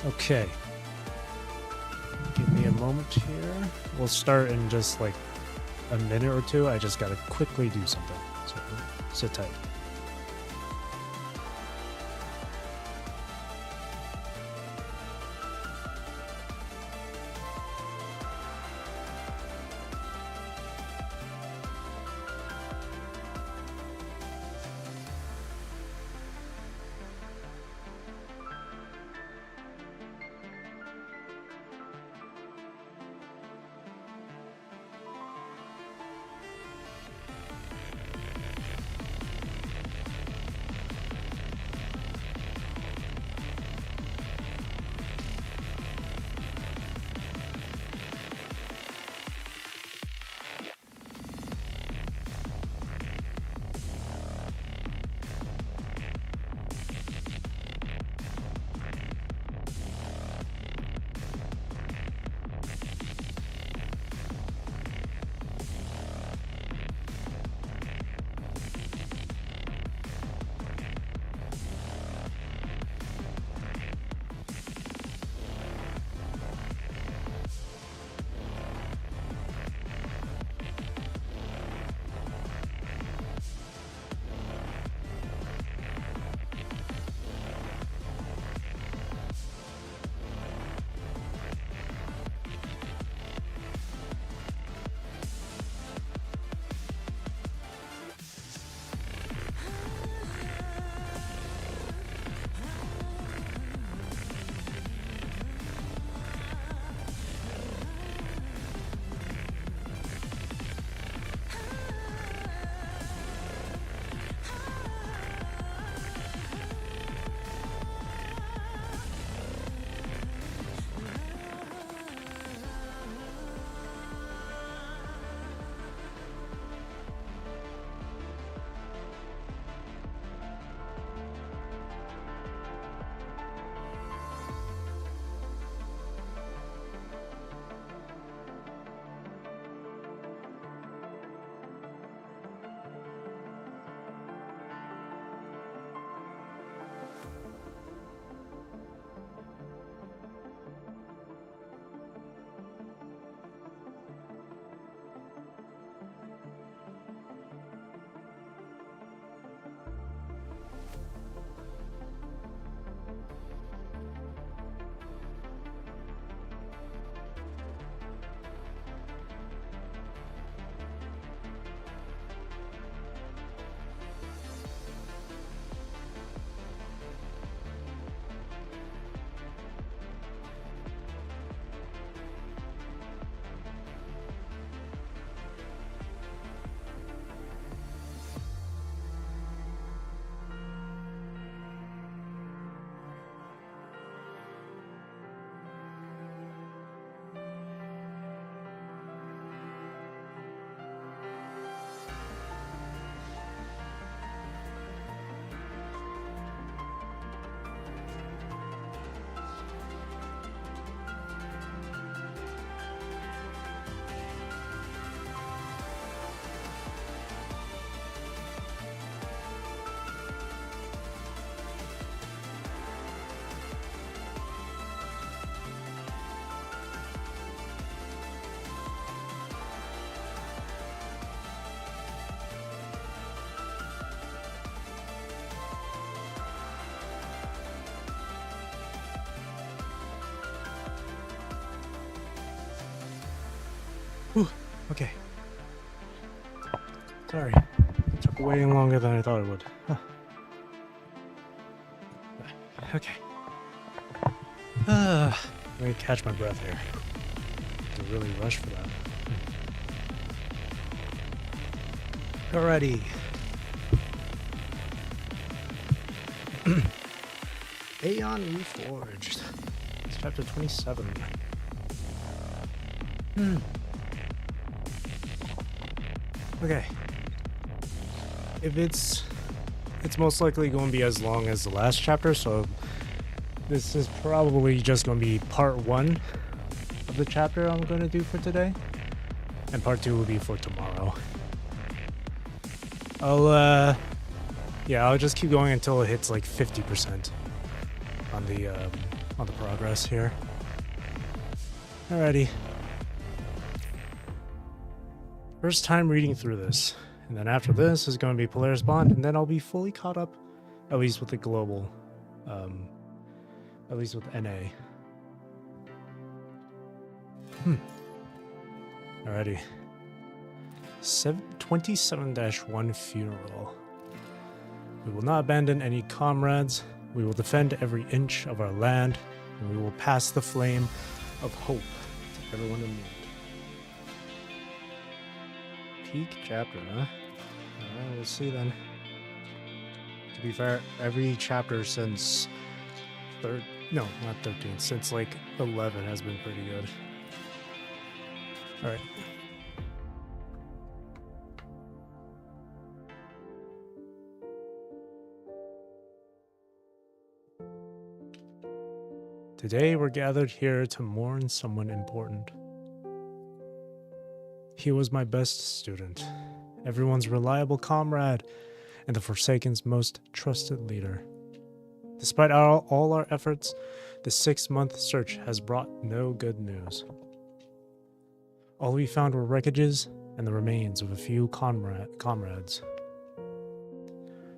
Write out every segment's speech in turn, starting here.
Okay. Give me a moment here. We'll start in just like a minute or two. I just gotta quickly do something. So sit tight. Whew, okay. Sorry. It took way longer than I thought it would. Huh. Okay. Let me catch my breath here. To really rush for that. Alrighty. Aeon Reforged. It's chapter 27. Okay. If it's most likely going to be as long as the last chapter, so this is probably just going to be part 1 of the chapter I'm going to do for today. And part 2 will be for tomorrow. I'll just keep going until it hits like 50% on the on the progress here. Alrighty. First time reading through this. And then after this is going to be Polaris Bond, and then I'll be fully caught up, at least with the global, at least with NA. Alrighty. 27-1 Funeral. We will not abandon any comrades. We will defend every inch of our land, and we will pass the flame of hope to everyone in need. Peak chapter, huh? Alright, we'll see then. To be fair, every chapter since not 13, since like 11 has been pretty good. Alright. Today we're gathered here to mourn someone important. He was my best student, everyone's reliable comrade, and the Forsaken's most trusted leader. Despite all our efforts, the 6-month search has brought no good news. All we found were wreckages and the remains of a few comrades.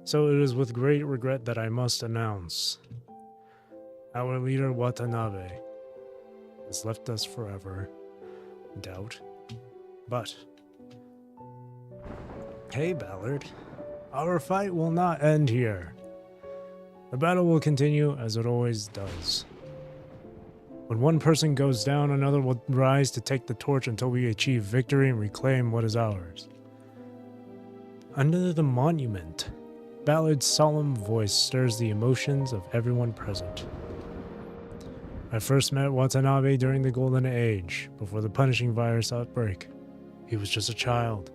So it is with great regret that I must announce our leader Watanabe has left us forever. Doubt. But hey, Ballard, our fight will not end here. The battle will continue as it always does. When one person goes down, another will rise to take the torch until we achieve victory and reclaim what is ours. Under the monument, Ballard's solemn voice stirs the emotions of everyone present. I first met Watanabe during the Golden Age, before the punishing virus outbreak. He was just a child,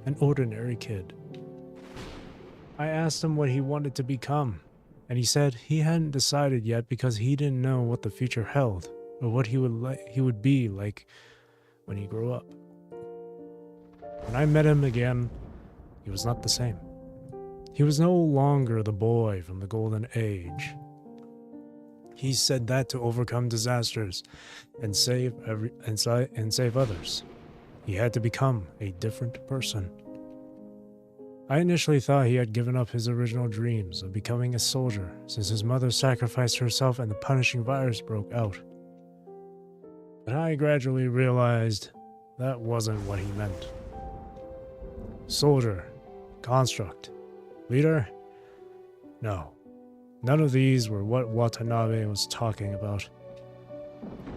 an ordinary kid. I asked him what he wanted to become, and he said he hadn't decided yet because he didn't know what the future held, or what he would be like when he grew up. When I met him again, he was not the same. He was no longer the boy from the Golden Age. He said that to overcome disasters and save others, he had to become a different person. I initially thought he had given up his original dreams of becoming a soldier since his mother sacrificed herself and the punishing virus broke out. But I gradually realized that wasn't what he meant. Soldier, construct, leader? No. None of these were what Watanabe was talking about.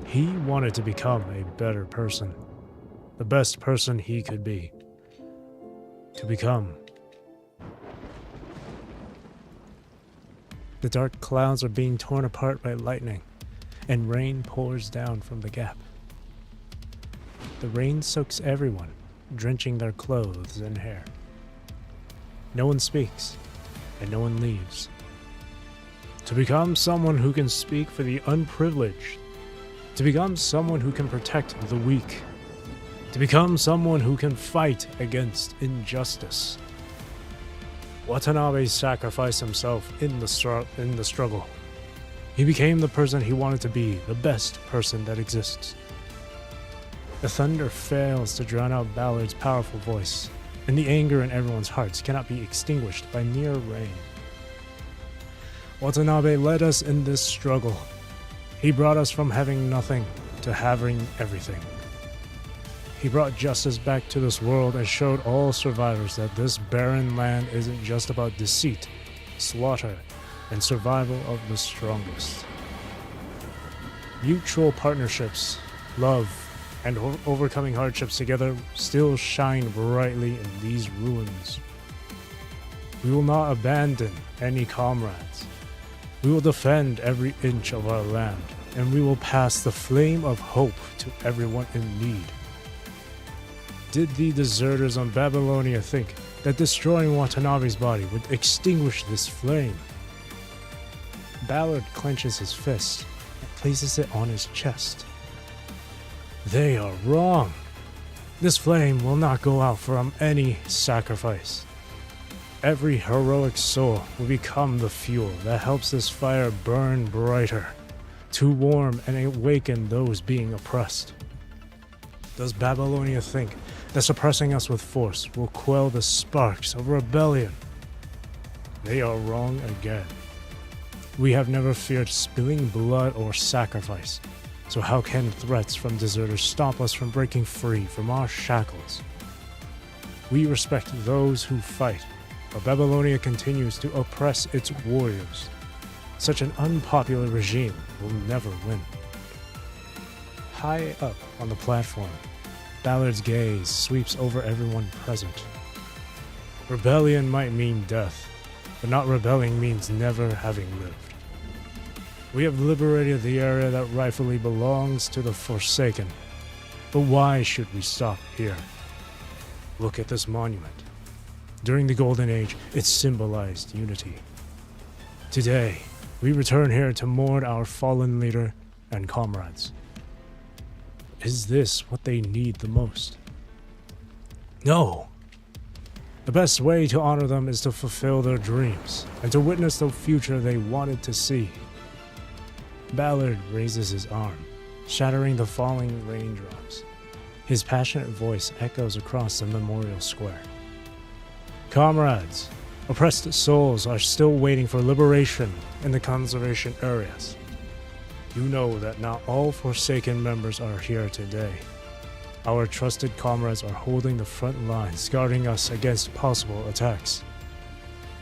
He wanted to become a better person. The best person he could be. To become. The dark clouds are being torn apart by lightning, and rain pours down from the gap. The rain soaks everyone, drenching their clothes and hair. No one speaks, and no one leaves. To become someone who can speak for the unprivileged. To become someone who can protect the weak. To become someone who can fight against injustice. Watanabe sacrificed himself in the struggle. He became the person he wanted to be, the best person that exists. The thunder fails to drown out Ballard's powerful voice, and the anger in everyone's hearts cannot be extinguished by mere rain. Watanabe led us in this struggle. He brought us from having nothing to having everything. He brought justice back to this world and showed all survivors that this barren land isn't just about deceit, slaughter, and survival of the strongest. Mutual partnerships, love, and overcoming hardships together still shine brightly in these ruins. We will not abandon any comrades. We will defend every inch of our land, and we will pass the flame of hope to everyone in need. Did the deserters on Babylonia think that destroying Watanabe's body would extinguish this flame? Ballard clenches his fist and places it on his chest. They are wrong. This flame will not go out from any sacrifice. Every heroic soul will become the fuel that helps this fire burn brighter. to warm and awaken those being oppressed. Does Babylonia think that suppressing us with force will quell the sparks of rebellion? They are wrong again. We have never feared spilling blood or sacrifice, so how can threats from deserters stop us from breaking free from our shackles? We respect those who fight, but Babylonia continues to oppress its warriors. Such an unpopular regime will never win. High up on the platform, Ballard's gaze sweeps over everyone present. Rebellion might mean death, but not rebelling means never having lived. We have liberated the area that rightfully belongs to the Forsaken, but why should we stop here? Look at this monument. During the Golden Age, it symbolized unity. Today, we return here to mourn our fallen leader and comrades. Is this what they need the most? No. The best way to honor them is to fulfill their dreams and to witness the future they wanted to see. Ballard raises his arm, shattering the falling raindrops. His passionate voice echoes across the memorial square. Comrades, oppressed souls are still waiting for liberation in the conservation areas. You know that not all Forsaken members are here today. Our trusted comrades are holding the front lines, guarding us against possible attacks.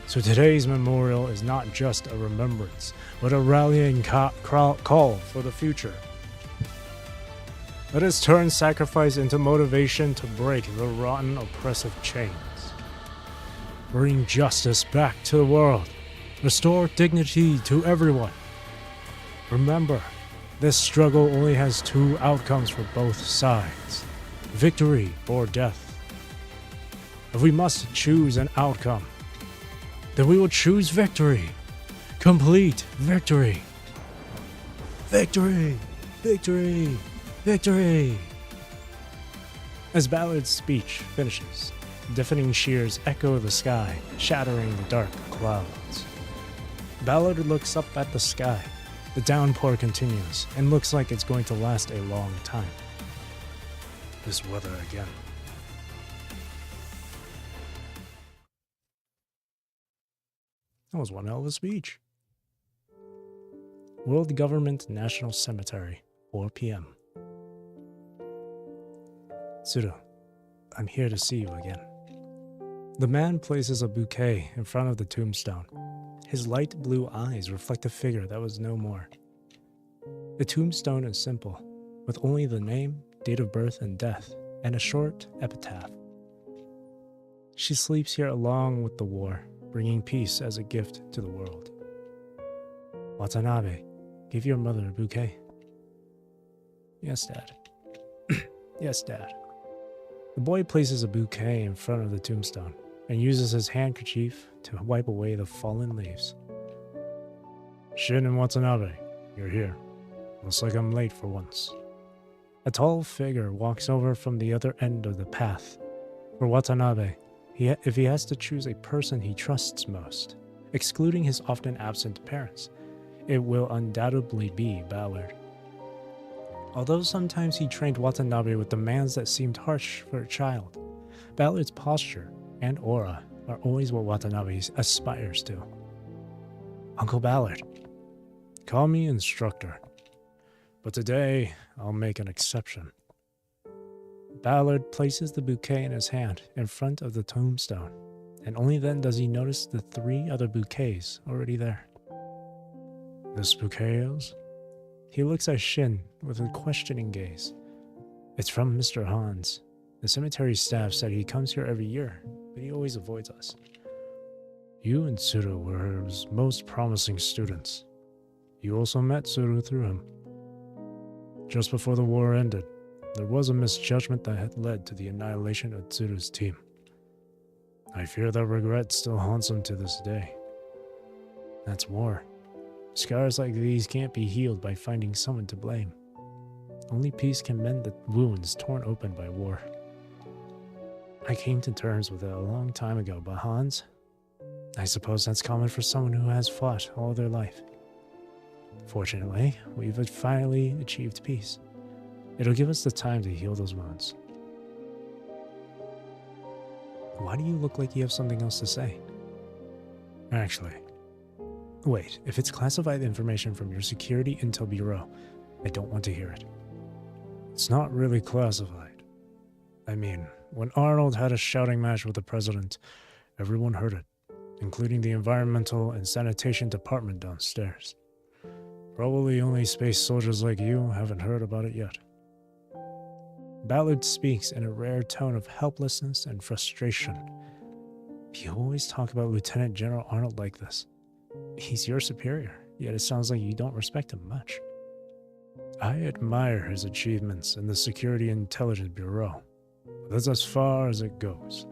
So today's memorial is not just a remembrance, but a rallying call for the future. Let us turn sacrifice into motivation to break the rotten, oppressive chains. Bring justice back to the world. Restore dignity to everyone. Remember, this struggle only has two outcomes for both sides: victory or death. If we must choose an outcome, then we will choose victory. Complete victory. Victory! Victory! Victory! As Ballard's speech finishes, deafening shears echo the sky, shattering the dark clouds. Ballard looks up at the sky. The downpour continues, and looks like it's going to last a long time. This weather again. That was one hell of a speech. World Government National Cemetery, 4 p.m. Tsuru, I'm here to see you again. The man places a bouquet in front of the tombstone. His light blue eyes reflect a figure that was no more. The tombstone is simple, with only the name, date of birth and death, and a short epitaph. She sleeps here along with the war, bringing peace as a gift to the world. Watanabe, give your mother a bouquet. Yes, Dad. Yes, Dad. The boy places a bouquet in front of the tombstone and uses his handkerchief to wipe away the fallen leaves. Shin and Watanabe, you're here. Looks like I'm late for once. A tall figure walks over from the other end of the path. For Watanabe, if he has to choose a person he trusts most, excluding his often absent parents, it will undoubtedly be Ballard. Although sometimes he trained Watanabe with demands that seemed harsh for a child, Ballard's posture and aura are always what Watanabe aspires to. Uncle Ballard. Call me instructor. But today, I'll make an exception. Ballard places the bouquet in his hand in front of the tombstone, and only then does he notice the 3 other bouquets already there. This bouquet is? He looks at Shin with a questioning gaze. It's from Mr. Hans. The cemetery staff said he comes here every year, but he always avoids us. You and Tsuru were his most promising students. You also met Tsuru through him. Just before the war ended, there was a misjudgment that had led to the annihilation of Tsuru's team. I fear that regret still haunts him to this day. That's war. Scars like these can't be healed by finding someone to blame. Only peace can mend the wounds torn open by war. I came to terms with it a long time ago, but Hans, I suppose that's common for someone who has fought all their life. Fortunately, we've finally achieved peace. It'll give us the time to heal those wounds. Why do you look like you have something else to say? Actually, wait, if it's classified information from your Security Intel Bureau, I don't want to hear it. It's not really classified. I mean, when Arnold had a shouting match with the president, everyone heard it, including the Environmental and Sanitation Department downstairs. Probably only space soldiers like you haven't heard about it yet. Ballard speaks in a rare tone of helplessness and frustration. You always talk about Lieutenant General Arnold like this. He's your superior, yet it sounds like you don't respect him much. I admire his achievements in the Security Intelligence Bureau, but that's as far as it goes.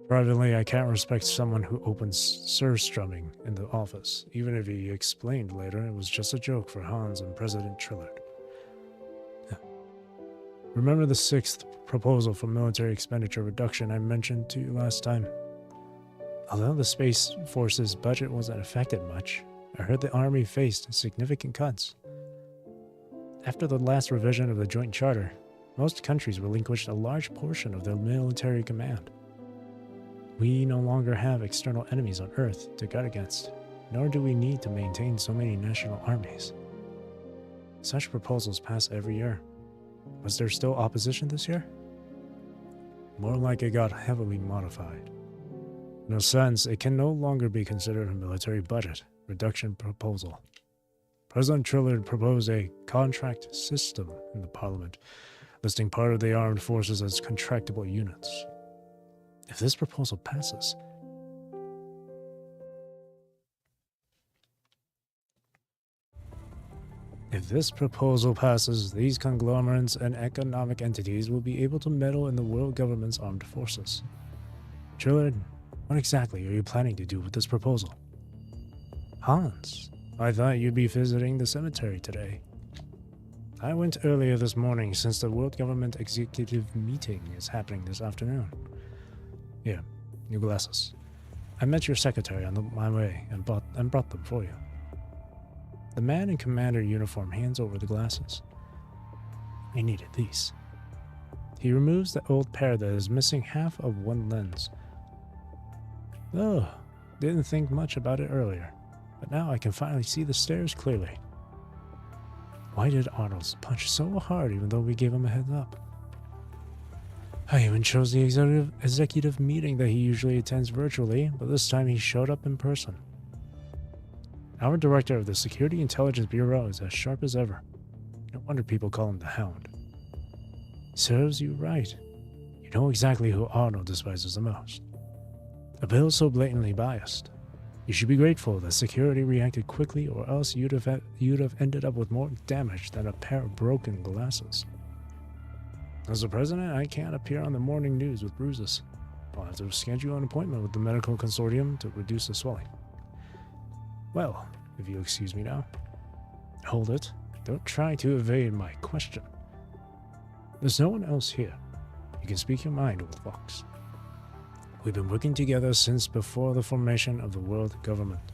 Privately, I can't respect someone who opens surstrumming in the office, even if he explained later it was just a joke for Hans and President Trillard. Remember the 6th proposal for military expenditure reduction I mentioned to you last time? Although the Space Force's budget wasn't affected much, I heard the Army faced significant cuts. After the last revision of the Joint Charter, most countries relinquished a large portion of their military command. We no longer have external enemies on Earth to guard against, nor do we need to maintain so many national armies. Such proposals pass every year. Was there still opposition this year? More like it got heavily modified. In a sense, it can no longer be considered a military budget reduction proposal. President Trillard proposed a contract system in the Parliament, listing part of the armed forces as contractable units. If this proposal passes, these conglomerates and economic entities will be able to meddle in the world government's armed forces. Trillard, what exactly are you planning to do with this proposal? Hans, I thought you'd be visiting the cemetery today. I went earlier this morning since the World Government Executive Meeting is happening this afternoon. Here, new glasses. I met your secretary on my way and brought them for you. The man in commander uniform hands over the glasses. I needed these. He removes the old pair that is missing half of one lens. Oh, didn't think much about it earlier, but now I can finally see the stairs clearly. Why did Arnold punch so hard even though we gave him a heads up? I even chose the executive meeting that he usually attends virtually, but this time he showed up in person. Our director of the Security Intelligence Bureau is as sharp as ever. No wonder people call him the Hound. Serves you right. You know exactly who Arnold despises the most. A bill so blatantly biased. You should be grateful that security reacted quickly, or else you'd have ended up with more damage than a pair of broken glasses. As the president, I can't appear on the morning news with bruises. I'll have to schedule an appointment with the medical consortium to reduce the swelling. Well, if you'll excuse me now. Hold it. Don't try to evade my question. There's no one else here. You can speak your mind, old fox. We've been working together since before the formation of the world government.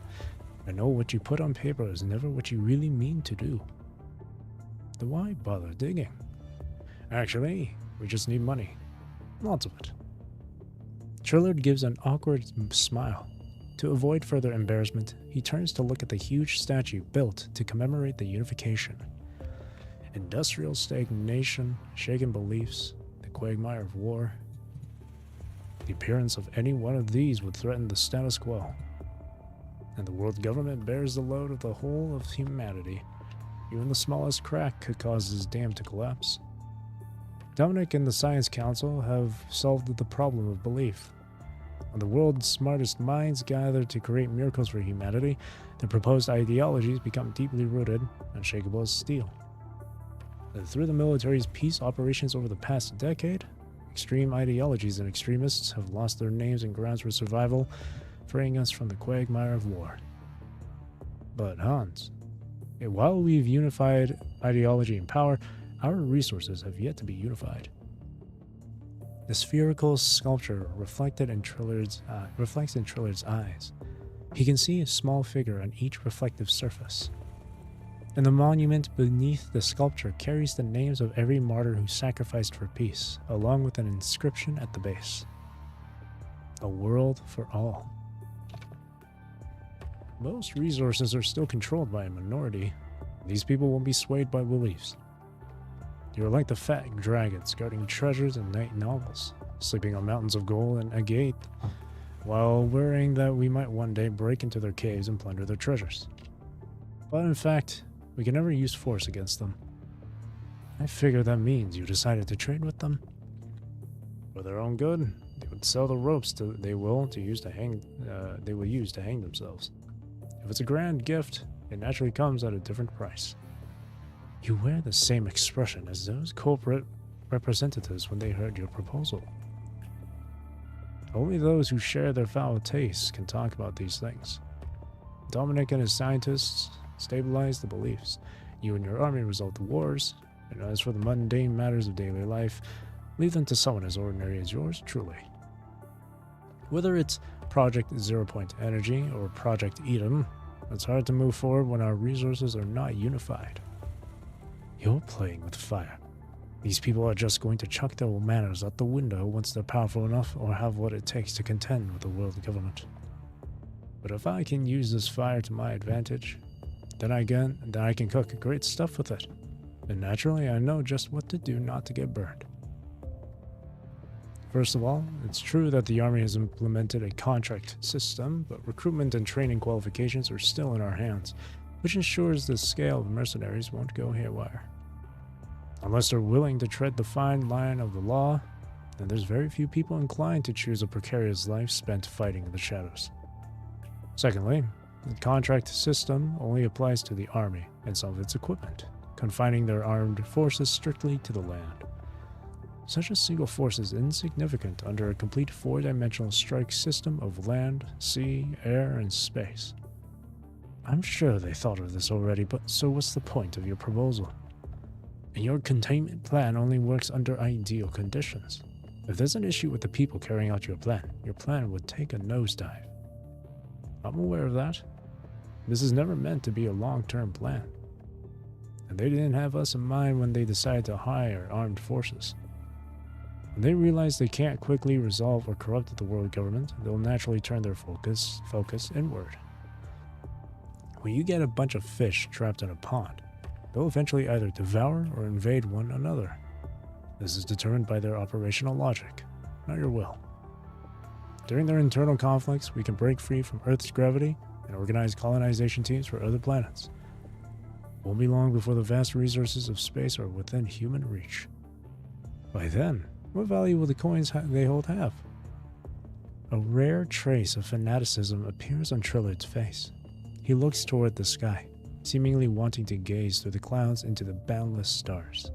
I know what you put on paper is never what you really mean to do. Then why bother digging? Actually, we just need money. Lots of it. Trillard gives an awkward smile. To avoid further embarrassment, he turns to look at the huge statue built to commemorate the unification. Industrial stagnation, shaken beliefs, the quagmire of war. The appearance of any one of these would threaten the status quo. And the world government bears the load of the whole of humanity. Even the smallest crack could cause this dam to collapse. Dominic and the Science Council have solved the problem of belief. When the world's smartest minds gather to create miracles for humanity, the proposed ideologies become deeply rooted, unshakable as steel. And through the military's peace operations over the past decade, extreme ideologies and extremists have lost their names and grounds for survival, freeing us from the quagmire of war. But Hans, while we've unified ideology and power, our resources have yet to be unified. The spherical sculpture reflects in Trillard's eyes. He can see a small figure on each reflective surface, And the monument beneath the sculpture carries the names of every martyr who sacrificed for peace, along with an inscription at the base. A world for all. Most resources are still controlled by a minority. These people won't be swayed by beliefs. You're like the fat dragons guarding treasures in night novels, sleeping on mountains of gold and agate, while worrying that we might one day break into their caves and plunder their treasures. But in fact, we can never use force against them. I figure that means you decided to trade with them. For their own good, they would sell the ropes they will use to hang themselves. If it's a grand gift, it naturally comes at a different price. You wear the same expression as those corporate representatives when they heard your proposal. Only those who share their foul tastes can talk about these things. Dominic and his scientists stabilize the beliefs. You and your army resolve the wars, and as for the mundane matters of daily life, leave them to someone as ordinary as yours truly. Whether it's Project 0 Point Energy or Project Eden, it's hard to move forward when our resources are not unified. You're playing with fire. These people are just going to chuck their manners out the window once they're powerful enough or have what it takes to contend with the world government. But if I can use this fire to my advantage, then I can cook great stuff with it. And naturally, I know just what to do not to get burned. First of all, it's true that the Army has implemented a contract system, but recruitment and training qualifications are still in our hands, which ensures the scale of mercenaries won't go haywire. Unless they're willing to tread the fine line of the law, then there's very few people inclined to choose a precarious life spent fighting in the shadows. Secondly, the contract system only applies to the Army and some of its equipment, confining their armed forces strictly to the land. Such a single force is insignificant under a complete four-dimensional strike system of land, sea, air, and space. I'm sure they thought of this already, but so what's the point of your proposal? And your containment plan only works under ideal conditions. If there's an issue with the people carrying out your plan would take a nosedive. I'm aware of that. This is never meant to be a long-term plan. And they didn't have us in mind when they decided to hire armed forces. When they realize they can't quickly resolve or corrupt the world government, they'll naturally turn their focus inward. When you get a bunch of fish trapped in a pond, they'll eventually either devour or invade one another. This is determined by their operational logic, not your will. During their internal conflicts, we can break free from Earth's gravity and organize colonization teams for other planets. It won't be long before the vast resources of space are within human reach. By then, what value will the coins they hold have? A rare trace of fanaticism appears on Trillard's face. He looks toward the sky, seemingly wanting to gaze through the clouds into the boundless stars.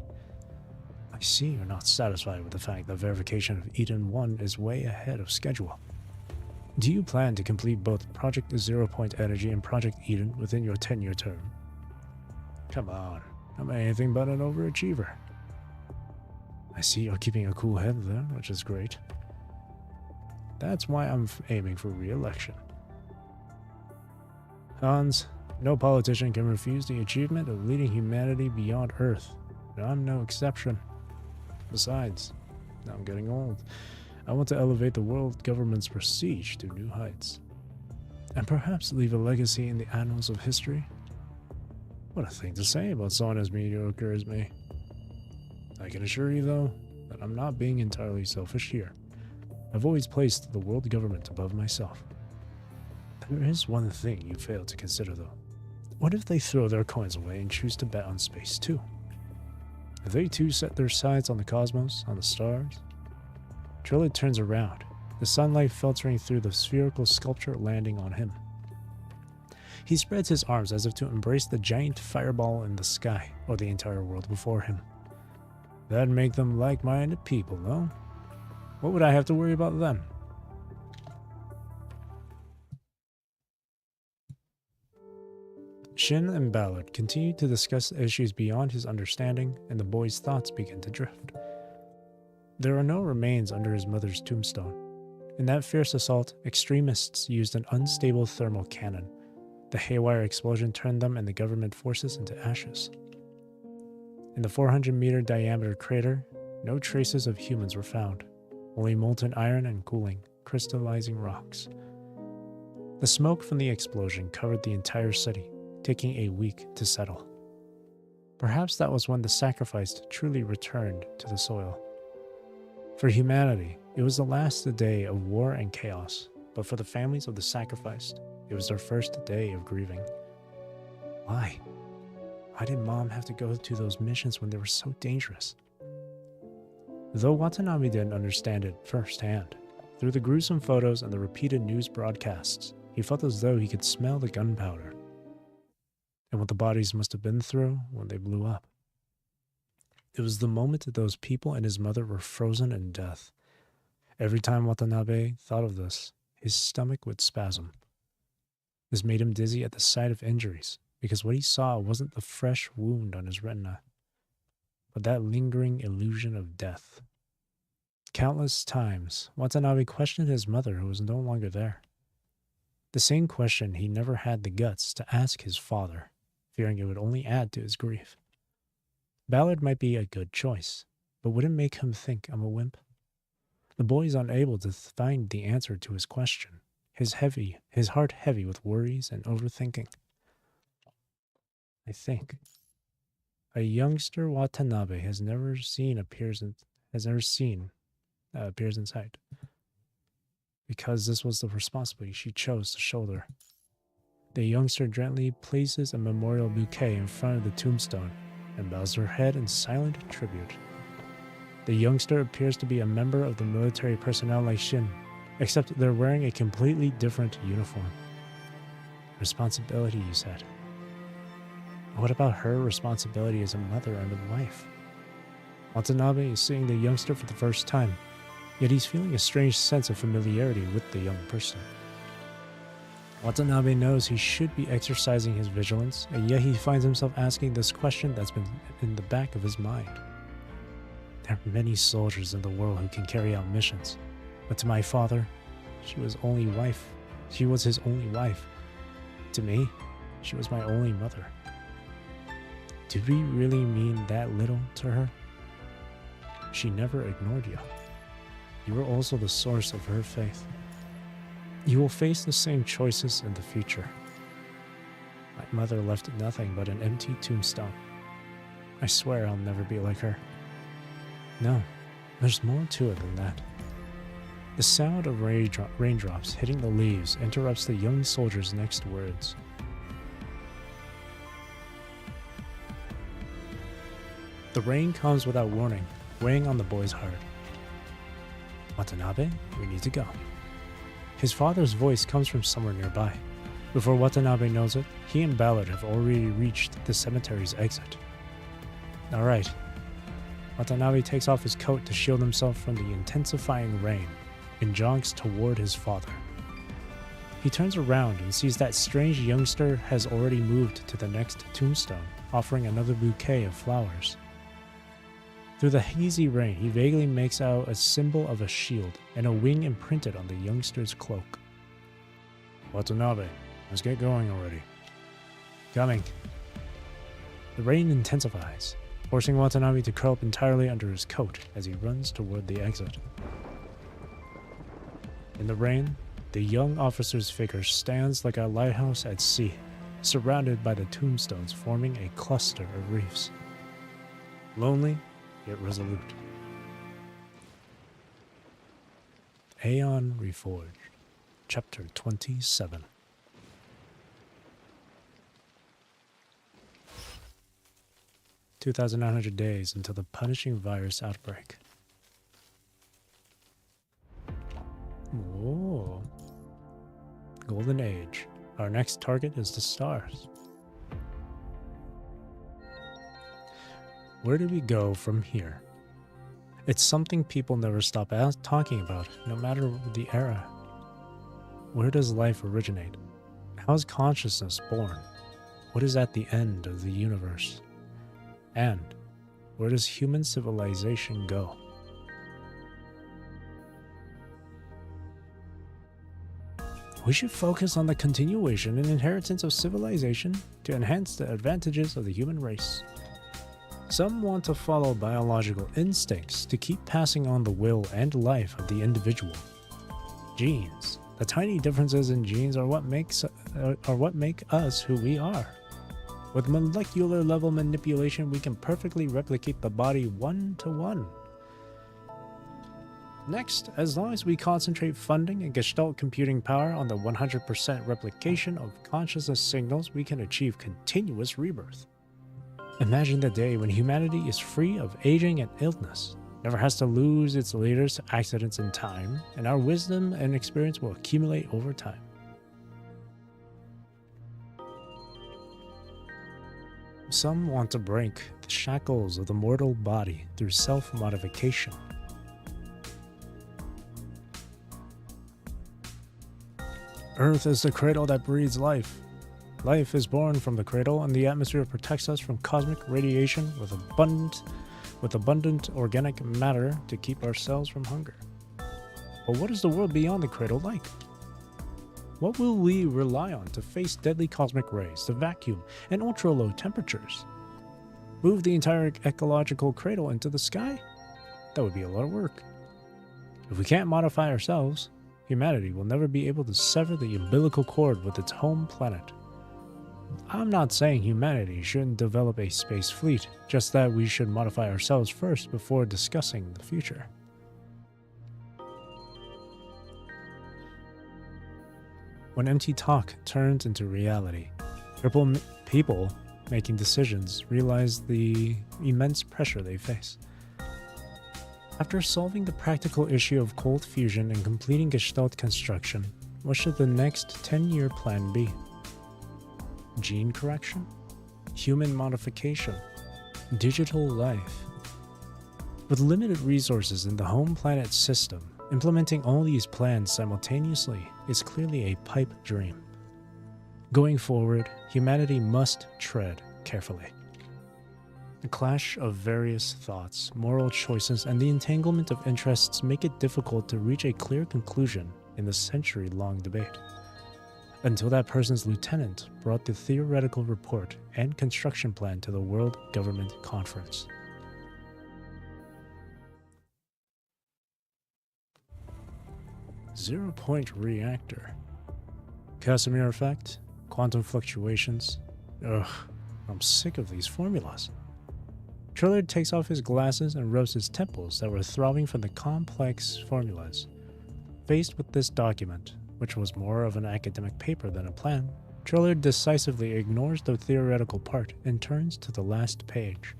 I see you're not satisfied with the fact that verification of Eden 1 is way ahead of schedule. Do you plan to complete both Project 0 Point Energy and Project Eden within your 10-year term? Come on, I'm anything but an overachiever. I see you're keeping a cool head there, which is great. That's why I'm aiming for re-election. Hans, no politician can refuse the achievement of leading humanity beyond Earth, and I'm no exception. Besides, now I'm getting old. I want to elevate the world government's prestige to new heights. And perhaps leave a legacy in the annals of history. What a thing to say about someone as mediocre as me. I can assure you, though, that I'm not being entirely selfish here. I've always placed the world government above myself. There is one thing you fail to consider, though. What if they throw their coins away and choose to bet on space, too? If they too set their sights on the cosmos, on the stars? Trillard turns around, the sunlight filtering through the spherical sculpture landing on him. He spreads his arms as if to embrace the giant fireball in the sky, or the entire world before him. That'd make them like-minded people, though. What would I have to worry about then? Shin and Ballard continue to discuss issues beyond his understanding, and the boy's thoughts begin to drift. There are no remains under his mother's tombstone. In that fierce assault, extremists used an unstable thermal cannon. The haywire explosion turned them and the government forces into ashes. In the 400-meter diameter crater, no traces of humans were found, only molten iron and cooling, crystallizing rocks. The smoke from the explosion covered the entire city, taking a week to settle. Perhaps that was when the sacrificed truly returned to the soil. For humanity, it was the last day of war and chaos, but for the families of the sacrificed, it was their first day of grieving. Why? Why did Mom have to go to those missions when they were so dangerous? Though Watanabe didn't understand it firsthand, through the gruesome photos and the repeated news broadcasts, he felt as though he could smell the gunpowder and what the bodies must have been through when they blew up. It was the moment that those people and his mother were frozen in death. Every time Watanabe thought of this, his stomach would spasm. This made him dizzy at the sight of injuries, because what he saw wasn't the fresh wound on his retina, but that lingering illusion of death. Countless times, Watanabe questioned his mother, who was no longer there. The same question he never had the guts to ask his father, fearing it would only add to his grief. Ballard might be a good choice, but would it make him think I'm a wimp? The boy is unable to find the answer to his question, his heart heavy with worries and overthinking. I think a youngster Watanabe has never seen appears in sight, because this was the responsibility she chose to shoulder. The youngster gently places a memorial bouquet in front of the tombstone and bows her head in silent tribute. The youngster appears to be a member of the military personnel like Shin, except they're wearing a completely different uniform. Responsibility, you said. What about her responsibility as a mother and a wife? Watanabe is seeing the youngster for the first time, yet he's feeling a strange sense of familiarity with the young person. Watanabe knows he should be exercising his vigilance, and yet he finds himself asking this question that's been in the back of his mind. There are many soldiers in the world who can carry out missions, but to my father, she was his only wife. To me, she was my only mother. Did we really mean that little to her? She never ignored you. You were also the source of her faith. You will face the same choices in the future. My mother left nothing but an empty tombstone. I swear I'll never be like her. No, there's more to it than that. The sound of raindrops hitting the leaves interrupts the young soldier's next words. The rain comes without warning, weighing on the boy's heart. Watanabe, we need to go. His father's voice comes from somewhere nearby. Before Watanabe knows it, he and Ballard have already reached the cemetery's exit. All right. Watanabe takes off his coat to shield himself from the intensifying rain and jogs toward his father. He turns around and sees that strange youngster has already moved to the next tombstone, offering another bouquet of flowers. Through the hazy rain, he vaguely makes out a symbol of a shield and a wing imprinted on the youngster's cloak. Watanabe, let's get going already. Coming. The rain intensifies, forcing Watanabe to curl up entirely under his coat as he runs toward the exit. In the rain, the young officer's figure stands like a lighthouse at sea, surrounded by the tombstones forming a cluster of reefs. Lonely, yet resolute. Aeon Reforged, Chapter 27. (2,900 days until the punishing virus outbreak. Whoa. Golden Age. Our next target is the stars. Where do we go from here? It's something people never stop talking about, no matter the era. Where does life originate? How is consciousness born? What is at the end of the universe? And where does human civilization go? We should focus on the continuation and inheritance of civilization to enhance the advantages of the human race. Some want to follow biological instincts to keep passing on the will and life of the individual. Genes. The tiny differences in genes are what make us who we are. With molecular level manipulation, we can perfectly replicate the body one-to-one. Next, as long as we concentrate funding and Gestalt computing power on the 100% replication of consciousness signals, we can achieve continuous rebirth. Imagine the day when humanity is free of aging and illness, never has to lose its leaders to accidents in time, and our wisdom and experience will accumulate over time. Some want to break the shackles of the mortal body through self-modification. Earth is the cradle that breeds life. Life is born from the cradle, and the atmosphere protects us from cosmic radiation with abundant organic matter to keep ourselves from hunger. But what is the world beyond the cradle like? What will we rely on to face deadly cosmic rays, the vacuum, and ultra-low temperatures? Move the entire ecological cradle into the sky? That would be a lot of work. If we can't modify ourselves, humanity will never be able to sever the umbilical cord with its home planet. I'm not saying humanity shouldn't develop a space fleet, just that we should modify ourselves first before discussing the future. When empty talk turns into reality, people making decisions realize the immense pressure they face. After solving the practical issue of cold fusion and completing Gestalt construction, what should the next 10-year plan be? Gene correction? Human modification? Digital life? With limited resources in the home planet system, implementing all these plans simultaneously is clearly a pipe dream. Going forward, humanity must tread carefully. The clash of various thoughts, moral choices, and the entanglement of interests make it difficult to reach a clear conclusion in the century-long debate. Until that person's lieutenant brought the theoretical report and construction plan to the World Government Conference. Zero-point reactor. Casimir effect, quantum fluctuations. Ugh, I'm sick of these formulas. Trillard takes off his glasses and rubs his temples that were throbbing from the complex formulas. Faced with this document, which was more of an academic paper than a plan, Trillard decisively ignores the theoretical part and turns to the last page.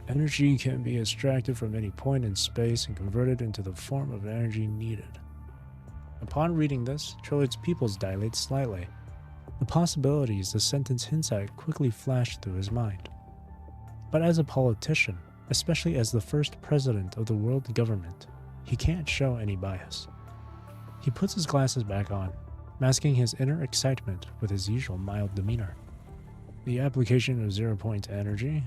Energy can be extracted from any point in space and converted into the form of energy needed. Upon reading this, Trillard's pupils dilate slightly. The possibilities the sentence hints at quickly flash through his mind. But as a politician, especially as the first president of the world government, he can't show any bias. He puts his glasses back on, masking his inner excitement with his usual mild demeanor. The application of zero-point energy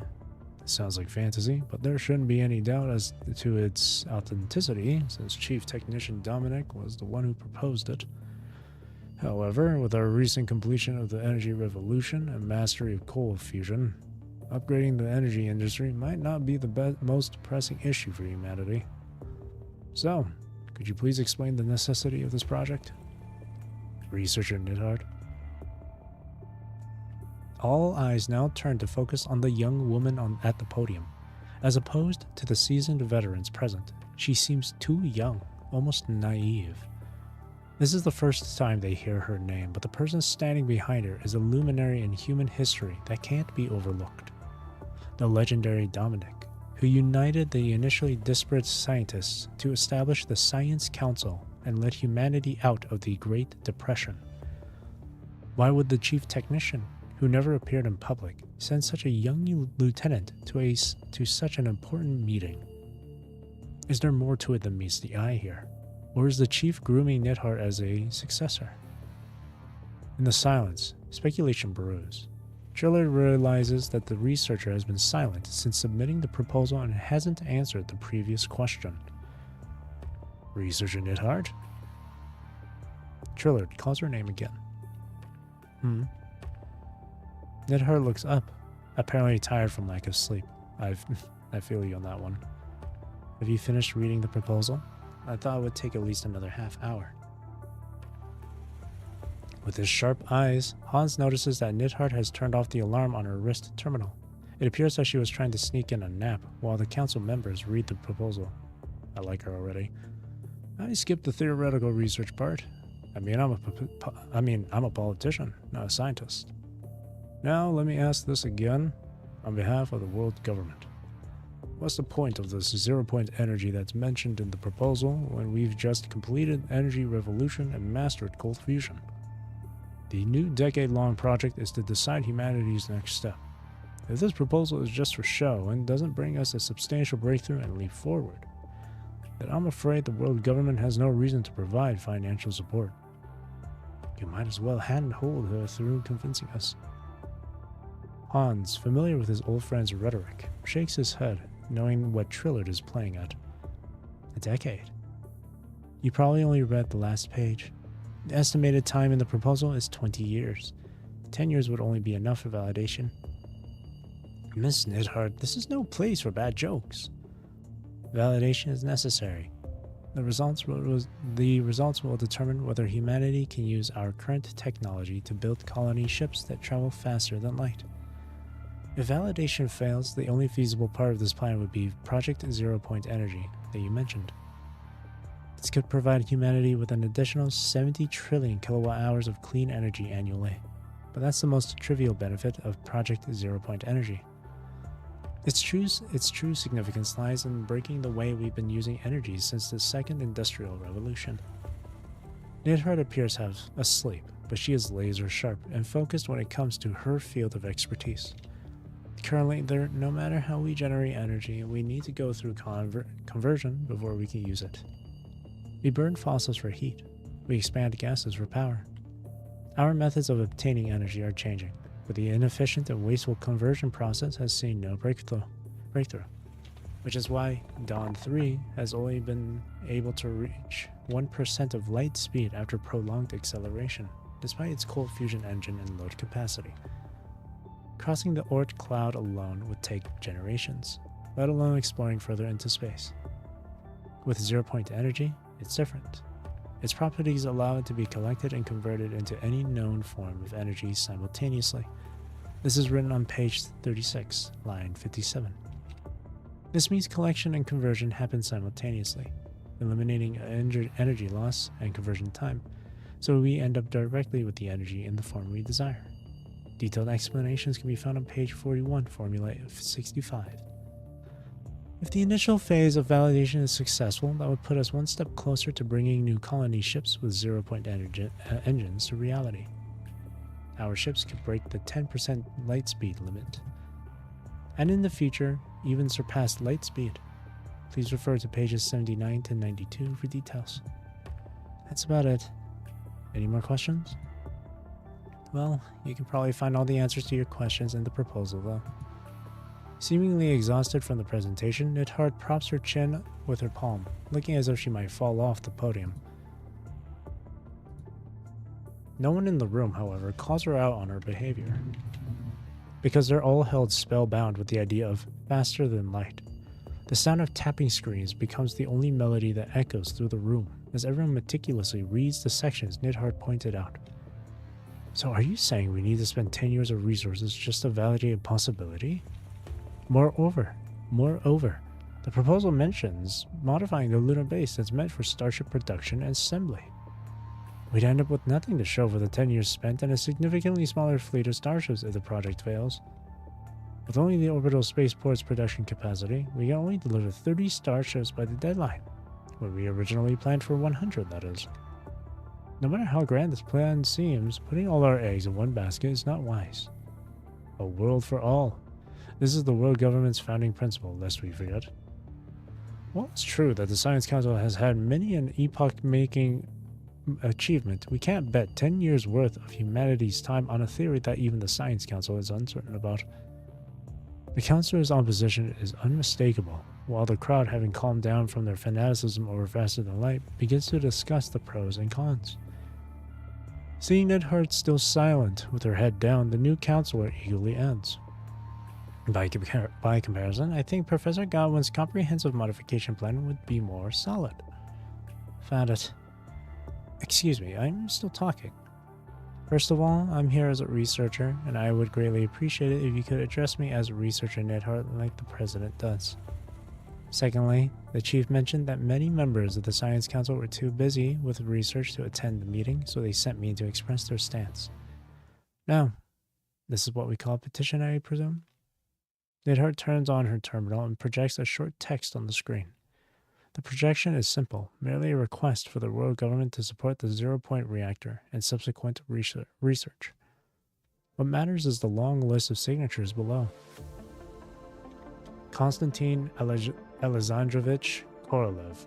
sounds like fantasy, but there shouldn't be any doubt as to its authenticity, since Chief Technician Dominic was the one who proposed it. However, with our recent completion of the energy revolution and mastery of cold fusion, upgrading the energy industry might not be the most pressing issue for humanity. So, could you please explain the necessity of this project? Researcher Nidhard. All eyes now turn to focus on the young woman at the podium. As opposed to the seasoned veterans present, she seems too young, almost naive. This is the first time they hear her name, but the person standing behind her is a luminary in human history that can't be overlooked. The legendary Dominic, who united the initially disparate scientists to establish the Science Council and let humanity out of the Great Depression. Why would the chief technician, who never appeared in public, send such a young lieutenant to such an important meeting? Is there more to it than meets the eye here? Or is the chief grooming Nidhart as a successor? In the silence, speculation brews. Trillard realizes that the researcher has been silent since submitting the proposal and hasn't answered the previous question. Researcher Nidhart? Trillard calls her name again. Nidhart looks up, apparently tired from lack of sleep. I feel you on that one. Have you finished reading the proposal? I thought it would take at least another half hour. With his sharp eyes, Hans notices that Nidhart has turned off the alarm on her wrist terminal. It appears that she was trying to sneak in a nap while the council members read the proposal. I like her already. I skipped the theoretical research part. I'm a politician, not a scientist. Now let me ask this again, on behalf of the world government. What's the point of this 0-point energy that's mentioned in the proposal when we've just completed energy revolution and mastered cold fusion? The new decade-long project is to decide humanity's next step. If this proposal is just for show and doesn't bring us a substantial breakthrough and leap forward, then I'm afraid the world government has no reason to provide financial support. You might as well handhold her through convincing us. Hans, familiar with his old friend's rhetoric, shakes his head, knowing what Trillard is playing at. A decade. You probably only read the last page. The estimated time in the proposal is 20 years. 10 years would only be enough for validation. Miss Nidhart, this is no place for bad jokes. Validation is necessary. The results will determine whether humanity can use our current technology to build colony ships that travel faster than light. If validation fails, the only feasible part of this plan would be Project 0-point energy that you mentioned. This could provide humanity with an additional 70 trillion kilowatt hours of clean energy annually, but that's the most trivial benefit of Project 0-point energy. Its true significance lies in breaking the way we've been using energy since the Second Industrial Revolution. Nidhart appears asleep, but she is laser sharp and focused when it comes to her field of expertise. Currently, no matter how we generate energy, we need to go through conversion before we can use it. We burn fossils for heat. We expand gases for power. Our methods of obtaining energy are changing, but the inefficient and wasteful conversion process has seen no breakthrough, which is why Dawn 3 has only been able to reach 1% of light speed after prolonged acceleration, despite its cold fusion engine and load capacity. Crossing the Oort cloud alone would take generations, let alone exploring further into space. With 0-point energy, it's different. Its properties allow it to be collected and converted into any known form of energy simultaneously. This is written on page 36, line 57. This means collection and conversion happen simultaneously, eliminating energy loss and conversion time, so we end up directly with the energy in the form we desire. Detailed explanations can be found on page 41, formula 65. If the initial phase of validation is successful, that would put us one step closer to bringing new colony ships with 0-point engines to reality. Our ships could break the 10% light speed limit, and in the future, even surpass light speed. Please refer to pages 79 to 92 for details. That's about it. Any more questions? Well, you can probably find all the answers to your questions in the proposal, though. Seemingly exhausted from the presentation, Nidhart props her chin with her palm, looking as if she might fall off the podium. No one in the room, however, calls her out on her behavior, because they're all held spellbound with the idea of faster than light. The sound of tapping screens becomes the only melody that echoes through the room as everyone meticulously reads the sections Nidhart pointed out. So are you saying we need to spend 10 years of resources just to validate a possibility? Moreover, the proposal mentions modifying the lunar base that's meant for starship production and assembly. We'd end up with nothing to show for the 10 years spent and a significantly smaller fleet of starships if the project fails. With only the orbital spaceport's production capacity, we can only deliver 30 starships by the deadline, when we originally planned for 100, that is. No matter how grand this plan seems, putting all our eggs in one basket is not wise. A world for all. This is the world government's founding principle, lest we forget. While it's true that the Science Council has had many an epoch-making achievement, we can't bet 10 years' worth of humanity's time on a theory that even the Science Council is uncertain about. The Councilor's opposition is unmistakable, while the crowd, having calmed down from their fanaticism over faster than light, begins to discuss the pros and cons. Seeing Nidhart still silent, with her head down, the new counselor eagerly adds. By comparison, I think Professor Godwin's comprehensive modification plan would be more solid. Found it. Excuse me, I'm still talking. First of all, I'm here as a researcher, and I would greatly appreciate it if you could address me as a researcher Nidhart like the President does. Secondly, the Chief mentioned that many members of the Science Council were too busy with research to attend the meeting, so they sent me to express their stance. Now, this is what we call a petition, I presume? Nidhart turns on her terminal and projects a short text on the screen. The projection is simple, merely a request for the world government to support the zero-point reactor and subsequent research. What matters is the long list of signatures below. Konstantin Alexandrovich Korolev,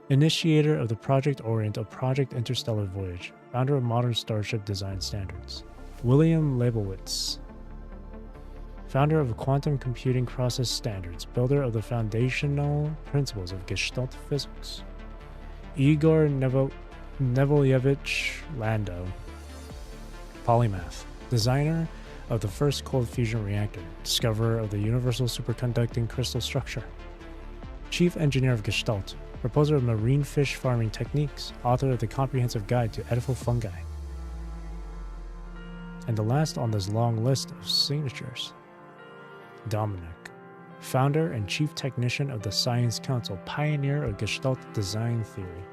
initiator of the Project Orient of Project Interstellar Voyage, founder of modern starship design standards. William Leibowitz, founder of quantum computing process standards, builder of the foundational principles of Gestalt physics. Igor Nevelyevich Landau, polymath, designer of the first cold fusion reactor, discoverer of the universal superconducting crystal structure. Chief engineer of Gestalt, proposer of marine fish farming techniques, author of the comprehensive guide to edible fungi. And the last on this long list of signatures, Dominic, founder and chief technician of the Science Council, pioneer of Gestalt design theory.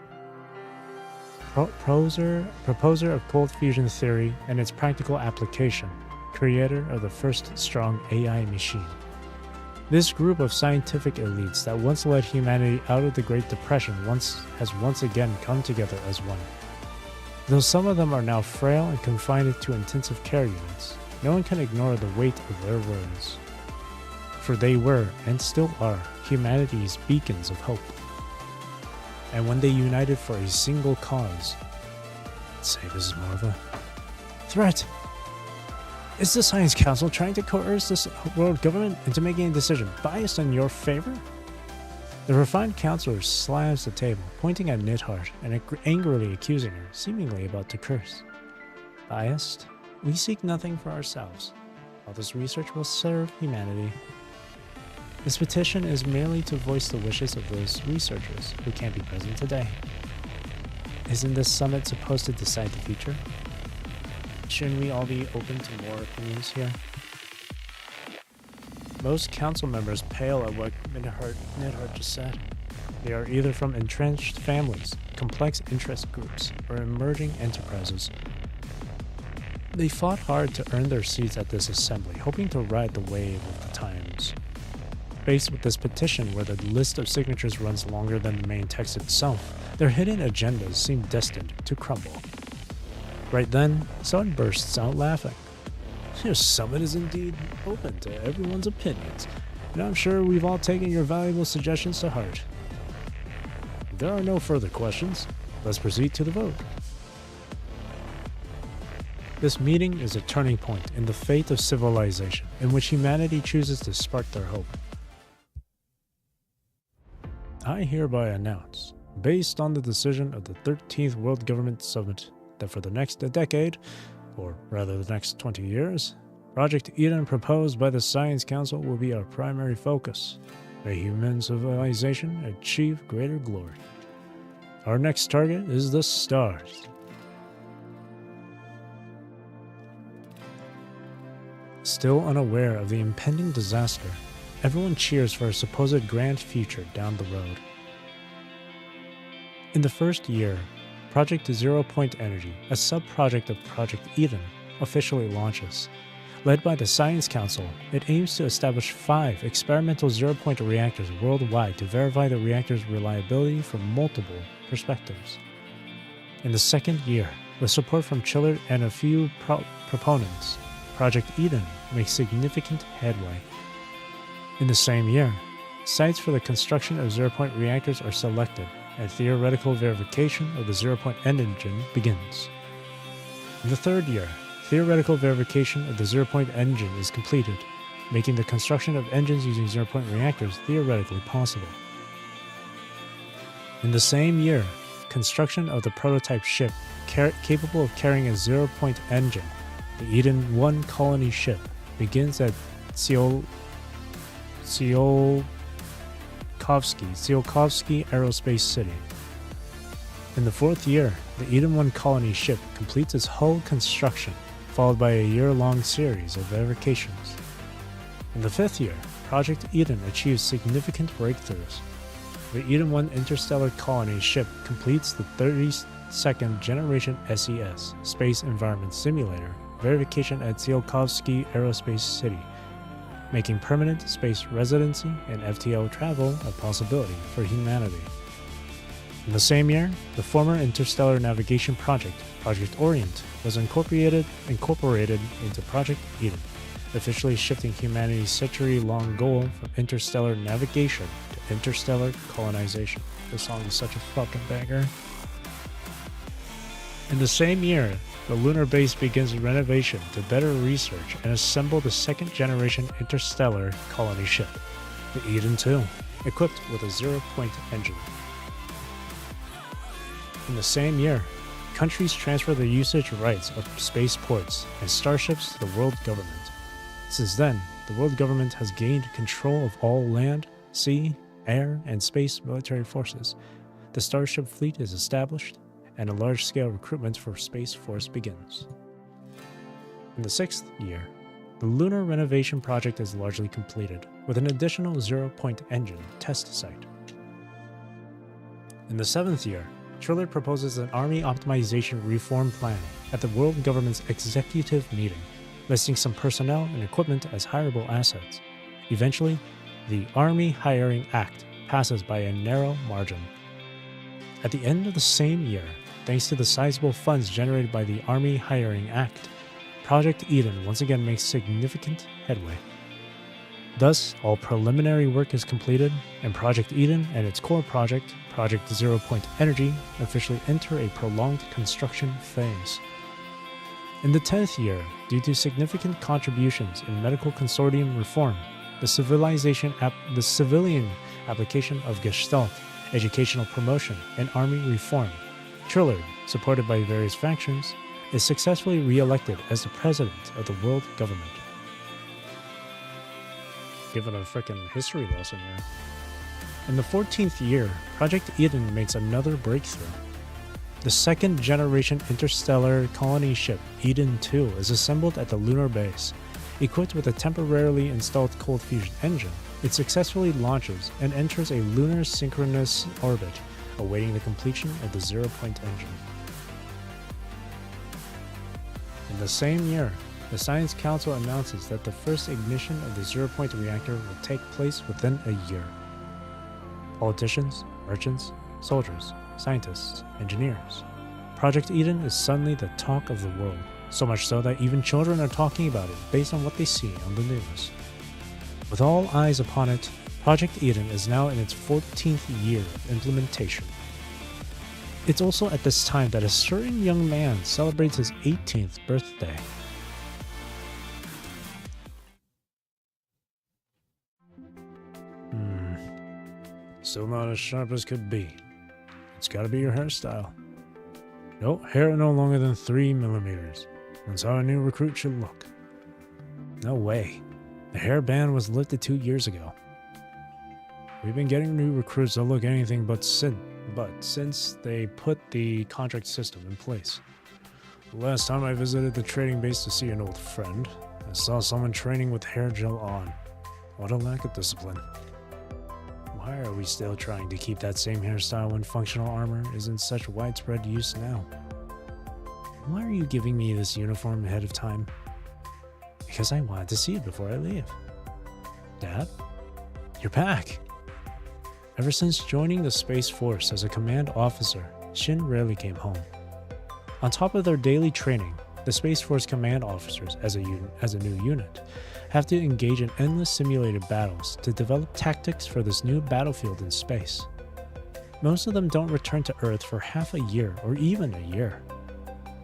Proposer of cold fusion theory and its practical application, creator of the first strong AI machine. This group of scientific elites that once led humanity out of the Great Depression has once again come together as one. Though some of them are now frail and confined to intensive care units, no one can ignore the weight of their words. For they were, and still are, humanity's beacons of hope. And when they united for a single cause, I'd say this is more of a threat. Is the Science Council trying to coerce this world government into making a decision biased in your favor? The refined counselor slams the table, pointing at Nidhart and angrily accusing her, seemingly about to curse. Biased? We seek nothing for ourselves. All this research will serve humanity. This petition is merely to voice the wishes of those researchers who can't be present today. Isn't this summit supposed to decide the future? Shouldn't we all be open to more opinions here? Most council members pale at what Nidhart just said. They are either from entrenched families, complex interest groups, or emerging enterprises. They fought hard to earn their seats at this assembly, hoping to ride the wave of the times. Faced with this petition where the list of signatures runs longer than the main text itself, their hidden agendas seem destined to crumble. Right then, someone bursts out laughing. Your summit is indeed open to everyone's opinions, and I'm sure we've all taken your valuable suggestions to heart. If there are no further questions, let's proceed to the vote. This meeting is a turning point in the fate of civilization, in which humanity chooses to spark their hope. I hereby announce, based on the decision of the 13th World Government Summit, that for the next decade, or rather the next 20 years, Project Aeon proposed by the Science Council will be our primary focus. May human civilization achieve greater glory. Our next target is the stars. Still unaware of the impending disaster, everyone cheers for a supposed grand future down the road. In the first year, Project Zero Point Energy, a sub-project of Project Aeon, officially launches. Led by the Science Council, it aims to establish 5 experimental zero-point reactors worldwide to verify the reactor's reliability from multiple perspectives. In the second year, with support from Chillard and a few proponents, Project Aeon makes significant headway. In the same year, sites for the construction of zero-point reactors are selected, and theoretical verification of the zero-point engine begins. In the third year, theoretical verification of the zero-point engine is completed, making the construction of engines using zero-point reactors theoretically possible. In the same year, construction of the prototype ship capable of carrying a zero-point engine, the Eden 1 colony ship, begins at Tsiolkovsky Aerospace City. In the 4th year, the Eden 1 colony ship completes its hull construction, followed by a year-long series of verifications. In the 5th year, Project Eden achieves significant breakthroughs. The Eden 1 interstellar colony ship completes the 32nd generation SES, Space Environment Simulator, verification at Tsiolkovsky Aerospace City, making permanent space residency and FTL travel a possibility for humanity. In the same year, the former interstellar navigation project, Project Orient, was incorporated into Project Eden, officially shifting humanity's century-long goal from interstellar navigation to interstellar colonization. This song is such a fucking banger. In the same year, the lunar base begins renovation to better research and assemble the second-generation interstellar colony ship, the Eden 2, equipped with a zero-point engine. In the same year, countries transfer the usage rights of spaceports and starships to the world government. Since then, the world government has gained control of all land, sea, air, and space military forces. The starship fleet is established, and a large-scale recruitment for Space Force begins. In the 6th year, the lunar renovation project is largely completed, with an additional zero-point engine test site. In the 7th year, Triller proposes an army optimization reform plan at the world government's executive meeting, listing some personnel and equipment as hireable assets. Eventually, the Army Hiring Act passes by a narrow margin. At the end of the same year, thanks to the sizable funds generated by the Army Hiring Act, Project Eden once again makes significant headway. Thus, all preliminary work is completed, and Project Eden and its core project, Project Zero Point Energy, officially enter a prolonged construction phase. In the 10th year, due to significant contributions in medical consortium reform, the civilian application of Gestalt, educational promotion, and army reform, Triller, supported by various factions, is successfully re-elected as the president of the world government. Given a frickin' history lesson here. In the 14th year, Project Eden makes another breakthrough. The second generation interstellar colony ship, Eden 2, is assembled at the lunar base. Equipped with a temporarily installed cold fusion engine, it successfully launches and enters a lunar synchronous orbit, awaiting the completion of the zero-point engine. In the same year, the Science Council announces that the first ignition of the zero-point reactor will take place within a year. Politicians, merchants, soldiers, scientists, engineers. Project Eden is suddenly the talk of the world, so much so that even children are talking about it based on what they see on the news. With all eyes upon it, Project Eden is now in its 14th year of implementation. It's also at this time that a certain young man celebrates his 18th birthday. Still not as sharp as could be. It's gotta be your hairstyle. No, hair no longer than 3 millimeters. That's how a new recruit should look. No way. The hair ban was lifted 2 years ago. We've been getting new recruits that look anything but since they put the contract system in place. The last time I visited the trading base to see an old friend, I saw someone training with hair gel on. What a lack of discipline. Why are we still trying to keep that same hairstyle when functional armor is in such widespread use now? Why are you giving me this uniform ahead of time? Because I wanted to see it before I leave. Dad? You're back! Ever since joining the Space Force as a command officer, Shin rarely came home. On top of their daily training, the Space Force command officers, as a new unit, have to engage in endless simulated battles to develop tactics for this new battlefield in space. Most of them don't return to Earth for half a year or even a year.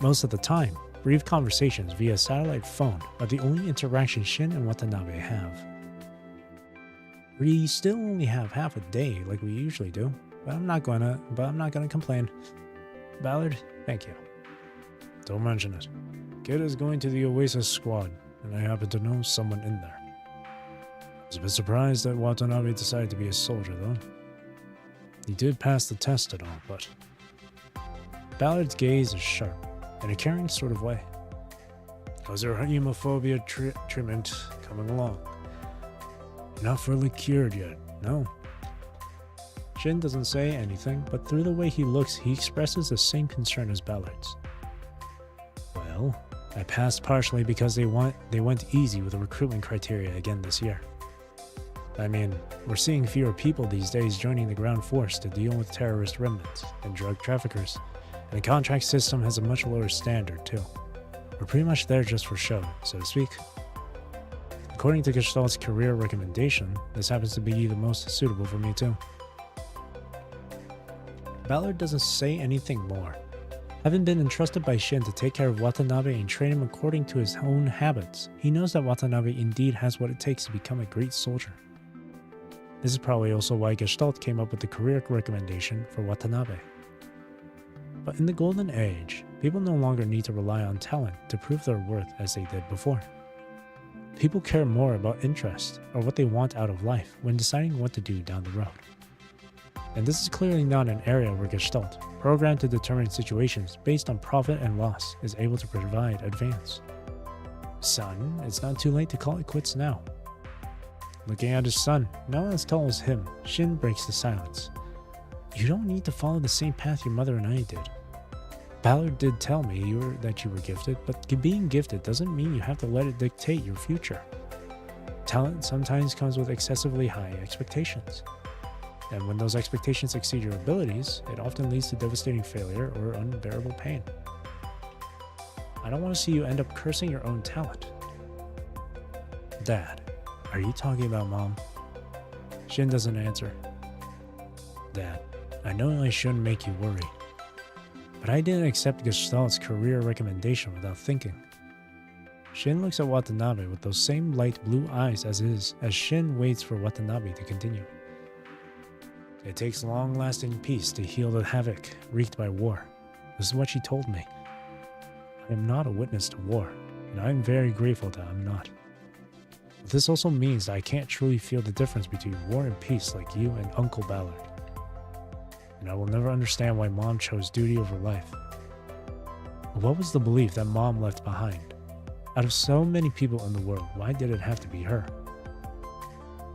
Most of the time, brief conversations via satellite phone are the only interaction Shin and Watanabe have. We still only have half a day like we usually do, but I'm not gonna complain. Ballard, thank you. Don't mention it. Kid is going to the Oasis squad, and I happen to know someone in there. I was a bit surprised that Watanabe decided to be a soldier, though. He did pass the test and all, but... Ballard's gaze is sharp, in a caring sort of way. How's your hemophobia treatment coming along? Not fully cured yet, no. Shin doesn't say anything, but through the way he looks, he expresses the same concern as Ballard's. Well, I passed partially because they went easy with the recruitment criteria again this year. I mean, we're seeing fewer people these days joining the ground force to deal with terrorist remnants and drug traffickers, and the contract system has a much lower standard too. We're pretty much there just for show, so to speak. According to Gestalt's career recommendation, this happens to be the most suitable for me too. Ballard doesn't say anything more. Having been entrusted by Shin to take care of Watanabe and train him according to his own habits, he knows that Watanabe indeed has what it takes to become a great soldier. This is probably also why Gestalt came up with the career recommendation for Watanabe. But in the Golden Age, people no longer need to rely on talent to prove their worth as they did before. People care more about interest or what they want out of life when deciding what to do down the road. And this is clearly not an area where Gestalt, programmed to determine situations based on profit and loss, is able to provide advance. Son, it's not too late to call it quits now. Looking at his son, now as tall as him, Shin breaks the silence. You don't need to follow the same path your mother and I did. Ballard did tell me that you were gifted, but being gifted doesn't mean you have to let it dictate your future. Talent sometimes comes with excessively high expectations. And when those expectations exceed your abilities, it often leads to devastating failure or unbearable pain. I don't want to see you end up cursing your own talent. Dad, are you talking about Mom? Shin doesn't answer. Dad, I know I shouldn't make you worry, but I didn't accept Gestalt's career recommendation without thinking. Shin looks at Watanabe with those same light blue eyes as Shin waits for Watanabe to continue. It takes long-lasting peace to heal the havoc wreaked by war. This is what she told me. I am not a witness to war, and I am very grateful that I'm not. But this also means that I can't truly feel the difference between war and peace like you and Uncle Ballard. And I will never understand why Mom chose duty over life. But what was the belief that Mom left behind? Out of so many people in the world, why did it have to be her?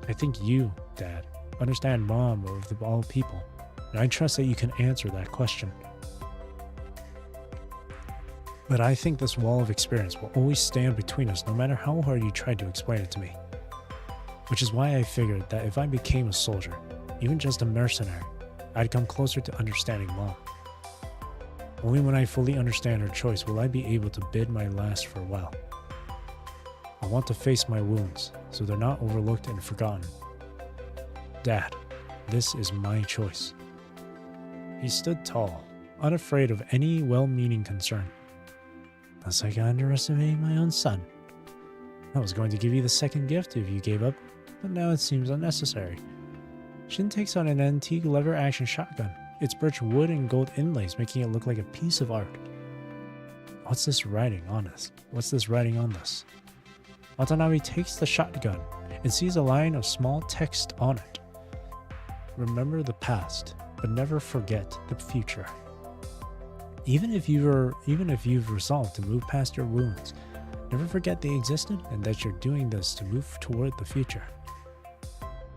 I think you, Dad, understand Mom of all people, and I trust that you can answer that question. But I think this wall of experience will always stand between us no matter how hard you try to explain it to me. Which is why I figured that if I became a soldier, even just a mercenary, I'd come closer to understanding Mom. Only when I fully understand her choice will I be able to bid my last farewell. I want to face my wounds, so they're not overlooked and forgotten. Dad, this is my choice. He stood tall, unafraid of any well-meaning concern. Looks like I underestimated my own son. I was going to give you the second gift if you gave up, but now it seems unnecessary. Shin takes out an antique lever-action shotgun, its birch wood and gold inlays making it look like a piece of art. What's this writing on this? Watanabe takes the shotgun and sees a line of small text on it. Remember the past, but never forget the future. Even if you've resolved to move past your wounds, never forget they existed and that you're doing this to move toward the future.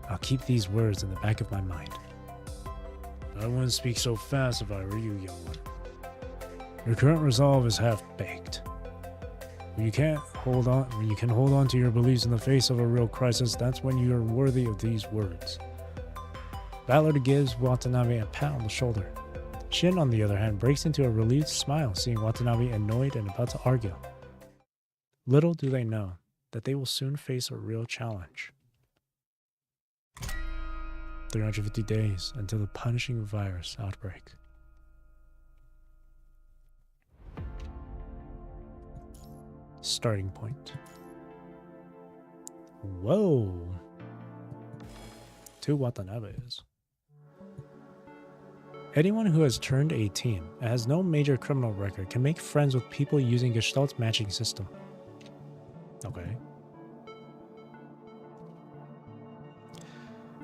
I'll keep these words in the back of my mind. I wouldn't speak so fast if I were you, young one. Your current resolve is half-baked. When you can hold on to your beliefs in the face of a real crisis, that's when you are worthy of these words. Ballard gives Watanabe a pat on the shoulder. Shin, on the other hand, breaks into a relieved smile seeing Watanabe annoyed and about to argue. Little do they know that they will soon face a real challenge. 350 days until the punishing virus outbreak. Starting point. Whoa! 2 Watanabes. Anyone who has turned 18 and has no major criminal record can make friends with people using Gestalt matching system. Okay.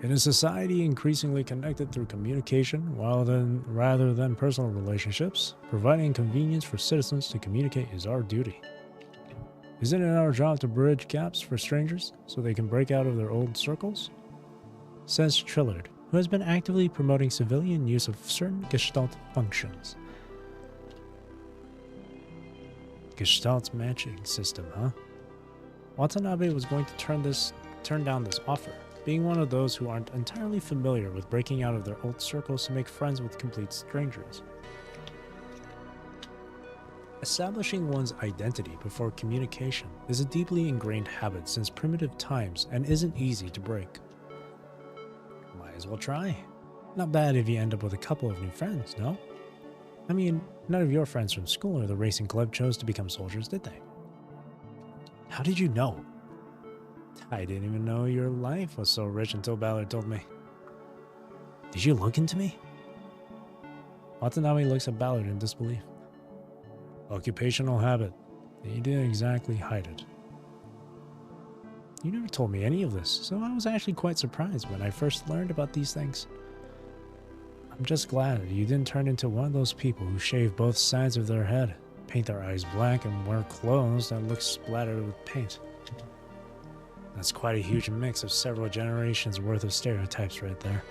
In a society increasingly connected through communication rather than personal relationships, providing convenience for citizens to communicate is our duty. Isn't it our job to bridge gaps for strangers so they can break out of their old circles? Says Trillard, who has been actively promoting civilian use of certain Gestalt functions. Gestalt matching system, huh? Watanabe was going to turn down this offer, being one of those who aren't entirely familiar with breaking out of their old circles to make friends with complete strangers. Establishing one's identity before communication is a deeply ingrained habit since primitive times and isn't easy to break. Might as well try. Not bad if you end up with a couple of new friends, no? I mean, none of your friends from school or the racing club chose to become soldiers, did they? How did you know? I didn't even know your life was so rich until Ballard told me. Did you look into me? Watanabe looks at Ballard in disbelief. Occupational habit. You didn't exactly hide it. You never told me any of this, so I was actually quite surprised when I first learned about these things. I'm just glad you didn't turn into one of those people who shave both sides of their head, paint their eyes black, and wear clothes that look splattered with paint. That's quite a huge mix of several generations worth of stereotypes right there.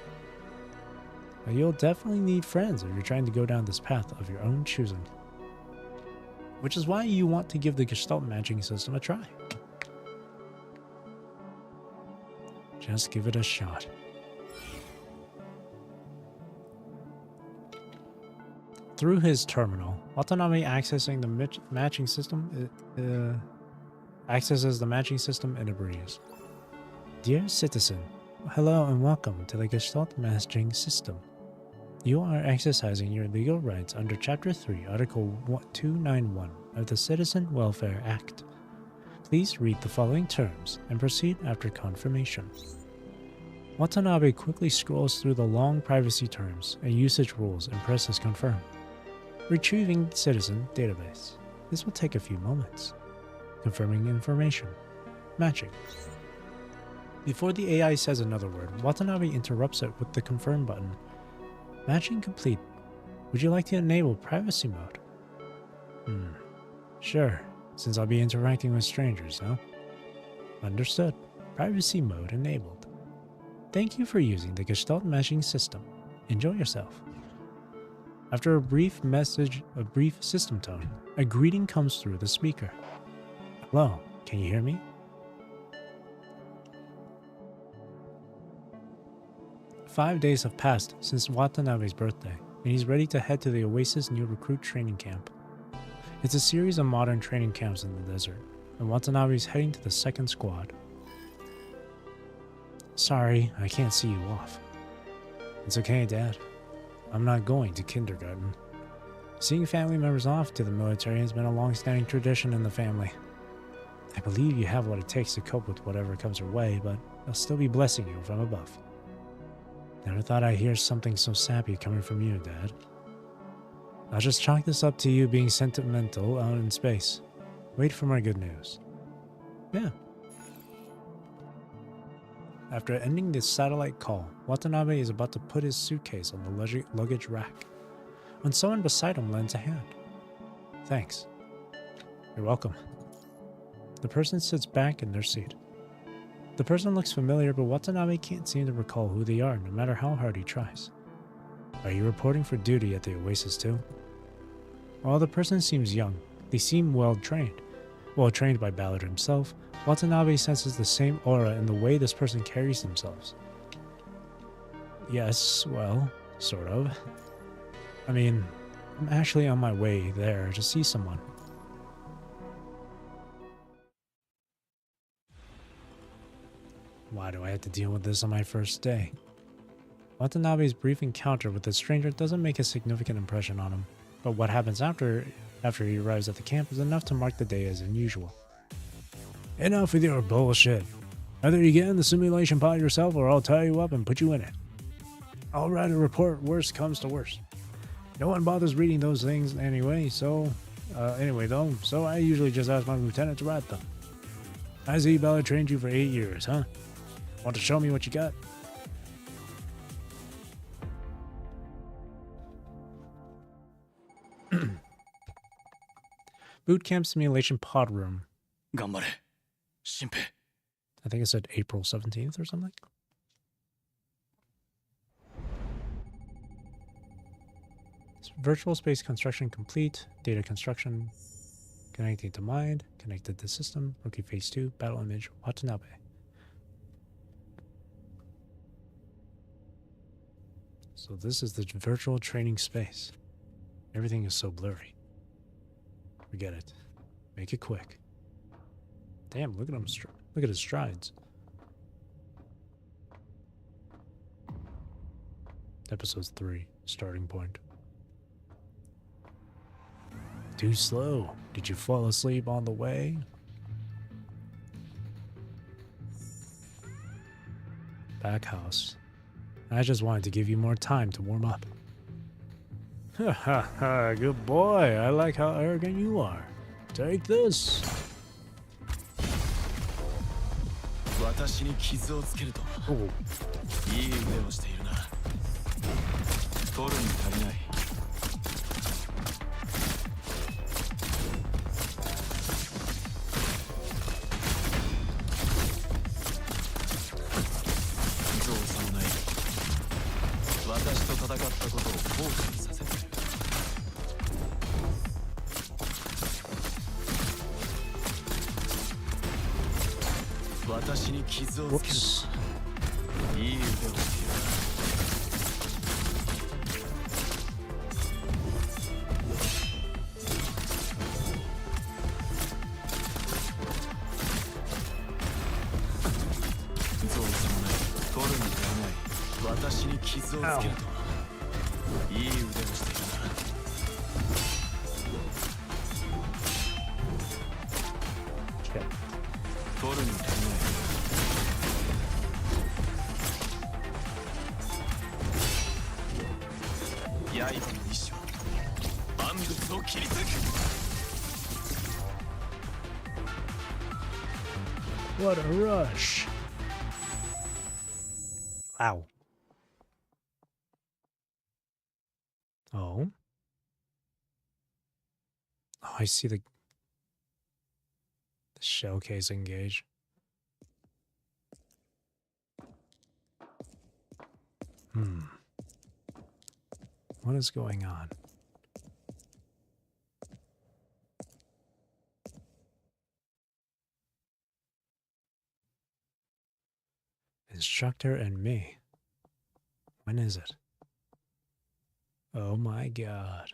But you'll definitely need friends if you're trying to go down this path of your own choosing. Which is why you want to give the Gestalt matching system a try. Just give it a shot. Through his terminal, Watanabe accessing the matching system accesses the matching system in a breeze. Dear citizen, hello and welcome to the Gestalt matching system. You are exercising your legal rights under Chapter 3, Article 291 of the Citizen Welfare Act. Please read the following terms and proceed after confirmation. Watanabe quickly scrolls through the long privacy terms and usage rules and presses confirm. Retrieving citizen database. This will take a few moments. Confirming information. Matching. Before the AI says another word, Watanabe interrupts it with the confirm button. Matching complete. Would you like to enable privacy mode? Sure, since I'll be interacting with strangers, huh? Understood. Privacy mode enabled. Thank you for using the Gestalt matching system. Enjoy yourself. After a brief system tone, a greeting comes through the speaker. Hello, can you hear me? Five days have passed since Watanabe's birthday, and he's ready to head to the Oasis new recruit training camp. It's a series of modern training camps in the desert, and Watanabe's heading to the second squad. Sorry, I can't see you off. It's okay, Dad. I'm not going to kindergarten. Seeing family members off to the military has been a long-standing tradition in the family. I believe you have what it takes to cope with whatever comes your way, but I'll still be blessing you from above. Never thought I'd hear something so sappy coming from you, Dad. I'll just chalk this up to you being sentimental out in space. Wait for my good news. Yeah. After ending this satellite call, Watanabe is about to put his suitcase on the luggage rack, when someone beside him lends a hand. Thanks. You're welcome. The person sits back in their seat. The person looks familiar, but Watanabe can't seem to recall who they are, no matter how hard he tries. Are you reporting for duty at the Oasis too? While the person seems young, they seem well-trained. Well trained by Ballard himself, Watanabe senses the same aura in the way this person carries themselves. Yes, well, sort of. I mean, I'm actually on my way there to see someone. Why do I have to deal with this on my first day? Watanabe's brief encounter with the stranger doesn't make a significant impression on him, but what happens after he arrives at the camp is enough to mark the day as unusual. Enough with your bullshit. Either you get in the simulation pod yourself or I'll tie you up and put you in it. I'll write a report worst comes to worst. No one bothers reading those things anyway, so so I usually just ask my lieutenant to write them. I see Bella trained you for 8 years, huh? Want to show me what you got? Boot camp simulation pod room. I think it said April 17th or something. Virtual space construction complete. Data construction. Connecting to mind. Connected to system. Rookie phase 2. Battle image. Watanabe. So this is the virtual training space. Everything is so blurry. Forget it. Make it quick. Damn, look at him. Look at his strides. Episode 3. Starting point. Too slow. Did you fall asleep on the way? Back house. I just wanted to give you more time to warm up. Ha ha ha, good boy. I like how arrogant you are. Take this. Oh. Whoops. Ow. What a rush. Wow. Oh. Oh, I see the showcase engage. What is going on? Instructor and me. When is it? Oh my god.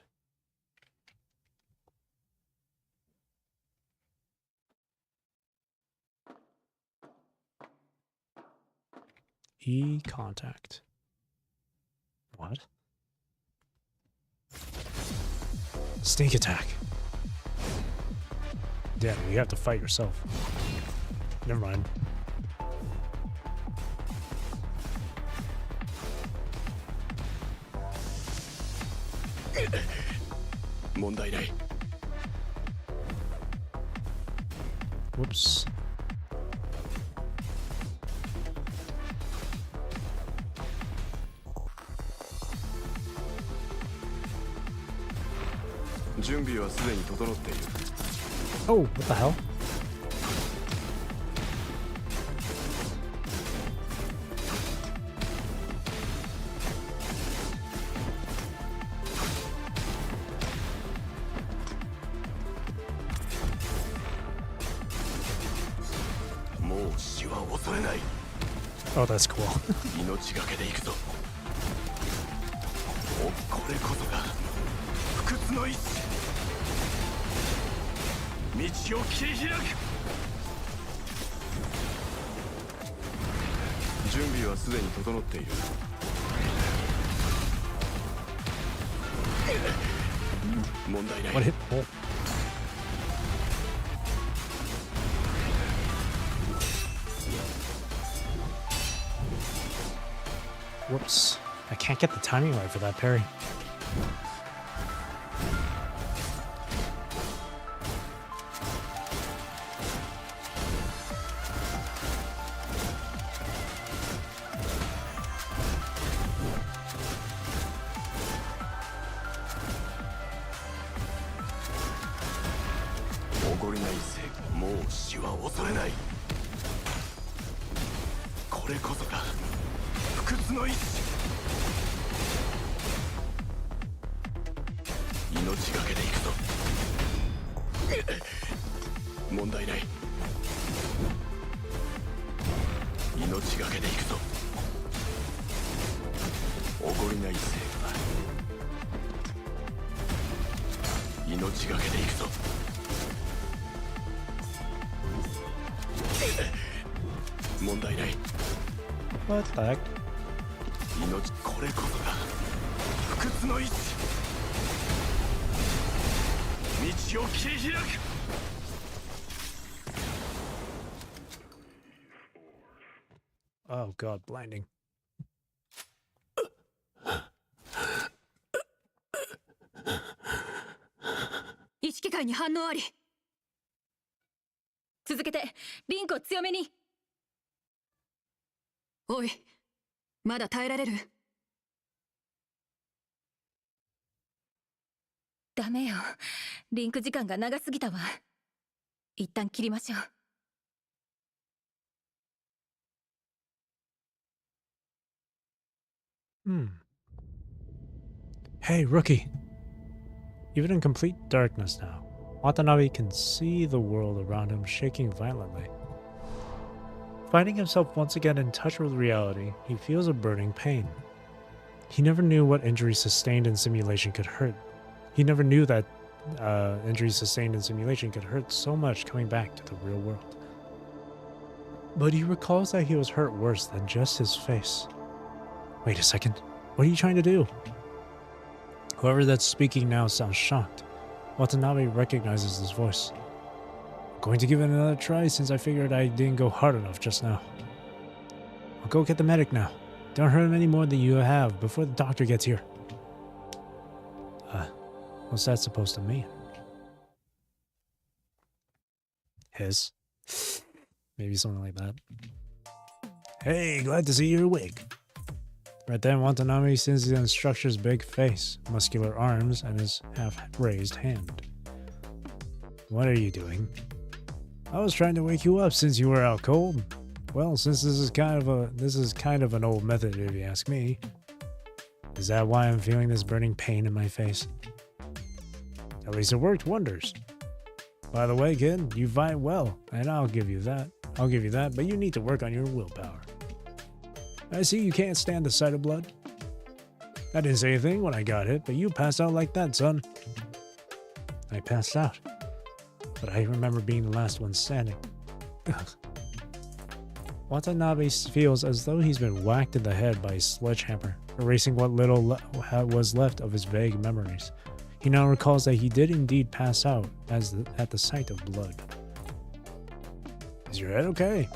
E-contact. What? Sneak attack. Damn, you have to fight yourself. Never mind. Whoops. Oh, what the hell? Oh, that's cool. What hit? Oh. Whoops. I can't get the timing right for that parry. は恐れない。これこそが不屈の意志。命がけで行くぞ。問題ない。命がけで行くぞ。おごりない成果だ。命がけで行くぞ。問題ない。What the heck? 命、これこそが不屈の意志。道を切り開く。Oh god, blinding. 意識界に反応あり。続けてリンクを強めに。おい、まだ耐えられる？ダメよ、リンク時間が長すぎたわ。一旦切りましょう。Hey, rookie. Even in complete darkness now, Watanabe can see the world around him shaking violently. Finding himself once again in touch with reality, he feels a burning pain. He never knew what injuries sustained in simulation could hurt. He never knew that injuries sustained in simulation could hurt so much coming back to the real world. But he recalls that he was hurt worse than just his face. Wait a second, what are you trying to do? Whoever that's speaking now sounds shocked. Watanabe recognizes his voice. I'm going to give it another try since I figured I didn't go hard enough just now. I'll go get the medic now. Don't hurt him any more than you have before the doctor gets here. What's that supposed to mean? His. Maybe something like that. Hey, glad to see you're awake. Right then, Watanabe sees the instructor's big face, muscular arms, and his half-raised hand. What are you doing? I was trying to wake you up since you were out cold. Well, since this is kind of an old method if you ask me. Is that why I'm feeling this burning pain in my face? At least it worked wonders. By the way, kid, you fight well, and I'll give you that, but you need to work on your willpower. I see you can't stand the sight of blood. I didn't say anything when I got hit, but you passed out like that, son. I passed out, but I remember being the last one standing. Watanabe feels as though he's been whacked in the head by a sledgehammer, erasing what little was left of his vague memories. He now recalls that he did indeed pass out at the sight of blood. Is your head okay?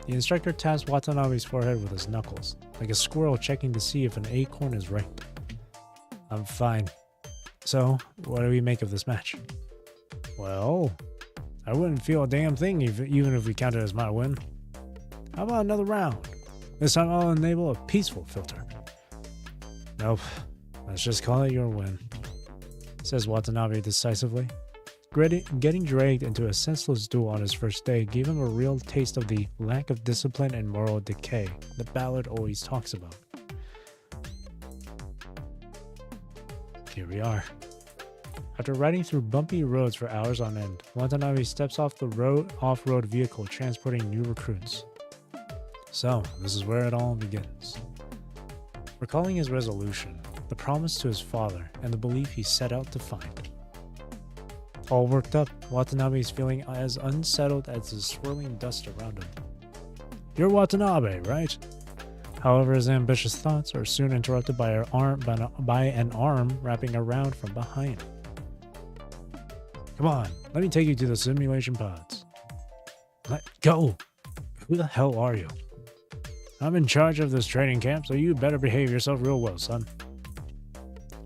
The instructor taps Watanabe's forehead with his knuckles, like a squirrel checking to see if an acorn is ripe. I'm fine. So, what do we make of this match? Well, I wouldn't feel a damn thing even if we counted as my win. How about another round? This time I'll enable a peaceful filter. Nope. Let's just call it your win, says Watanabe decisively. Getting dragged into a senseless duel on his first day gave him a real taste of the lack of discipline and moral decay that Ballard always talks about. Here we are. After riding through bumpy roads for hours on end, Watanabe steps off the off-road vehicle transporting new recruits. So, this is where it all begins. Recalling his resolution, the promise to his father, and the belief he set out to find. All worked up, Watanabe is feeling as unsettled as the swirling dust around him. You're Watanabe, right? However, his ambitious thoughts are soon interrupted by an arm wrapping around from behind. Come on, let me take you to the simulation pods. Let go! Who the hell are you? I'm in charge of this training camp, so you better behave yourself real well, son.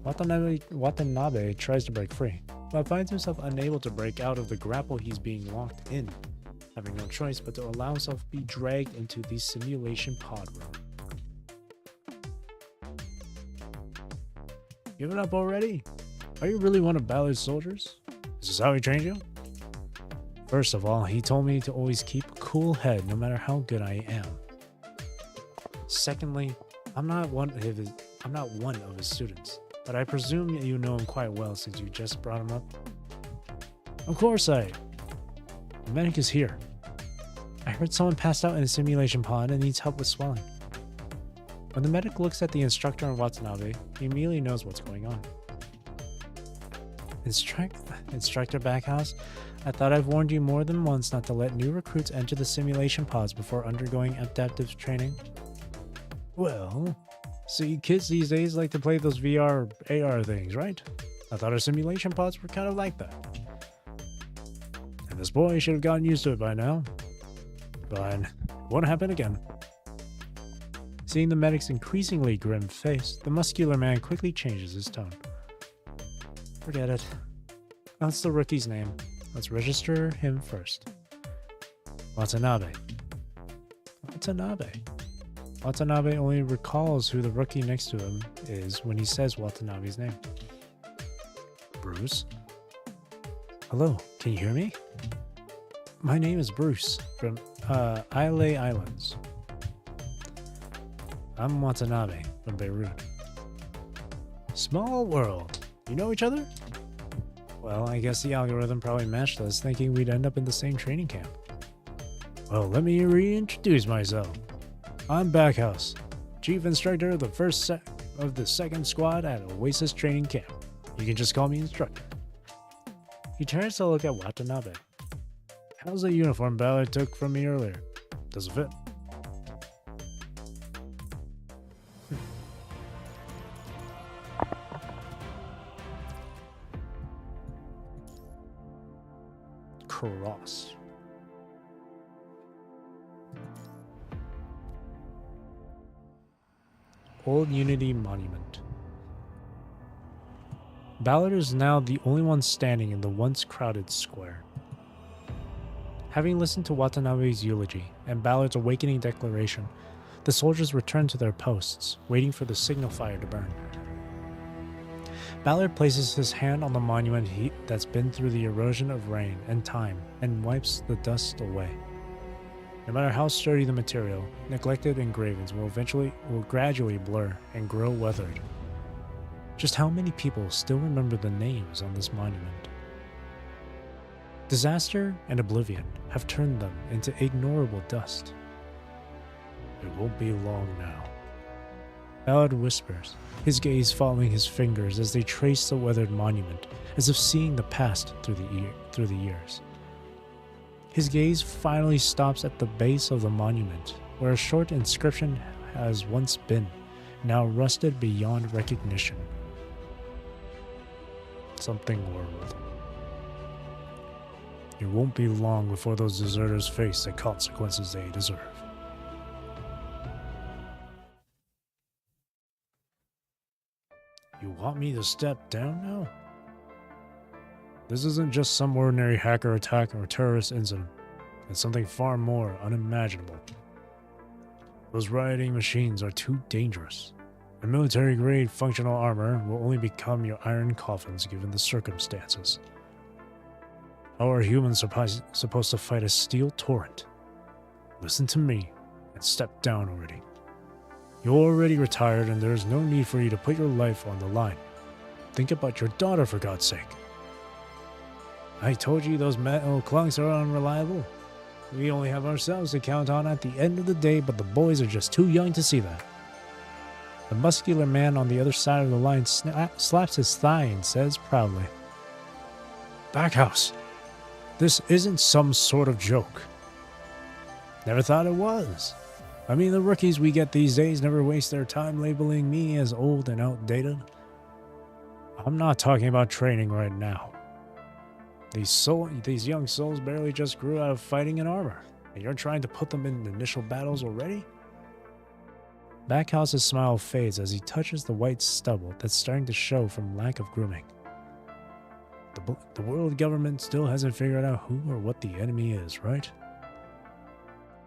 Watanabe tries to break free, but finds himself unable to break out of the grapple he's being locked in, having no choice but to allow himself be dragged into the simulation pod room. Give it up already? Are you really one of Ballard's soldiers? Is this how he trained you? First of all, he told me to always keep a cool head no matter how good I am. Secondly, I'm not one of his students, but I presume you know him quite well since you just brought him up. Of course The medic is here. I heard someone passed out in a simulation pod and needs help with swelling. When the medic looks at the instructor and Watanabe, he immediately knows what's going on. Instructor Backhouse, I thought I've warned you more than once not to let new recruits enter the simulation pods before undergoing adaptive training. Well, see, kids these days like to play those VR, AR things, right? I thought our simulation pods were kind of like that. And this boy should have gotten used to it by now. Fine, won't happen again. Seeing the medic's increasingly grim face, the muscular man quickly changes his tone. Forget it. That's the rookie's name. Let's register him first. Watanabe. Watanabe only recalls who the rookie next to him is when he says Watanabe's name. Bruce? Hello, can you hear me? My name is Bruce from Islay Islands. I'm Watanabe from Beirut. Small world. You know each other? Well, I guess the algorithm probably matched us, thinking we'd end up in the same training camp. Well, let me reintroduce myself. I'm Backhouse, Chief Instructor of the second squad at Oasis Training Camp. You can just call me Instructor. He turns to look at Watanabe. How's the uniform Ballard took from me earlier? Does it fit? Cross. Old Unity Monument. Ballard is now the only one standing in the once crowded square. Having listened to Watanabe's eulogy and Ballard's awakening declaration, the soldiers return to their posts, waiting for the signal fire to burn. Ballard places his hand on the monument that's been through the erosion of rain and time and wipes the dust away. No matter how sturdy the material, neglected engravings will gradually blur and grow weathered. Just how many people still remember the names on this monument? Disaster and oblivion have turned them into ignorable dust. It won't be long now. Ballard whispers, his gaze following his fingers as they trace the weathered monument, as if seeing the past through the years. His gaze finally stops at the base of the monument, where a short inscription has once been, now rusted beyond recognition. Something world. It won't be long before those deserters face the consequences they deserve. You want me to step down now? This isn't just some ordinary hacker attack or terrorist incident. It's something far more unimaginable. Those rioting machines are too dangerous. And military-grade functional armor will only become your iron coffins given the circumstances. How are humans supposed to fight a steel torrent? Listen to me and step down already. You're already retired and there is no need for you to put your life on the line. Think about your daughter for God's sake. I told you those metal clunks are unreliable. We only have ourselves to count on at the end of the day, but the boys are just too young to see that. The muscular man on the other side of the line slaps his thigh and says proudly, Backhouse, this isn't some sort of joke. Never thought it was. I mean, the rookies we get these days never waste their time labeling me as old and outdated. I'm not talking about training right now. These young souls barely just grew out of fighting in armor, and you're trying to put them in initial battles already? Backhouse's smile fades as he touches the white stubble that's starting to show from lack of grooming. The world government still hasn't figured out who or what the enemy is, right?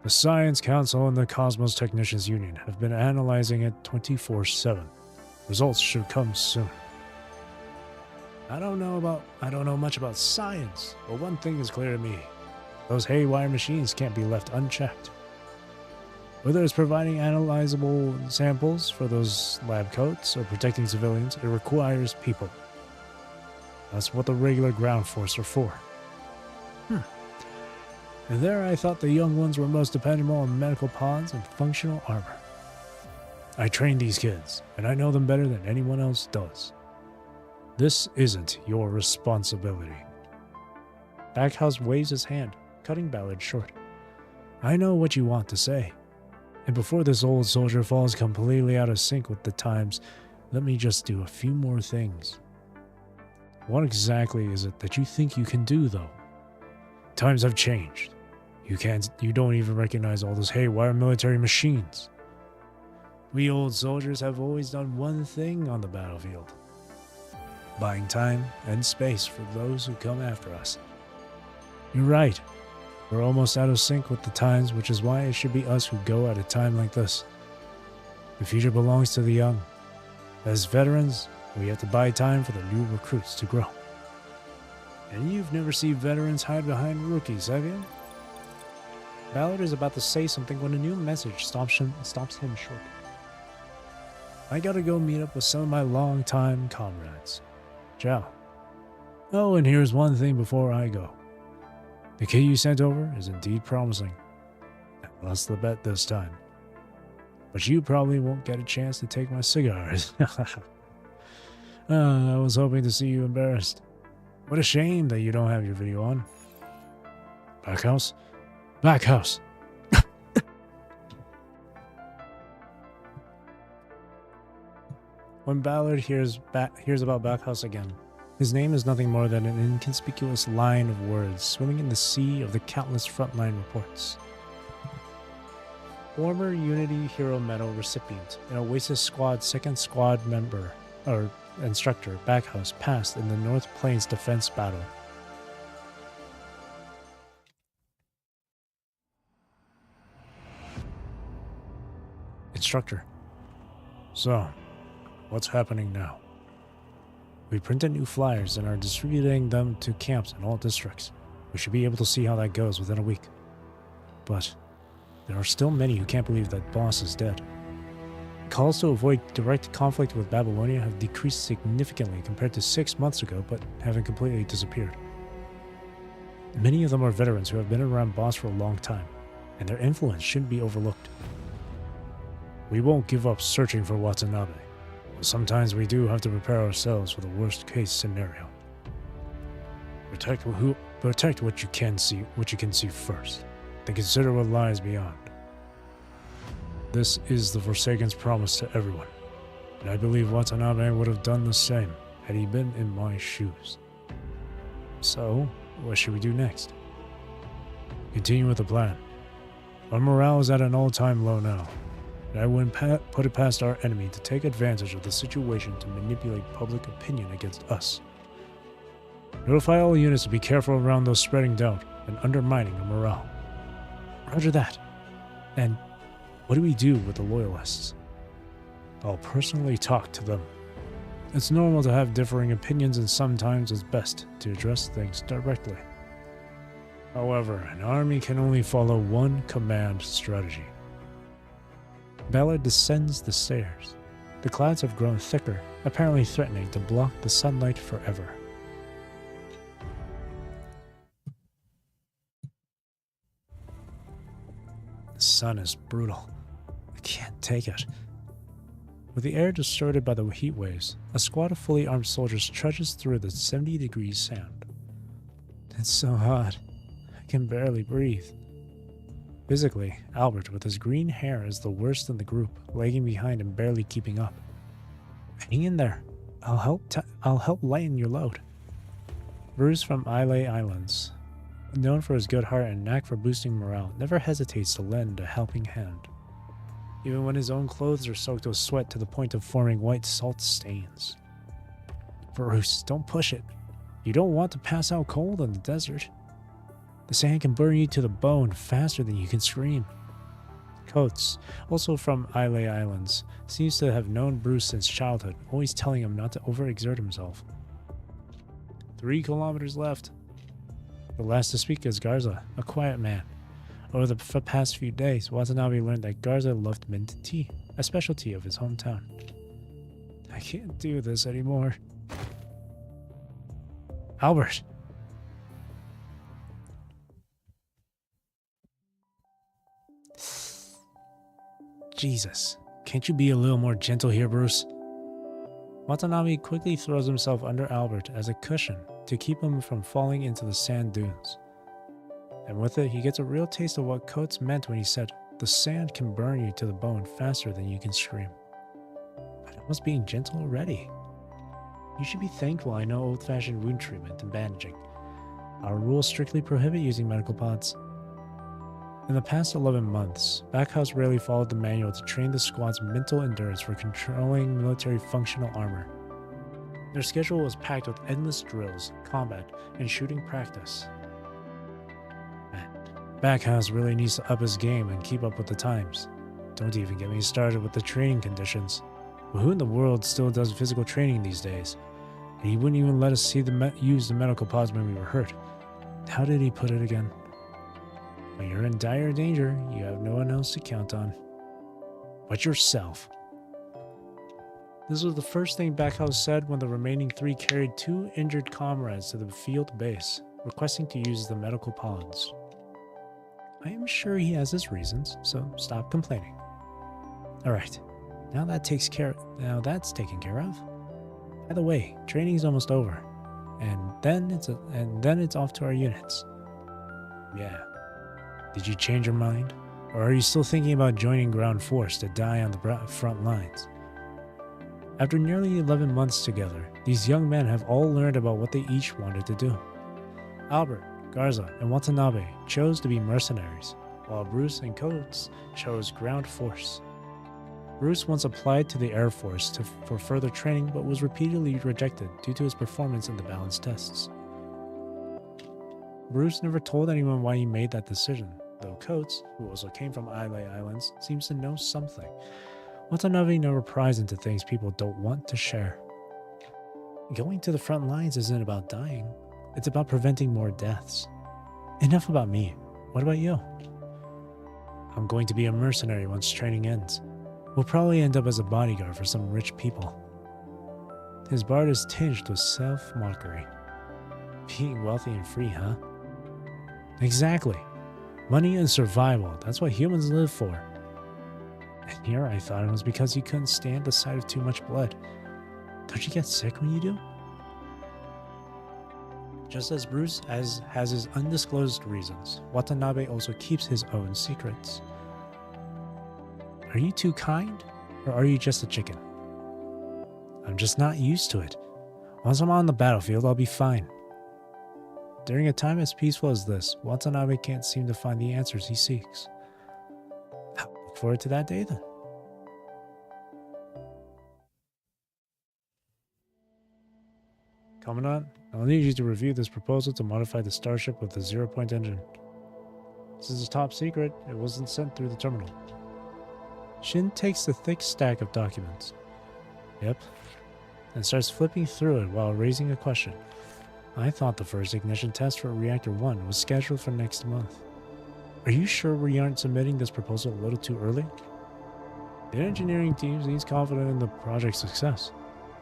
The Science Council and the Cosmos Technicians Union have been analyzing it 24/7. Results should come soon. I don't know much about science, but one thing is clear to me. Those haywire machines can't be left unchecked. Whether it's providing analyzable samples for those lab coats or protecting civilians, it requires people. That's what the regular ground force are for. And there I thought the young ones were most dependable on medical pods and functional armor. I trained these kids, and I know them better than anyone else does. This isn't your responsibility. Backhouse waves his hand, cutting Ballard short. I know what you want to say. And before this old soldier falls completely out of sync with the times, let me just do a few more things. What exactly is it that you think you can do, though? Times have changed. You don't even recognize all those haywire military machines. We old soldiers have always done one thing on the battlefield. Buying time and space for those who come after us. You're right. We're almost out of sync with the times, which is why it should be us who go at a time like this. The future belongs to the young. As veterans, we have to buy time for the new recruits to grow. And you've never seen veterans hide behind rookies, have you? Ballard is about to say something when a new message stops him short. I gotta go meet up with some of my longtime comrades. Ciao. Oh, and here's one thing before I go. The kid you sent over is indeed promising. I lost the bet this time. But you probably won't get a chance to take my cigars. I was hoping to see you embarrassed. What a shame that you don't have your video on. Backhouse? Backhouse! When Ballard hears about Backhouse again, his name is nothing more than an inconspicuous line of words swimming in the sea of the countless frontline reports. Former Unity Hero Medal recipient and Oasis Squad 2nd Squad member, or instructor, Backhouse passed in the North Plains defense battle. Instructor. So, what's happening now? We printed new flyers and are distributing them to camps in all districts. We should be able to see how that goes within a week. But there are still many who can't believe that Boss is dead. Calls to avoid direct conflict with Babylonia have decreased significantly compared to 6 months ago, but haven't completely disappeared. Many of them are veterans who have been around Boss for a long time, and their influence shouldn't be overlooked. We won't give up searching for Watanabe. Sometimes we do have to prepare ourselves for the worst-case scenario. Protect what you can see first, then consider what lies beyond. This is the Forsaken's promise to everyone, and I believe Watanabe would have done the same had he been in my shoes. So, what should we do next? Continue with the plan. Our morale is at an all-time low now. And I wouldn't put it past our enemy to take advantage of the situation to manipulate public opinion against us. Notify all units to be careful around those spreading doubt and undermining our morale. Roger that. And what do we do with the loyalists? I'll personally talk to them. It's normal to have differing opinions, and sometimes it's best to address things directly. However, an army can only follow one command strategy. Ballard descends the stairs. The clouds have grown thicker, apparently threatening to block the sunlight forever. The sun is brutal. I can't take it. With the air distorted by the heat waves, a squad of fully armed soldiers trudges through the 70-degree sand. It's so hot. I can barely breathe. Physically, Albert, with his green hair, is the worst in the group, lagging behind and barely keeping up. Hang in there. I'll help lighten your load. Bruce from Islay Islands, known for his good heart and knack for boosting morale, never hesitates to lend a helping hand, even when his own clothes are soaked with sweat to the point of forming white salt stains. Bruce, don't push it. You don't want to pass out cold in the desert. The sand can burn you to the bone faster than you can scream. Coates, also from Islay Islands, seems to have known Bruce since childhood, always telling him not to overexert himself. 3 kilometers left. The last to speak is Garza, a quiet man. Over the past few days, Watanabe learned that Garza loved mint tea, a specialty of his hometown. I can't do this anymore. Albert! Jesus, can't you be a little more gentle here, Bruce? Watanabe quickly throws himself under Albert as a cushion to keep him from falling into the sand dunes. And with it, he gets a real taste of what Coates meant when he said, "The sand can burn you to the bone faster than you can scream." But I was being gentle already. You should be thankful I know old-fashioned wound treatment and bandaging. Our rules strictly prohibit using medical pods. In the past 11 months, Backhouse rarely followed the manual to train the squad's mental endurance for controlling military functional armor. Their schedule was packed with endless drills, combat, and shooting practice. Man, Backhouse really needs to up his game and keep up with the times. Don't even get me started with the training conditions. But who in the world still does physical training these days? And he wouldn't even let us use the medical pods when we were hurt. How did he put it again? When you're in dire danger, you have no one else to count on but yourself. This was the first thing Backhouse said when the remaining three carried two injured comrades to the field base, requesting to use the medical pods. I am sure he has his reasons, so stop complaining. Alright, now that's taken care of. By the way, training's almost over, and then it's off to our units. Yeah. Did you change your mind? Or are you still thinking about joining ground force to die on the front lines? After nearly 11 months together, these young men have all learned about what they each wanted to do. Albert, Garza, and Watanabe chose to be mercenaries, while Bruce and Coates chose ground force. Bruce once applied to the Air Force for further training but was repeatedly rejected due to his performance in the balance tests. Bruce never told anyone why he made that decision, though Coates, who also came from Islay Islands, seems to know something. Watanabe never pries into things people don't want to share. Going to the front lines isn't about dying, it's about preventing more deaths. Enough about me. What about you? I'm going to be a mercenary once training ends. We'll probably end up as a bodyguard for some rich people. His bard is tinged with self-mockery. Being wealthy and free, huh? Exactly. Money and survival, that's what humans live for. And here I thought it was because you couldn't stand the sight of too much blood. Don't you get sick when you do? Just as Bruce has his undisclosed reasons, Watanabe also keeps his own secrets. Are you too kind, or are you just a chicken? I'm just not used to it. Once I'm on the battlefield, I'll be fine. During a time as peaceful as this, Watanabe can't seem to find the answers he seeks. Look forward to that day then. Commandant, I'll need you to review this proposal to modify the starship with the 0-point engine. This is a top secret. It wasn't sent through the terminal. Shin takes the thick stack of documents. Yep. And starts flipping through it while raising a question. I thought the first ignition test for Reactor 1 was scheduled for next month. Are you sure we aren't submitting this proposal a little too early? The engineering team seems confident in the project's success.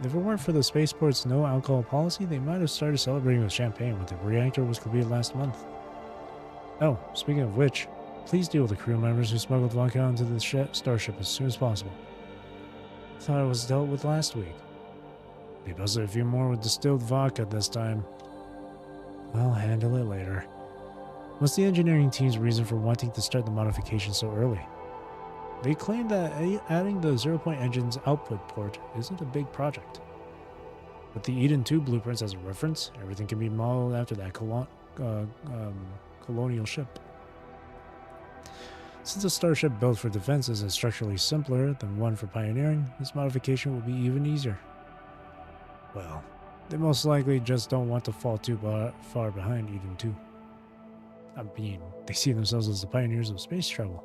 If it weren't for the spaceport's no alcohol policy, they might have started celebrating with champagne when the reactor was completed last month. Oh, speaking of which, please deal with the crew members who smuggled vodka onto the starship as soon as possible. I thought it was dealt with last week. They busted a few more with distilled vodka this time. I'll handle it later. What's the engineering team's reason for wanting to start the modification so early? They claim that adding the 0-point engine's output port isn't a big project. With the Eden 2 blueprints as a reference, everything can be modeled after that colonial ship. Since a starship built for defense is structurally simpler than one for pioneering, this modification will be even easier. Well, they most likely just don't want to fall too far behind Eden 2. I mean, they see themselves as the pioneers of space travel.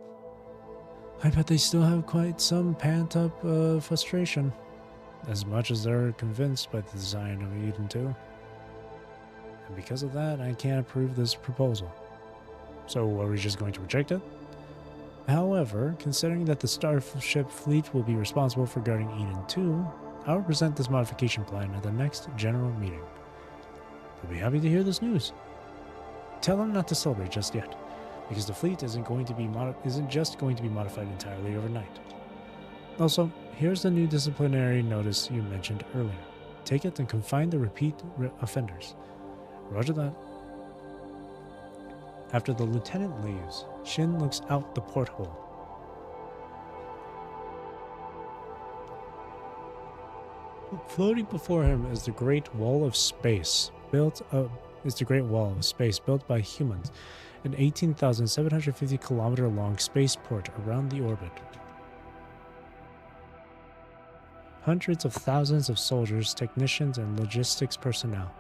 I bet they still have quite some pent-up frustration, as much as they're convinced by the design of Eden 2. And because of that, I can't approve this proposal. So are we just going to reject it? However, considering that the Starship Fleet will be responsible for guarding Eden 2, I will present this modification plan at the next general meeting. They'll be happy to hear this news. Tell them not to celebrate just yet, because the fleet isn't just going to be modified entirely overnight. Also, here's the new disciplinary notice you mentioned earlier. Take it and confine the repeat offenders. Roger that. After the lieutenant leaves, Shin looks out the porthole. Floating before him is the Great Wall of Space, built by humans, an 18,750 kilometer long spaceport around the orbit. Hundreds of thousands of soldiers, technicians, and logistics personnel,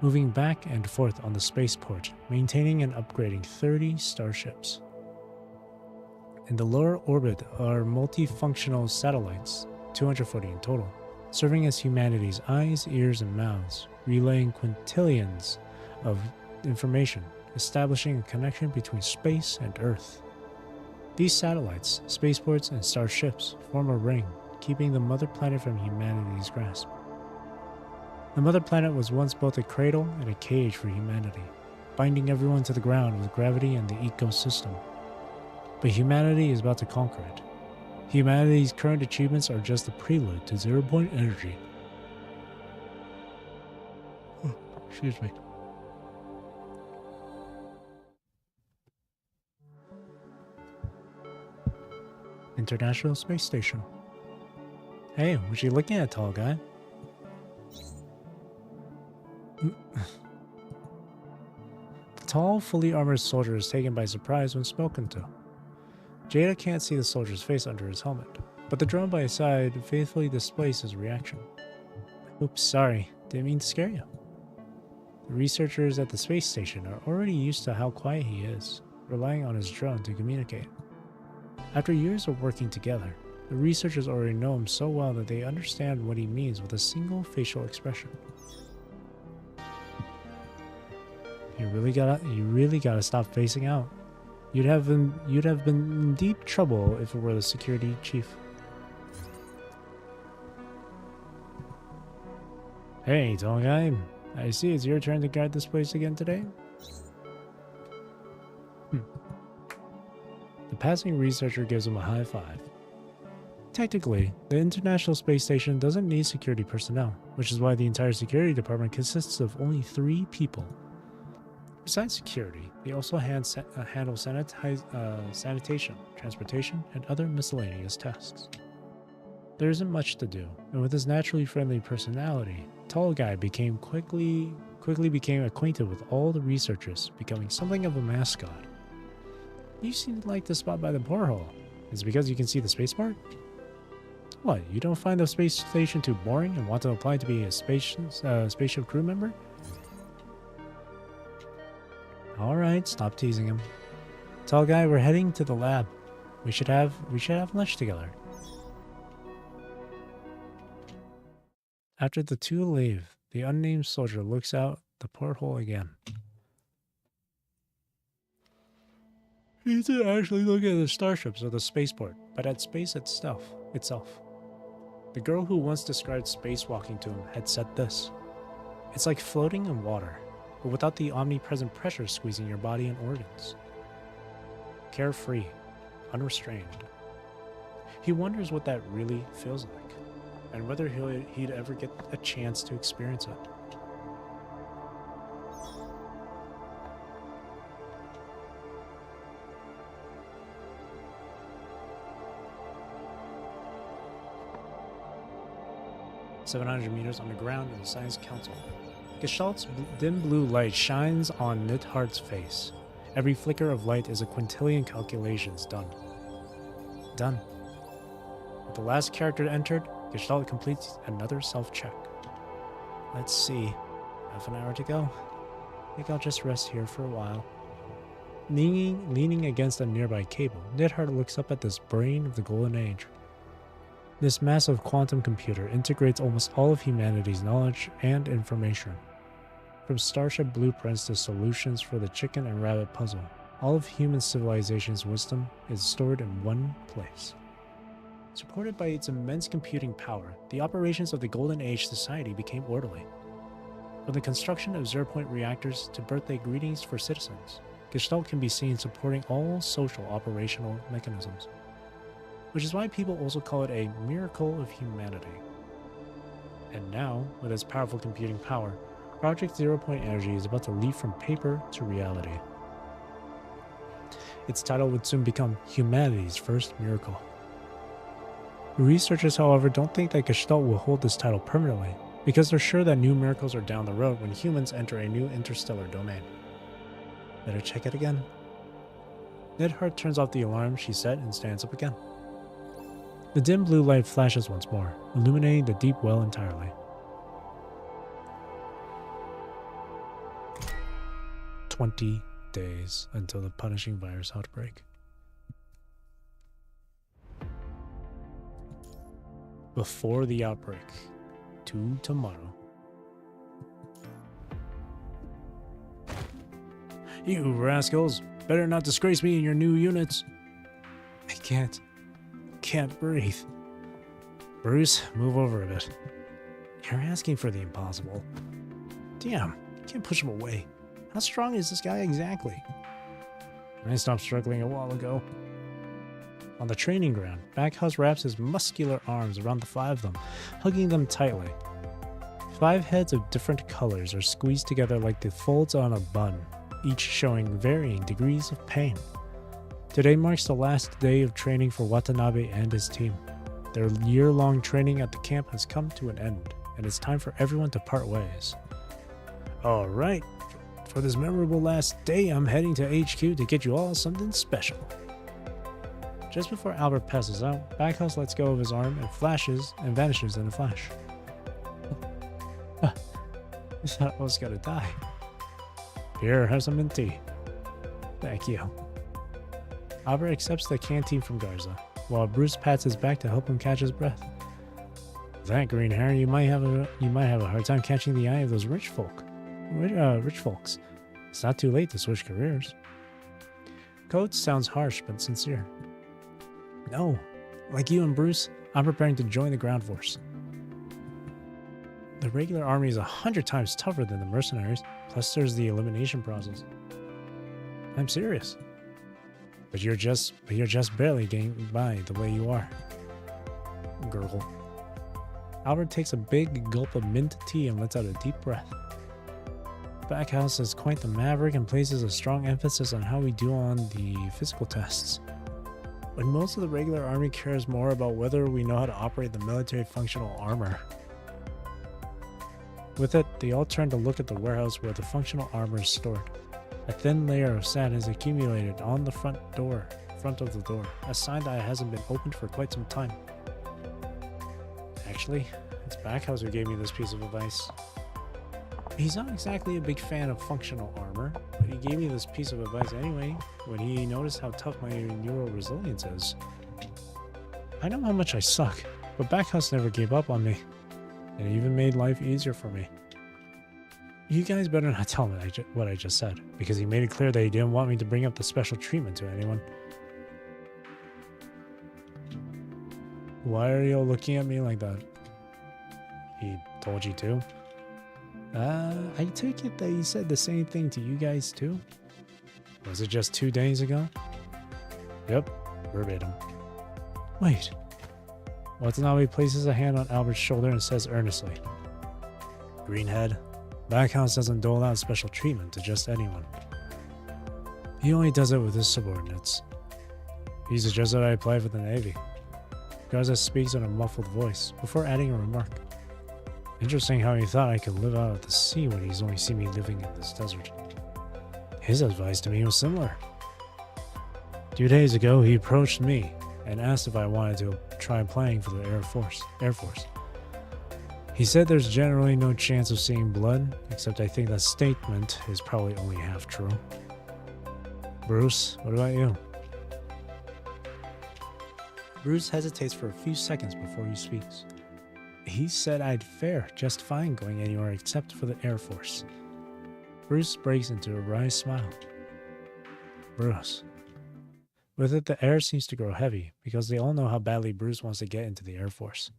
moving back and forth on the spaceport, maintaining and upgrading 30 starships. In the lower orbit are multifunctional satellites, 240 in total, serving as humanity's eyes, ears, and mouths, relaying quintillions of information, establishing a connection between space and Earth. These satellites, spaceports, and starships form a ring, keeping the mother planet from humanity's grasp. The mother planet was once both a cradle and a cage for humanity, binding everyone to the ground with gravity and the ecosystem. But humanity is about to conquer it. Humanity's current achievements are just a prelude to zero-point energy. Oh, excuse me. International Space Station. Hey, what you looking at, tall guy? The tall, fully armored soldier is taken by surprise when spoken to. Jada can't see the soldier's face under his helmet, but the drone by his side faithfully displays his reaction. Oops, sorry, didn't mean to scare you. The researchers at the space station are already used to how quiet he is, relying on his drone to communicate. After years of working together, the researchers already know him so well that they understand what he means with a single facial expression. You really gotta stop facing out. You'd have been in deep trouble if it were the security chief. Hey, tall guy. I see it's your turn to guard this place again today. The passing researcher gives him a high five. Technically, the International Space Station doesn't need security personnel, which is why the entire security department consists of only 3 people. Besides security, they also handle sanitation, transportation, and other miscellaneous tasks. There isn't much to do, and with his naturally friendly personality, Tall Guy quickly became acquainted with all the researchers, becoming something of a mascot. You seem to like the spot by the porthole. Is it because you can see the spaceport? What, you don't find the space station too boring and want to apply to be a spaceship crew member? Alright, stop teasing him. Tall guy, we're heading to the lab. We should have lunch together. After the two leave, the unnamed soldier looks out the porthole again. He isn't actually looking at the starships or the spaceport, but at space itself. The girl who once described spacewalking to him had said this: "It's like floating in water, but without the omnipresent pressure squeezing your body and organs. Carefree, unrestrained." He wonders what that really feels like, and whether he'd ever get a chance to experience it. "700 meters underground in the Science Council. Gestalt's dim blue light shines on Nidhart's face. Every flicker of light is a quintillion calculations done. With the last character entered, Gestalt completes another self-check. Let's see. Half an hour to go. I think I'll just rest here for a while. Leaning against a nearby cable, Nidhart looks up at this brain of the Golden Age. This massive quantum computer integrates almost all of humanity's knowledge and information. From starship blueprints to solutions for the chicken and rabbit puzzle, all of human civilization's wisdom is stored in one place. Supported by its immense computing power, the operations of the Golden Age society became orderly. From the construction of zero-point reactors to birthday greetings for citizens, Gestalt can be seen supporting all social operational mechanisms, which is why people also call it a miracle of humanity. And now, with its powerful computing power, Project Zero Point Energy is about to leap from paper to reality. Its title would soon become Humanity's First Miracle. Researchers, however, don't think that Gestalt will hold this title permanently, because they're sure that new miracles are down the road when humans enter a new interstellar domain. Better check it again. Nedhart turns off the alarm she set and stands up again. The dim blue light flashes once more, illuminating the deep well entirely. 20 days until the punishing virus outbreak. Before the outbreak, to tomorrow. You rascals, better not disgrace me in your new units. I can't breathe. Bruce, move over a bit. You're asking for the impossible. Damn, can't push him away. How strong is this guy exactly? I stopped struggling a while ago. On the training ground, Backhouse wraps his muscular arms around the 5 of them, hugging them tightly. 5 heads of different colors are squeezed together like the folds on a bun, each showing varying degrees of pain. Today marks the last day of training for Watanabe and his team. Their year-long training at the camp has come to an end, and it's time for everyone to part ways. Alright, for this memorable last day, I'm heading to HQ to get you all something special. Just before Albert passes out, Backhouse lets go of his arm and flashes and vanishes in a flash. I thought I was gonna die. Here, have some mint tea. Thank you. Albert accepts the canteen from Garza, while Bruce pats his back to help him catch his breath. With that green hair, you might have a hard time catching the eye of those rich folks. It's not too late to switch careers. Coates sounds harsh but sincere. No, like you and Bruce, I'm preparing to join the ground force. The regular army is 100 times tougher than the mercenaries, plus there's the elimination process. I'm serious. But you're just barely getting by the way you are. Gurgle. Albert takes a big gulp of mint tea and lets out a deep breath. Backhouse is quite the maverick and places a strong emphasis on how we do on the physical tests. When most of the regular army cares more about whether we know how to operate the military functional armor. With it, they all turn to look at the warehouse where the functional armor is stored. A thin layer of sand has accumulated on the front of the door, a sign that it hasn't been opened for quite some time. Actually, it's Backhouse who gave me this piece of advice. He's not exactly a big fan of functional armor, but he gave me this piece of advice anyway when he noticed how tough my neural resilience is. I know how much I suck, but Backhouse never gave up on me, and it even made life easier for me. You guys better not tell me what I just said, because he made it clear that he didn't want me to bring up the special treatment to anyone. Why are you all looking at me like that? He told you to? I take it that he said the same thing to you guys too? Was it just 2 days ago? Yep, verbatim. Wait. Watanabe places a hand on Albert's shoulder and says earnestly, Greenhead, Backhouse doesn't dole out special treatment to just anyone. He only does it with his subordinates. He suggested I apply for the Navy. Garza speaks in a muffled voice, before adding a remark. Interesting how he thought I could live out at the sea when he's only seen me living in this desert. His advice to me was similar. 2 days ago, he approached me and asked if I wanted to try applying for the Air Force. He said there's generally no chance of seeing blood, except I think that statement is probably only half true. Bruce, what about you? Bruce hesitates for a few seconds before he speaks. He said I'd fare just fine going anywhere except for the Air Force. Bruce breaks into a wry smile. Bruce. With it, the air seems to grow heavy, because they all know how badly Bruce wants to get into the Air Force.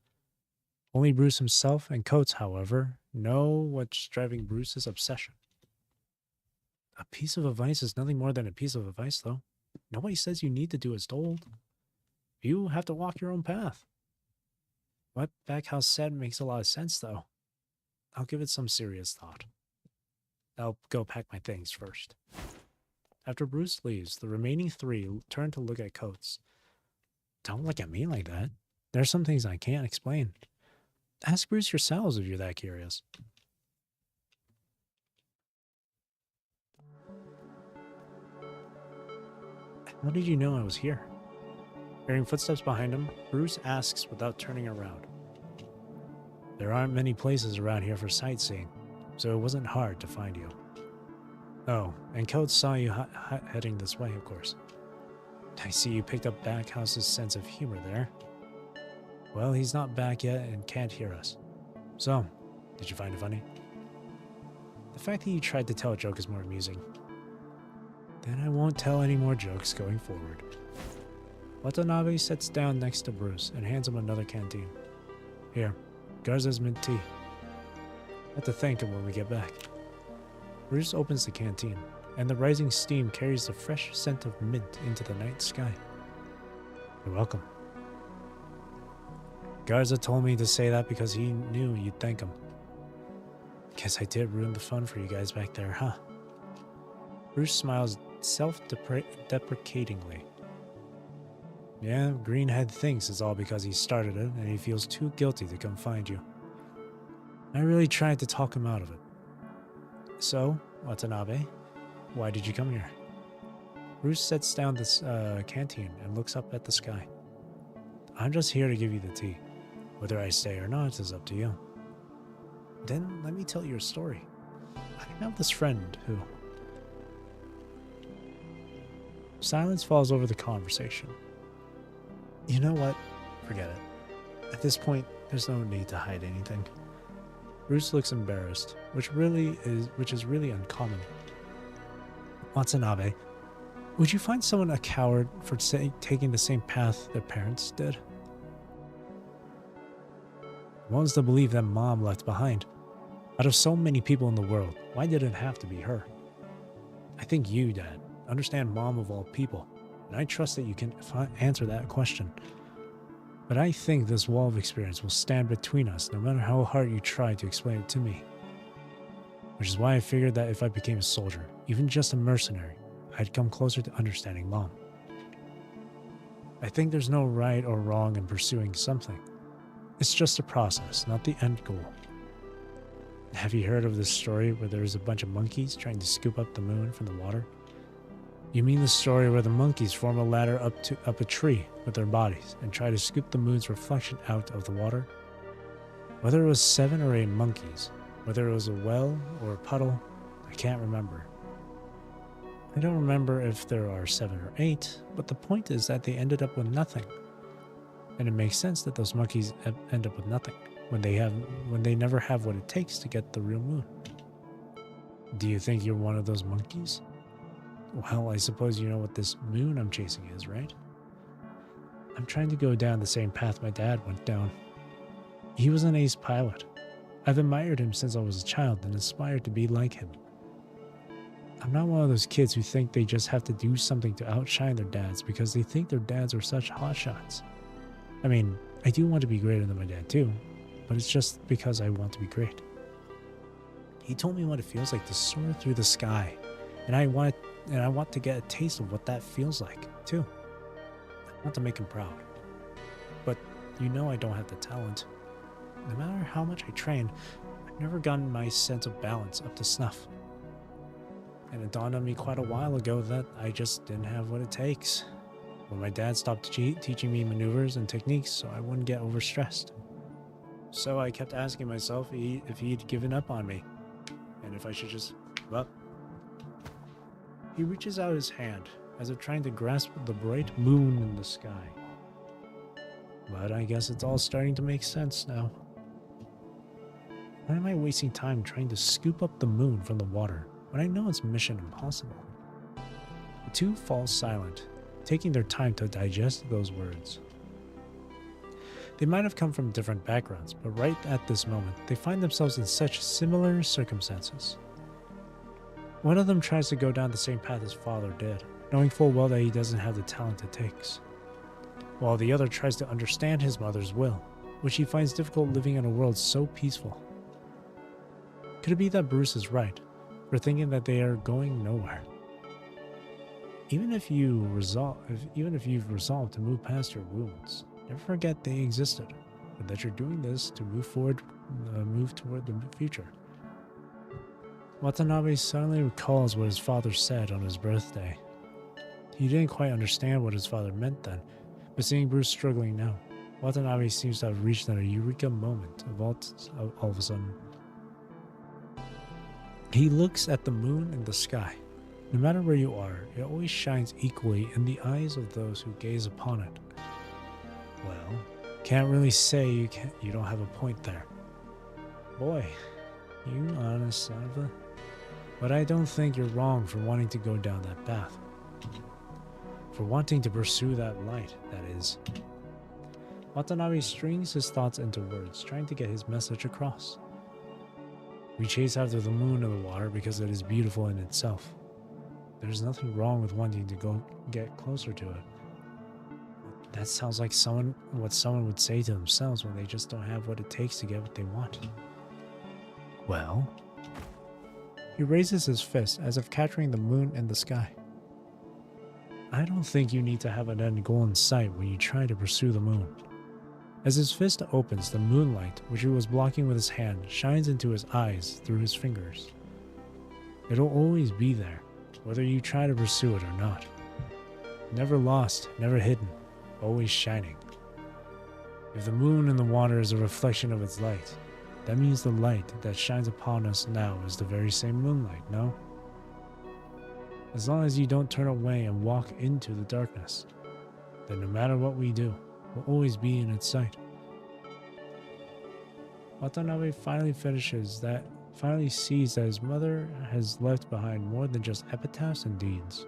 Only Bruce himself and Coates, however, know what's driving Bruce's obsession. A piece of advice is nothing more than a piece of advice, though. Nobody says you need to do as told. You have to walk your own path. What Backhouse said makes a lot of sense, though. I'll give it some serious thought. I'll go pack my things first. After Bruce leaves, the remaining three turn to look at Coates. Don't look at me like that. There are some things I can't explain. Ask Bruce yourselves if you're that curious. How did you know I was here? Hearing footsteps behind him, Bruce asks without turning around. There aren't many places around here for sightseeing, so it wasn't hard to find you. Oh, and Coates saw you heading this way, of course. I see you picked up Backhouse's sense of humor there. Well, he's not back yet and can't hear us. So, did you find it funny? The fact that you tried to tell a joke is more amusing. Then I won't tell any more jokes going forward. Watanabe sits down next to Bruce and hands him another canteen. Here, Garza's mint tea. I have to thank him when we get back. Bruce opens the canteen, and the rising steam carries the fresh scent of mint into the night sky. You're welcome. Garza told me to say that because he knew you'd thank him. Guess I did ruin the fun for you guys back there, huh? Bruce smiles self-deprecatingly. Yeah, Greenhead thinks it's all because he started it, and he feels too guilty to come find you. I really tried to talk him out of it. So, Watanabe, why did you come here? Bruce sets down this canteen and looks up at the sky. I'm just here to give you the tea. Whether I stay or not is up to you. Then let me tell you your story. I have this friend who... Silence falls over the conversation. You know what? Forget it. At this point, there's no need to hide anything. Bruce looks embarrassed, which is really uncommon. Watanabe, would you find someone a coward for taking the same path their parents did? One's to believe that Mom left behind. Out of so many people in the world, why did it have to be her? I think you, Dad, understand Mom of all people, and I trust that you can answer that question. But I think this wall of experience will stand between us no matter how hard you try to explain it to me. Which is why I figured that if I became a soldier, even just a mercenary, I'd come closer to understanding Mom. I think there's no right or wrong in pursuing something. It's just a process, not the end goal. Have you heard of this story where there's a bunch of monkeys trying to scoop up the moon from the water? You mean the story where the monkeys form a ladder up a tree with their bodies and try to scoop the moon's reflection out of the water? Whether it was 7 or 8 monkeys, whether it was a well or a puddle, I can't remember. I don't remember if there are 7 or 8, but the point is that they ended up with nothing. And it makes sense that those monkeys end up with nothing when they never have what it takes to get the real moon. Do you think you're one of those monkeys? Well, I suppose you know what this moon I'm chasing is, right? I'm trying to go down the same path my dad went down. He was an ace pilot. I've admired him since I was a child and aspired to be like him. I'm not one of those kids who think they just have to do something to outshine their dads because they think their dads are such hotshots. I mean, I do want to be greater than my dad too, but it's just because I want to be great. He told me what it feels like to soar through the sky, and I want to get a taste of what that feels like too. I want to make him proud. But you know I don't have the talent. No matter how much I train, I've never gotten my sense of balance up to snuff. And it dawned on me quite a while ago that I just didn't have what it takes. When my dad stopped teaching me maneuvers and techniques so I wouldn't get overstressed. So I kept asking myself if he'd given up on me, and if I should just give up. He reaches out his hand, as if trying to grasp the bright moon in the sky. But I guess it's all starting to make sense now. Why am I wasting time trying to scoop up the moon from the water but I know it's mission impossible. The two fall silent, taking their time to digest those words. They might have come from different backgrounds, but right at this moment, they find themselves in such similar circumstances. One of them tries to go down the same path his father did, knowing full well that he doesn't have the talent it takes, while the other tries to understand his mother's will, which he finds difficult living in a world so peaceful. Could it be that Bruce is right, for thinking that they are going nowhere? Even if you've resolved to move past your wounds, never forget they existed, and that you're doing this to move toward the future. Watanabe suddenly recalls what his father said on his birthday. He didn't quite understand what his father meant then, but seeing Bruce struggling now, Watanabe seems to have reached that eureka moment all of a sudden. He looks at the moon and the sky. No matter where you are, it always shines equally in the eyes of those who gaze upon it. Well, can't really say you don't have a point there. Boy, you honest son of a... But I don't think you're wrong for wanting to go down that path. For wanting to pursue that light, that is. Watanabe strings his thoughts into words, trying to get his message across. We chase after the moon and the water because it is beautiful in itself. There's nothing wrong with wanting to go get closer to it. That sounds like what someone would say to themselves when they just don't have what it takes to get what they want. Well? He raises his fist as if capturing the moon in the sky. I don't think you need to have an end goal in sight when you try to pursue the moon. As his fist opens, the moonlight, which he was blocking with his hand, shines into his eyes through his fingers. It'll always be there, whether you try to pursue it or not. Never lost, never hidden, always shining. If the moon in the water is a reflection of its light, that means the light that shines upon us now is the very same moonlight, no? As long as you don't turn away and walk into the darkness, then no matter what we do, we'll always be in its sight. Watanabe finally sees that his mother has left behind more than just epitaphs and deeds.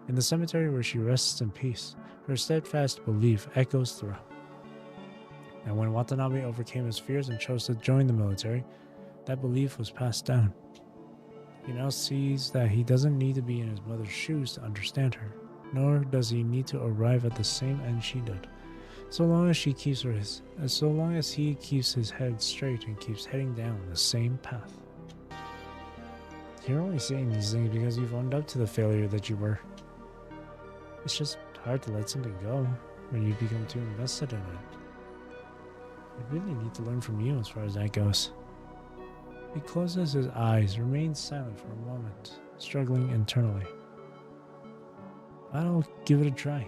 In the cemetery where she rests in peace, her steadfast belief echoes throughout. And when Watanabe overcame his fears and chose to join the military, that belief was passed down. He now sees that he doesn't need to be in his mother's shoes to understand her, nor does he need to arrive at the same end she did. So long as he keeps his head straight and keeps heading down the same path. You're only saying these things because you've owned up to the failure that you were. It's just hard to let something go when you become too invested in it. I really need to learn from you as far as that goes. He closes his eyes, remains silent for a moment, struggling internally. I'll give it a try.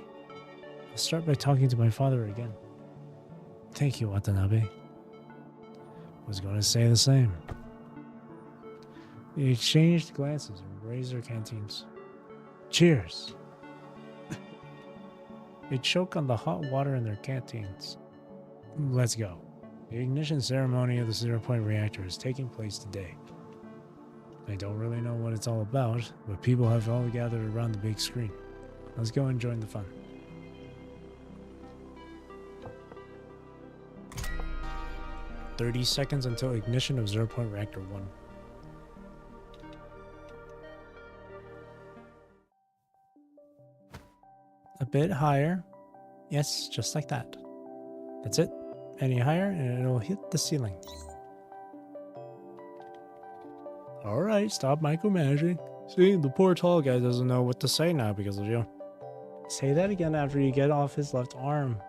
I'll start by talking to my father again. Thank you, Watanabe. Was going to say the same. They exchanged glances and raised their canteens. Cheers! They choke on the hot water in their canteens. Let's go. The ignition ceremony of the 0-point reactor is taking place today. I don't really know what it's all about, but people have all gathered around the big screen. Let's go and join the fun. "30 seconds until ignition of 0-point reactor 1. A bit higher. Yes, just like that. That's it. Any higher and it'll hit the ceiling. Alright, stop micromanaging. See, the poor tall guy doesn't know what to say now because of you. Say that again after you get off his left arm.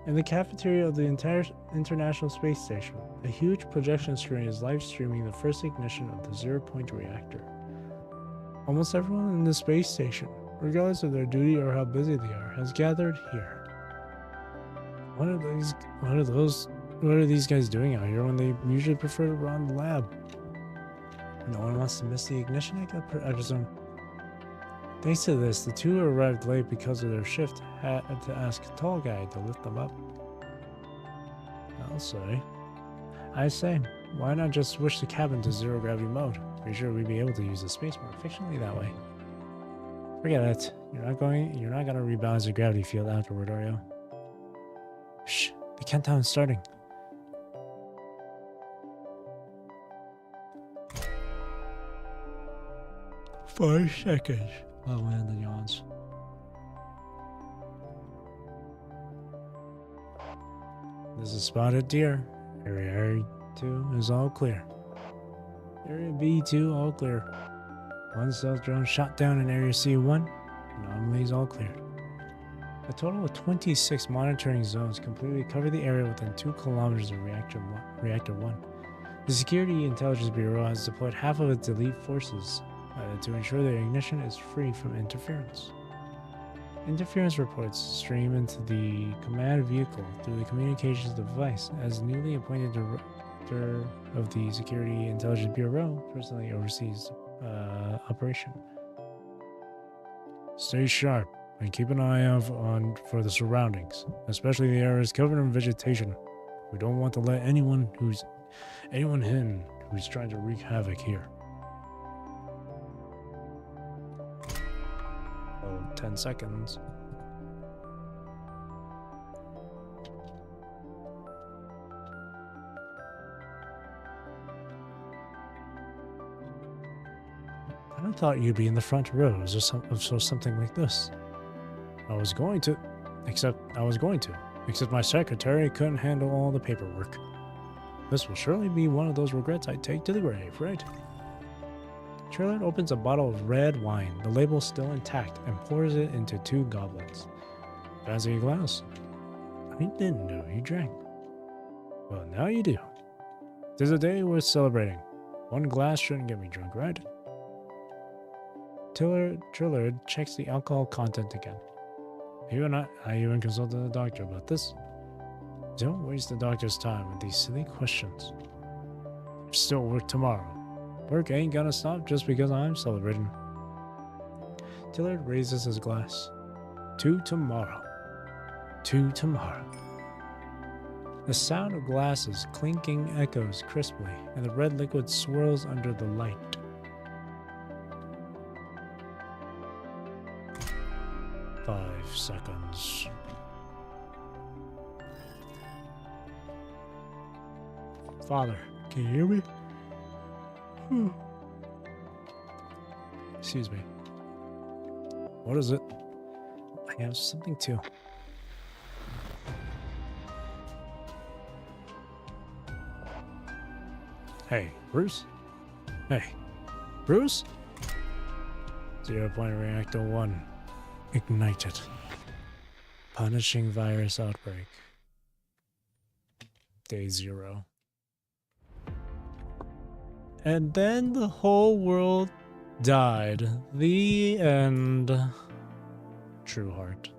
In the cafeteria of the entire International Space Station, a huge projection screen is live streaming the first ignition of the 0-point reactor. Almost everyone in the space station, regardless of their duty or how busy they are, has gathered here. What are these guys doing out here when they usually prefer to run the lab? No one wants to miss the ignition, I presume. Thanks to this, the two who arrived late because of their shift had to ask a tall guy to lift them up. I say, why not just switch the cabin to zero gravity mode? Pretty sure we'd be able to use the space more efficiently that way. Forget it. You're not gonna rebalance your gravity field afterward, are you? Shh, the countdown's starting. Five seconds. Oh man, the yawns. This is spotted deer. Area 2 is all clear. Area B2 all clear. One stealth drone shot down in Area C1. Anomalies all cleared. A total of 26 monitoring zones completely cover the area within 2 kilometers of Reactor 1. The Security Intelligence Bureau has deployed half of its elite forces to ensure their ignition is free from interference. Interference reports stream into the command vehicle through the communications device as newly appointed director of the Security Intelligence Bureau personally oversees operation. Stay sharp and keep an eye out for the surroundings, especially the areas covered in vegetation. We don't want to let anyone in who's trying to wreak havoc here. 10 seconds. I thought you'd be in the front rows or something like this. I was going to, except my secretary couldn't handle all the paperwork. This will surely be one of those regrets I take to the grave, right? Charlotte opens a bottle of red wine, the label still intact, and pours it into 2 goblets. Fancy a glass? I didn't know you drank. Well, now you do. 'Tis a day worth celebrating. One glass shouldn't get me drunk, right? Trillard checks the alcohol content again. I even consulted the doctor about this. Don't waste the doctor's time with these silly questions. There's still work tomorrow. Work ain't gonna stop just because I'm celebrating. Tillard raises his glass. To tomorrow. To tomorrow. The sound of glasses clinking echoes crisply, and the red liquid swirls under the light. Five seconds. Father, can you hear me? Excuse me. What is it? I have something too. Hey, Bruce? Hey, Bruce? 0-point reactor 1 ignited. Punishing virus outbreak. Day 0. And then the whole world died. The end. True Heart.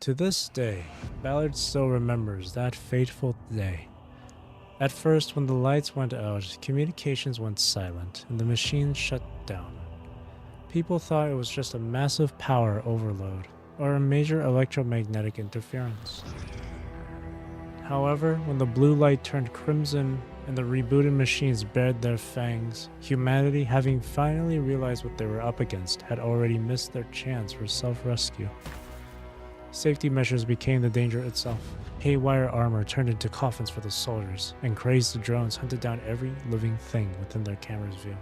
To this day, Ballard still remembers that fateful day. At first, when the lights went out, communications went silent and the machines shut down. People thought it was just a massive power overload or a major electromagnetic interference. However, when the blue light turned crimson and the rebooted machines bared their fangs, humanity, having finally realized what they were up against, had already missed their chance for self-rescue. Safety measures became the danger itself. Haywire armor turned into coffins for the soldiers, and crazed drones hunted down every living thing within their camera's view.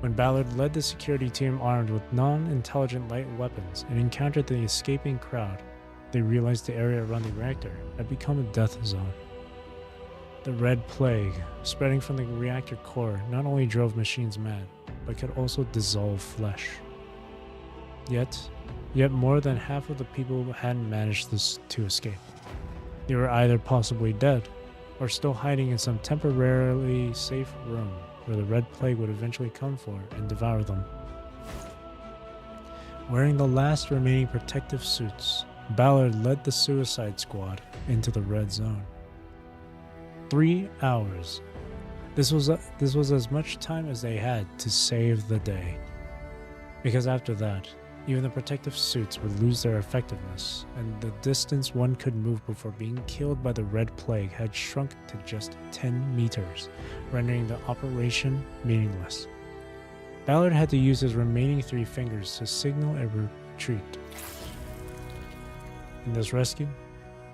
When Ballard led the security team armed with non-intelligent light weapons and encountered the escaping crowd, they realized the area around the reactor had become a death zone. The Red Plague, spreading from the reactor core, not only drove machines mad, but could also dissolve flesh. Yet more than half of the people hadn't managed to escape. They were either possibly dead, or still hiding in some temporarily safe room where the Red Plague would eventually come for and devour them. Wearing the last remaining protective suits, Ballard led the Suicide Squad into the Red Zone. 3 hours. This was as much time as they had to save the day. Because after that, Even the protective suits would lose their effectiveness, and the distance one could move before being killed by the Red Plague had shrunk to just 10 meters, rendering the operation meaningless. Ballard had to use his remaining 3 fingers to signal a retreat. In this rescue,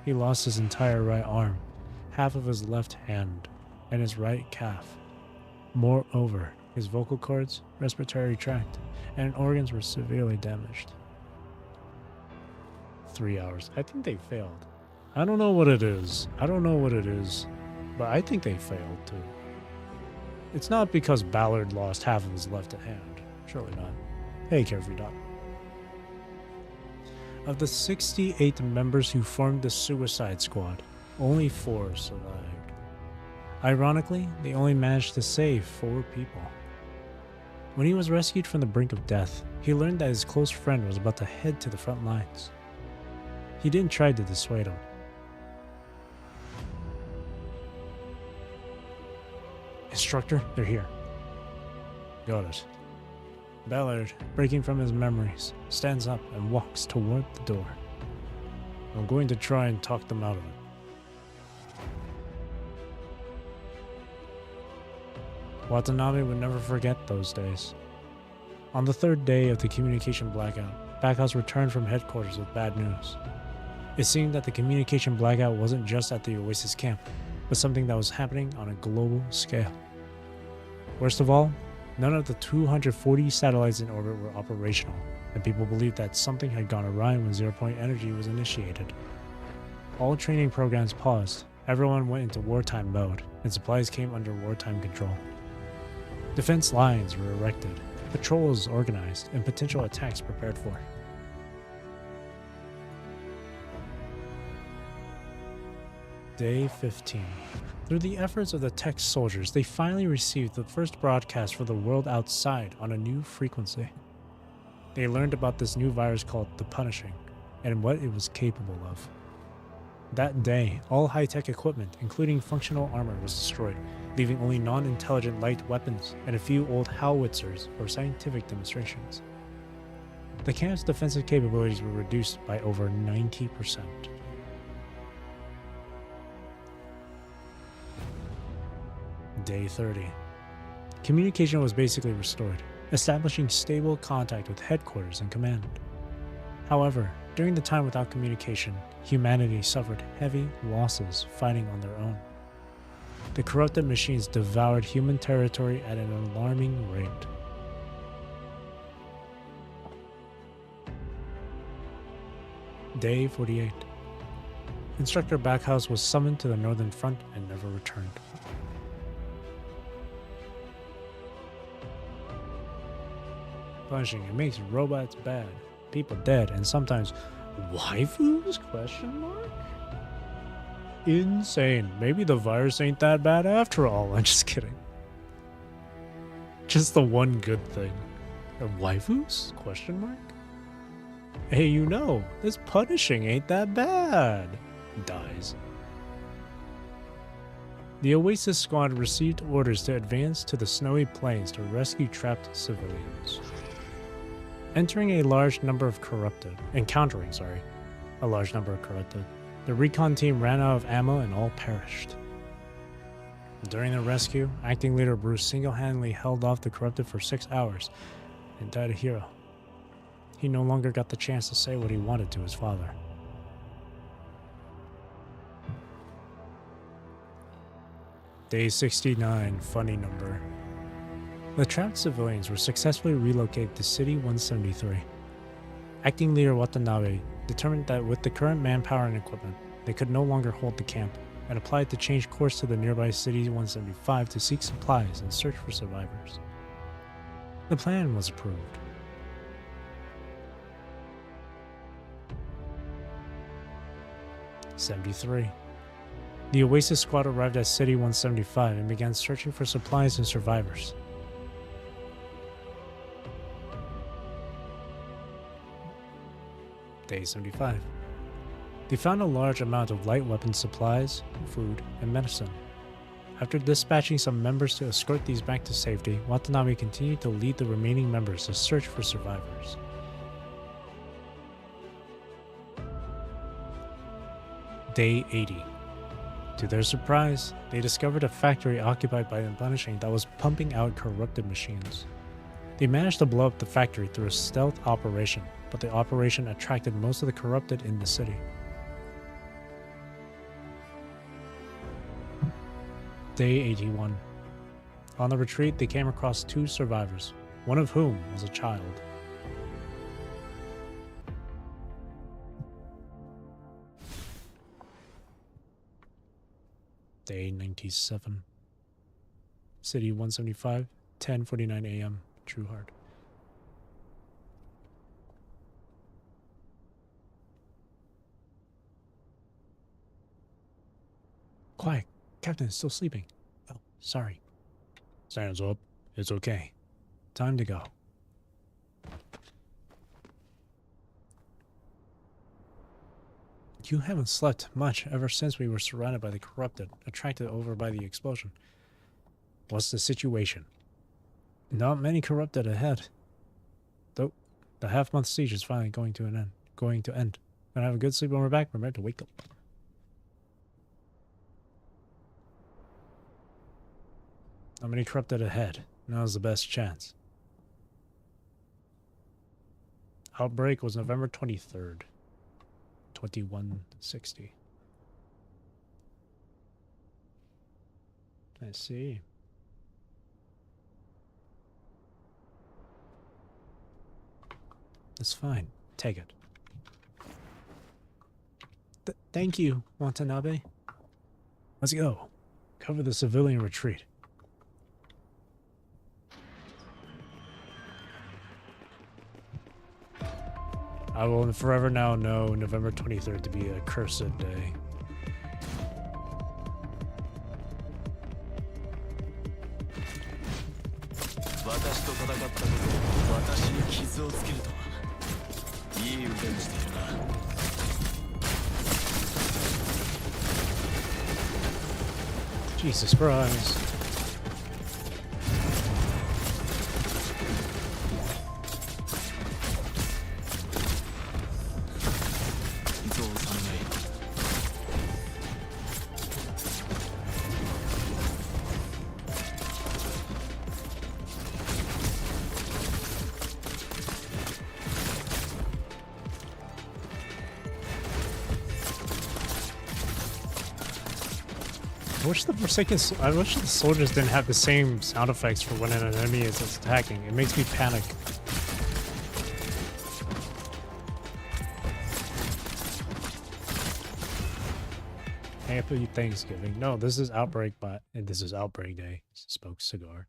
he lost his entire right arm, half of his left hand, and his right calf. Moreover, his vocal cords, respiratory tract, and organs were severely damaged. 3 hours. I think they failed. I don't know what it is. But I think they failed too. It's not because Ballard lost half of his left hand. Surely not. Hey, Carefree Dot. Of the 68 members who formed the Suicide Squad, only 4 survived. Ironically, they only managed to save 4 people. When he was rescued from the brink of death, he learned that his close friend was about to head to the front lines. He didn't try to dissuade him. Instructor, they're here. Got it. Ballard, breaking from his memories, stands up and walks toward the door. I'm going to try and talk them out of it. Watanabe would never forget those days. On the 3rd day of the communication blackout, Backhouse returned from headquarters with bad news. It seemed that the communication blackout wasn't just at the Oasis camp, but something that was happening on a global scale. Worst of all, none of the 240 satellites in orbit were operational, and people believed that something had gone awry when zero-point energy was initiated. All training programs paused, everyone went into wartime mode, and supplies came under wartime control. Defense lines were erected, patrols organized, and potential attacks prepared for. Day 15. Through the efforts of the tech soldiers, they finally received the first broadcast for the world outside on a new frequency. They learned about this new virus called the Punishing, and what it was capable of. That day, all high-tech equipment, including functional armor, was destroyed, leaving only non-intelligent light weapons and a few old howitzers for scientific demonstrations. The camp's defensive capabilities were reduced by over 90%. Day 30. Communication was basically restored, establishing stable contact with headquarters and command. However, during the time without communication, humanity suffered heavy losses fighting on their own. The corrupted machines devoured human territory at an alarming rate. Day 48. Instructor Backhouse was summoned to the Northern Front and never returned. Punishing, it makes robots bad, people dead, and sometimes waifus? Question mark? Insane. Maybe the virus ain't that bad after all. I'm just kidding. Just the one good thing. Waifus? Question mark? Hey, you know, this punishing ain't that bad. Dies. The Oasis squad received orders to advance to the snowy plains to rescue trapped civilians. Encountering a large number of corrupted, the recon team ran out of ammo and all perished. During the rescue, acting leader Bruce single-handedly held off the corrupted for 6 hours and died a hero. He no longer got the chance to say what he wanted to his father. Day 69, funny number. The trapped civilians were successfully relocated to City 173. Acting leader Watanabe determined that with the current manpower and equipment, they could no longer hold the camp, and applied to change course to the nearby City 175 to seek supplies and search for survivors. The plan was approved. '73. The Oasis squad arrived at City 175 and began searching for supplies and survivors. Day 75. They found a large amount of light weapon supplies, food, and medicine. After dispatching some members to escort these back to safety, Watanabe continued to lead the remaining members to search for survivors. Day 80. To their surprise, they discovered a factory occupied by Unpunishing that was pumping out corrupted machines. They managed to blow up the factory through a stealth operation, but the operation attracted most of the corrupted in the city. Day 81. On the retreat, they came across 2 survivors, one of whom was a child. Day 97. City 175, 10:49 a.m. True Heart. Quiet. Captain is still sleeping. Oh, sorry. Stands up. It's okay. Time to go. You haven't slept much ever since we were surrounded by the corrupted, attracted over by the explosion. What's the situation? Not many corrupted ahead. Though, the half-month siege is finally going to end. Gonna have a good sleep when we're back. Remember to wake up. Not many corrupted ahead. Now's the best chance. Outbreak was November 23rd. 2160. I see. That's fine. Take it. Thank you, Watanabe. Let's go. Cover the civilian retreat. I will forever now know November 23rd to be a cursed day. Jesus Christ. I wish the soldiers didn't have the same sound effects for when an enemy is attacking. It makes me panic. Happy Thanksgiving. No, this is Outbreak, and this is Outbreak Day. Spoke cigar.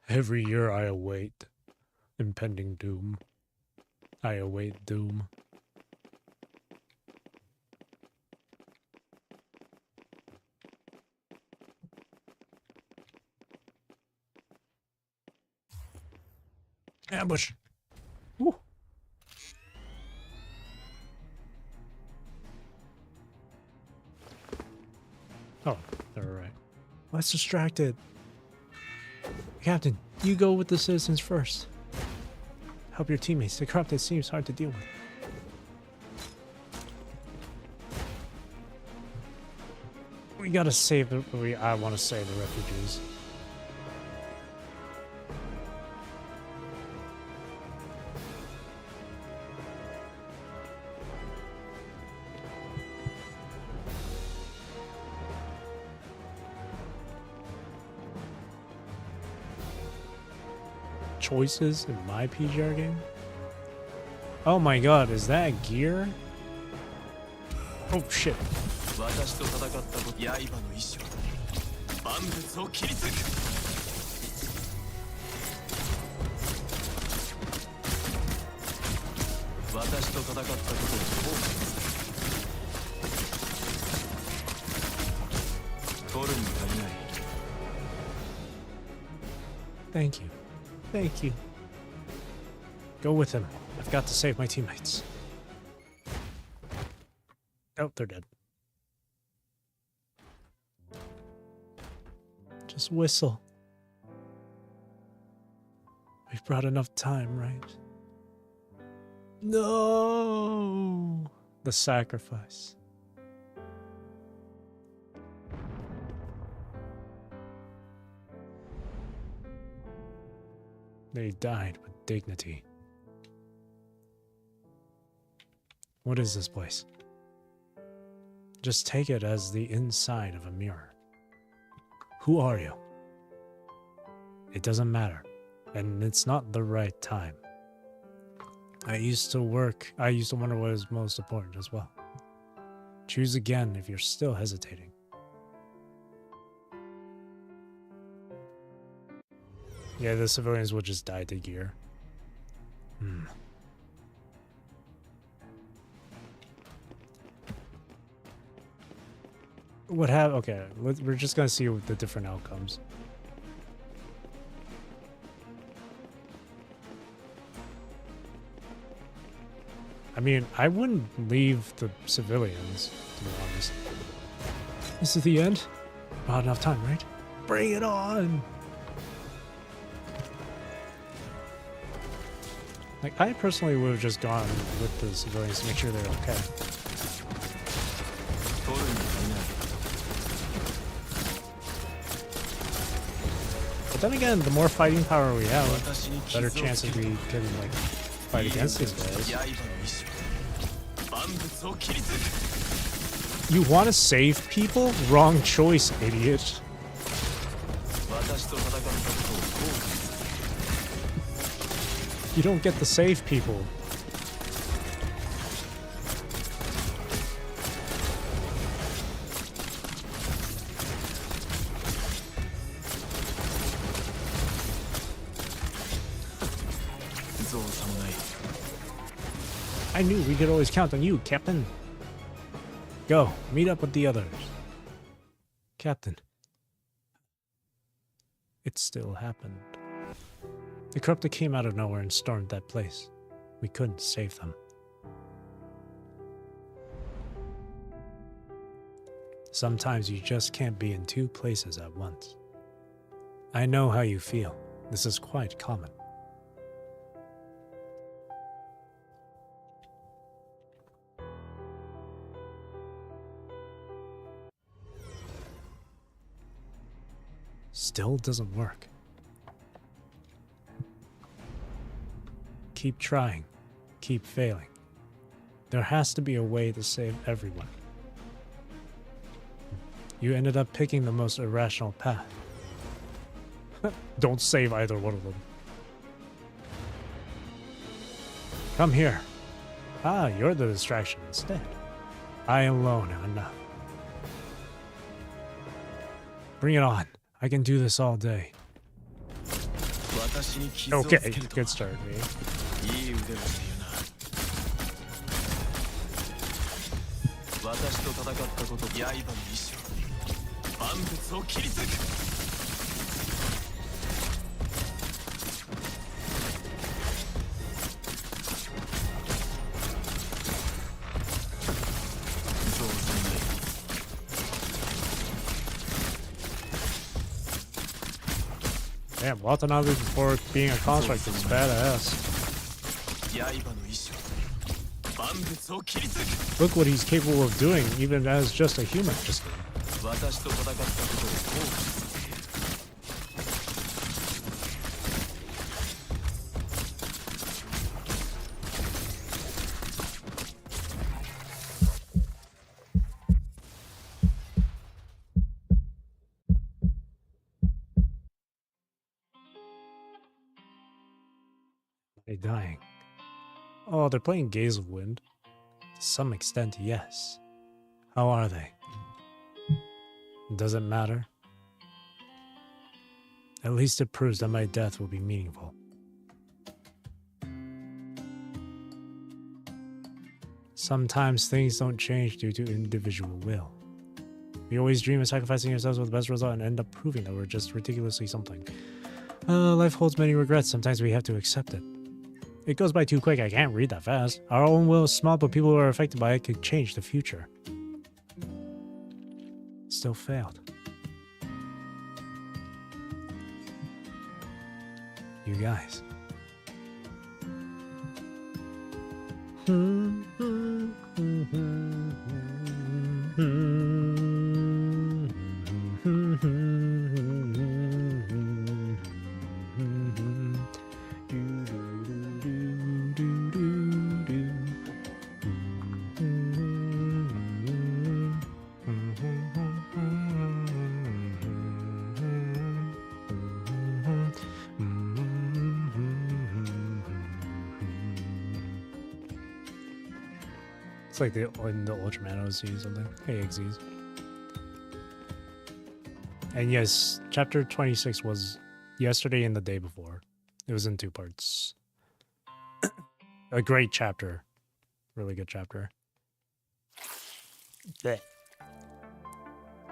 Every year I await impending doom. I await doom. Ambush. Woo. Oh, they're alright. Let's distracted. Captain, you go with the citizens first. Help your teammates. The corrupted seems hard to deal with. We gotta save the. I want to save the refugees. Choices in my PGR game? Oh my god, is that gear? Oh shit. Thank you. Thank you. Go with him. I've got to save my teammates. Oh, they're dead. Just whistle. We've brought enough time, right? No! The sacrifice. They died with dignity. What is this place? Just take it as the inside of a mirror. Who are you? It doesn't matter, and it's not the right time. I used to wonder what is most important as well. Choose again if you're still hesitating. Yeah, the civilians will just die to gear. What happened? Okay, we're just gonna see the different outcomes. I mean, I wouldn't leave the civilians, to be honest. This is the end? Not enough time, right? Bring it on! Like, I personally would have just gone with the civilians to make sure they're okay. But then again, the more fighting power we have, better chances we can, like, fight against these guys. You want to save people? Wrong choice, idiot. You don't get to save people. I knew we could always count on you, Captain. Go, meet up with the others. Captain. It still happened. The corrupted came out of nowhere and stormed that place. We couldn't save them. Sometimes you just can't be in two places at once. I know how you feel. This is quite common. Still doesn't work. Keep trying. Keep failing. There has to be a way to save everyone. You ended up picking the most irrational path. Don't save either one of them. Come here. Ah, you're the distraction instead. I alone am enough. Bring it on. I can do this all day. Okay, good start, man. Damn, Watanabe before being a construct is badass. Look what he's capable of doing, even as just a human. Just They're dying. Oh, they're playing Gaze of Wind. To some extent, yes. How are they? Does it matter? At least it proves that my death will be meaningful. Sometimes things don't change due to individual will. We always dream of sacrificing ourselves with the best result and end up proving that we're just ridiculously something. Life holds many regrets. Sometimes we have to accept it. It goes by too quick. I can't read that fast. Our own will is small, but people who are affected by it could change the future. Still failed. You guys. It's like in the Ultraman OC or something. Hey, Xyz. And yes, chapter 26 was yesterday and the day before. It was in 2 parts. A great chapter. Really good chapter. Blech.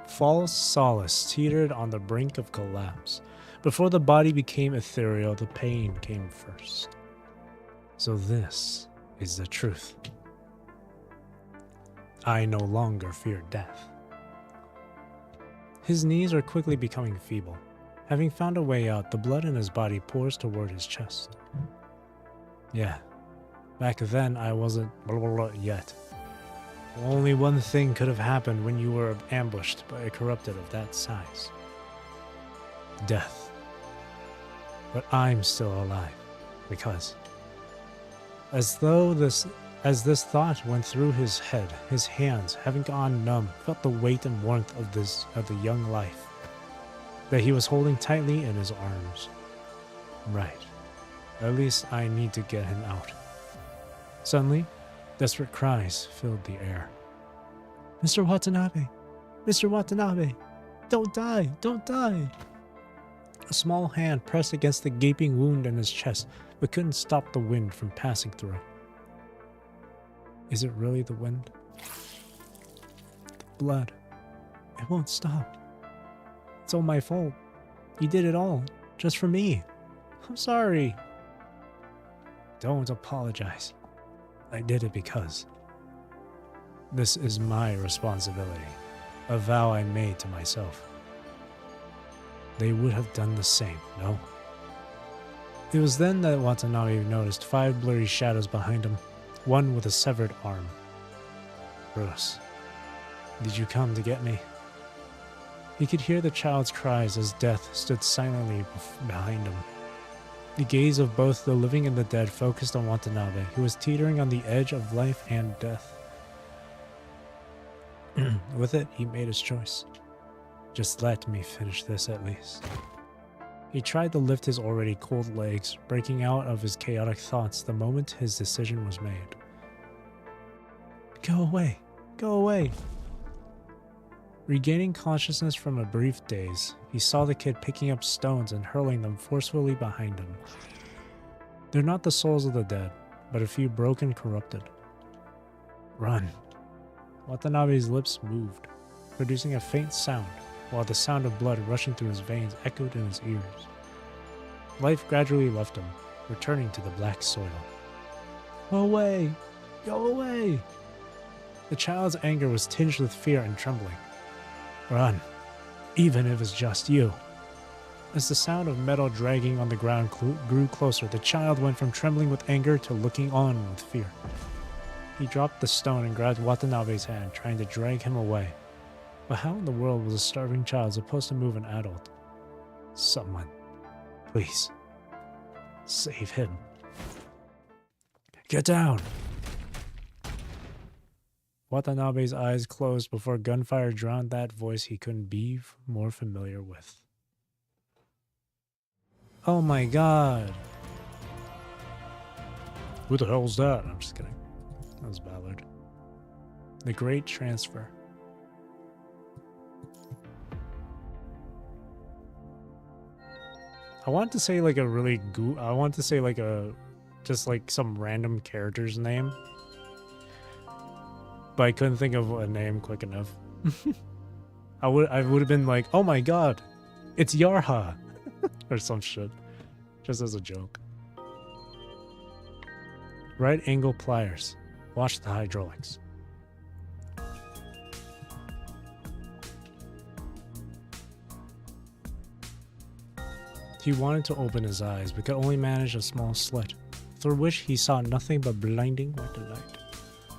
False solace teetered on the brink of collapse. Before the body became ethereal, the pain came first. So this is the truth. I no longer fear death. His knees are quickly becoming feeble. Having found a way out, the blood in his body pours toward his chest. Yeah, back then I wasn't blah, blah, blah yet. Only one thing could have happened when you were ambushed by a corrupted of that size. Death. But I'm still alive, because as this thought went through his head, his hands, having gone numb, felt the weight and warmth of the young life that he was holding tightly in his arms. Right. At least I need to get him out. Suddenly, desperate cries filled the air. Mr. Watanabe! Mr. Watanabe! Don't die! Don't die! A small hand pressed against the gaping wound in his chest, but couldn't stop the wind from passing through. Is it really the wind? The blood. It won't stop. It's all my fault. You did it all, just for me. I'm sorry. Don't apologize. I did it because this is my responsibility, a vow I made to myself. They would have done the same, no? It was then that Watanabe noticed 5 blurry shadows behind him, one with a severed arm. Bruce, did you come to get me? He could hear the child's cries as death stood silently behind him. The gaze of both the living and the dead focused on Watanabe, who was teetering on the edge of life and death. With it, he made his choice. Just let me finish this at least. He tried to lift his already cold legs, breaking out of his chaotic thoughts the moment his decision was made. Go away! Go away! Regaining consciousness from a brief daze, he saw the kid picking up stones and hurling them forcefully behind him. They're not the souls of the dead, but a few broken, corrupted. Run! Watanabe's lips moved, producing a faint sound, while the sound of blood rushing through his veins echoed in his ears. Life gradually left him, returning to the black soil. Go away! Go away! The child's anger was tinged with fear and trembling. Run, even if it's just you. As the sound of metal dragging on the ground grew closer, the child went from trembling with anger to looking on with fear. He dropped the stone and grabbed Watanabe's hand, trying to drag him away. But how in the world was a starving child supposed to move an adult? Someone, please, save him. Get down! Watanabe's eyes closed before gunfire drowned that voice he couldn't be more familiar with. Oh my god! Who the hell's that? I'm just kidding. That was Ballard. The Great Transfer. I want to say like a really I want to say like just like some random character's name. But I couldn't think of a name quick enough. I would have been like, oh my god, it's Yarha! Or some shit. Just as a joke. Right angle pliers. Watch the hydraulics. He wanted to open his eyes, but could only manage a small slit, through which he saw nothing but blinding white light.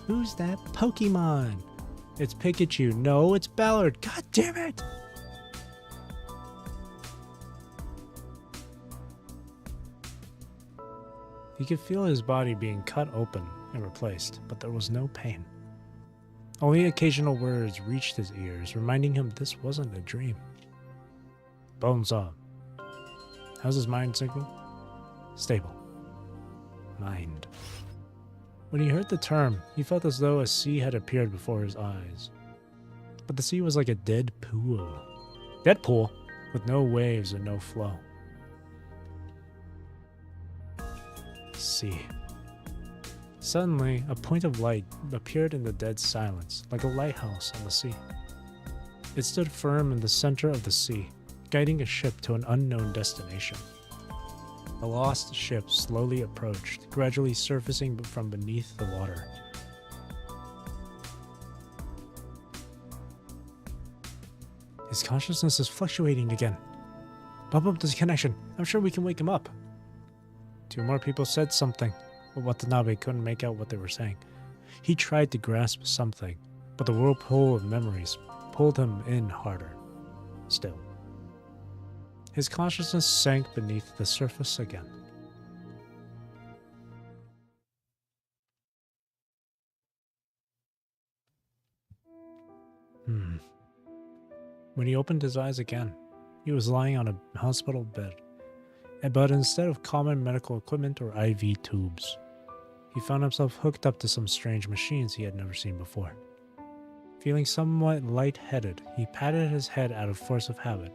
Who's that Pokemon? It's Pikachu. No, it's Ballard. God damn it! He could feel his body being cut open and replaced, but there was no pain. Only occasional words reached his ears, reminding him this wasn't a dream. Bonesaw. How's his mind signal? Stable. Mind. When he heard the term, he felt as though a sea had appeared before his eyes. But the sea was like a dead pool. Dead pool? With no waves and no flow. Sea. Suddenly, a point of light appeared in the dead silence, like a lighthouse on the sea. It stood firm in the center of the sea, guiding a ship to an unknown destination. The lost ship slowly approached, gradually surfacing from beneath the water. His consciousness is fluctuating again. Bump up this connection. I'm sure we can wake him up. Two more people said something, but Watanabe couldn't make out what they were saying. He tried to grasp something, but the whirlpool of memories pulled him in harder. Still. His consciousness sank beneath the surface again. When he opened his eyes again, he was lying on a hospital bed. But instead of common medical equipment or IV tubes, he found himself hooked up to some strange machines he had never seen before. Feeling somewhat lightheaded, he patted his head out of force of habit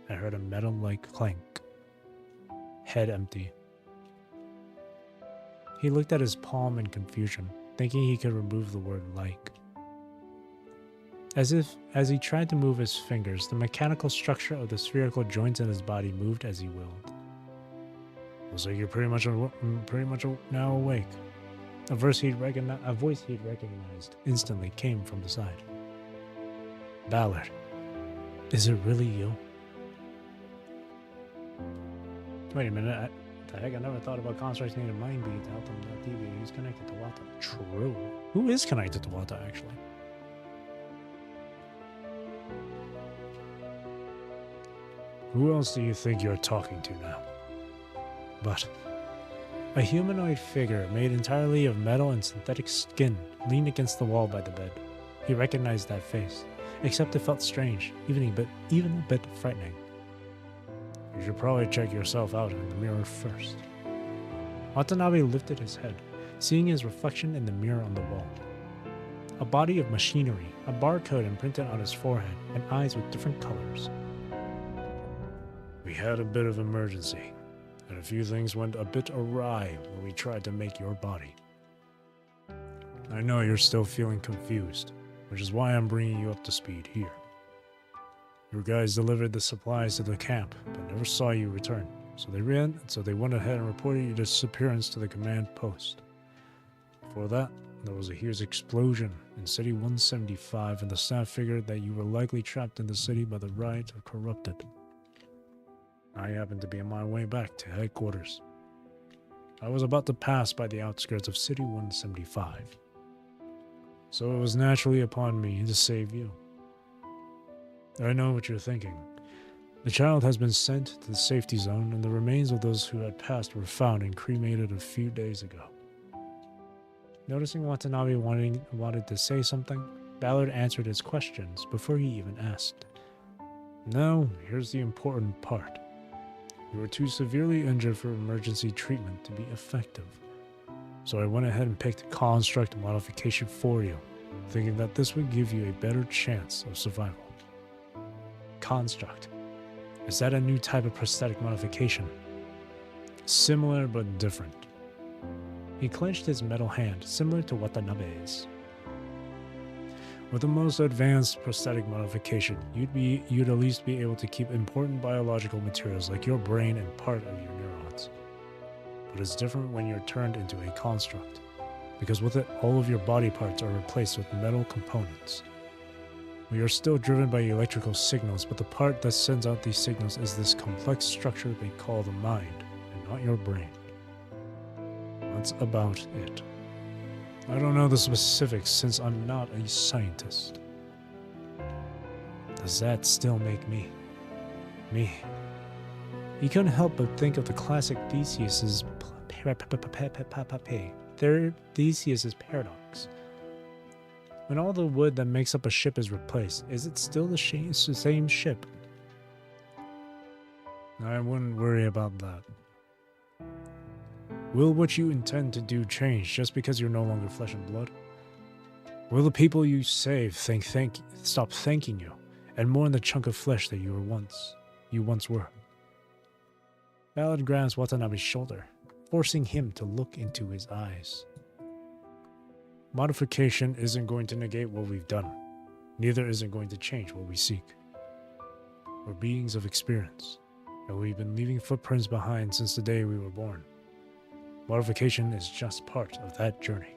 and heard a metal-like clank. Head empty. He looked at his palm in confusion, thinking he could remove the word like. As he tried to move his fingers, the mechanical structure of the spherical joints in his body moved as he willed. Looks like you're pretty much now awake. A voice he'd recognized instantly came from the side. Ballard, is it really you? Wait a minute, the heck, I never thought about constructing a mind bead to help him not deviate. He's connected to Wata. True. Who is connected to Wata, actually? Who else do you think you're talking to now? But a humanoid figure made entirely of metal and synthetic skin leaned against the wall by the bed. He recognized that face, except it felt strange, even a bit frightening. You should probably check yourself out in the mirror first. Watanabe lifted his head, seeing his reflection in the mirror on the wall. A body of machinery, a barcode imprinted on his forehead, and eyes with different colors. We had a bit of emergency, and a few things went a bit awry when we tried to make your body. I know you're still feeling confused, which is why I'm bringing you up to speed here. Your guys delivered the supplies to the camp, but never saw you return, so they went ahead and reported your disappearance to the command post. Before that, there was a huge explosion in City 175, and the staff figured that you were likely trapped in the city by the riot of corrupted. I happened to be on my way back to headquarters. I was about to pass by the outskirts of City 175, so it was naturally upon me to save you. I know what you're thinking. The child has been sent to the safety zone, and the remains of those who had passed were found and cremated a few days ago. Noticing Watanabe wanted to say something, Ballard answered his questions before he even asked. Now, here's the important part. You were too severely injured for emergency treatment to be effective. So I went ahead and picked a construct modification for you, thinking that this would give you a better chance of survival. Construct. Is that a new type of prosthetic modification? Similar but different. He clenched his metal hand, similar to Watanabe's. With the most advanced prosthetic modification, you'd at least be able to keep important biological materials like your brain and part of your neurons. But it's different when you're turned into a construct, because with it, all of your body parts are replaced with metal components. We are still driven by electrical signals, but the part that sends out these signals is this complex structure they call the mind, and not your brain. That's about it. I don't know the specifics since I'm not a scientist. Does that still make me? Me? He couldn't help but think of the classic Theseus's paradox. When all the wood that makes up a ship is replaced, is it still the same ship? I wouldn't worry about that. Will what you intend to do change just because you're no longer flesh and blood? Will the people you save stop thanking you, and mourn the chunk of flesh that you once were? Ballard grabs Watanabe's shoulder, forcing him to look into his eyes. Modification isn't going to negate what we've done. Neither is it going to change what we seek. We're beings of experience, and we've been leaving footprints behind since the day we were born. Modification is just part of that journey.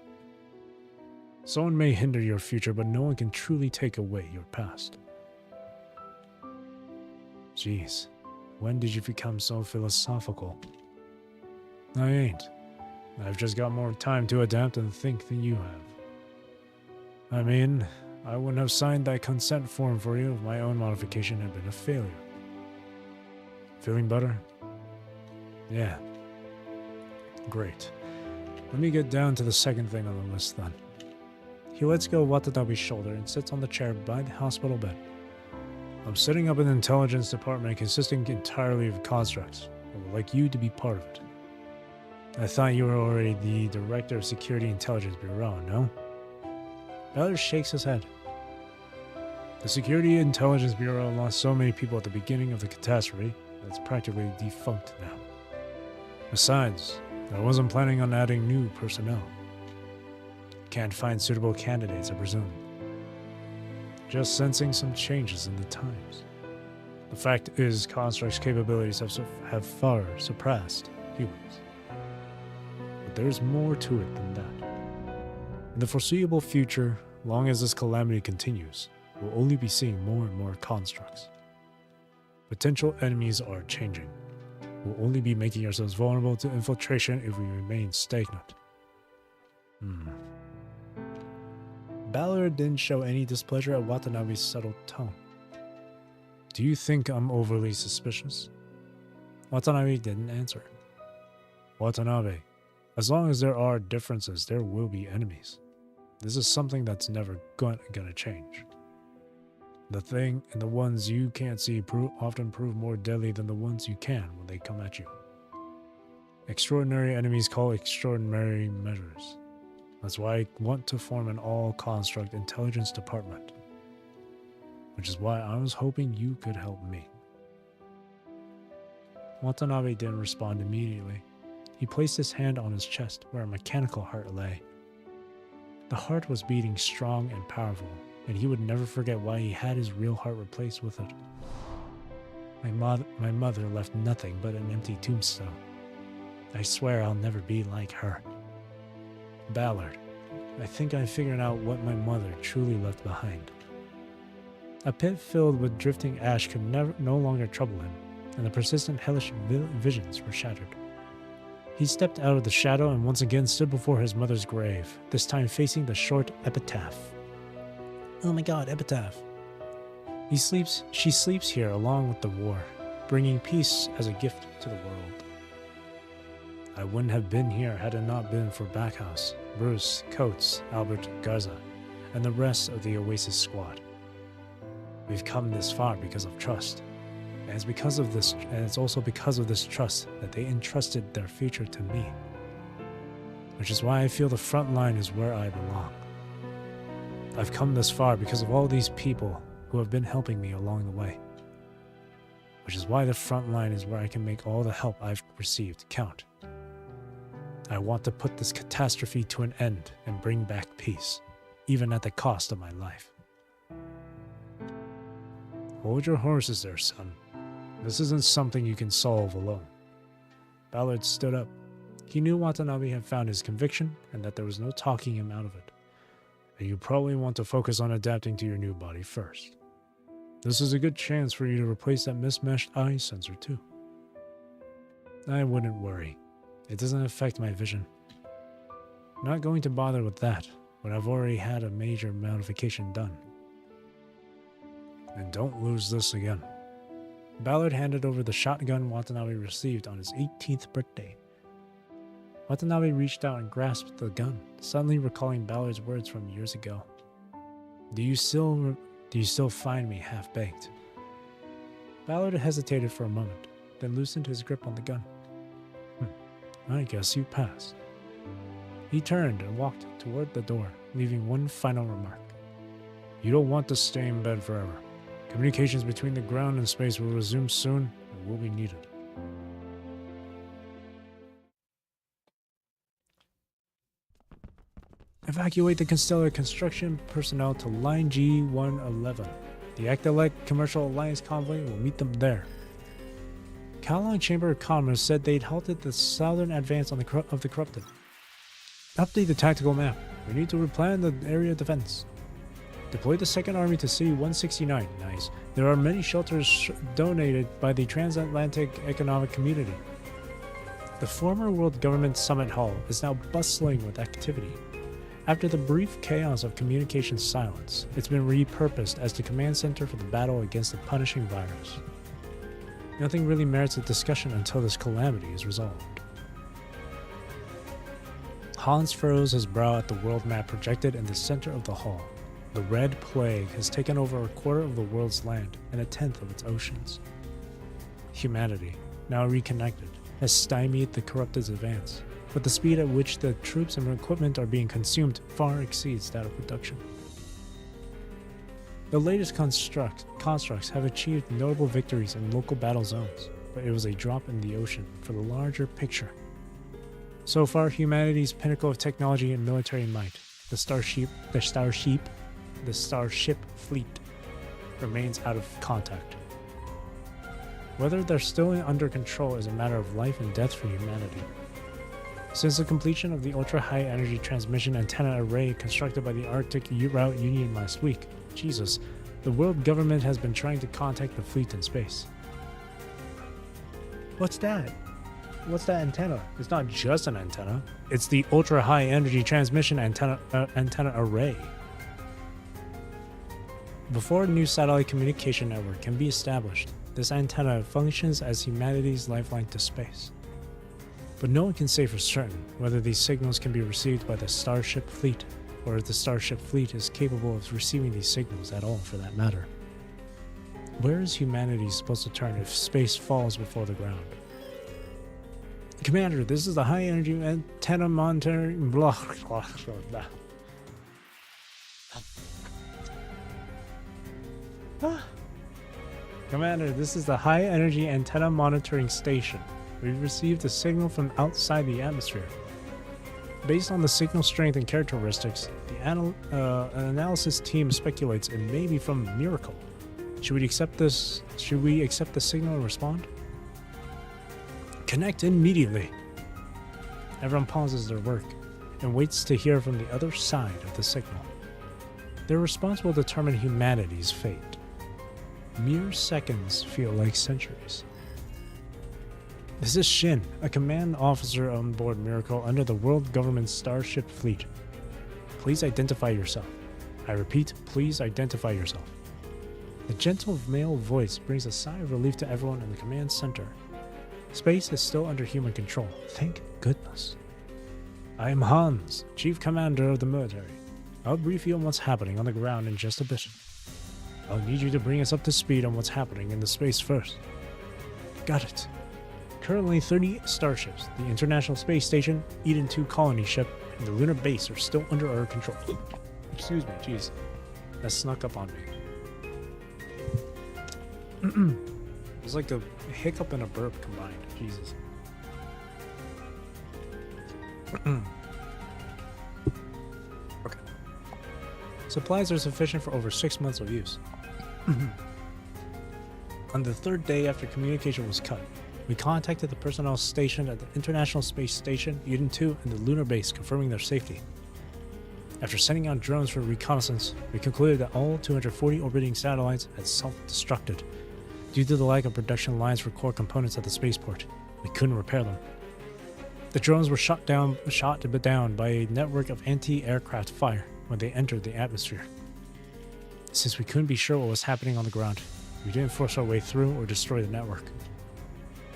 Someone may hinder your future, but no one can truly take away your past. Jeez, when did you become so philosophical? I ain't. I've just got more time to adapt and think than you have. I mean, I wouldn't have signed that consent form for you if my own modification had been a failure. Feeling better? Yeah. Great. Let me get down to the second thing on the list then. He lets go of Watanabe's shoulder and sits on the chair by the hospital bed. I'm setting up an intelligence department consisting entirely of constructs. I would like you to be part of it. I thought you were already the Director of Security Intelligence Bureau, no? Ballard shakes his head. The Security Intelligence Bureau lost so many people at the beginning of the catastrophe that it's practically defunct now. Besides, I wasn't planning on adding new personnel. Can't find suitable candidates, I presume. Just sensing some changes in the times. The fact is, Construct's capabilities have far surpassed humans. But there's more to it than that. In the foreseeable future, long as this calamity continues, we'll only be seeing more and more constructs. Potential enemies are changing. We'll only be making ourselves vulnerable to infiltration if we remain stagnant. Ballard didn't show any displeasure at Watanabe's subtle tone. Do you think I'm overly suspicious? Watanabe didn't answer. Watanabe, as long as there are differences, there will be enemies. This is something that's never gonna change. The ones you can't see often prove more deadly than the ones you can when they come at you. Extraordinary enemies call extraordinary measures. That's why I want to form an all-construct intelligence department. Which is why I was hoping you could help me. Watanabe didn't respond immediately. He placed his hand on his chest where a mechanical heart lay. The heart was beating strong and powerful, and he would never forget why he had his real heart replaced with it. My mother left nothing but an empty tombstone. I swear I'll never be like her. Ballard, I think I figured out what my mother truly left behind. A pit filled with drifting ash could no longer trouble him, and the persistent hellish visions were shattered. He stepped out of the shadow and once again stood before his mother's grave, this time facing the short epitaph. Oh my god, epitaph. She sleeps here along with the war, bringing peace as a gift to the world. I wouldn't have been here had it not been for Backhouse, Bruce, Coates, Albert, Garza, and the rest of the Oasis squad. We've come this far because of trust, and it's also because of this trust that they entrusted their future to me. Which is why I feel the front line is where I belong. I've come this far because of all these people who have been helping me along the way. Which is why the front line is where I can make all the help I've received count. I want to put this catastrophe to an end and bring back peace, even at the cost of my life. Hold your horses there, son. This isn't something you can solve alone. Ballard stood up. He knew Watanabe had found his conviction and that there was no talking him out of it. And you probably want to focus on adapting to your new body first. This is a good chance for you to replace that mismatched eye sensor too. I wouldn't worry. It doesn't affect my vision. I'm not going to bother with that when I've already had a major modification done. And don't lose this again. Ballard handed over the shotgun Watanabe received on his 18th birthday. Watanabe reached out and grasped the gun, suddenly recalling Ballard's words from years ago. Do you still find me half-baked? Ballard hesitated for a moment, then loosened his grip on the gun. I guess you passed. He turned and walked toward the door, leaving one final remark. You don't want to stay in bed forever. Communications between the ground and space will resume soon and will be needed. Evacuate the Constellar construction personnel to Line G111. The Actolite Commercial Alliance convoy will meet them there. Kalong Chamber of Commerce said they'd halted the southern advance of the corrupted. Update the tactical map. We need to replan the area defense. Deploy the Second Army to City 169. Nice. There are many shelters donated by the Transatlantic Economic Community. The former World Government Summit Hall is now bustling with activity. After the brief chaos of communication silence, it's been repurposed as the command center for the battle against the punishing virus. Nothing really merits a discussion until this calamity is resolved. Hans furrows his brow at the world map projected in the center of the hall. The Red Plague has taken over a quarter of the world's land and a tenth of its oceans. Humanity, now reconnected, has stymied the corrupted's advance, but the speed at which the troops and equipment are being consumed far exceeds that of production. The latest constructs have achieved notable victories in local battle zones, but it was a drop in the ocean for the larger picture. So far, humanity's pinnacle of technology and military might, the Starship fleet, remains out of contact. Whether they're still under control is a matter of life and death for humanity. Since the completion of the ultra-high energy transmission antenna array constructed by the Arctic Route Union last week, Jesus, the world government has been trying to contact the fleet in space. What's that? What's that antenna? It's not just an antenna. It's the ultra-high energy transmission antenna array. Before a new satellite communication network can be established, this antenna functions as humanity's lifeline to space. But no one can say for certain whether these signals can be received by the Starship fleet, or if the Starship fleet is capable of receiving these signals at all for that matter. Where is humanity supposed to turn if space falls before the ground? Commander, this is the high energy antenna monitoring blah blah blah. Commander, this is the high energy antenna monitoring station. We've received a signal from outside the atmosphere. Based on the signal strength and characteristics, an analysis team speculates it may be from a miracle. Should we accept the signal and respond? Connect immediately. Everyone pauses their work and waits to hear from the other side of the signal. Their response will determine humanity's fate. Mere seconds feel like centuries. This is Shin, a command officer on board Miracle under the World Government's Starship fleet. Please identify yourself. I repeat, please identify yourself. The gentle male voice brings a sigh of relief to everyone in the command center. Space is still under human control, thank goodness. I am Hans, Chief Commander of the military. I'll brief you on what's happening on the ground in just a bit. I'll need you to bring us up to speed on what's happening in the space first. Got it. Currently, 30 starships, the International Space Station, Eden 2 colony ship, and the lunar base are still under our control. Excuse me, jeez. That snuck up on me. It's like a hiccup and a burp combined. Jesus. Okay. Supplies are sufficient for over 6 months of use. On the third day after communication was cut, we contacted the personnel stationed at the International Space Station, Eden 2, and the lunar base, confirming their safety. After sending out drones for reconnaissance, we concluded that all 240 orbiting satellites had self-destructed. Due to the lack of production lines for core components at the spaceport, we couldn't repair them. The drones were shot down by a network of anti-aircraft fire when they entered the atmosphere. Since we couldn't be sure what was happening on the ground, we didn't force our way through or destroy the network.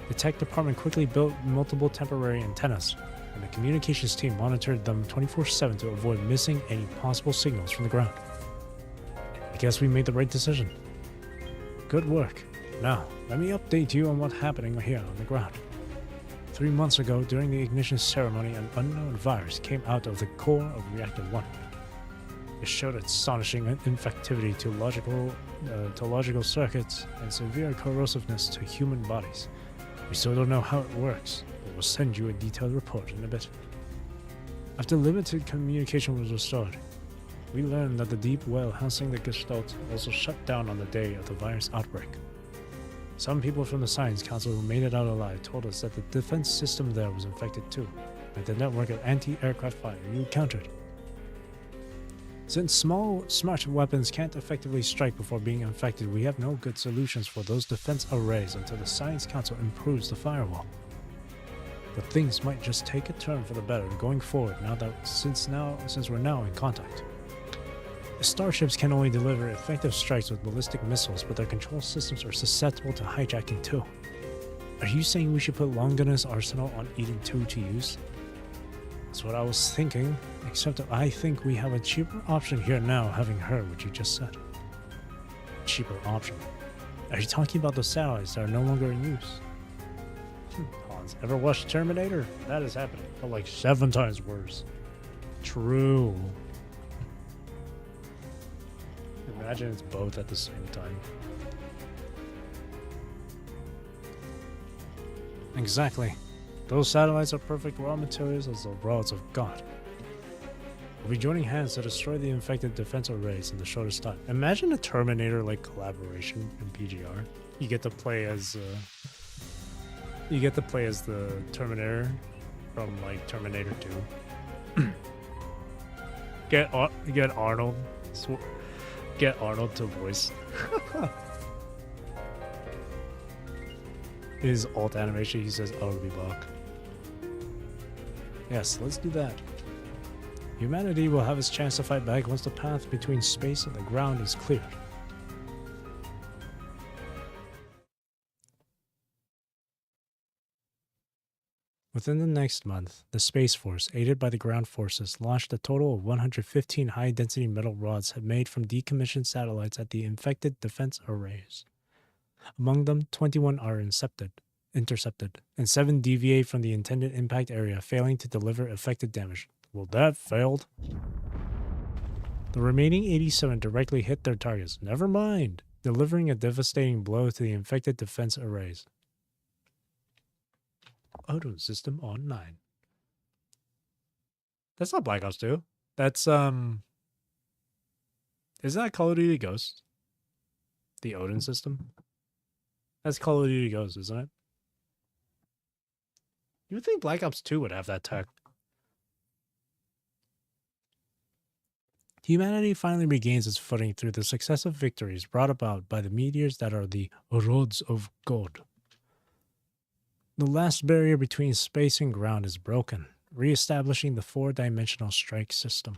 The tech department quickly built multiple temporary antennas, and the communications team monitored them 24/7 to avoid missing any possible signals from the ground. I guess we made the right decision. Good work. Now, let me update you on what's happening here on the ground. 3 months ago, during the ignition ceremony, an unknown virus came out of the core of Reactor 1. It showed astonishing infectivity to logical circuits and severe corrosiveness to human bodies. We still don't know how it works, but we'll send you a detailed report in a bit. After limited communication was restored, we learned that the deep well housing the Gestalt also shut down on the day of the virus outbreak. Some people from the Science Council who made it out alive told us that the defense system there was infected too, and the network of anti-aircraft fire you encountered. Since smart weapons can't effectively strike before being infected, we have no good solutions for those defense arrays until the Science Council improves the firewall. But things might just take a turn for the better going forward since we're now in contact. The starships can only deliver effective strikes with ballistic missiles, but their control systems are susceptible to hijacking too. Are you saying we should put Longinus' arsenal on Eden 2 to use? That's what I was thinking, except that I think we have a cheaper option here now, having heard what you just said. Cheaper option? Are you talking about the satellites that are no longer in use? Hans, ever watched Terminator? That is happening, but like 7 times worse. True. Imagine it's both at the same time. Exactly. Those satellites are perfect raw materials as the rods of God. We'll be joining hands to destroy the infected defense arrays in the shortest time. Imagine a Terminator-like collaboration in PGR. You get to play as the Terminator from like Terminator 2. Get Arnold. Get Arnold to voice his alt animation. He says, "I will be back." Yes, let's do that. Humanity will have its chance to fight back once the path between space and the ground is cleared. Within the next month, the Space Force, aided by the ground forces, launched a total of 115 high-density metal rods made from decommissioned satellites at the infected defense arrays. Among them, 21 are intercepted, and 7 deviate from the intended impact area, failing to deliver effective damage. Well, that failed. The remaining 87 directly hit their targets, never mind, delivering a devastating blow to the infected defense arrays. Auto system online. That's not Black Ops 2. That's isn't that Call of Duty Ghosts? The Odin system? That's Call of Duty Ghosts, isn't it? You would think Black Ops 2 would have that tech. Humanity finally regains its footing through the successive victories brought about by the meteors that are the rods of God. The last barrier between space and ground is broken, re-establishing the 4-dimensional strike system.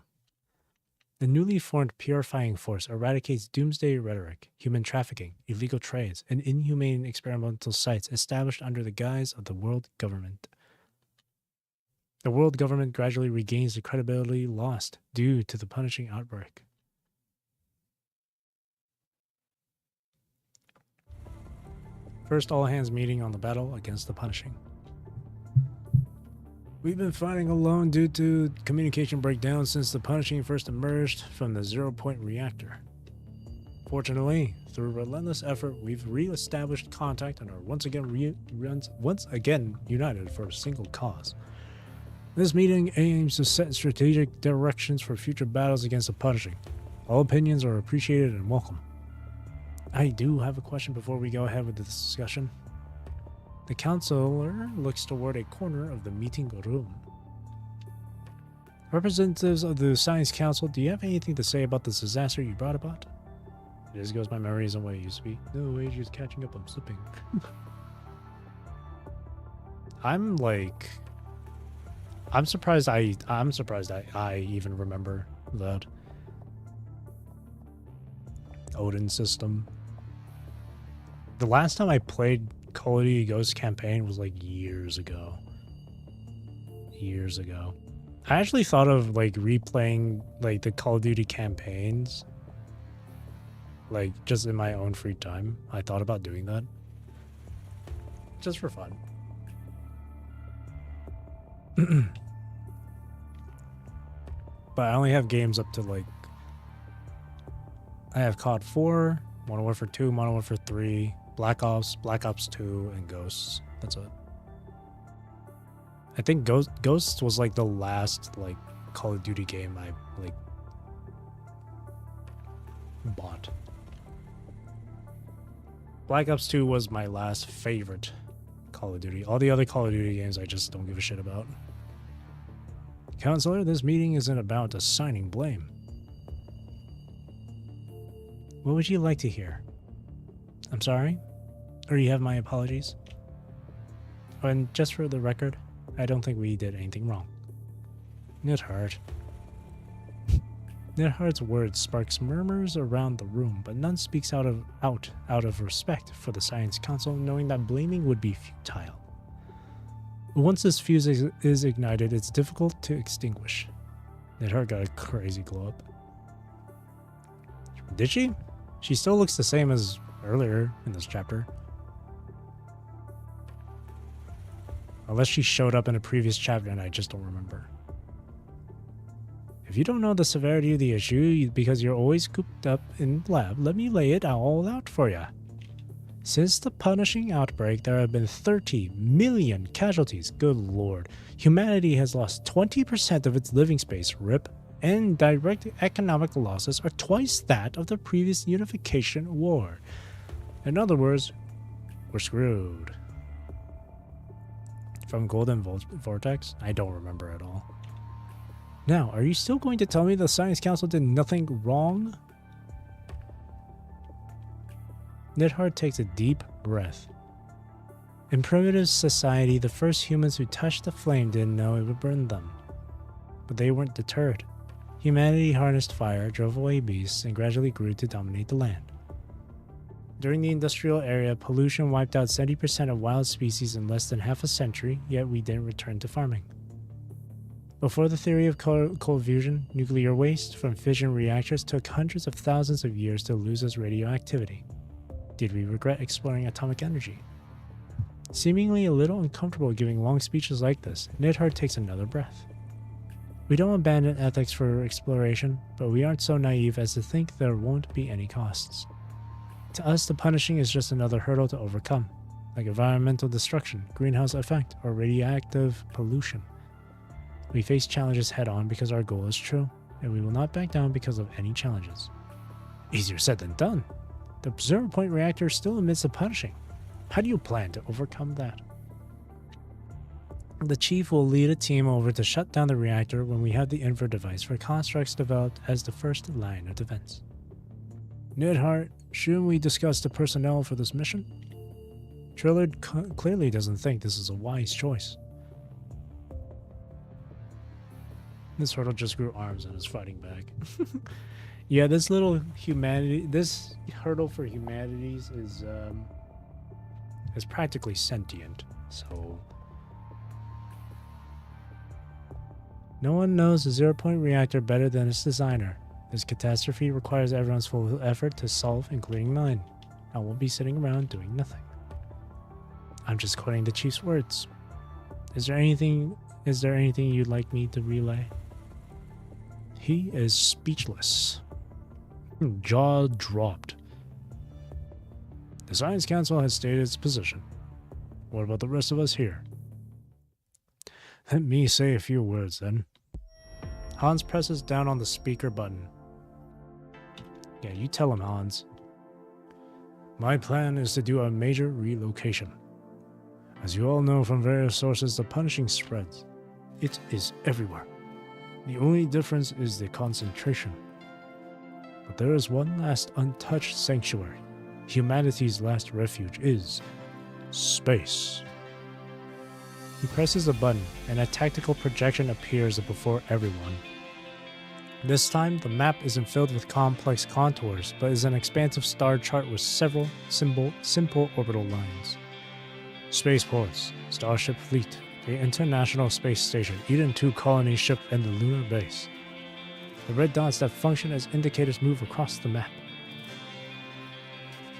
The newly formed Purifying Force eradicates doomsday rhetoric, human trafficking, illegal trades, and inhumane experimental sites established under the guise of the world government. The world government gradually regains the credibility lost due to the punishing outbreak. First all-hands meeting on the battle against the punishing. We've been fighting alone due to communication breakdown since the punishing first emerged from the 0-point reactor. Fortunately, through relentless effort, we've re-established contact and are once again united for a single cause. This meeting aims to set strategic directions for future battles against the punishing. All opinions are appreciated and welcome. I do have a question before we go ahead with the discussion. The counselor looks toward a corner of the meeting room. Representatives of the Science Council, do you have anything to say about this disaster you brought about? This goes, my memory isn't what it used to be. No, age is catching up, I'm slipping. I'm surprised I even remember that. Odin system. The last time I played Call of Duty Ghosts campaign was like years ago. I actually thought of like replaying like the Call of Duty campaigns, like just in my own free time. I thought about doing that just for fun. But I only have games up to like... I have COD 4, Modern Warfare 2, Modern Warfare 3, Black Ops, Black Ops 2, and Ghosts. That's it. I think Ghosts was like the last like Call of Duty game I like bought. Black Ops 2 was my last favorite Call of Duty. All the other Call of Duty games I just don't give a shit about. Counselor, this meeting isn't about assigning blame. What would you like to hear? I'm sorry? Or you have my apologies? And just for the record, I don't think we did anything wrong. Nidhart. Nidhart's words sparks murmurs around the room, but none speaks out of respect for the Science Council, knowing that blaming would be futile. Once this fuse is ignited, it's difficult to extinguish. Nidhart got a crazy glow up. Did she? She still looks the same as earlier in this chapter. Unless she showed up in a previous chapter and I just don't remember. If you don't know the severity of the issue because you're always cooped up in the lab, let me lay it all out for you. Since the punishing outbreak, there have been 30 million casualties. Good lord. Humanity has lost 20% of its living space, RIP, and direct economic losses are twice that of the previous unification war. In other words, we're screwed. From Golden Vortex? I don't remember at all. Now, are you still going to tell me the Science Council did nothing wrong? Nidhart takes a deep breath. In primitive society, the first humans who touched the flame didn't know it would burn them. But they weren't deterred. Humanity harnessed fire, drove away beasts, and gradually grew to dominate the land. During the industrial era, pollution wiped out 70% of wild species in less than half a century, yet we didn't return to farming. Before the theory of cold fusion, nuclear waste from fission reactors took hundreds of thousands of years to lose its radioactivity. Did we regret exploring atomic energy? Seemingly a little uncomfortable giving long speeches like this, Nidhart takes another breath. We don't abandon ethics for exploration, but we aren't so naive as to think there won't be any costs. To us, the punishing is just another hurdle to overcome, like environmental destruction, greenhouse effect, or radioactive pollution. We face challenges head-on because our goal is true, and we will not back down because of any challenges. Easier said than done. The Zero Point reactor is still amidst the punishing. How do you plan to overcome that? The chief will lead a team over to shut down the reactor when we have the invert device for constructs developed as the first line of defense. Nidhart, shouldn't we discuss the personnel for this mission? Trillard clearly doesn't think this is a wise choice. This turtle just grew arms and is fighting back. Yeah, this little this hurdle for humanities is practically sentient, so no one knows the Zero Point reactor better than its designer. This catastrophe requires everyone's full effort to solve, including mine. I won't be sitting around doing nothing. I'm just quoting the chief's words. Is there anything you'd like me to relay? He is speechless. Jaw dropped. The Science Council has stated its position. What about the rest of us here? Let me say a few words then. Hans presses down on the speaker button. Yeah, you tell him, Hans. My plan is to do a major relocation. As you all know from various sources, the punishing spreads. It is everywhere. The only difference is the concentration. But there is one last untouched sanctuary. Humanity's last refuge is space. He presses a button, and a tactical projection appears before everyone. This time, the map isn't filled with complex contours, but is an expansive star chart with several simple orbital lines. Spaceports, Starship Fleet, the International Space Station, Eden 2 colony ship, and the lunar base. The red dots that function as indicators move across the map.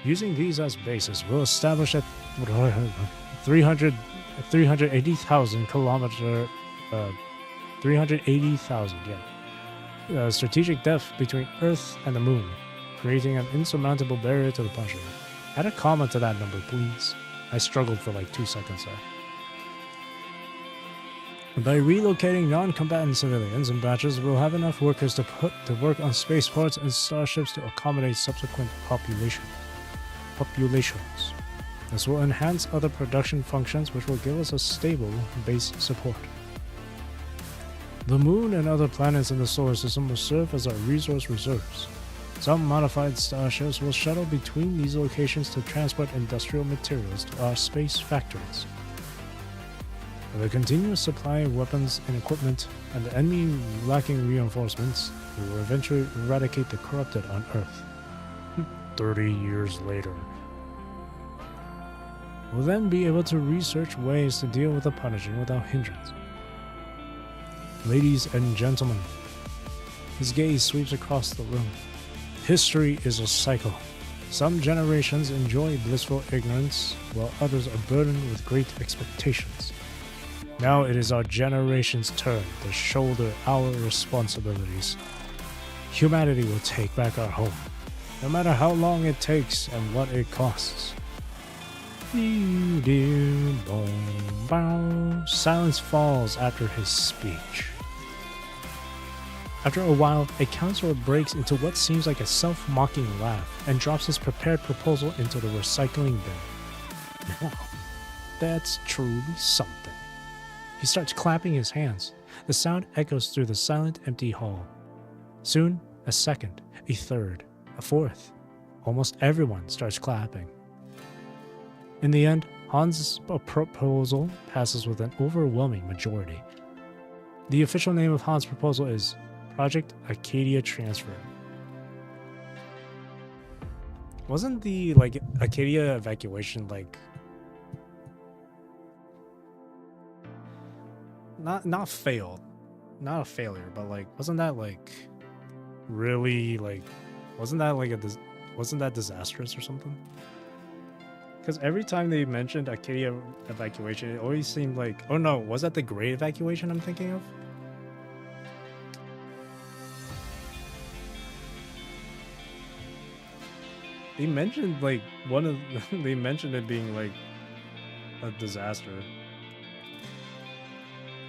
Using these as bases, we'll establish a 380,000 kilometer 380,000, yeah. Strategic depth between Earth and the Moon, creating an insurmountable barrier to the punishing. Add a comma to that number, please. I struggled for like 2 seconds there. By relocating non-combatant civilians in batches, we'll have enough workers to work on spaceports and starships to accommodate subsequent populations. This will enhance other production functions, which will give us a stable base support. The Moon and other planets in the solar system will serve as our resource reserves. Some modified starships will shuttle between these locations to transport industrial materials to our space factories. With a continuous supply of weapons and equipment, and the enemy lacking reinforcements, we will eventually eradicate the corrupted on Earth. 30 years later. We'll then be able to research ways to deal with the punishing without hindrance. Ladies and gentlemen, his gaze sweeps across the room. History is a cycle. Some generations enjoy blissful ignorance, while others are burdened with great expectations. Now it is our generation's turn to shoulder our responsibilities. Humanity will take back our home, no matter how long it takes and what it costs. Silence falls after his speech. After a while, a counselor breaks into what seems like a self-mocking laugh and drops his prepared proposal into the recycling bin. Now, that's truly something. He starts clapping his hands. The sound echoes through the silent, empty hall. Soon, a second, a third, a fourth. Almost everyone starts clapping. In the end, Hans' proposal passes with an overwhelming majority. The official name of Hans' proposal is Project Acadia Transfer. Wasn't the Acadia evacuation not failed, not a failure, but wasn't that really wasn't that disastrous or something? Because every time they mentioned Acadia evacuation, it always seemed like, oh no, was that the Great Evacuation I'm thinking of? They mentioned they mentioned it being a disaster.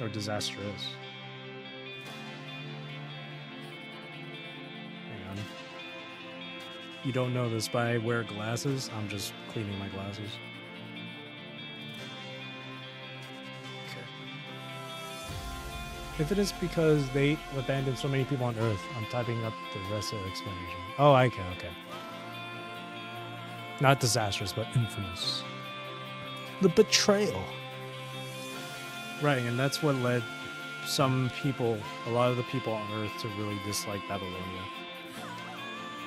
Or disastrous. Hang on. You don't know this, but I wear glasses. I'm just cleaning my glasses. Okay. If it is because they abandoned so many people on Earth, I'm typing up the rest of the explanation. Oh, okay. Not disastrous, but infamous. The betrayal. Right, and that's what led a lot of the people on Earth to really dislike Babylonia.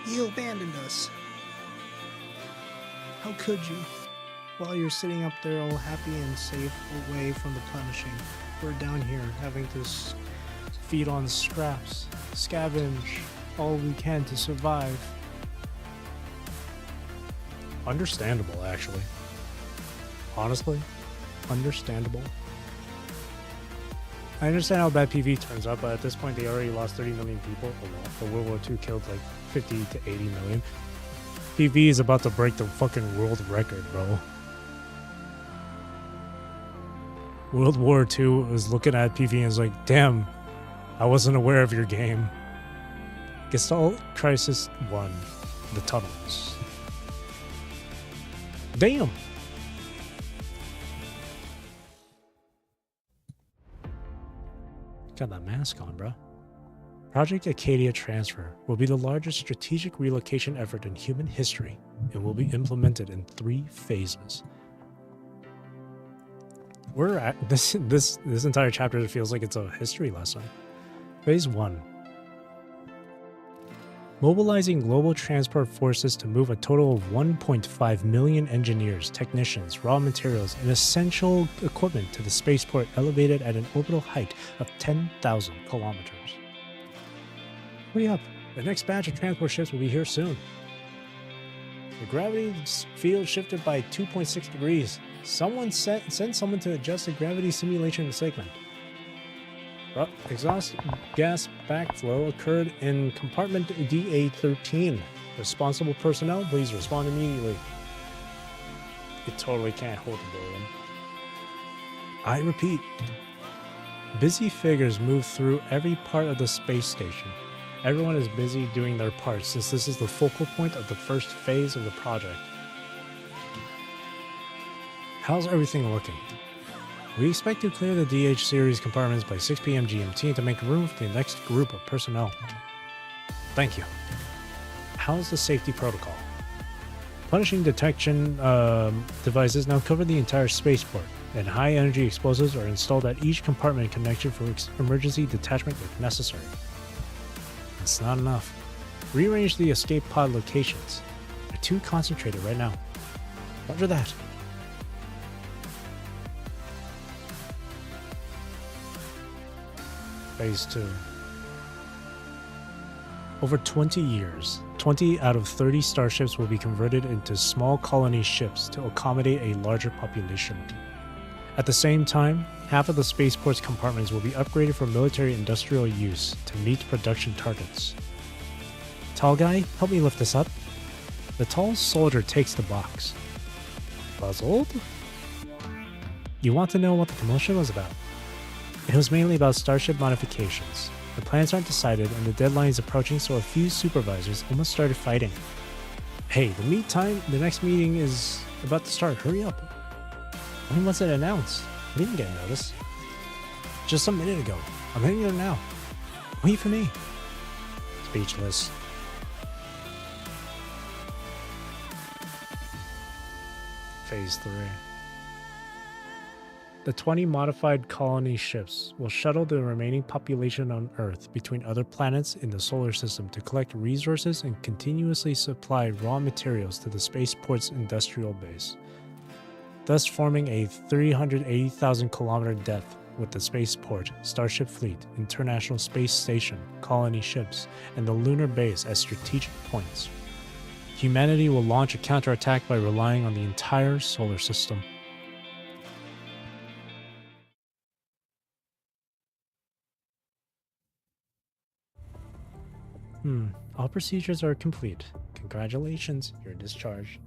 You abandoned us. How could you? While you're sitting up there all happy and safe away from the punishing, we're down here having to feed on scraps, scavenge all we can to survive. Understandable, actually. Honestly, understandable. I understand how bad PV turns out, but at this point they already lost 30 million people. The World War II killed 50 to 80 million. PV is about to break the fucking world record, bro. World War II is looking at PV and is like, damn, I wasn't aware of your game. Gestalt Crisis 1, The Tunnels. Damn! Got that mask on, bro. Project Acadia Transfer will be the largest strategic relocation effort in human history and will be implemented in 3 phases. We're at this entire chapter feels like it's a history lesson. Phase 1. Mobilizing global transport forces to move a total of 1.5 million engineers, technicians, raw materials, and essential equipment to the spaceport elevated at an orbital height of 10,000 kilometers. Hurry up, the next batch of transport ships will be here soon. The gravity field shifted by 2.6 degrees. Someone send someone to adjust the gravity simulation segment. Exhaust gas backflow occurred in compartment DA-13. Responsible personnel, please respond immediately. It totally can't hold a billion. I repeat. Busy figures move through every part of the space station. Everyone is busy doing their part since this is the focal point of the first phase of the project. How's everything looking? We expect to clear the DH series compartments by 6 p.m. GMT to make room for the next group of personnel. Thank you. How's the safety protocol? Punishing detection devices now cover the entire spaceport, and high-energy explosives are installed at each compartment connection for emergency detachment if necessary. That's not enough. Rearrange the escape pod locations. They're too concentrated right now. Roger that. Phase 2. Over 20 years, 20 out of 30 starships will be converted into small colony ships to accommodate a larger population. At the same time, half of the spaceport's compartments will be upgraded for military industrial use to meet production targets. Tall guy, help me lift this up. The tall soldier takes the box. Puzzled? You want to know what the commotion was about? It was mainly about starship modifications. The plans aren't decided and the deadline is approaching, so a few supervisors almost started fighting. Hey, the next meeting is about to start. Hurry up. When was it announced? I didn't get notice. Just a minute ago. I'm heading there now. Wait for me. Speechless. Phase 3. The 20 modified colony ships will shuttle the remaining population on Earth between other planets in the solar system to collect resources and continuously supply raw materials to the spaceport's industrial base, thus forming a 380,000 kilometer depth with the spaceport, Starship Fleet, International Space Station, colony ships, and the lunar base as strategic points. Humanity will launch a counterattack by relying on the entire solar system. All procedures are complete. Congratulations, you're discharged.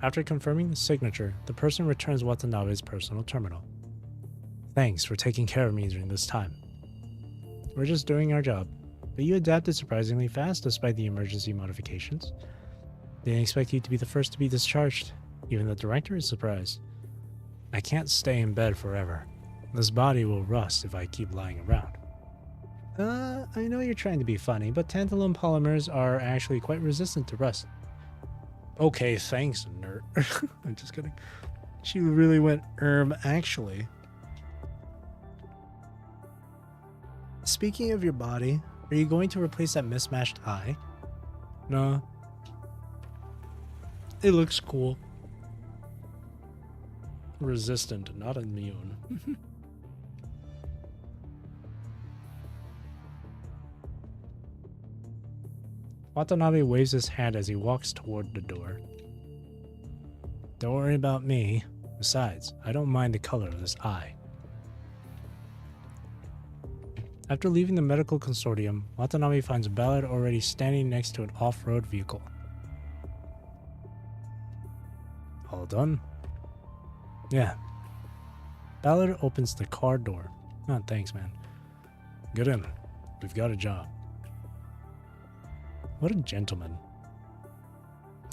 After confirming the signature, the person returns Watanabe's personal terminal. Thanks for taking care of me during this time. We're just doing our job, but you adapted surprisingly fast despite the emergency modifications. Didn't expect you to be the first to be discharged. Even the director is surprised. I can't stay in bed forever. This body will rust if I keep lying around. I know you're trying to be funny, but tantalum polymers are actually quite resistant to rust. Okay, thanks, nerd. I'm just kidding. She really went, actually. Speaking of your body, are you going to replace that mismatched eye? No. It looks cool. Resistant, not immune. Watanabe waves his hand as he walks toward the door. Don't worry about me. Besides, I don't mind the color of this eye. After leaving the medical consortium, Watanabe finds Ballard already standing next to an off-road vehicle. All done? Yeah. Ballard opens the car door. Oh, thanks, man. Get in. We've got a job. What a gentleman.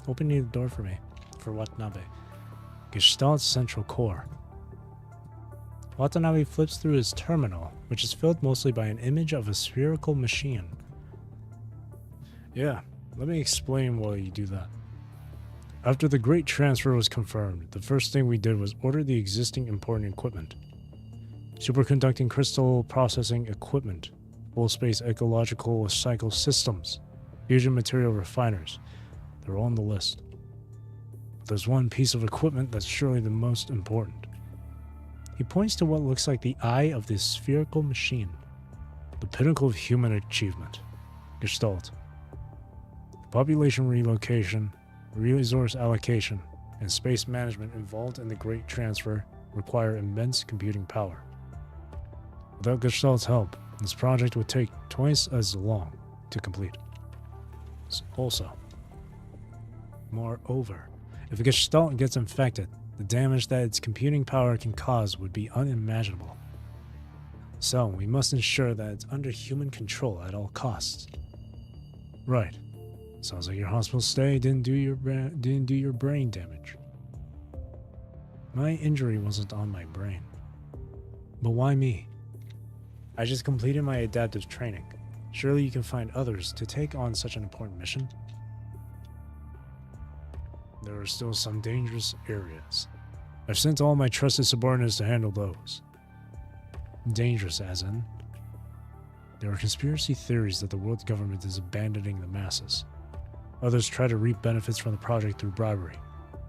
Opening the door for me. For Watanabe. Gestalt Central Core. Watanabe flips through his terminal, which is filled mostly by an image of a spherical machine. Yeah, let me explain while you do that. After the Great Transfer was confirmed, the first thing we did was order the existing important equipment. Superconducting crystal processing equipment, full space ecological cycle systems, fusion material refiners. They're all on the list. There's one piece of equipment that's surely the most important. He points to what looks like the eye of this spherical machine. The pinnacle of human achievement. Gestalt. Population relocation, resource allocation, and space management involved in the Great Transfer require immense computing power. Without Gestalt's help, this project would take twice as long to complete. Also, moreover, if a Gestalt gets infected, the damage that its computing power can cause would be unimaginable. So, we must ensure that it's under human control at all costs. Right. Sounds like your hospital stay didn't do your brain damage. My injury wasn't on my brain. But why me? I just completed my adaptive training. Surely you can find others to take on such an important mission? There are still some dangerous areas. I've sent all my trusted subordinates to handle those. Dangerous as in? There are conspiracy theories that the world government is abandoning the masses. Others try to reap benefits from the project through bribery.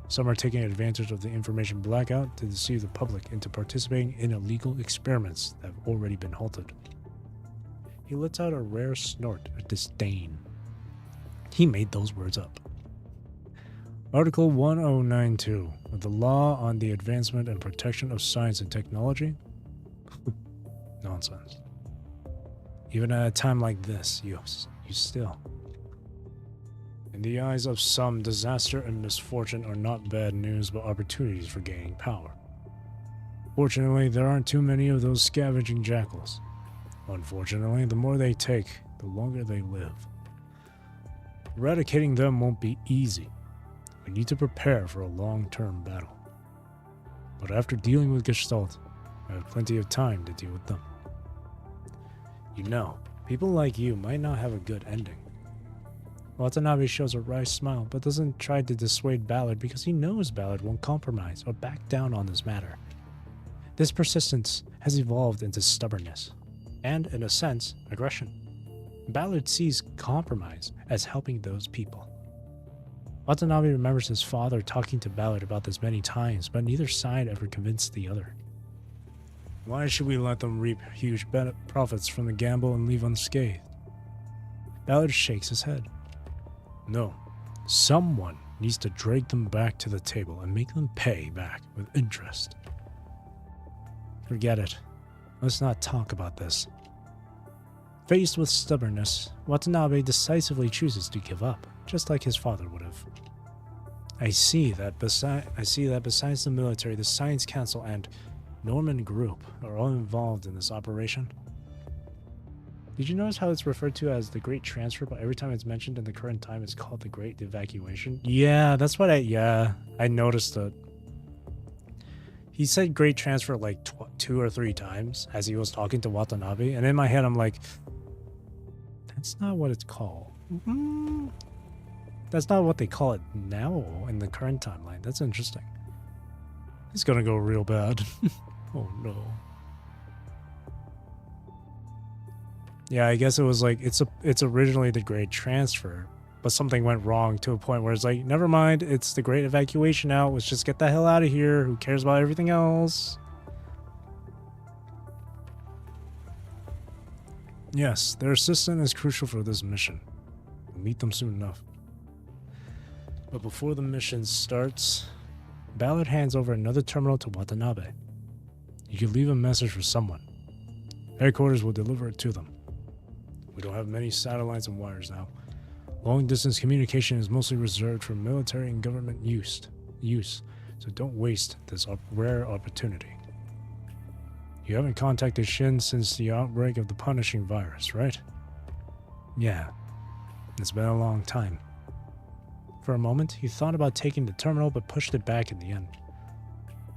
Some are taking advantage of the information blackout to deceive the public into participating in illegal experiments that have already been halted. He lets out a rare snort of disdain. He made those words up. Article 1092 of the Law on the Advancement and Protection of Science and Technology? Nonsense. Even at a time like this, you still. In the eyes of some, disaster and misfortune are not bad news but opportunities for gaining power. Fortunately, there aren't too many of those scavenging jackals. Unfortunately, the more they take, the longer they live. Eradicating them won't be easy. We need to prepare for a long-term battle. But after dealing with Gestalt, I have plenty of time to deal with them. You know, people like you might not have a good ending. Watanabe shows a wry smile, but doesn't try to dissuade Ballard because he knows Ballard won't compromise or back down on this matter. This persistence has evolved into stubbornness, and, in a sense, aggression. Ballard sees compromise as helping those people. Watanabe remembers his father talking to Ballard about this many times, but neither side ever convinced the other. Why should we let them reap huge profits from the gamble and leave unscathed? Ballard shakes his head. No, someone needs to drag them back to the table and make them pay back with interest. Forget it. Let's not talk about this. Faced with stubbornness, Watanabe decisively chooses to give up, just like his father would have. I see that besides the military, the Science Council and Norman Group are all involved in this operation. Did you notice how it's referred to as the Great Transfer, but every time it's mentioned in the current time, it's called the Great Evacuation? Yeah, that's what I noticed it. He said Great Transfer like 2 or 3 times as he was talking to Watanabe, and in my head I'm like, that's not what it's called. That's not what they call it now in the current timeline. That's interesting. It's gonna go real bad. Oh no. Yeah, I guess it was like it's originally the Great Transfer, but something went wrong to a point where it's like, never mind, it's the Great Evacuation now. Let's just get the hell out of here. Who cares about everything else? Yes, their assistance is crucial for this mission. We'll meet them soon enough. But before the mission starts, Ballard hands over another terminal to Watanabe. You can leave a message for someone. Headquarters will deliver it to them. We don't have many satellites and wires now. Long-distance communication is mostly reserved for military and government use, so don't waste this rare opportunity. You haven't contacted Shin since the outbreak of the punishing virus, right? Yeah, it's been a long time. For a moment, he thought about taking the terminal but pushed it back in the end.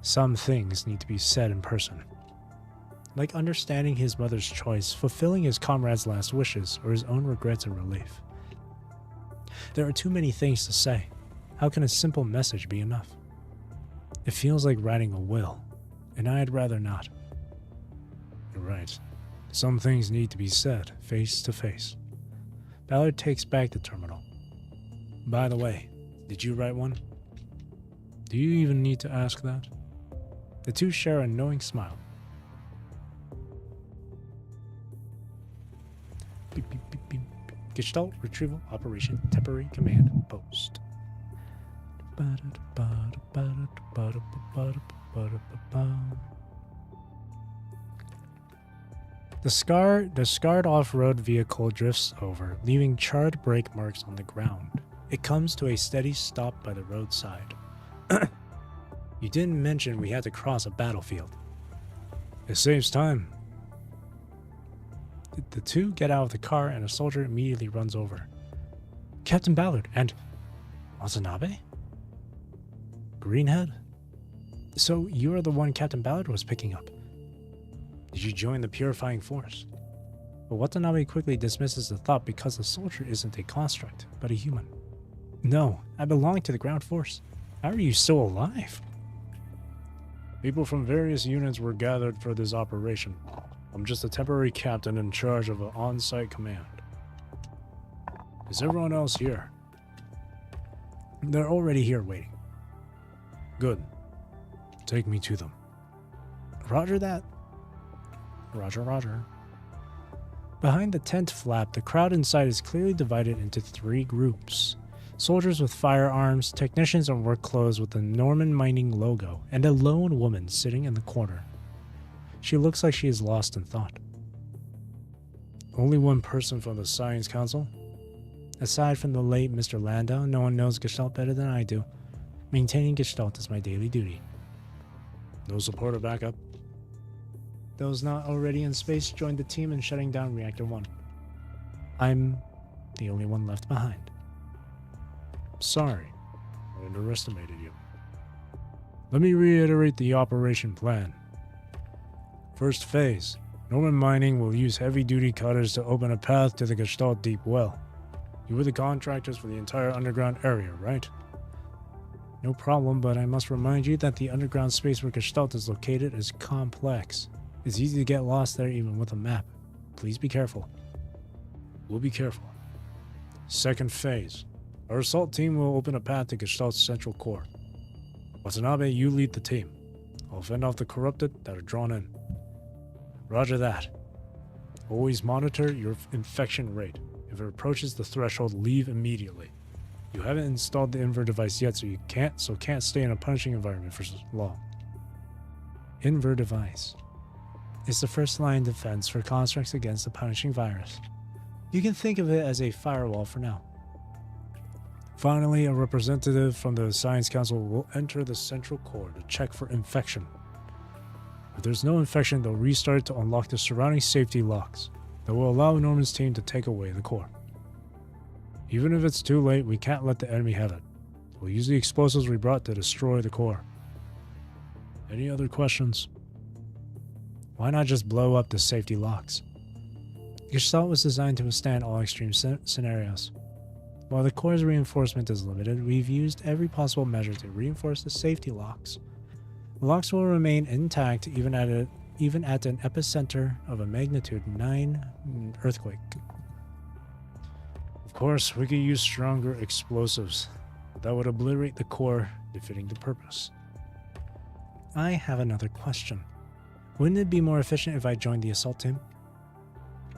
Some things need to be said in person. Like understanding his mother's choice, fulfilling his comrade's last wishes, or his own regrets and relief. There are too many things to say. How can a simple message be enough? It feels like writing a will, and I'd rather not. You're right. Some things need to be said, face to face. Ballard takes back the terminal. By the way, did you write one? Do you even need to ask that? The two share a knowing smile. Beep, beep, beep, beep. Gestalt Retrieval Operation Temporary Command Post. The scarred off-road vehicle drifts over, leaving charred brake marks on the ground. It comes to a steady stop by the roadside. You didn't mention we had to cross a battlefield. It saves time. The two get out of the car and a soldier immediately runs over. Captain Ballard and Watanabe? Greenhead? So you are the one Captain Ballard was picking up. Did you join the purifying force? But Watanabe quickly dismisses the thought because the soldier isn't a construct, but a human. No, I belong to the ground force. How are you still alive? People from various units were gathered for this operation. I'm just a temporary captain in charge of an on-site command. Is everyone else here? They're already here waiting. Good. Take me to them. Roger that. Roger, roger. Behind the tent flap, the crowd inside is clearly divided into three groups. Soldiers with firearms, technicians in work clothes with the Norman Mining logo, and a lone woman sitting in the corner. She looks like she is lost in thought. Only one person from the Science Council? Aside from the late Mr. Landau, no one knows Gestalt better than I do. Maintaining Gestalt is my daily duty. No support or backup? Those not already in space joined the team in shutting down Reactor 1. I'm the only one left behind. Sorry, I underestimated you. Let me reiterate the operation plan. First phase, Norman Mining will use heavy-duty cutters to open a path to the Gestalt deep well. You were the contractors for the entire underground area, right? No problem, but I must remind you that the underground space where Gestalt is located is complex. It's easy to get lost there even with a map. Please be careful. We'll be careful. Second phase. Our assault team will open a path to Gestalt's central core. Watanabe, you lead the team. I'll fend off the corrupted that are drawn in. Roger that. Always monitor your infection rate. If it approaches the threshold, leave immediately. You haven't installed the Inver device yet, so can't stay in a punishing environment for so long. Inver device. It's the first line defense for constructs against the punishing virus. You can think of it as a firewall for now. Finally, a representative from the Science Council will enter the central core to check for infection. If there's no infection, they'll restart to unlock the surrounding safety locks that will allow Norman's team to take away the core. Even if it's too late, we can't let the enemy have it. We'll use the explosives we brought to destroy the core. Any other questions? Why not just blow up the safety locks? Gestalt was designed to withstand all extreme scenarios. While the core's reinforcement is limited, we've used every possible measure to reinforce the safety locks. The locks will remain intact even at an epicenter of a magnitude 9 earthquake. Of course, we could use stronger explosives. That would obliterate the core, defeating the purpose. I have another question. Wouldn't it be more efficient if I joined the assault team?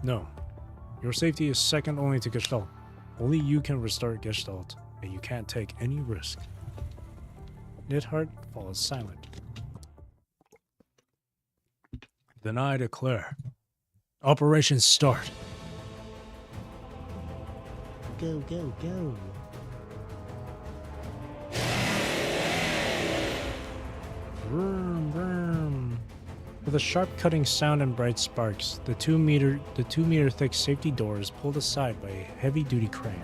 No. Your safety is second only to Gestalt. Only you can restart Gestalt, and you can't take any risk. Nidhart falls silent. Then I declare. Operation start. Go, go, go. Vroom, vroom. With a sharp cutting sound and bright sparks, the 2 meter thick safety door is pulled aside by a heavy-duty crane.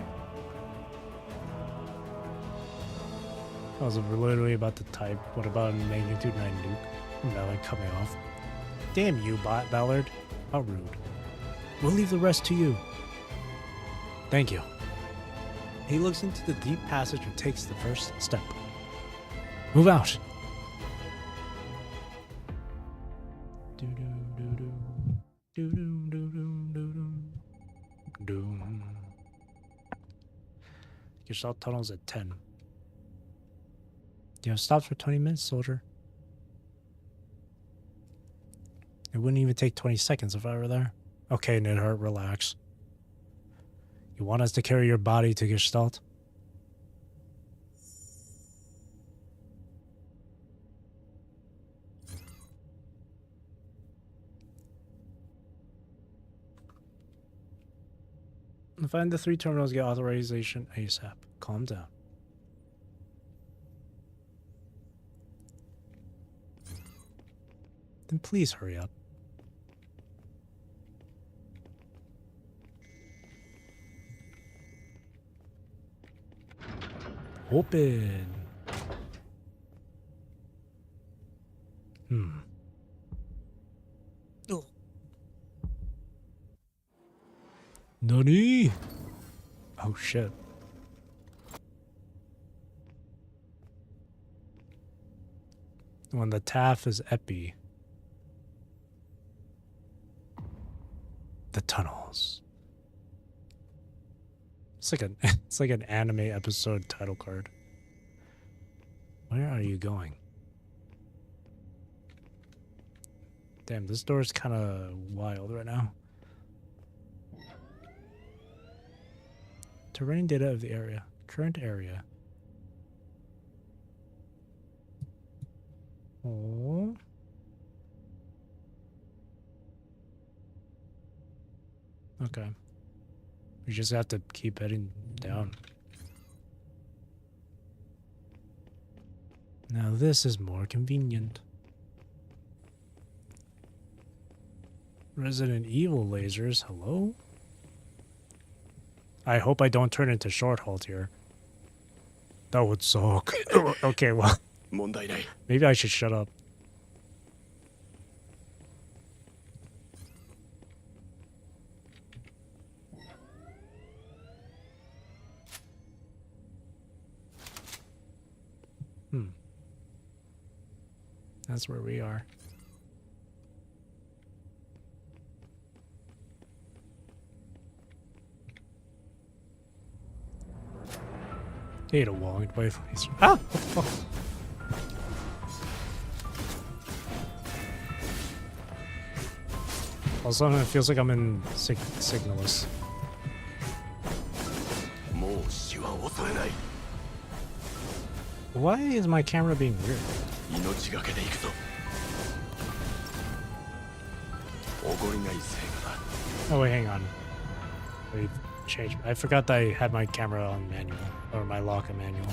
I was literally about to type, what about a magnitude 9 nuke? And that like cut me off. Damn you, Ballard. How rude. We'll leave the rest to you. Thank you. He looks into the deep passage and takes the first step. Move out. Gestalt tunnels at 10. You have stopped for 20 minutes, soldier. It wouldn't even take 20 seconds if I were there. Okay, Nidhart, relax. You want us to carry your body to Gestalt? Find the 3 terminals, get authorization ASAP. Calm down. Then please hurry up. Open. Oh. Nani? Oh shit. When the TAF is epi. The tunnels. It's like an anime episode title card. Where are you going? Damn, this door is kind of wild right now. Terrain data of the area. Current area. Oh. Okay. We just have to keep heading down. Now this is more convenient. Resident Evil lasers, hello? I hope I don't turn into short halt here. That would suck. Okay, well. Maybe I should shut up. That's where we are. Hate a wall by police. Ah! Oh. All of a sudden it feels like I'm in Signalist. Why is my camera being weird? Oh wait, hang on. Wait, change. I forgot that I had my camera on manual, or my lock on manual.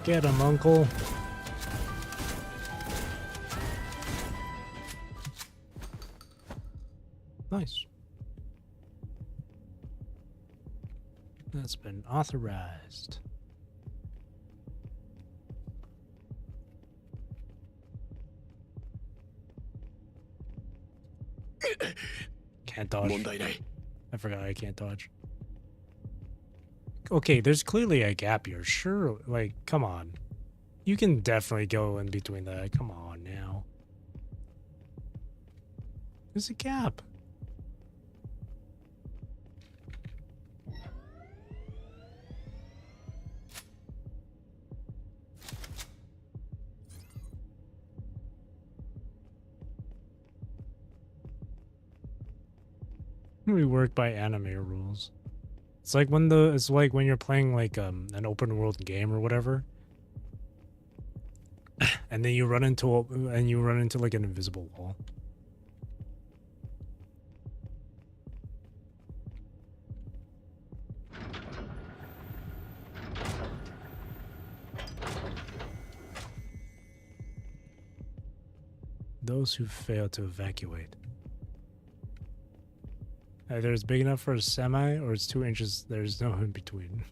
Get him, uncle. Nice. That's been authorized. Can't dodge. I forgot I can't dodge. Okay, there's clearly a gap here. Sure, like, come on. You can definitely go in between that. Come on now. There's a gap. We work by anime rules. It's like when you're playing like an open world game or whatever, and then you run into like an invisible wall. Those who fail to evacuate. Either it's big enough for a semi or it's 2 inches. There's no in between.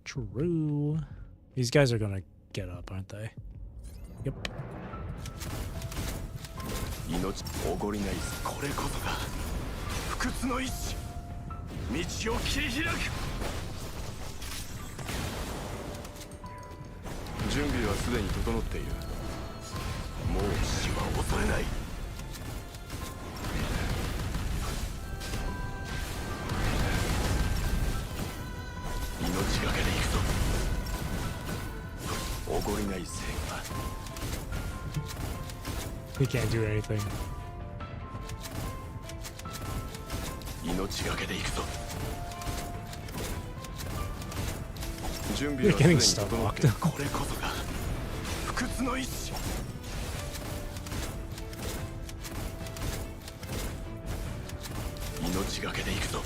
True. These guys are gonna get up, aren't they? Yep. 命おごりないこれこそが不屈の意志道を切り開く準備はすでに整っているもう死は恐れない命がけで行くぞおごりない正義は We can't do anything. 命がけで行くぞ準備 You're はすで getting に stuck 整って locked. これこそが不屈の意志命がけで行くぞ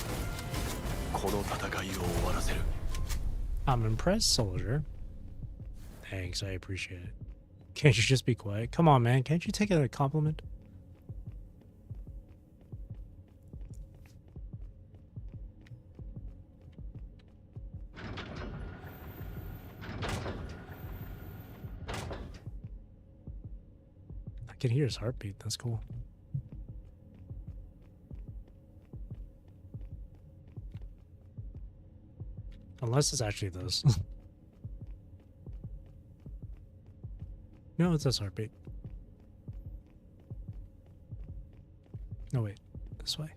この戦いを終わらせる I'm impressed, soldier. Thanks, I appreciate it. Can't you just be quiet? Come on, man. Can't you take it as a compliment? I can hear his heartbeat. That's cool. Unless it's actually this. No, it's his heartbeat. No, wait. This way.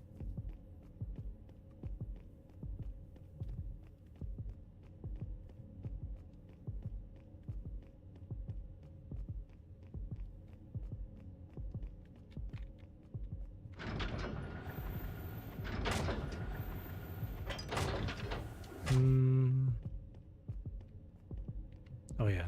Oh, yeah.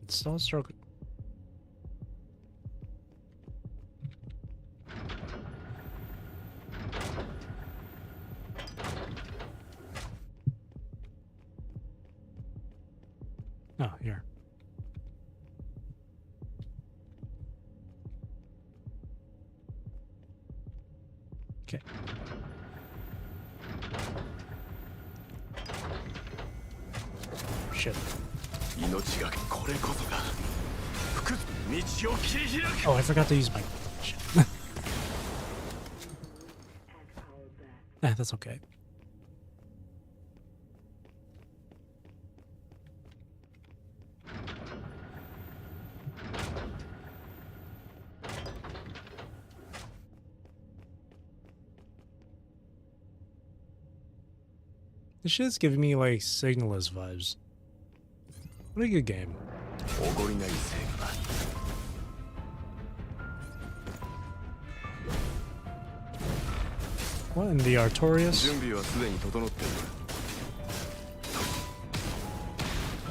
It's still struggling. Oh, here. Okay. Shit. Oh, I forgot to use my... Shit. That's okay. This shit's giving me like Signalist vibes. What a good game. What in the Artorias? 準備はすでに整ってい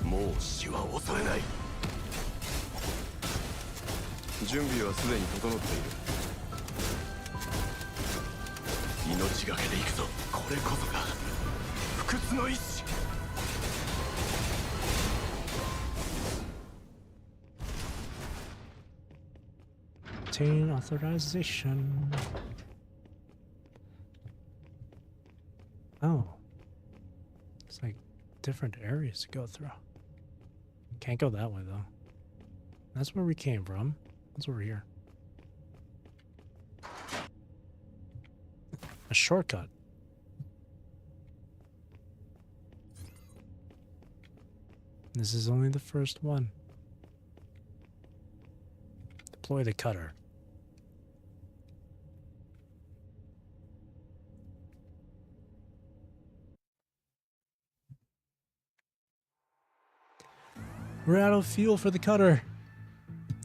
るもう死は恐れない準備はすでに整っている命がけで行くぞこれこそが不屈の意志 Obtain authorization. Oh. It's like different areas to go through. Can't go that way though. That's where we came from. That's over here. A shortcut. This is only the first one. Deploy the cutter. We're out of fuel for the cutter.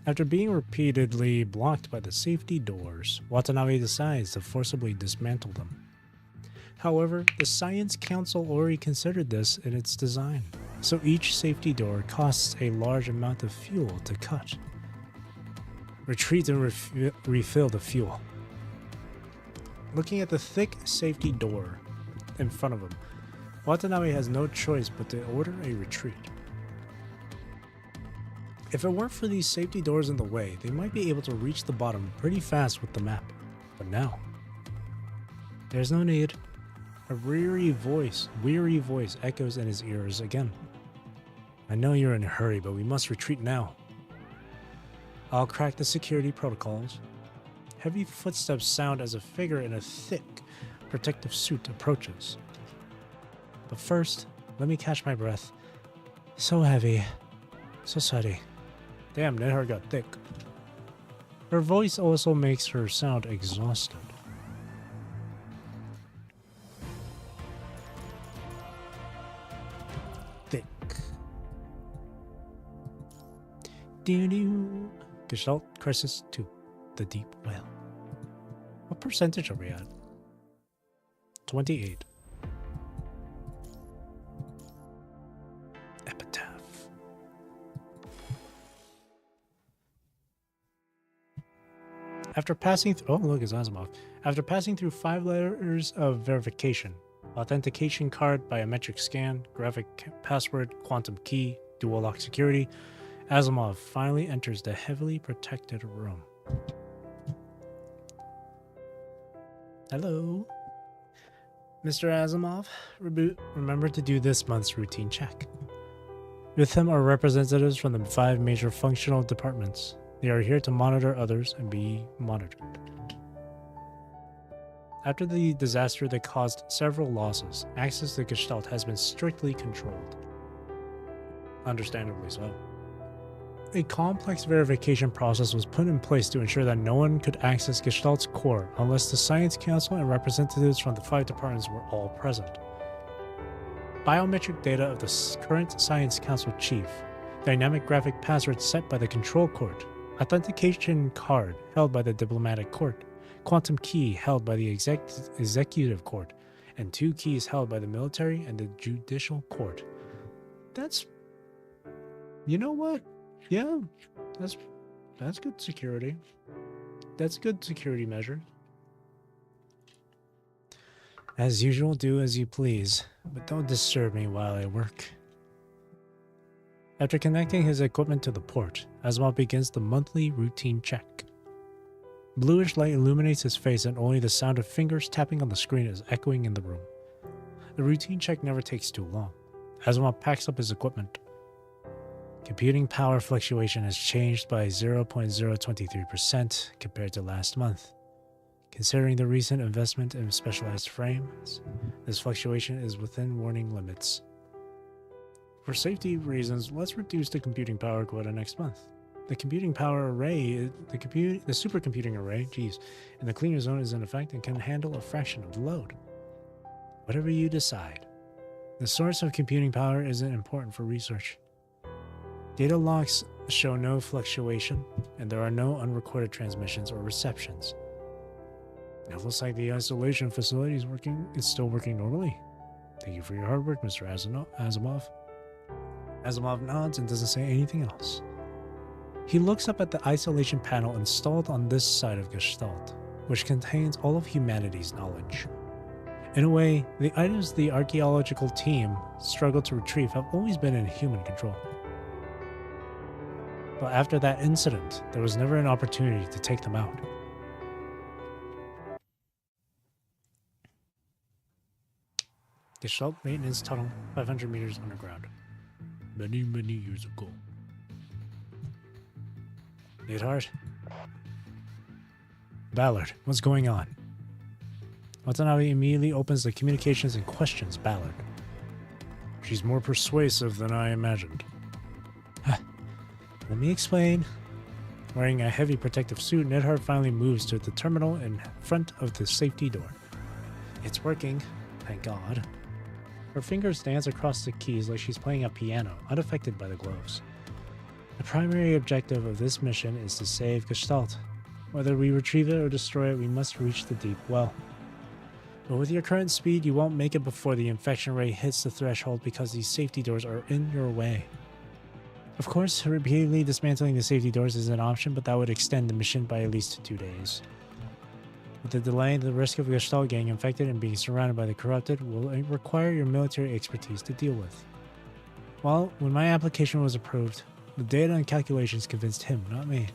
After being repeatedly blocked by the safety doors, Watanabe decides to forcibly dismantle them. However, the Science Council already considered this in its design, so each safety door costs a large amount of fuel to cut. Retreat and refill the fuel. Looking at the thick safety door in front of him, Watanabe has no choice but to order a retreat. If it weren't for these safety doors in the way, they might be able to reach the bottom pretty fast with the map. But now, there's no need. A weary voice echoes in his ears again. I know you're in a hurry, but we must retreat now. I'll crack the security protocols. Heavy footsteps sound as a figure in a thick, protective suit approaches. But first, let me catch my breath. So heavy. So sweaty. Damn, Nidhar got thick. Her voice also makes her sound exhausted. Thick. Doo-doo. Gestalt crisis 2. The deep well. What percentage are we at? 28. Epitaph. After passing through, oh look, it's Asimov. After passing through 5 layers of verification, authentication card, biometric scan, graphic password, quantum key, dual lock security, Asimov finally enters the heavily protected room. Hello. Mr. Asimov, remember to do this month's routine check. With him are representatives from the 5 major functional departments. They are here to monitor others and be monitored. After the disaster that caused several losses, access to Gestalt has been strictly controlled. Understandably so. A complex verification process was put in place to ensure that no one could access Gestalt's core unless the Science Council and representatives from the 5 departments were all present. Biometric data of the current Science Council chief, dynamic graphic password set by the Control Court, authentication card held by the Diplomatic Court, quantum key held by the Executive Court, and 2 keys held by the Military and the Judicial Court. That's... You know what? Yeah, that's good security. That's good security measure. As usual, do as you please, but don't disturb me while I work. After connecting his equipment to the port, Asimov begins the monthly routine check. Bluish light illuminates his face and only the sound of fingers tapping on the screen is echoing in the room. The routine check never takes too long. Asimov packs up his equipment. Computing power fluctuation has changed by 0.023% compared to last month. Considering the recent investment in specialized frames, this fluctuation is within warning limits. For safety reasons, let's reduce the computing power quota next month. The computing power array, the supercomputing array, in the cleaner zone is in effect and can handle a fraction of the load. Whatever you decide. The source of computing power isn't important for research. Data logs show no fluctuation, and there are no unrecorded transmissions or receptions. It looks like the isolation facility is still working normally. Thank you for your hard work, Mr. Asimov. Asimov nods and doesn't say anything else. He looks up at the isolation panel installed on this side of Gestalt, which contains all of humanity's knowledge. In a way, the items the archaeological team struggled to retrieve have always been in human control. But after that incident, there was never an opportunity to take them out. Gestalt maintenance tunnel, 500 meters underground. Many, many years ago. Neidhart? Ballard, what's going on? Watanabe immediately opens the communications and questions Ballard. She's more persuasive than I imagined. Let me explain. Wearing a heavy protective suit, Neidhart finally moves to the terminal in front of the safety door. It's working, thank God. Her fingers dance across the keys like she's playing a piano, unaffected by the gloves. The primary objective of this mission is to save Gestalt. Whether we retrieve it or destroy it, we must reach the deep well. But with your current speed, you won't make it before the infection rate hits the threshold because these safety doors are in your way. Of course, repeatedly dismantling the safety doors is an option, but that would extend the mission by at least 2 days. With the delay, the risk of Gestalt getting infected and being surrounded by the corrupted will require your military expertise to deal with. Well, when my application was approved, The data and calculations convinced him, not me.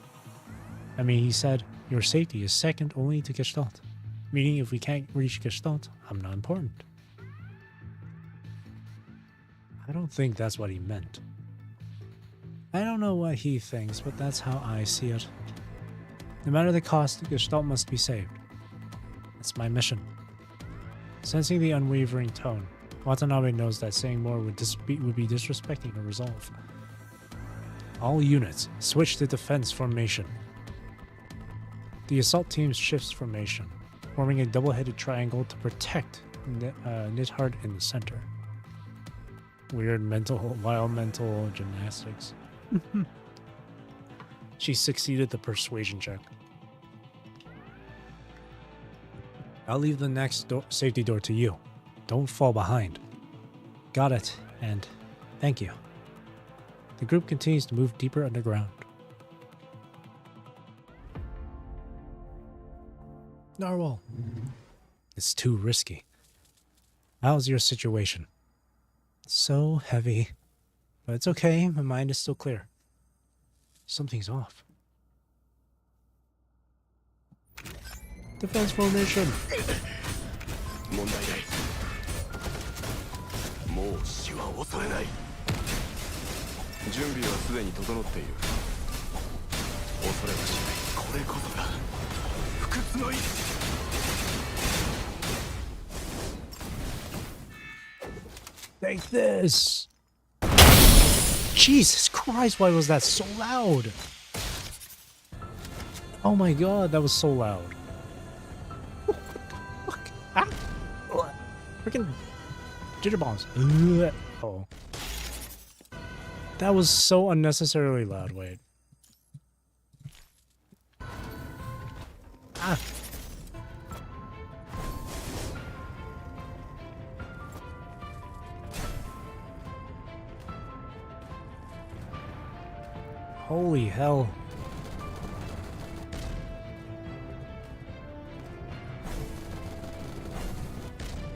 I mean, he said, your safety is second only to Gestalt. Meaning if we can't reach Gestalt, I'm not important. I don't think that's what he meant. I don't know what he thinks, but that's how I see it. No matter the cost, Gestalt must be saved. That's my mission. Sensing the unwavering tone, Watanabe knows that saying more would be disrespecting her resolve. All units, switch to defense formation. The assault team shifts formation, forming a double-headed triangle to protect Nidhart in the center. Wild mental gymnastics. She succeeded the persuasion check. I'll leave the next safety door to you. Don't fall behind. Got it, and thank you. The group continues to move deeper underground. Narwhal. It's too risky. How's your situation? So heavy. But it's okay, my mind is still clear. Something's off. Defense formation! 問題ないもう死は恐れない準備はすでに整っている恐れはしないこれこそが不屈の意志 Take this! Jesus Christ, why was that so loud? Oh my god, that was so loud. Fuck. Ah! Freaking jitter bombs. Oh. That was so unnecessarily loud, wait. Ah! Holy hell.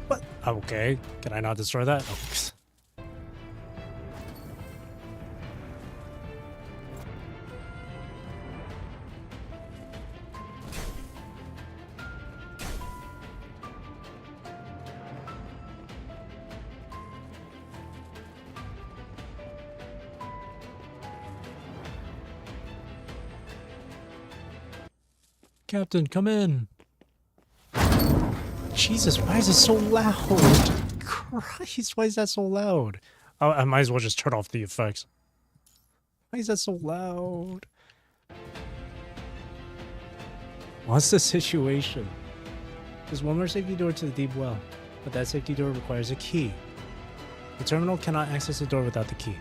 What? Okay. Can I not destroy that? Oh. Captain, come in. Jesus, why is it so loud? Christ, why is that so loud? Oh, I might as well just turn off the effects. Why is that so loud? What's the situation? There's one more safety door to the deep well, but that safety door requires a key. The terminal cannot access the door without the key.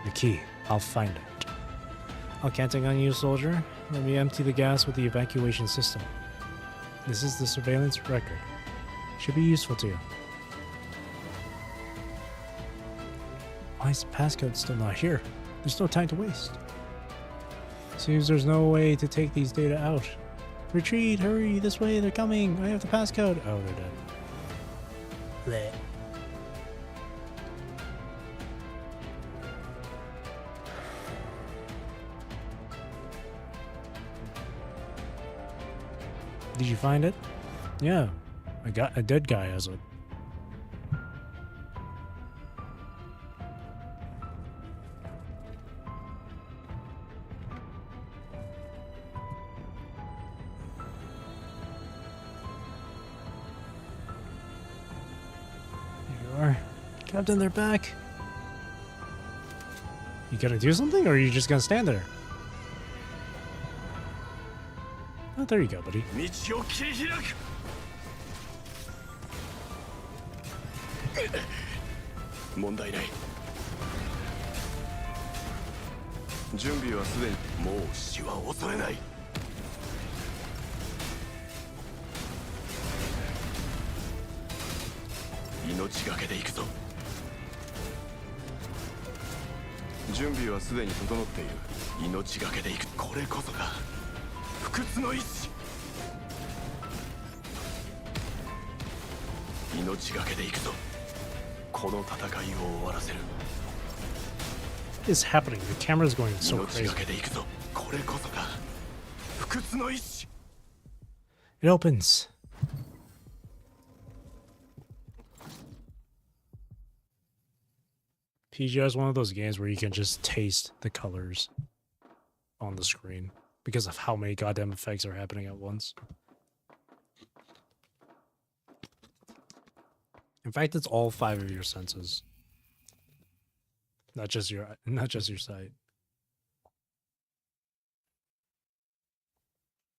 The key, I'll find it. I'll counting on you, soldier. Let me empty the gas with the evacuation system. This is the surveillance record. Should be useful to you. Why is the passcode still not here? There's no time to waste. Seems there's no way to take these data out. Retreat! Hurry! This way! They're coming! I have the passcode! Oh, they're dead. Blech. Did you find it? Yeah, I got a dead guy as it. There you are. Captain, they're back. You gonna do something, or are you just gonna stand there? Oh, there you go, buddy. 道を切り開く問題ない準備はすでにもう死は恐れない命がけで行くぞ準備はすでに整っている命がけで行くこれこそが不屈の意志命がけで行くぞこの戦いを終わらせる is happening? The camera's going so 命 crazy. がけで行くぞ。これこそが不屈の意志。 It opens. PGR is one of those games where you can just taste the colors on the screen because of how many goddamn effects are happening at once. In fact, it's all 5 of your senses. Not just your sight.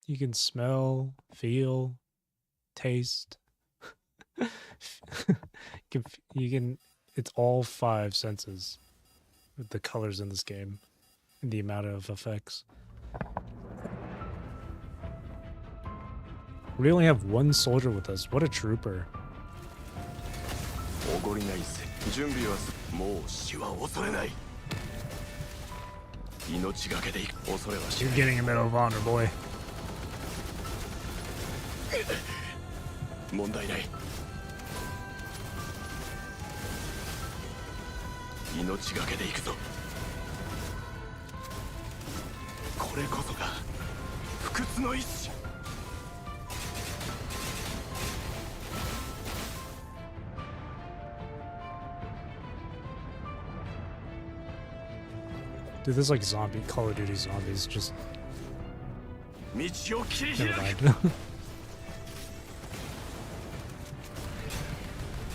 You can smell, feel, taste. you can it's all 5 senses with the colors in this game and the amount of effects. We only have 1 soldier with us. What a trooper. おごりないぜ。準備はもう死は恐れない。命がけで行く。恐れはし You're ない。 getting a medal of honor, boy. 問題ない。命がけで行くぞ。これこそが不屈の意志。 Dude, this is like zombie Call of Duty zombies. Just 道を切り never 開く。 mind.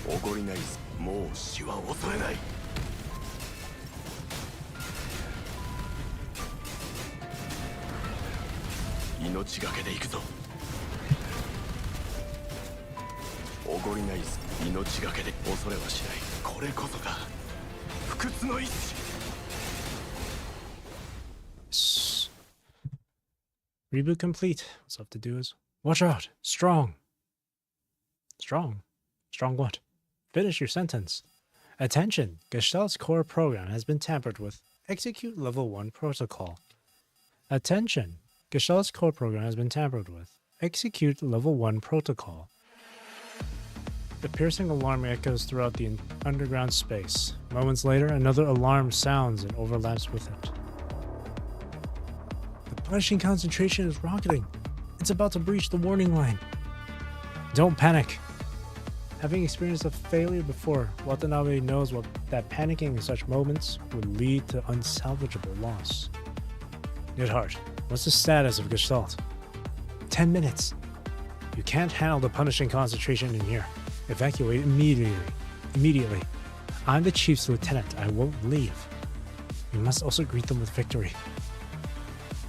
おごりないぜ。もう死は恐れない。命がけで行くぞ。おごりないぜ。命がけで恐れはしない。これこそが不屈の意志。 Reboot complete. What's left to do is watch out. Strong. Strong. Strong what? Finish your sentence. Attention. Gestalt's core program has been tampered with. Execute level 1 protocol. Attention. Gestalt's core program has been tampered with. Execute level 1 protocol. The piercing alarm echoes throughout the underground space. Moments later, another alarm sounds and overlaps with it. The punishing concentration is rocketing. It's about to breach the warning line. Don't panic. Having experienced a failure before, Watanabe knows that panicking in such moments would lead to unsalvageable loss. Nidhart, what's the status of Gestalt? 10 minutes. You can't handle the punishing concentration in here. Evacuate immediately. I'm the chief's lieutenant. I won't leave. You must also greet them with victory.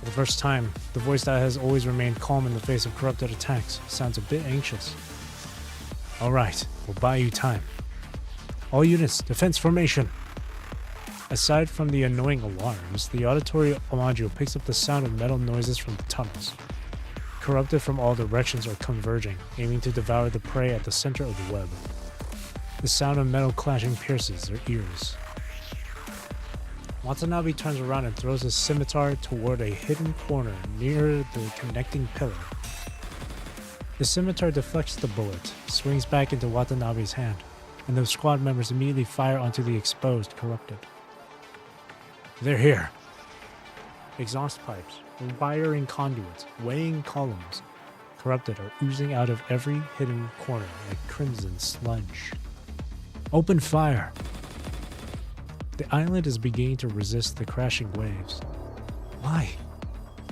For the first time, the voice that has always remained calm in the face of corrupted attacks sounds a bit anxious. Alright, we'll buy you time. All units, defense formation! Aside from the annoying alarms, the auditory module picks up the sound of metal noises from the tunnels. Corrupted from all directions are converging, aiming to devour the prey at the center of the web. The sound of metal clashing pierces their ears. Watanabe turns around and throws his scimitar toward a hidden corner near the connecting pillar. The scimitar deflects the bullet, swings back into Watanabe's hand, and the squad members immediately fire onto the exposed corrupted. They're here. Exhaust pipes, wiring conduits, weighing columns. Corrupted are oozing out of every hidden corner like crimson sludge. Open fire! The island is beginning to resist the crashing waves. Why?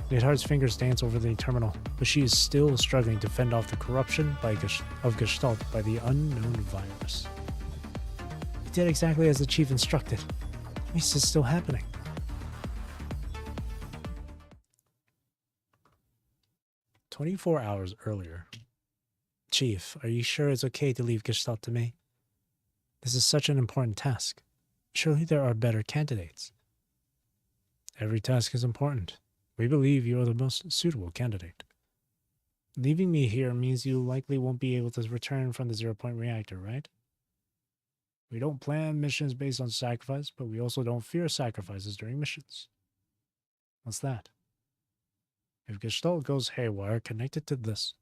Nidhart's fingers dance over the terminal, but she is still struggling to fend off the corruption of Gestalt by the unknown virus. He did exactly as the chief instructed. This is still happening. "24 hours earlier. Chief, are you sure it's okay to leave Gestalt to me? This is such an important task. Surely there are better candidates." "Every task is important. We believe you are the most suitable candidate. Leaving me here means you likely won't be able to return from the 0-point reactor, right? We don't plan missions based on sacrifice, but we also don't fear sacrifices during missions. What's that? If Gestalt goes haywire, connect it to this.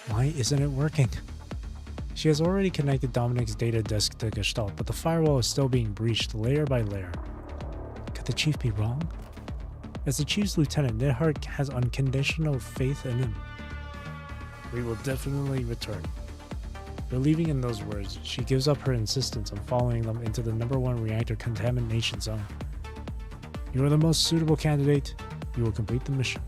Why isn't it working? She has already connected Dominic's data disk to Gestalt, but the firewall is still being breached layer by layer. Could the chief be wrong? As the chief's lieutenant, Nidhart has unconditional faith in him. We will definitely return. Believing in those words, she gives up her insistence on following them into the #1 reactor contamination zone. You are the most suitable candidate. You will complete the mission.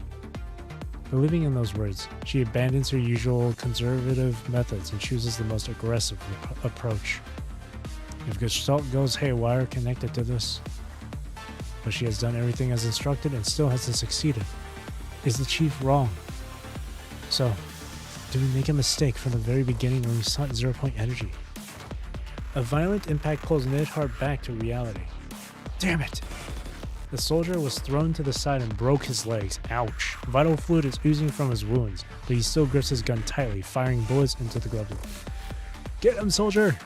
Believing in those words, she abandons her usual conservative methods and chooses the most aggressive approach. If Gestalt goes haywire connected to this, but she has done everything as instructed and still hasn't succeeded, is the chief wrong? So, did we make a mistake from the very beginning when we sought 0-point energy? A violent impact pulls Nidhart back to reality. Damn it! The soldier was thrown to the side and broke his legs. Ouch. Vital fluid is oozing from his wounds, but he still grips his gun tightly, firing bullets into the glove. Get him, soldier!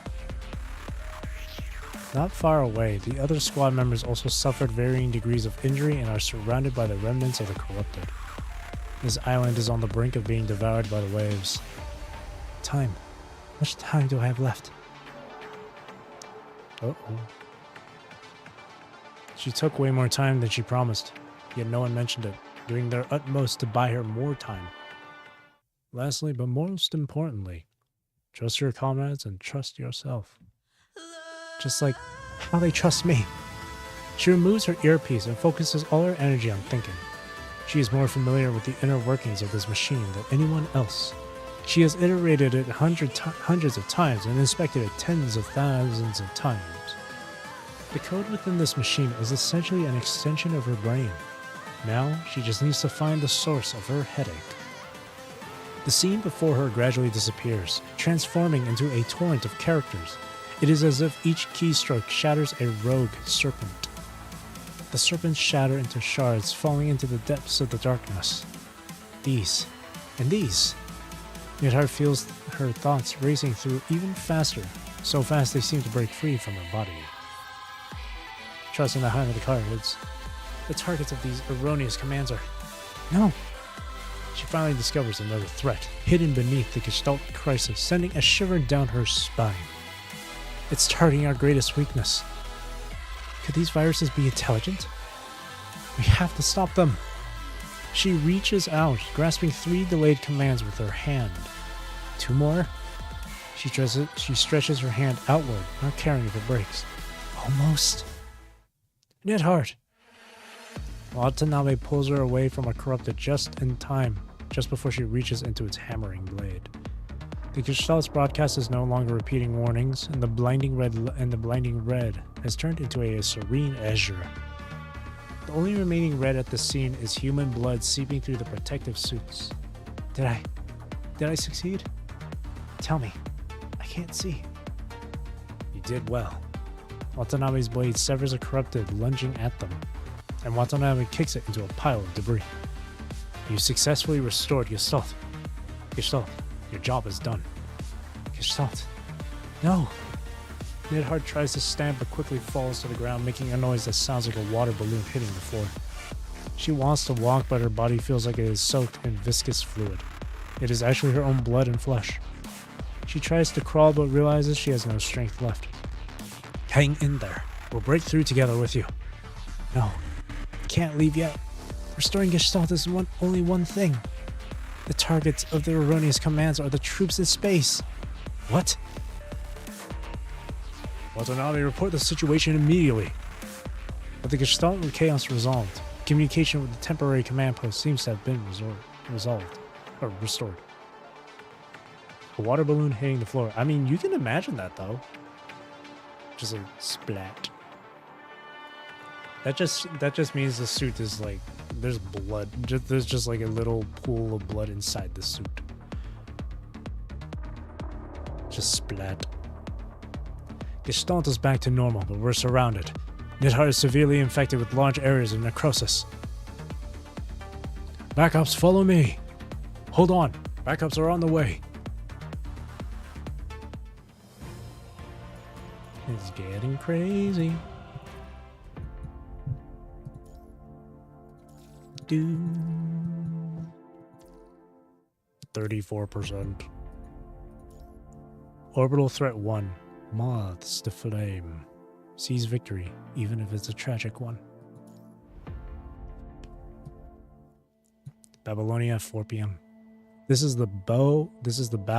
Not far away, the other squad members also suffered varying degrees of injury and are surrounded by the remnants of the corrupted. This island is on the brink of being devoured by the waves. Time. How much time do I have left? Uh-oh. She took way more time than she promised, yet no one mentioned it, doing their utmost to buy her more time. Lastly, but most importantly, trust your comrades and trust yourself. Just like how they trust me. She removes her earpiece and focuses all her energy on thinking. She is more familiar with the inner workings of this machine than anyone else. She has iterated it hundreds of times and inspected it tens of thousands of times. The code within this machine is essentially an extension of her brain. Now, she just needs to find the source of her headache. The scene before her gradually disappears, transforming into a torrent of characters. It is as if each keystroke shatters a rogue serpent. The serpents shatter into shards, falling into the depths of the darkness. These, and these. Nidhart feels her thoughts racing through even faster, so fast they seem to break free from her body. Trusting the hand of the cards, the targets of these erroneous commands are... No! She finally discovers another threat, hidden beneath the Gestalt crisis, sending a shiver down her spine. It's targeting our greatest weakness. Could these viruses be intelligent? We have to stop them. She reaches out, grasping 3 delayed commands with her hand. 2 more? She stretches her hand outward, not caring if it breaks. Almost. Nidhart! Watanabe pulls her away from a corrupted just in time, just before she reaches into its hammering blade. The Gestalt's broadcast is no longer repeating warnings, and the blinding red has turned into a serene azure. The only remaining red at the scene is human blood seeping through the protective suits. Did I succeed? Tell me. I can't see. You did well. Watanabe's blade severs a corrupted, lunging at them, and Watanabe kicks it into a pile of debris. You successfully restored Gestalt. Gestalt, your job is done. Gestalt. No! Nidhart tries to stand but quickly falls to the ground, making a noise that sounds like a water balloon hitting the floor. She wants to walk, but her body feels like it is soaked in viscous fluid. It is actually her own blood and flesh. She tries to crawl but realizes she has no strength left. Hang in there. We'll break through together with you. No, I can't leave yet. Restoring Gestalt is only one thing. The targets of the erroneous commands are the troops in space. What? Watanabe, report the situation immediately. With the Gestalt chaos resolved, communication with the temporary command post seems to have been restored. A water balloon hitting the floor. I mean, you can imagine that though. Just a splat. That just means the suit is like, there's blood. There's just like a little pool of blood inside the suit. Just splat. Gestalt is back to normal, but we're surrounded. Nidhart is severely infected with large areas of necrosis. Backups, follow me. Hold on. Backups are on the way. It's getting crazy. 34%. Orbital Threat 1. Moths to Flame. Seize victory, even if it's a tragic one. Babylonia, 4 p.m. This is the bow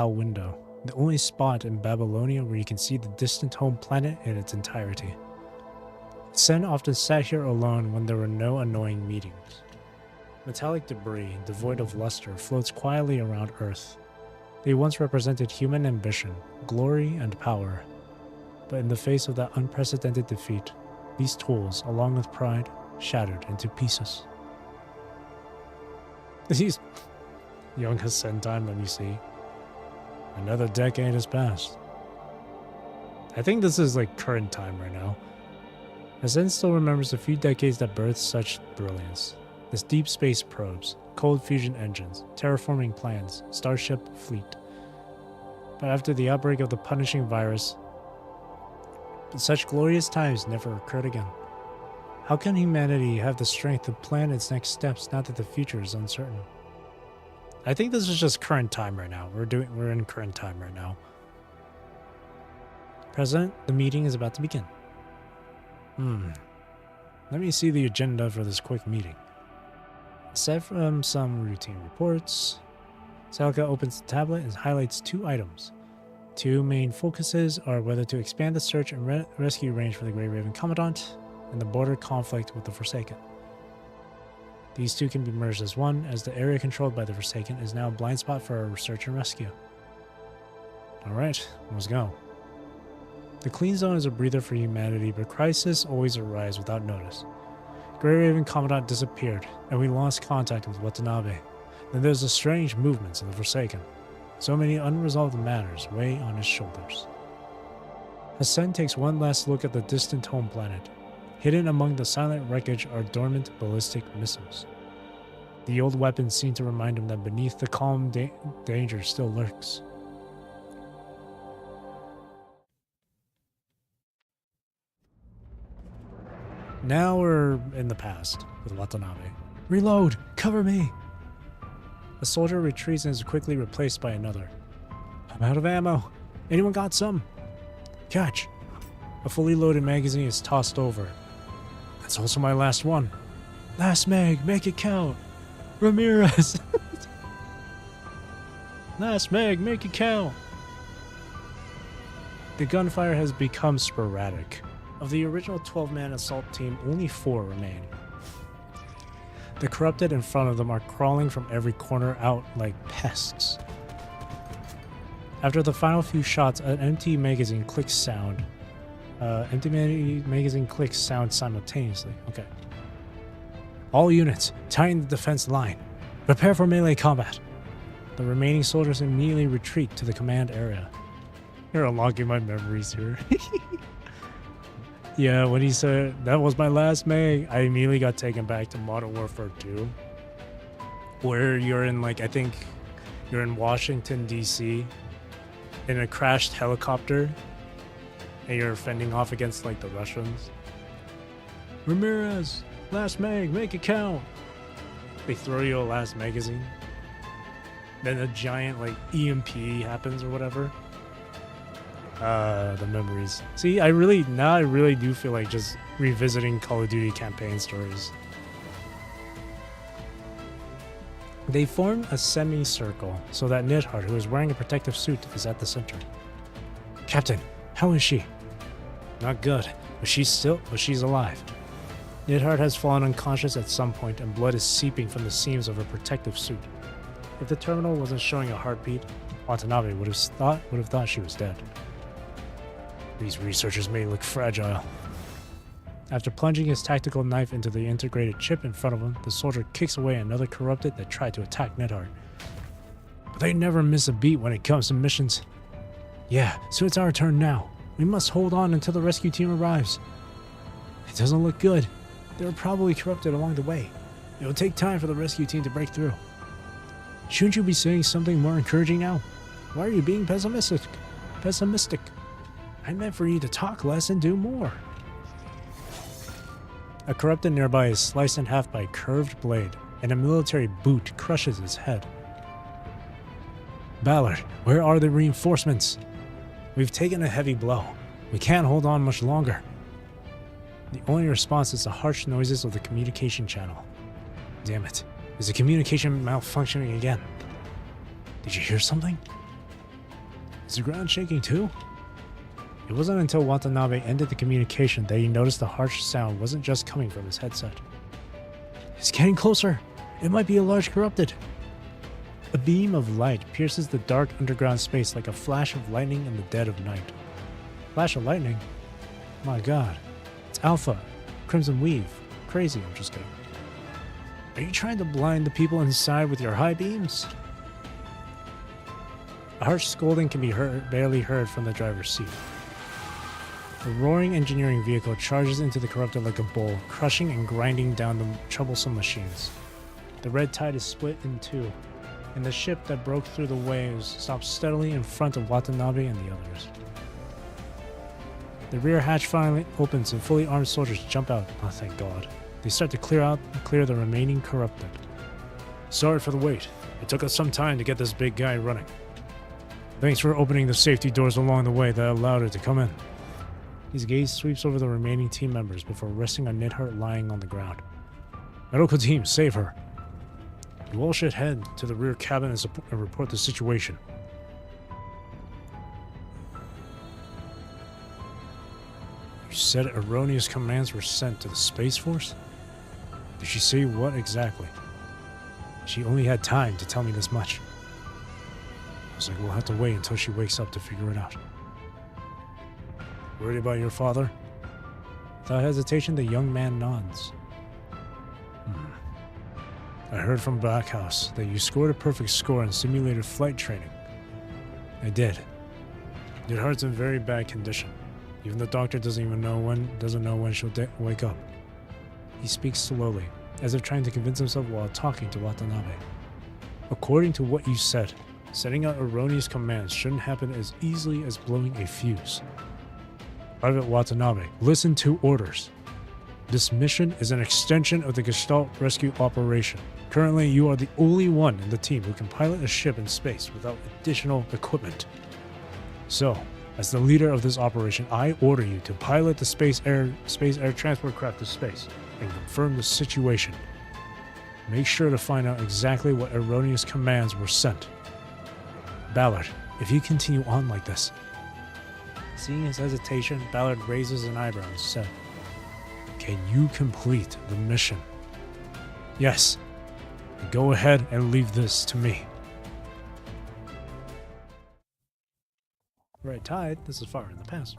window. The only spot in Babylonia where you can see the distant home planet in its entirety. Sen often sat here alone when there were no annoying meetings. Metallic debris, devoid of luster, floats quietly around Earth. They once represented human ambition, glory, and power. But in the face of that unprecedented defeat, these tools, along with pride, shattered into pieces. These young Hassan time, let me see. Another decade has passed. I think this is like current time right now. Hassan still remembers the few decades that birthed such brilliance. This deep space probes, cold fusion engines, terraforming plans, starship fleet. But after the outbreak of the punishing virus, such glorious times never occurred again. How can humanity have the strength to plan its next steps now that the future is uncertain? I think this is just current time right now. We're in current time right now. President, the meeting is about to begin. Let me see the agenda for this quick meeting. Aside from some routine reports, Salka opens the tablet and highlights 2 items. 2 main focuses are whether to expand the search and rescue range for the Grey Raven Commandant and the border conflict with the Forsaken. These 2 can be merged as one, as the area controlled by the Forsaken is now a blind spot for our search and rescue. Alright, let's go. The clean zone is a breather for humanity, but crises always arise without notice. Grey Raven Commandant disappeared, and we lost contact with Watanabe. Then there's the strange movements of the Forsaken. So many unresolved matters weigh on his shoulders. Hassan takes one last look at the distant home planet. Hidden among the silent wreckage are dormant ballistic missiles. The old weapons seem to remind him that beneath the calm danger still lurks. Now we're in the past with Watanabe. Reload! Cover me! A soldier retreats and is quickly replaced by another. I'm out of ammo. Anyone got some? Catch! A fully loaded magazine is tossed over. That's also my last one. Last mag, make it count. Ramirez! Last mag, make it count. The gunfire has become sporadic. Of the original 12-man assault team, only 4 remain. The corrupted in front of them are crawling from every corner out like pests. After the final few shots, an empty magazine clicks sound. Magazine clicks sound simultaneously. Okay. All units, tighten the defense line. Prepare for melee combat. The remaining soldiers immediately retreat to the command area. You're unlocking my memories here. Yeah, when he said, that was my last mag, I immediately got taken back to Modern Warfare 2. Where you're in, like, I think you're in Washington, D.C. in a crashed helicopter. And you're fending off against, like, the Russians. Ramirez, last mag, make it count. They throw you a last magazine. Then a giant, like, EMP happens or whatever. The memories. See, I really do feel like just revisiting Call of Duty campaign stories. They form a semicircle so that Nidhart, who is wearing a protective suit, is at the center. Captain, how is she? Not good, but she's alive. Nidhart has fallen unconscious at some point and blood is seeping from the seams of her protective suit. If the terminal wasn't showing a heartbeat, Watanabe would have thought she was dead. These researchers may look fragile. After plunging his tactical knife into the integrated chip in front of him, the soldier kicks away another corrupted that tried to attack Nidhart. But they never miss a beat when it comes to missions. Yeah, so it's our turn now. We must hold on until the rescue team arrives. It doesn't look good. They were probably corrupted along the way. It will take time for the rescue team to break through. Shouldn't you be saying something more encouraging now? Why are you being pessimistic? I meant for you to talk less and do more. A corrupted nearby is sliced in half by a curved blade, and a military boot crushes his head. Ballard, where are the reinforcements? We've taken a heavy blow. We can't hold on much longer. The only response is the harsh noises of the communication channel. Damn it. Is the communication malfunctioning again? Did you hear something? Is the ground shaking too? It wasn't until Watanabe ended the communication that he noticed the harsh sound wasn't just coming from his headset. It's getting closer. It might be a large corrupted. A beam of light pierces the dark underground space like a flash of lightning in the dead of night. Flash of lightning? My god. It's Alpha. Crimson Weave. Crazy, I'm just kidding. Are you trying to blind the people inside with your high beams? A harsh scolding can be barely heard from the driver's seat. The roaring engineering vehicle charges into the corrupted like a bull, crushing and grinding down the troublesome machines. The red tide is split in two, and the ship that broke through the waves stops steadily in front of Watanabe and the others. The rear hatch finally opens and fully armed soldiers jump out. Oh, thank God. They start to clear the remaining corrupted. Sorry for the wait. It took us some time to get this big guy running. Thanks for opening the safety doors along the way that allowed it to come in. His gaze sweeps over the remaining team members before resting on Nidhart lying on the ground. Medical team, save her. You all should head to the rear cabin and report the situation. You said erroneous commands were sent to the Space Force? Did she say what exactly? She only had time to tell me this much. I was like, we'll have to wait until she wakes up to figure it out. Worried about your father? Without hesitation, the young man nods. I heard from Backhouse that you scored a perfect score in simulated flight training. I did. Nidhart's in very bad condition. Even the doctor doesn't know when she'll wake up. He speaks slowly, as if trying to convince himself while talking to Watanabe. According to what you said, setting out erroneous commands shouldn't happen as easily as blowing a fuse. Private Watanabe, listen to orders. This mission is an extension of the Gestalt rescue operation. Currently, you are the only one in the team who can pilot a ship in space without additional equipment. So, as the leader of this operation, I order you to pilot the space air transport craft to space and confirm the situation. Make sure to find out exactly what erroneous commands were sent. Ballard, if you continue on like this... Seeing his hesitation, Ballard raises an eyebrow and said, Can you complete the mission? Yes. Go ahead and leave this to me. Red tide? This is far in the past.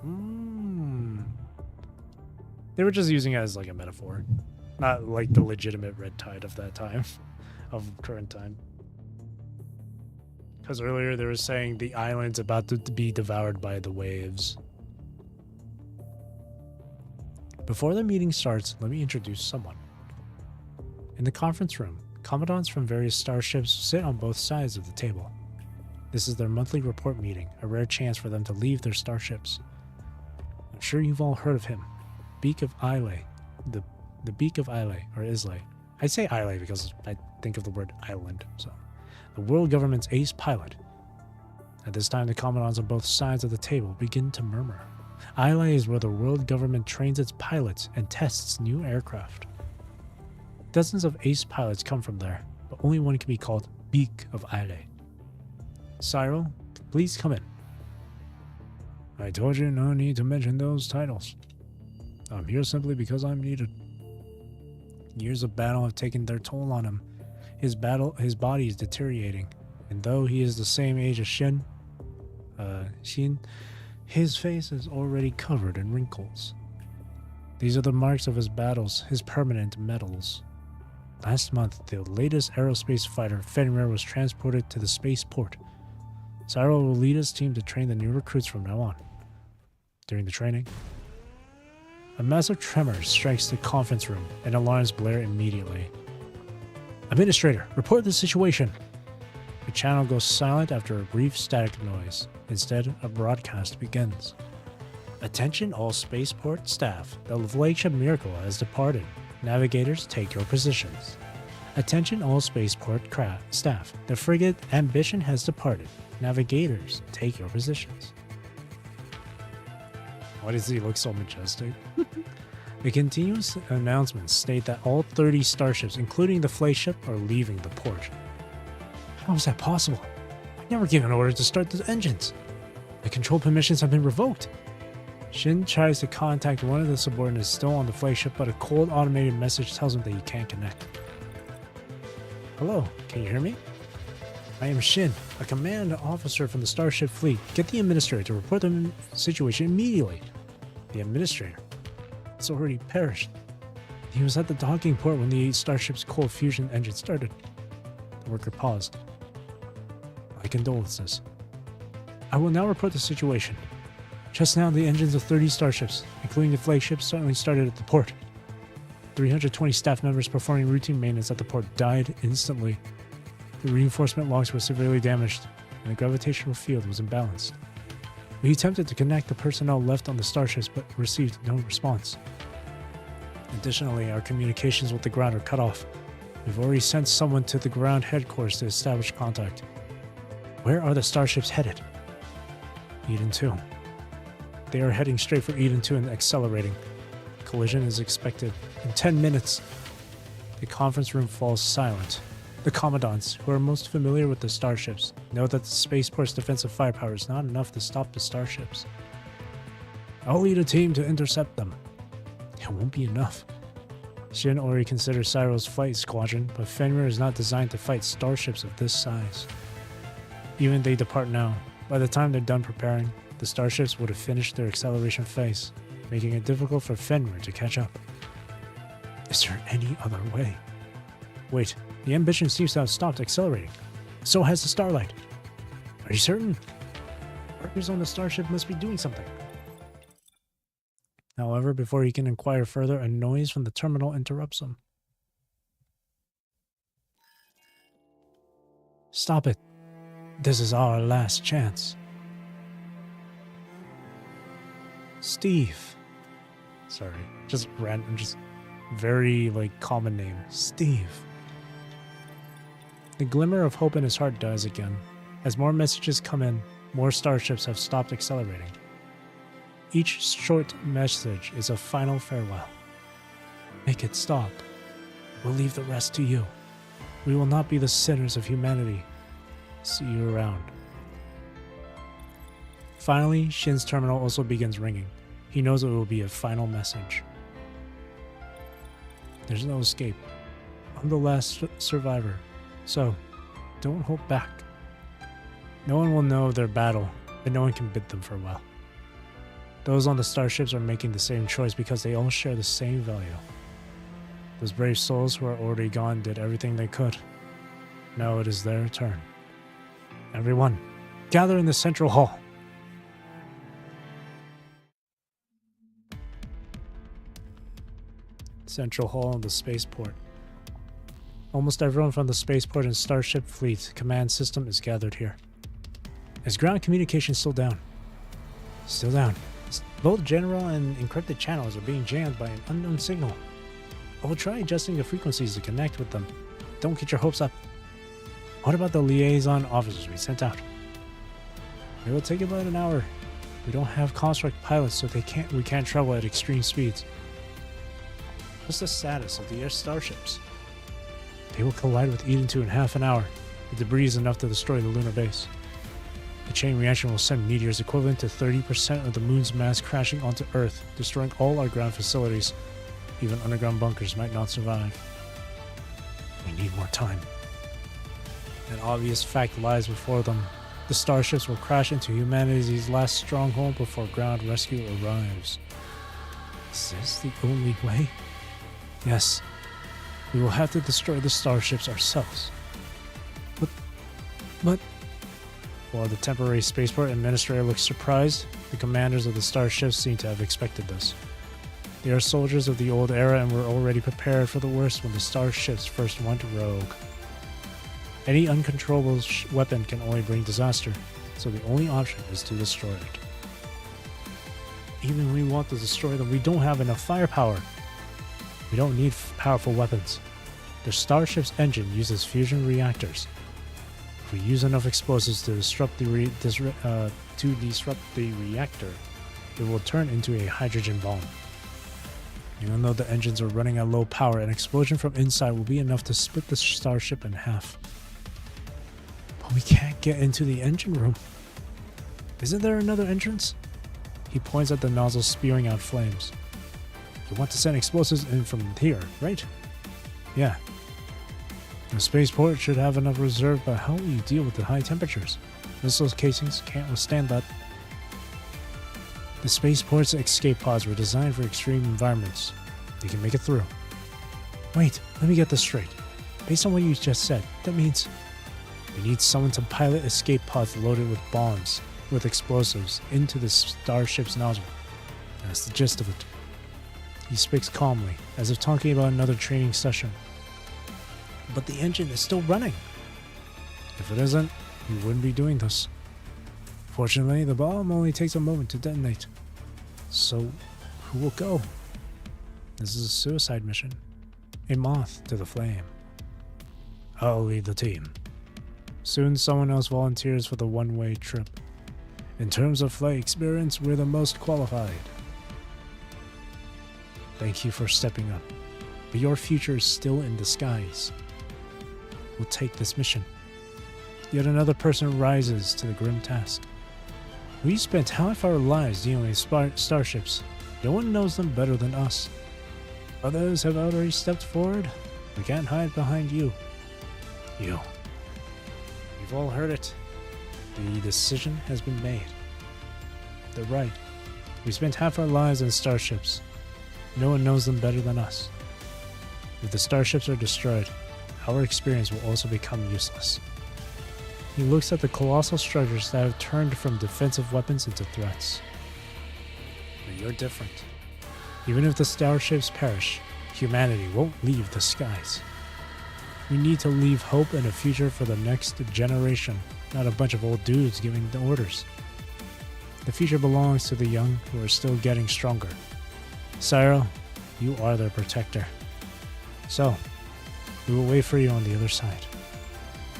They were just using it as like a metaphor. Not like the legitimate red tide of that time. Of current time. Because earlier they were saying the island's about to be devoured by the waves. Before the meeting starts, let me introduce someone. In the conference room, commandants from various starships sit on both sides of the table. This is their monthly report meeting, a rare chance for them to leave their starships. I'm sure you've all heard of him. Beak of Islay. The Beak of Islay, or Islay. I say Islay because I think of the word island, so... The world government's ace pilot. At this time, the commandants on both sides of the table begin to murmur. Islay is where the world government trains its pilots and tests new aircraft. Dozens of ace pilots come from there, but only one can be called Beak of Islay. Cyril, please come in. I told you no need to mention those titles. I'm here simply because I'm needed. Years of battle have taken their toll on him. His body is deteriorating, and though he is the same age as Shin, his face is already covered in wrinkles. These are the marks of his battles, his permanent medals. Last month, the latest aerospace fighter, Fenrir, was transported to the spaceport. Cyril will lead his team to train the new recruits from now on. During the training, a massive tremor strikes the conference room, and alarms blare immediately. Administrator, report the situation. The channel goes silent after a brief static noise. Instead, a broadcast begins. Attention all spaceport staff. The flagship Miracle has departed. Navigators, take your positions. Attention all spaceport staff. The frigate Ambition has departed. Navigators, take your positions. Why does he look so majestic? The continuous announcements state that all 30 starships, including the flagship, are leaving the port. How is that possible? I never gave an order to start the engines. The control permissions have been revoked. Shin tries to contact one of the subordinates still on the flagship, but a cold automated message tells him that he can't connect. Hello, can you hear me? I am Shin, a command officer from the Starship Fleet. Get the administrator to report the situation immediately. The administrator? It's already perished. He was at the docking port when the starship's cold fusion engine started. The worker paused. My condolences. I will now report the situation. Just now, the engines of 30 starships, including the flagship, suddenly started at the port. 320 staff members performing routine maintenance at the port died instantly. The reinforcement locks were severely damaged, and the gravitational field was imbalanced. We attempted to connect the personnel left on the starships, but received no response. Additionally, our communications with the ground are cut off. We've already sent someone to the ground headquarters to establish contact. Where are the starships headed? Eden 2. They are heading straight for Eden 2 and accelerating. Collision is expected in 10 minutes. The conference room falls silent. The commandants, who are most familiar with the starships, know that the spaceport's defensive firepower is not enough to stop the starships. I'll lead a team to intercept them. It won't be enough. Shin already considers Cyro's flight squadron, but Fenrir is not designed to fight starships of this size. Even if they depart now, by the time they're done preparing, the starships would have finished their acceleration phase, making it difficult for Fenrir to catch up. Is there any other way? Wait, the Ambition seems to have stopped accelerating. So has the Starlight. Are you certain? Workers on the starship must be doing something. However, before he can inquire further, a noise from the terminal interrupts him. Stop it. This is our last chance. Steve. Sorry, just random, just very common name. Steve. The glimmer of hope in his heart dies again. As more messages come in, more starships have stopped accelerating. Each short message is a final farewell. Make it stop. We'll leave the rest to you. We will not be the sinners of humanity. See you around. Finally, Shin's terminal also begins ringing. He knows it will be a final message. There's no escape. I'm the last survivor. So, don't hold back. No one will know of their battle, but no one can bid them farewell. Those on the starships are making the same choice because they all share the same value. Those brave souls who are already gone did everything they could. Now it is their turn. Everyone, gather in the central hall. Central hall in the spaceport. Almost everyone from the spaceport and Starship Fleet command system is gathered here. Is ground communication still down? Still down. Both general and encrypted channels are being jammed by an unknown signal. I will try adjusting the frequencies to connect with them. Don't get your hopes up. What about the liaison officers we sent out? It will take about an hour. We don't have construct pilots, so we can't travel at extreme speeds. What's the status of the air starships? They will collide with Eden 2 in half an hour. The debris is enough to destroy the lunar base. The chain reaction will send meteors equivalent to 30% of the moon's mass crashing onto Earth, destroying all our ground facilities. Even underground bunkers might not survive. We need more time. An obvious fact lies before them. The starships will crash into humanity's last stronghold before ground rescue arrives. Is this the only way? Yes. We will have to destroy the starships ourselves. But... While the temporary spaceport administrator looks surprised, the commanders of the starships seem to have expected this. They are soldiers of the old era and were already prepared for the worst when the starships first went rogue. Any uncontrollable weapon can only bring disaster, so the only option is to destroy it. Even when we want to destroy them, we don't have enough firepower. We don't need powerful weapons. The starship's engine uses fusion reactors. If we use enough explosives to disrupt the reactor, it will turn into a hydrogen bomb. Even though the engines are running at low power, an explosion from inside will be enough to split the starship in half. But we can't get into the engine room. Isn't there another entrance? He points at the nozzle spewing out flames. You want to send explosives in from here, right? Yeah. The spaceport should have enough reserve, but how will you deal with the high temperatures? Missile casings can't withstand that. The spaceport's escape pods were designed for extreme environments. They can make it through. Wait, let me get this straight. Based on what you just said, that means we need someone to pilot escape pods loaded with bombs, with explosives, into the starship's nozzle. That's the gist of it. He speaks calmly, as if talking about another training session. But the engine is still running. If it isn't, we wouldn't be doing this. Fortunately, the bomb only takes a moment to detonate. So, who will go? This is a suicide mission. A moth to the flame. I'll lead the team. Soon someone else volunteers for the one-way trip. In terms of flight experience, we're the most qualified. Thank you for stepping up. But your future is still in disguise. We'll take this mission. Yet another person rises to the grim task. We spent half our lives dealing with starships. No one knows them better than us. Others have already stepped forward. We can't hide behind you. You. You've all heard it. The decision has been made. They're right. We spent half our lives in starships. No one knows them better than us. If the starships are destroyed, our experience will also become useless. He looks at the colossal structures that have turned from defensive weapons into threats. But you're different. Even if the starships perish, humanity won't leave the skies. We need to leave hope and a future for the next generation, not a bunch of old dudes giving the orders. The future belongs to the young who are still getting stronger. Cyril, you are their protector. So, we will wait for you on the other side.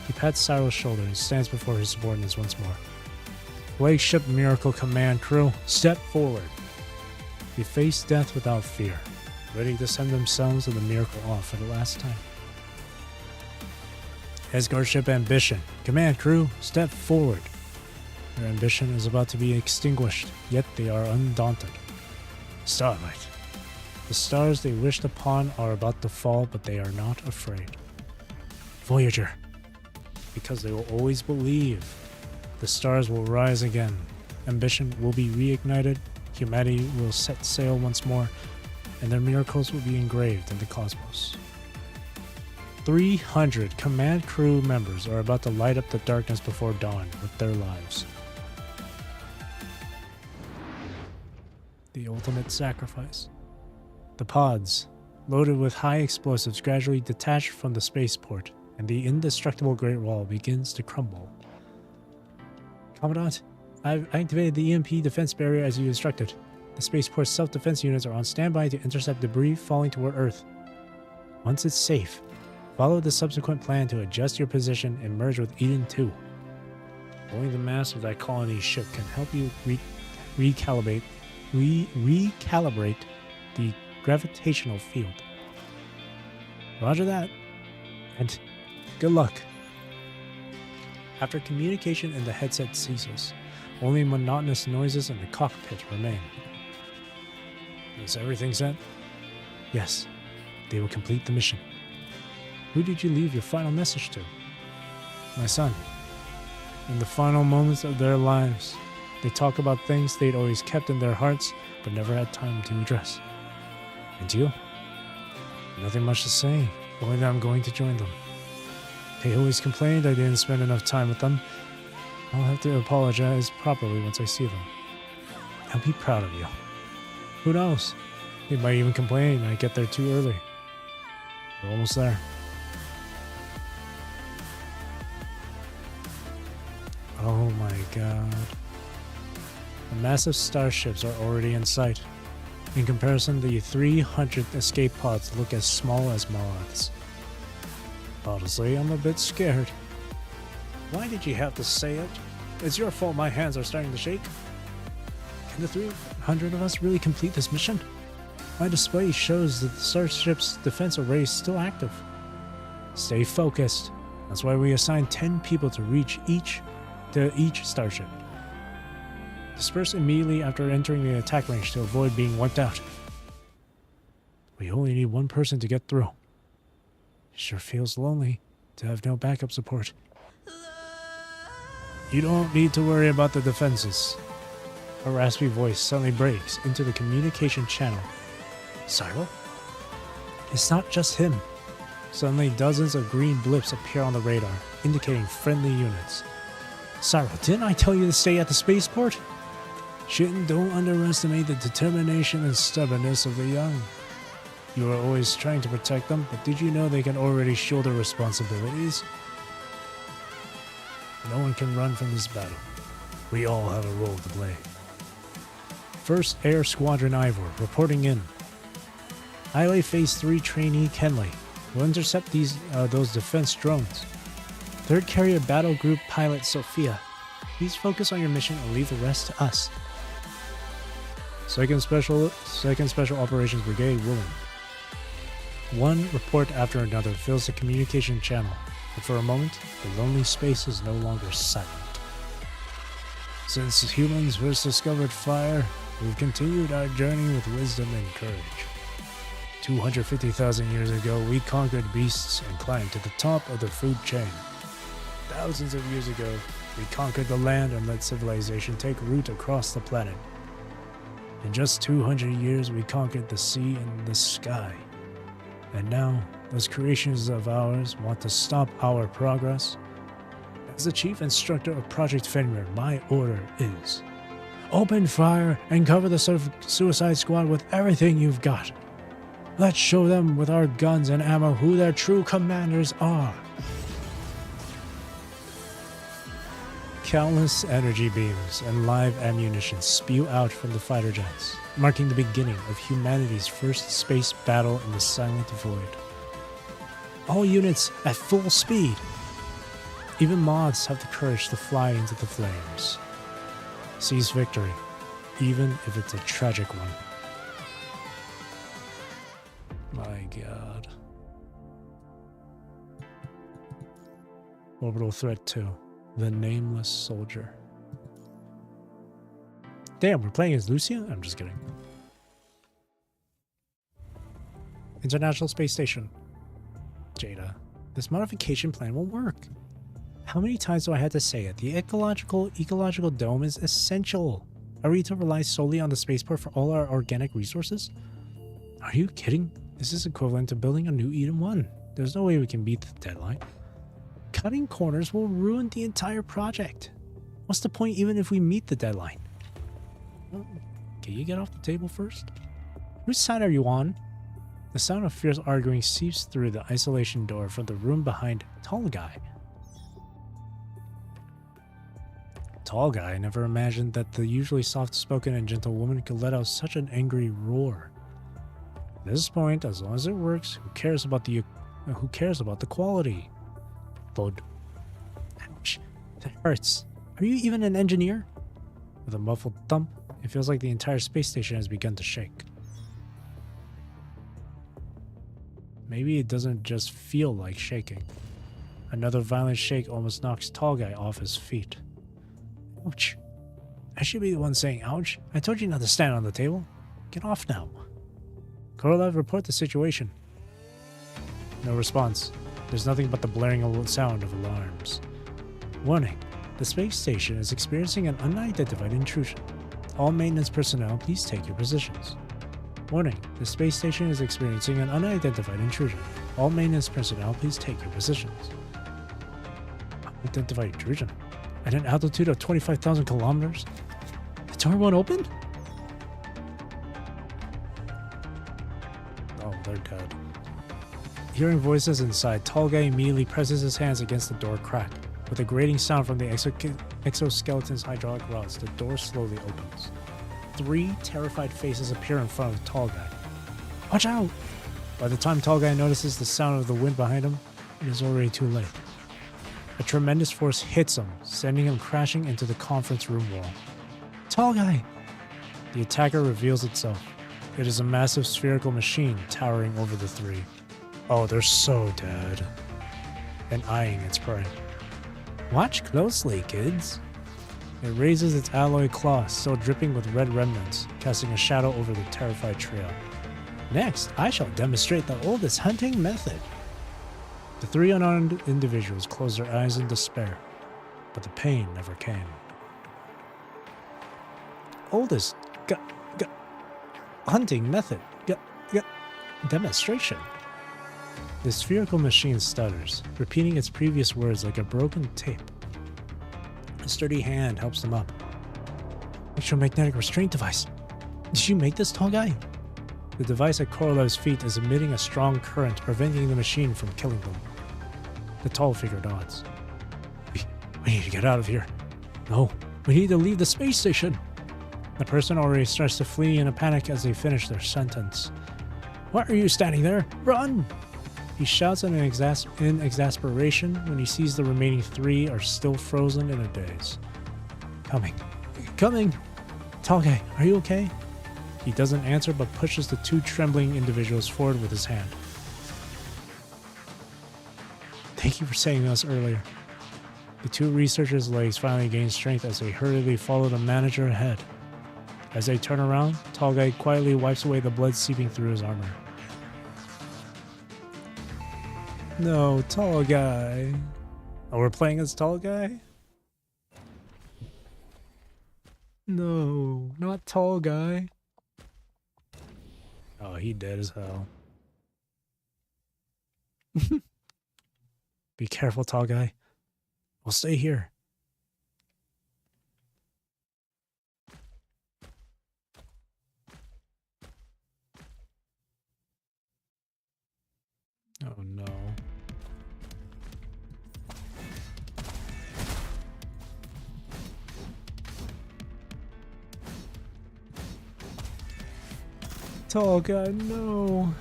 He pats Cyril's shoulder and stands before his subordinates once more. Flagship Miracle Command Crew, step forward. They face death without fear, ready to send themselves and the Miracle off for the last time. Escort Ship Ambition, Command Crew, step forward. Their ambition is about to be extinguished, yet they are undaunted. Starlight. The stars they wished upon are about to fall, but they are not afraid. Voyager. Because they will always believe. The stars will rise again. Ambition will be reignited. Humanity will set sail once more, and their miracles will be engraved in the cosmos. 300 command crew members are about to light up the darkness before dawn with their lives. The ultimate sacrifice. The pods, loaded with high explosives, gradually detach from the spaceport, and the indestructible Great Wall begins to crumble. Commandant, I've activated the EMP defense barrier as you instructed. The spaceport's self-defense units are on standby to intercept debris falling toward Earth. Once it's safe, follow the subsequent plan to adjust your position and merge with Eden 2. Only the mass of that colony ship can help you recalibrate the gravitational field. Roger that, and good luck. After communication in the headset ceases, only monotonous noises in the cockpit remain. Is everything set? Yes, they will complete the mission. Who did you leave your final message to? My son. In the final moments of their lives, they talk about things they'd always kept in their hearts but never had time to address. And you? Nothing much to say, only that I'm going to join them. They always complained I didn't spend enough time with them. I'll have to apologize properly once I see them. I'll be proud of you. Who knows? They might even complain I get there too early. We're almost there. Oh my god. The massive starships are already in sight. In comparison, the 300 escape pods look as small as moths. Honestly, I'm a bit scared. Why did you have to say it? It's your fault my hands are starting to shake. Can the 300 of us really complete this mission? My display shows that the starship's defense array is still active. Stay focused. That's why we assigned 10 people to reach each starship. Disperse immediately after entering the attack range to avoid being wiped out. We only need one person to get through. It sure feels lonely to have no backup support. You don't need to worry about the defenses. A raspy voice suddenly breaks into the communication channel. Cyril? It's not just him. Suddenly, dozens of green blips appear on the radar, indicating friendly units. Cyril, didn't I tell you to stay at the spaceport? Don't underestimate the determination and stubbornness of the young. You are always trying to protect them, but did you know they can already shoulder responsibilities? No one can run from this battle. We all have a role to play. 1st Air Squadron Ivor, reporting in. Highway Phase 3 trainee Kenley will intercept those defense drones. 3rd Carrier Battle Group Pilot Sophia, please focus on your mission and leave the rest to us. 2nd Special Operations Brigade Willing. One report after another fills the communication channel, and for a moment, the lonely space is no longer silent. Since humans first discovered fire, we've continued our journey with wisdom and courage. 250,000 years ago, we conquered beasts and climbed to the top of the food chain. Thousands of years ago, we conquered the land and let civilization take root across the planet. In just 200 years, we conquered the sea and the sky. And now, those creations of ours want to stop our progress. As the chief instructor of Project Fenrir, my order is: open fire and cover the Suicide Squad with everything you've got. Let's show them with our guns and ammo who their true commanders are. Countless energy beams and live ammunition spew out from the fighter jets, marking the beginning of humanity's first space battle in the silent void. All units at full speed. Even moths have the courage to fly into the flames. Seize victory, even if it's a tragic one. My God. Orbital Threat 2. The Nameless Soldier. Damn, we're playing as Lucia? I'm just kidding. International Space Station. Jada, this modification plan will work. How many times do I have to say it? The ecological dome is essential. Are we to rely solely on the spaceport for all our organic resources? Are you kidding? This is equivalent to building a new Eden 1. There's no way we can beat the deadline. Cutting corners will ruin the entire project. What's the point even if we meet the deadline? Can you get off the table first? Whose side are you on? The sound of fierce arguing seeps through the isolation door from the room behind Tall Guy. Tall Guy never imagined that the usually soft-spoken and gentle woman could let out such an angry roar. At this point, as long as it works, who cares about the quality? Thud. Ouch. That hurts. Are you even an engineer? With a muffled thump, it feels like the entire space station has begun to shake. Maybe it doesn't just feel like shaking. Another violent shake almost knocks Tall Guy off his feet. Ouch. I should be the one saying ouch. I told you not to stand on the table. Get off now. Korolev, report the situation. No response. There's nothing but the blaring sound of alarms. Warning. The space station is experiencing an unidentified intrusion. All maintenance personnel, please take your positions. Warning. The space station is experiencing an unidentified intrusion. All maintenance personnel, please take your positions. Unidentified intrusion? At an altitude of 25,000 kilometers? The door won't open? Oh, they're dead. Hearing voices inside, Tall Guy immediately presses his hands against the door crack. With a grating sound from the exoskeleton's hydraulic rods, the door slowly opens. 3 terrified faces appear in front of Tall Guy. Watch out! By the time Tall Guy notices the sound of the wind behind him, it is already too late. A tremendous force hits him, sending him crashing into the conference room wall. Tall Guy! The attacker reveals itself. It is a massive spherical machine towering over the three. Oh, they're so dead. And eyeing its prey. Watch closely, kids. It raises its alloy claws, still dripping with red remnants, casting a shadow over the terrified trio. Next, I shall demonstrate the oldest hunting method. The three unarmed individuals closed their eyes in despair, but the pain never came. Oldest hunting method demonstration. The spherical machine stutters, repeating its previous words like a broken tape. A sturdy hand helps them up. Electromagnetic restraint device. Did you make this, tall guy? The device at Korolev's feet is emitting a strong current, preventing the machine from killing them. The tall figure nods. We need to get out of here. No, we need to leave the space station. The person already starts to flee in a panic as they finish their sentence. Why are you standing there? Run! He shouts in exasperation when he sees the remaining three are still frozen in a daze. Coming! Tall guy, are you okay? He doesn't answer but pushes the two trembling individuals forward with his hand. Thank you for saving us earlier. The two researchers' legs finally gain strength as they hurriedly follow the manager ahead. As they turn around, Tall Guy quietly wipes away the blood seeping through his armor. No, Tall Guy. Oh, we're playing as Tall Guy? No, not Tall Guy. Oh, he dead as hell. Be careful, Tall Guy. We'll stay here. Oh no. Tall guy, no.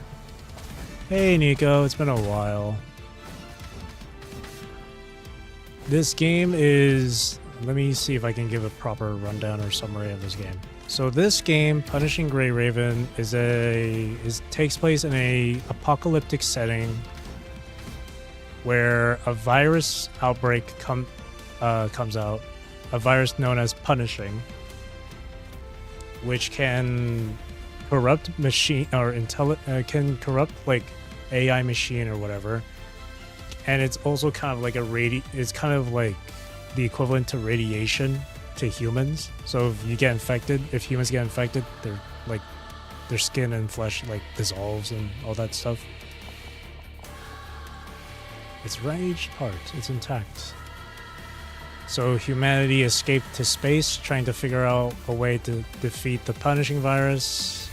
Hey Nico, it's been a while. This game is... Let me see if I can give a proper rundown or summary of this game. So this game, Punishing Grey Raven, takes place in a apocalyptic setting where a virus outbreak comes out, a virus known as Punishing, which can corrupt machine or can corrupt like AI machine or whatever, and it's also kind of like it's kind of like the equivalent to radiation to humans. So if humans get infected, they're like their skin and flesh like dissolves and all that stuff. It's ravaged part, it's intact. So humanity escaped to space, trying to figure out a way to defeat the Punishing virus.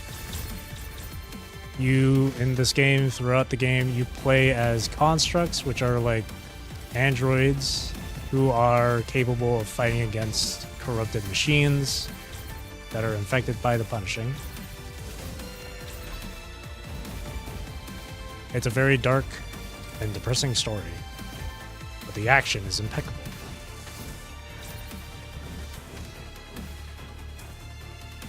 In this game, throughout the game, you play as constructs, which are like androids who are capable of fighting against corrupted machines that are infected by the Punishing. It's a very dark and depressing story, but the action is impeccable.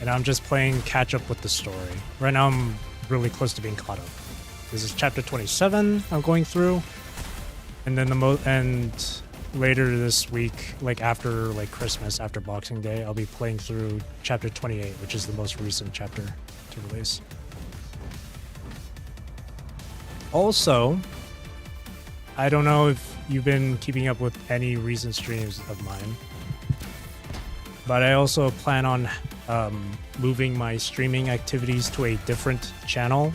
And I'm just playing catch up with the story. Right now I'm really close to being caught up. This is chapter 27 I'm going through, and then and later this week, like after like Christmas, after Boxing Day, I'll be playing through chapter 28, which is the most recent chapter to release. Also, I don't know if you've been keeping up with any recent streams of mine, but I also plan on moving my streaming activities to a different channel.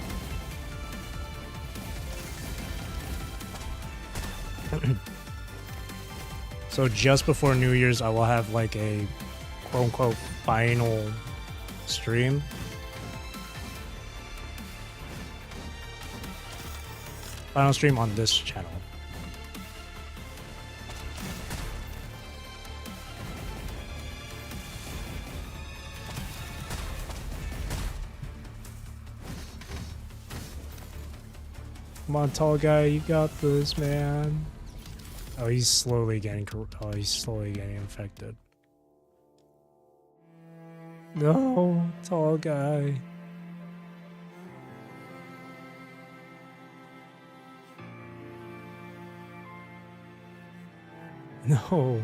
So just before New Year's, I will have like a quote-unquote final stream. Final stream on this channel. Come on, tall guy, you got this, man. Oh, he's slowly getting infected. No, tall guy. No.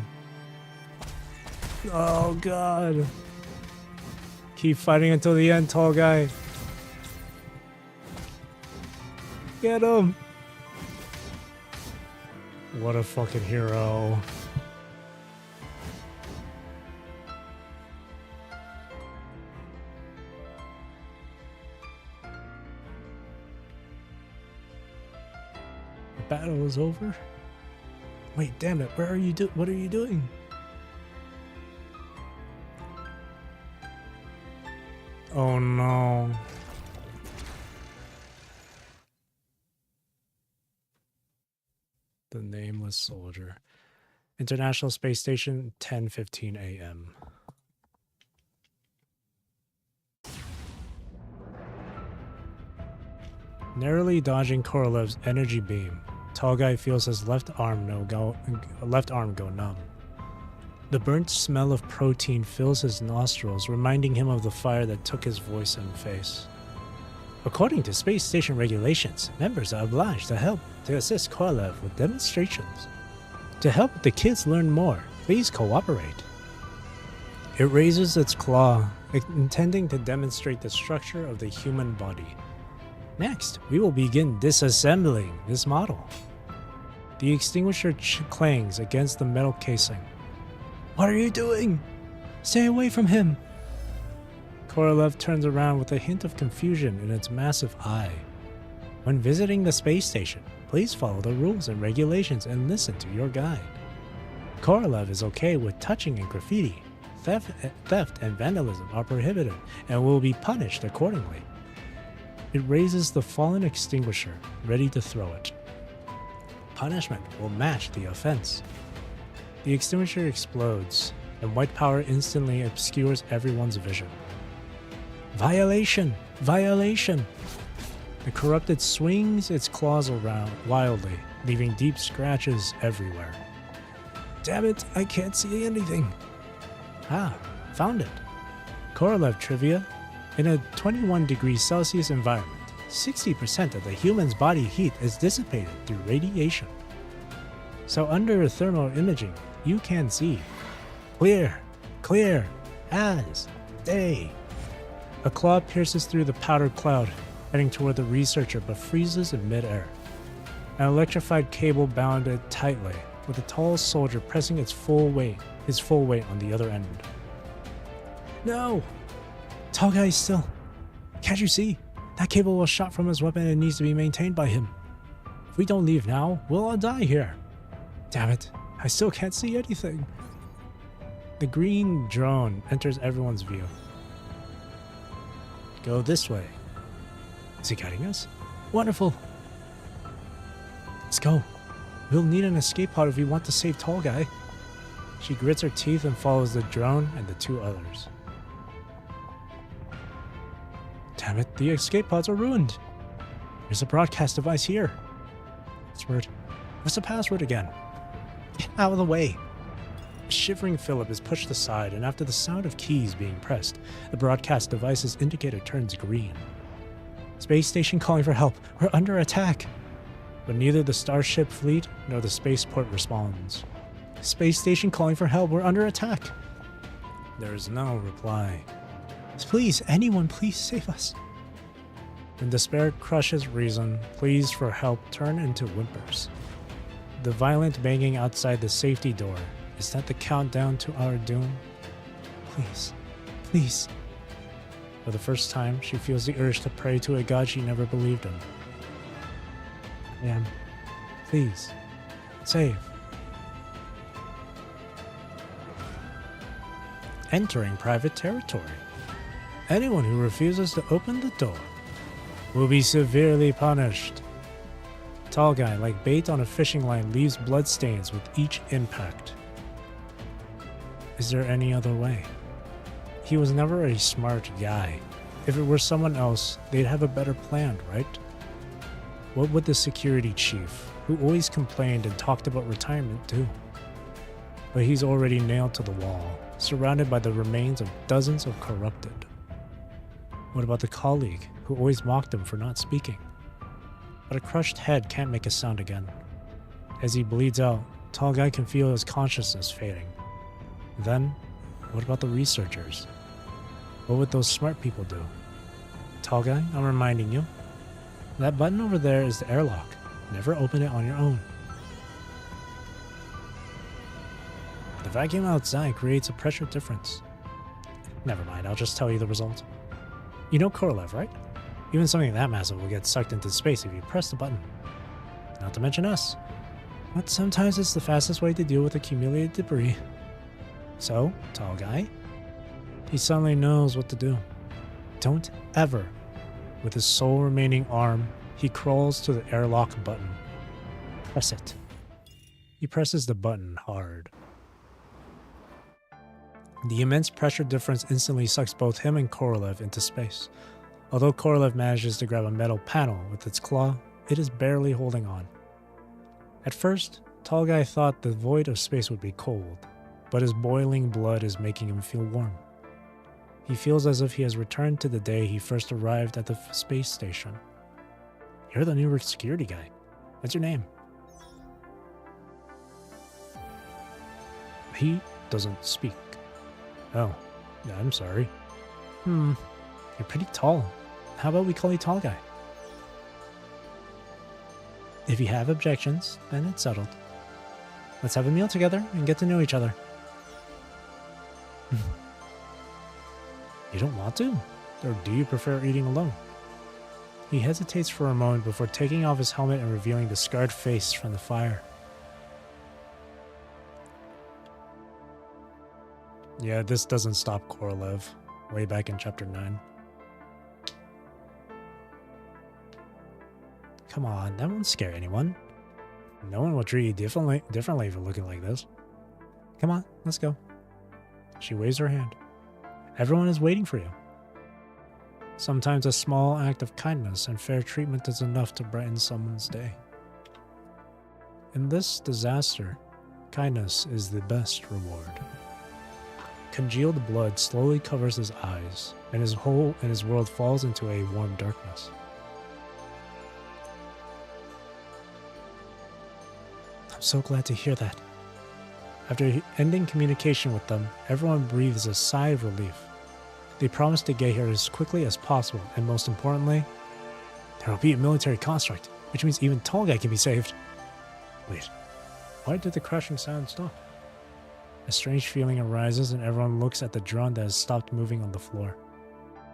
Oh god. Keep fighting until the end, tall guy. Get him. What a fucking hero. The battle is over? Wait, damn it, what are you doing? Oh no. The Nameless Soldier. International Space Station, 10:15 a.m. Narrowly dodging Korolev's energy beam, tall guy feels his left arm go numb. The burnt smell of protein fills his nostrils, reminding him of the fire that took his voice and face. According to space station regulations, members are obliged to assist Korolev with demonstrations. To help the kids learn more, please cooperate. It raises its claw, intending to demonstrate the structure of the human body. Next, we will begin disassembling this model. The extinguisher clangs against the metal casing. What are you doing? Stay away from him! Korolev turns around with a hint of confusion in its massive eye. When visiting the space station, please follow the rules and regulations and listen to your guide. Korolev is okay with touching and graffiti. Theft and vandalism are prohibited and will be punished accordingly. It raises the fallen extinguisher, ready to throw it. Punishment will match the offense. The extinguisher explodes, and white power instantly obscures everyone's vision. Violation! Violation! The corrupted swings its claws around wildly, leaving deep scratches everywhere. Damn it, I can't see anything. Ah, found it. Korolev trivia. In a 21 degrees Celsius environment, 60% of the human's body heat is dissipated through radiation. So under thermal imaging, you can see clear as day. A claw pierces through the powdered cloud, heading toward the researcher but freezes in midair. An electrified cable bound it tightly, with a tall soldier pressing his full weight on the other end. No! Tall guy is still. Can't you see? That cable was shot from his weapon and needs to be maintained by him. If we don't leave now, we'll all die here. Damn it, I still can't see anything. The green drone enters everyone's view. Go this way. Is he guiding us? Wonderful. Let's go. We'll need an escape pod if we want to save Tall Guy. She grits her teeth and follows the drone and the two others. Damn it, the escape pods are ruined. There's a broadcast device here. Password. What's the password again? Get out of the way. A shivering Philip is pushed aside, and after the sound of keys being pressed, the broadcast device's indicator turns green. Space station calling for help. We're under attack. But neither the Starship fleet nor the spaceport responds. Space station calling for help. We're under attack. There is no reply. Please, anyone, please save us. When despair crushes reason, pleas for help turn into whimpers. The violent banging outside the safety door, is that the countdown to our doom? Please, please. For the first time, she feels the urge to pray to a god she never believed in. Please, save. Entering private territory. Anyone who refuses to open the door will be severely punished. Tall guy, like bait on a fishing line, leaves bloodstains with each impact. Is there any other way? He was never a smart guy. If it were someone else, they'd have a better plan, right? What would the security chief, who always complained and talked about retirement, do? But he's already nailed to the wall. surrounded by the remains of dozens of corrupted. What about the colleague who always mocked him for not speaking? But a crushed head can't make a sound again. As he bleeds out, Tall Guy can feel his consciousness fading. Then, what about the researchers? What would those smart people do? Tall Guy, I'm reminding you. That button over there is the airlock. Never open it on your own. The vacuum outside creates a pressure difference. Never mind, I'll just tell you the result. You know Korolev, right? Even something that massive will get sucked into space if you press the button. Not to mention us. But sometimes it's the fastest way to deal with accumulated debris. So, Tall Guy, he suddenly knows what to do. Don't ever. With his sole remaining arm, he crawls to the airlock button. Press it. He presses the button hard. The immense pressure difference instantly sucks both him and Korolev into space. Although Korolev manages to grab a metal panel with its claw, it is barely holding on. At first, Tall Guy thought the void of space would be cold, but his boiling blood is making him feel warm. He feels as if he has returned to the day he first arrived at the space station. You're the new security guy. What's your name? He doesn't speak. Oh, yeah, I'm sorry. You're pretty tall. How about we call you Tall Guy? If you have objections, then it's settled. Let's have a meal together and get to know each other. You don't want to? Or do you prefer eating alone? He hesitates for a moment before taking off his helmet and revealing the scarred face from the fire. Yeah, this doesn't stop Korolev, way back in chapter 9. Come on, that won't scare anyone. No one will treat you differently for looking like this. Come on, let's go. She waves her hand. Everyone is waiting for you. Sometimes a small act of kindness and fair treatment is enough to brighten someone's day. In this disaster, kindness is the best reward. Congealed blood slowly covers his eyes, and his world falls into a warm darkness. I'm so glad to hear that. After ending communication with them, everyone breathes a sigh of relief. They promise to get here as quickly as possible, and most importantly, there will be a military construct, which means even Tall Guy can be saved. Wait, why did the crashing sound stop? A strange feeling arises and everyone looks at the drone that has stopped moving on the floor.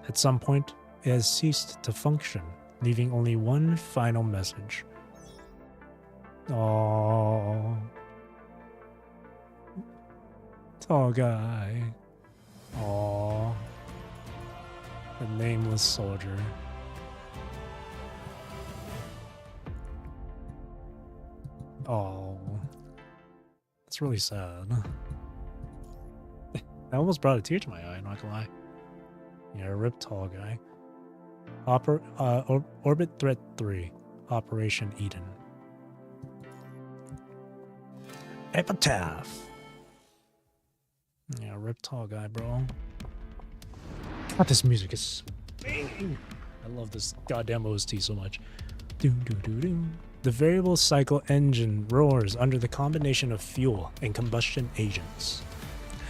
At some point, it has ceased to function, leaving only one final message. Aww. Tall Guy. Aww. The nameless soldier. Oh. That's really sad. I almost brought a tear to my eye, not gonna lie. Yeah, rip Tall Guy. Orbit Threat 3. Operation Eden. Epitaph! Yeah, rip Tall Guy, bro. God, this music is banging. I love this goddamn OST so much. The variable cycle engine roars under the combination of fuel and combustion agents.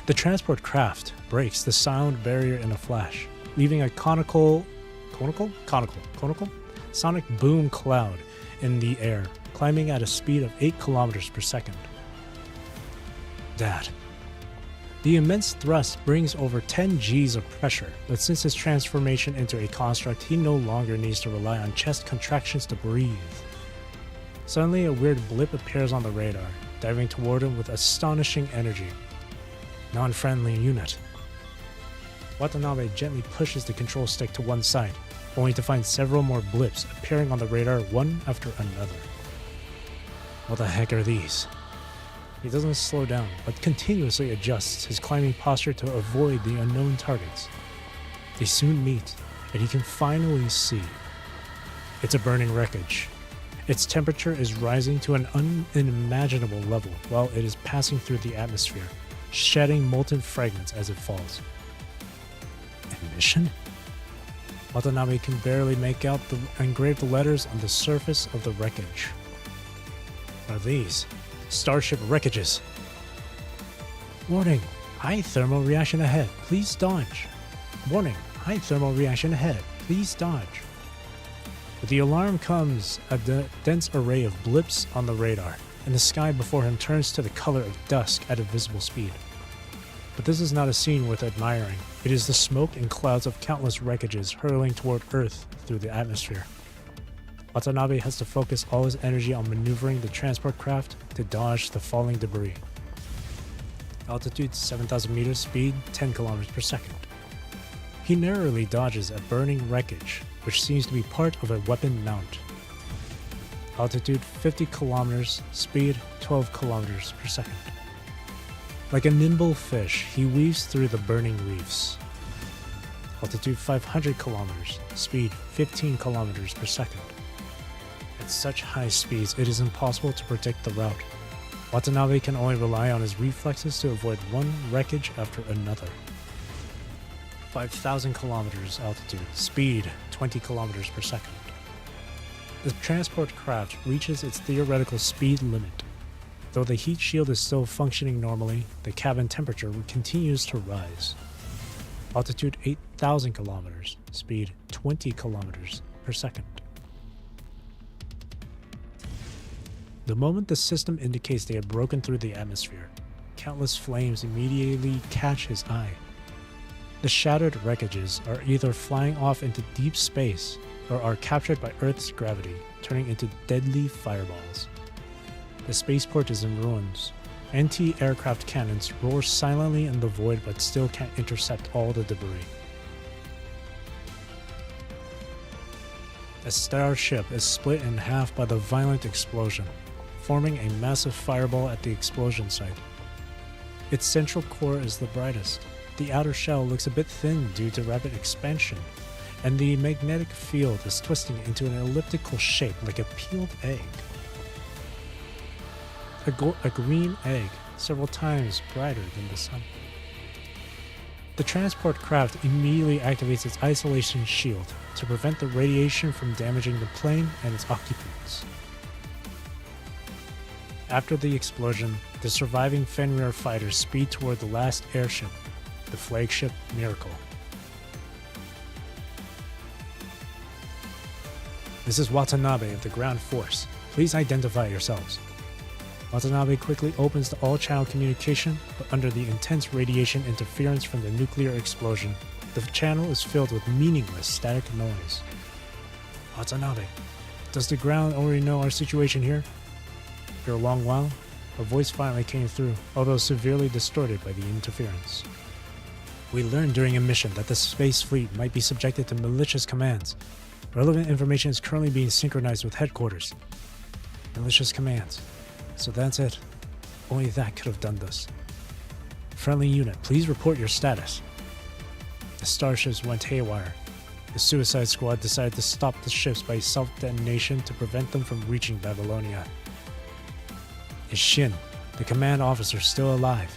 The transport craft breaks the sound barrier in a flash, leaving a conical sonic boom cloud in the air, climbing at a speed of 8 kilometers per second. Dad. The immense thrust brings over 10 Gs of pressure, but since his transformation into a construct, he no longer needs to rely on chest contractions to breathe. Suddenly, a weird blip appears on the radar, diving toward him with astonishing energy. Non-friendly unit. Watanabe gently pushes the control stick to one side, only to find several more blips appearing on the radar one after another. What the heck are these? He doesn't slow down, but continuously adjusts his climbing posture to avoid the unknown targets. They soon meet, and he can finally see. It's a burning wreckage. Its temperature is rising to an unimaginable level while it is passing through the atmosphere, shedding molten fragments as it falls. Emission? Watanabe can barely make out the engraved letters on the surface of the wreckage. What are these? Starship wreckages. Warning, high thermal reaction ahead, please dodge. Warning, high thermal reaction ahead, please dodge. With the alarm comes a dense array of blips on the radar, and the sky before him turns to the color of dusk at a visible speed. But this is not a scene worth admiring. It is the smoke and clouds of countless wreckages hurling toward Earth through the atmosphere. Watanabe has to focus all his energy on maneuvering the transport craft to dodge the falling debris. Altitude 7,000 meters, speed 10 kilometers per second. He narrowly dodges a burning wreckage, which seems to be part of a weapon mount. Altitude 50 kilometers, speed 12 kilometers per second. Like a nimble fish, he weaves through the burning reefs. Altitude 500 kilometers, speed 15 kilometers per second. At such high speeds, it is impossible to predict the route. Watanabe can only rely on his reflexes to avoid one wreckage after another. 5,000 kilometers altitude, speed 20 kilometers per second. The transport craft reaches its theoretical speed limit. Though the heat shield is still functioning normally, the cabin temperature continues to rise. Altitude 8,000 kilometers, speed 20 kilometers per second. The moment the system indicates they have broken through the atmosphere, countless flames immediately catch his eye. The shattered wreckages are either flying off into deep space or are captured by Earth's gravity, turning into deadly fireballs. The spaceport is in ruins. Anti-aircraft cannons roar silently in the void but still can't intercept all the debris. A starship is split in half by the violent explosion, forming a massive fireball at the explosion site. Its central core is the brightest. The outer shell looks a bit thin due to rapid expansion, and the magnetic field is twisting into an elliptical shape like a peeled egg. A green egg, several times brighter than the sun. The transport craft immediately activates its isolation shield to prevent the radiation from damaging the plane and its occupants. After the explosion, the surviving Fenrir fighters speed toward the last airship, the flagship Miracle. This is Watanabe of the ground force. Please identify yourselves. Watanabe quickly opens the all-channel communication, but under the intense radiation interference from the nuclear explosion, the channel is filled with meaningless static noise. Watanabe, does the ground already know our situation here? After a long while, a voice finally came through, although severely distorted by the interference. We learned during a mission that the space fleet might be subjected to malicious commands. Relevant information is currently being synchronized with headquarters. Malicious commands. So that's it. Only that could have done this. Friendly unit, please report your status. The starships went haywire. The Suicide Squad decided to stop the ships by self-detonation to prevent them from reaching Babylonia. Is Shin, the command officer, still alive?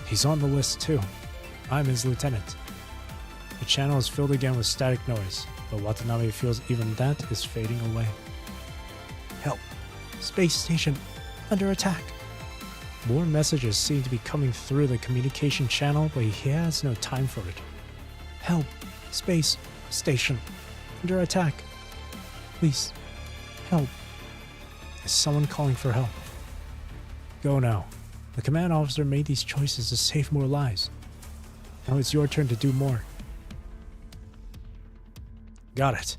He's on the list too. I'm his lieutenant. The channel is filled again with static noise, but Watanabe feels even that is fading away. Help! Space station! Under attack! More messages seem to be coming through the communication channel, but he has no time for it. Help! Space station! Under attack! Please, help! Is someone calling for help? Go now. The command officer made these choices to save more lives. Now it's your turn to do more. Got it.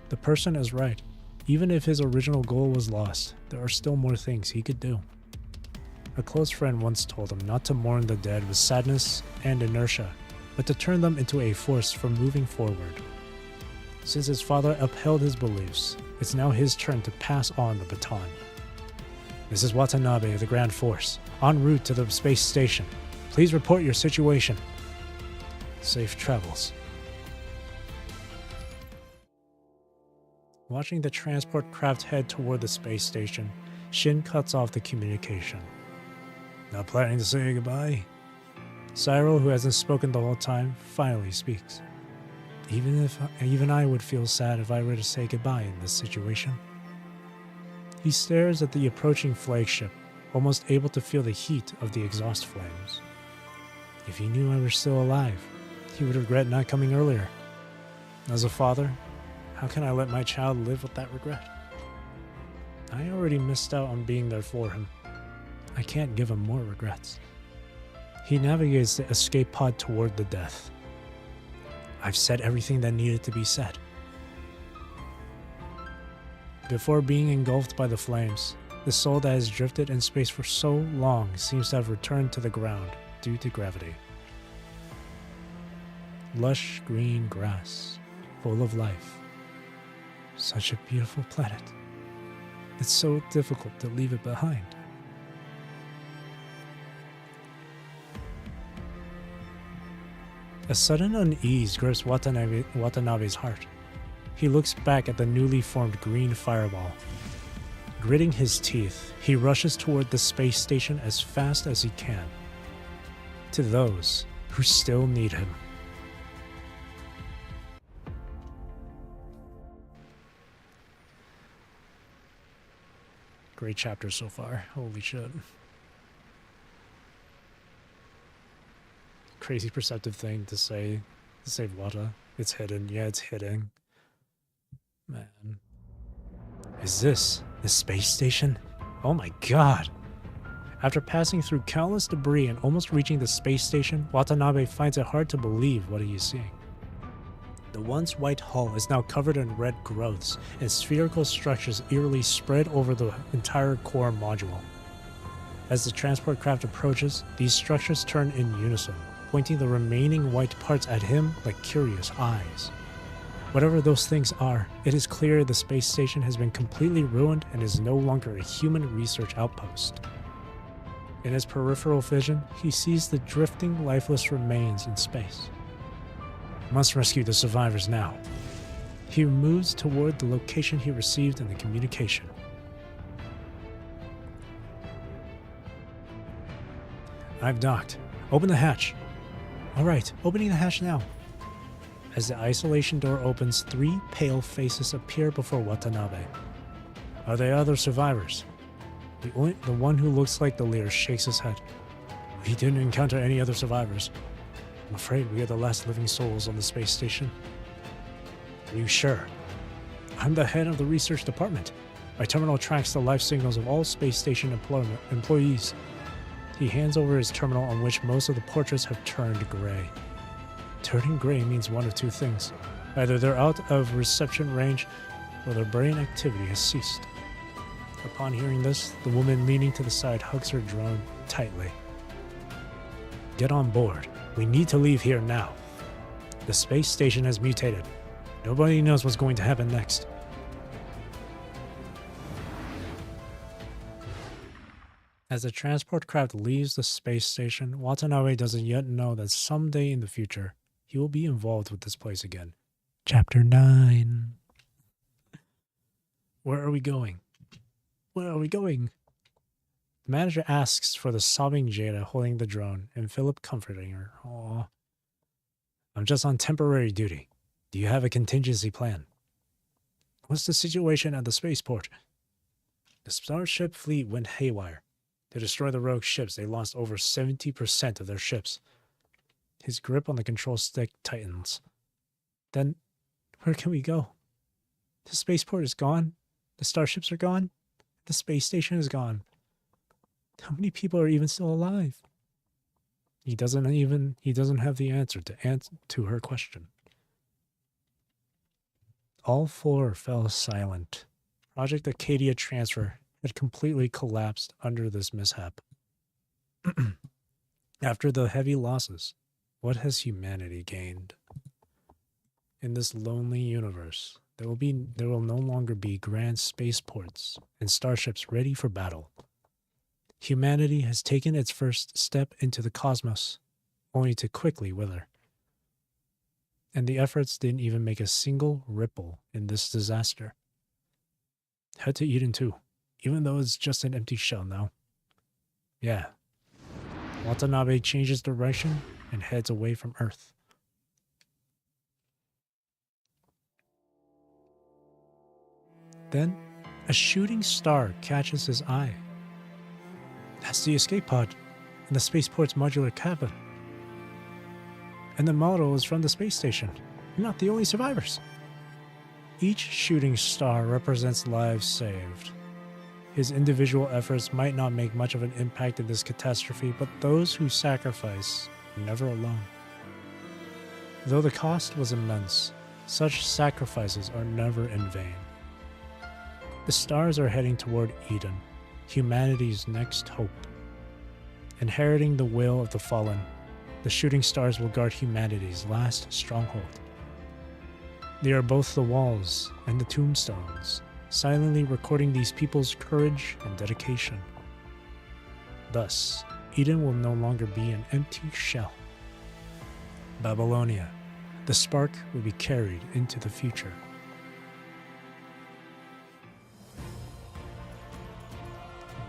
The person is right. Even if his original goal was lost, there are still more things he could do. A close friend once told him not to mourn the dead with sadness and inertia, but to turn them into a force for moving forward. Since his father upheld his beliefs, it's now his turn to pass on the baton. This is Watanabe of the Grand Force, en route to the space station. Please report your situation. Safe travels. Watching the transport craft head toward the space station, Shin cuts off the communication. Not planning to say goodbye? Cyril, who hasn't spoken the whole time, finally speaks. Even I would feel sad if I were to say goodbye in this situation. He stares at the approaching flagship, almost able to feel the heat of the exhaust flames. If he knew I were still alive, he would regret not coming earlier. As a father, how can I let my child live with that regret? I already missed out on being there for him. I can't give him more regrets. He navigates the escape pod toward the death. I've said everything that needed to be said. Before being engulfed by the flames, the soul that has drifted in space for so long seems to have returned to the ground due to gravity. Lush green grass, full of life. Such a beautiful planet. It's so difficult to leave it behind. A sudden unease grips Watanabe's heart. He looks back at the newly formed green fireball. Gritting his teeth, he rushes toward the space station as fast as he can. To those who still need him. Great chapter so far. Holy shit. Crazy perceptive thing to say to save Wata. It's hidden. Yeah, it's hidden. Man. Is this the space station? Oh my god. After passing through countless debris and almost reaching the space station, Watanabe finds it hard to believe what he is seeing. The once white hull is now covered in red growths, and spherical structures eerily spread over the entire core module. As the transport craft approaches, these structures turn in unison, pointing the remaining white parts at him like curious eyes. Whatever those things are, it is clear the space station has been completely ruined and is no longer a human research outpost. In his peripheral vision, he sees the drifting, lifeless remains in space. Must rescue the survivors now. He moves toward the location he received in the communication. I've docked. Open the hatch. Alright, opening the hatch now. As the isolation door opens, 3 pale faces appear before Watanabe. Are they other survivors? The one who looks like the leader shakes his head. We didn't encounter any other survivors. I'm afraid we are the last living souls on the space station. Are you sure? I'm the head of the research department. My terminal tracks the life signals of all space station employees. He hands over his terminal on which most of the portraits have turned gray. Turning gray means one of two things. Either they're out of reception range or their brain activity has ceased. Upon hearing this, the woman leaning to the side hugs her drone tightly. Get on board. We need to leave here now. The space station has mutated. Nobody knows what's going to happen next. As the transport craft leaves the space station, Watanabe doesn't yet know that someday in the future, he will be involved with this place again. Chapter 9. Where are we going? Where are we going? The manager asks for the sobbing Jada holding the drone, and Philip comforting her. Aw. I'm just on temporary duty. Do you have a contingency plan? What's the situation at the spaceport? The starship fleet went haywire. To destroy the rogue ships, they lost over 70% of their ships. His grip on the control stick tightens. Then, where can we go? The spaceport is gone. The starships are gone. The space station is gone. How many people are even still alive? He doesn't have the answer to her question. All 4 fell silent. Project Acadia transfer had completely collapsed under this mishap. After the heavy losses, what has humanity gained? In this lonely universe, there will no longer be grand spaceports and starships ready for battle. Humanity has taken its first step into the cosmos, only to quickly wither. And the efforts didn't even make a single ripple in this disaster. Head to Eden too, even though it's just an empty shell now. Yeah, Watanabe changes direction and heads away from Earth. Then, a shooting star catches his eye. That's the escape pod in the spaceport's modular cabin. And the model is from the space station. You're not the only survivors. Each shooting star represents lives saved. His individual efforts might not make much of an impact in this catastrophe, but those who sacrifice are never alone. Though the cost was immense, such sacrifices are never in vain. The stars are heading toward Eden, humanity's next hope. Inheriting the will of the fallen, the shooting stars will guard humanity's last stronghold. They are both the walls and the tombstones, silently recording these people's courage and dedication. Thus, Eden will no longer be an empty shell. Babylonia, the spark will be carried into the future.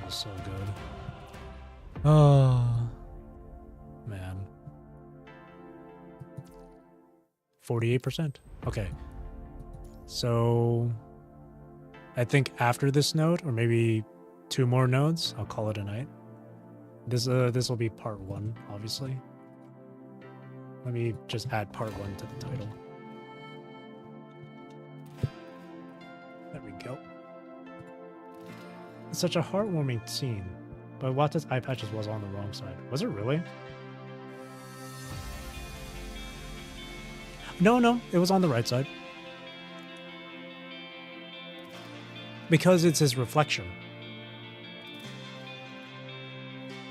That was so good. Oh, man. 48%. Okay. So, I think after this node, or maybe 2 more nodes, I'll call it a night. This will be part 1, obviously. Let me just add part 1 to the title. There we go. It's such a heartwarming scene, but Wata's eye patches was on the wrong side. Was it really? No, it was on the right side. Because it's his reflection.